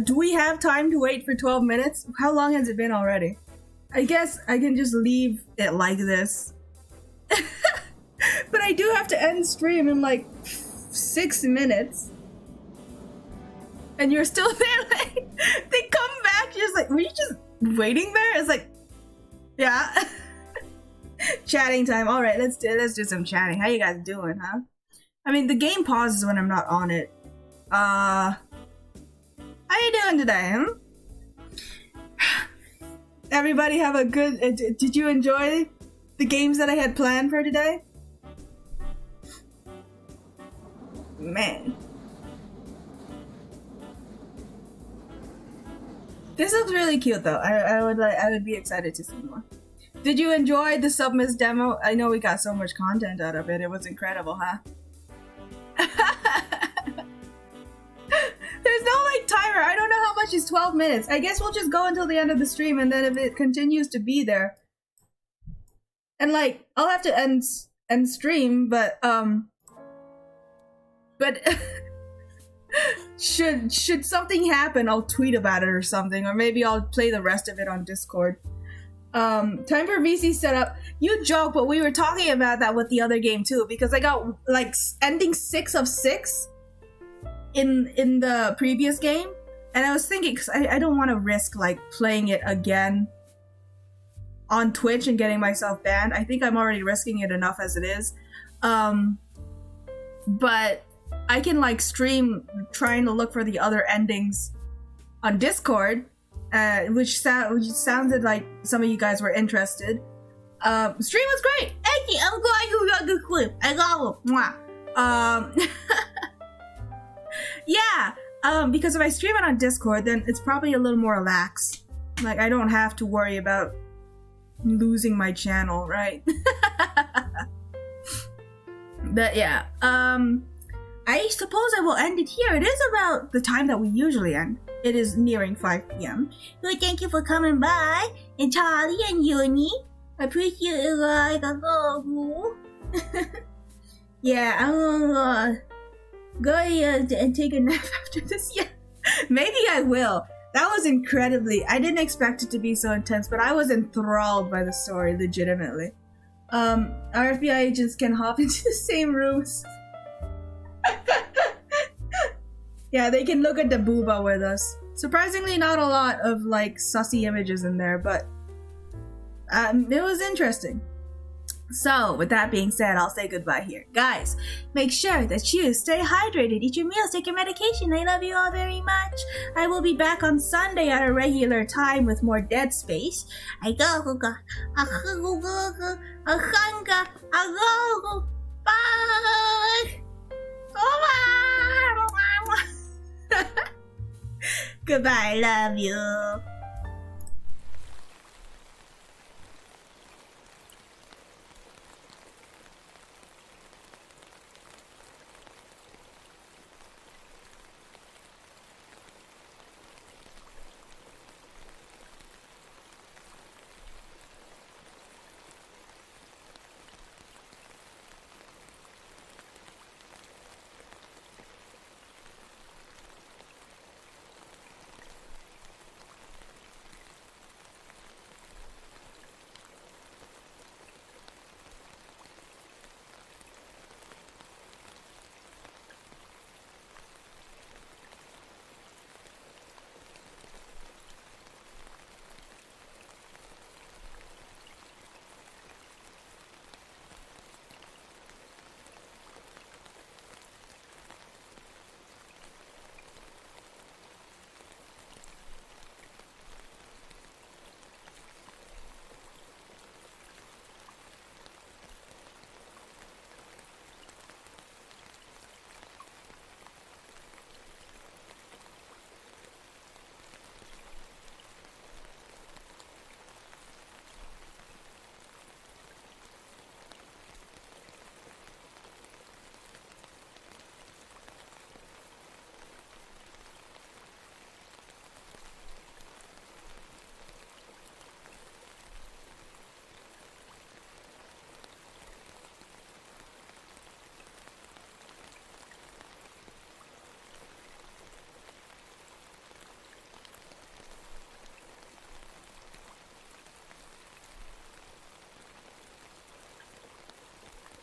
Do we have time to wait for 12 minutes? How long has it been already? I guess I can just leave it like this. But I do have to end stream in like 6 minutes. And you're still there, like, they come back, you're just like, were you just waiting there? It's like, yeah. Chatting time. Alright, let's do some chatting. How you guys doing, huh? I mean, the game pauses when I'm not on it. How you doing today? Everybody have a good... did you enjoy the games that I had planned for today? Man. This looks really cute though. I would be excited to see more. Did you enjoy the Submas demo? I know we got so much content out of it. It was incredible, huh? There's no like timer. I don't know how much is 12 minutes. I guess we'll just go until the end of the stream, and then if it continues to be there, and like I'll have to end stream, but should something happen, I'll tweet about it or something, or maybe I'll play the rest of it on Discord. Time for VC setup. You joke, but we were talking about that with the other game too, because I got like ending 6 of 6 in the previous game, and I was thinking, because I don't want to risk like playing it again on Twitch and getting myself banned. I think I'm already risking it enough as it is. But I can like stream trying to look for the other endings on Discord, which sounded like some of you guys were interested. Stream was great. Thank you. I'm glad you got a good clip. I got it. Yeah. Because if I stream it on Discord, then it's probably a little more relaxed. Like I don't have to worry about losing my channel, right? But yeah. I suppose I will end it here. It is about the time that we usually end. It is nearing 5 p.m. Well, thank you for coming by. And Charlie and Uni. I appreciate it, guys. I love you. Yeah, I'm gonna go and take a nap after this. Yeah, maybe I will. That was incredibly... I didn't expect it to be so intense, but I was enthralled by the story, legitimately. Our FBI agents can hop into the same rooms. Yeah, they can look at the booba with us. Surprisingly, not a lot of like sussy images in there, but it was interesting. So, with that being said, I'll say goodbye here. Guys, make sure that you stay hydrated, eat your meals, take your medication. I love you all very much. I will be back on Sunday at a regular time with more Dead Space. Bye! Goodbye, love you.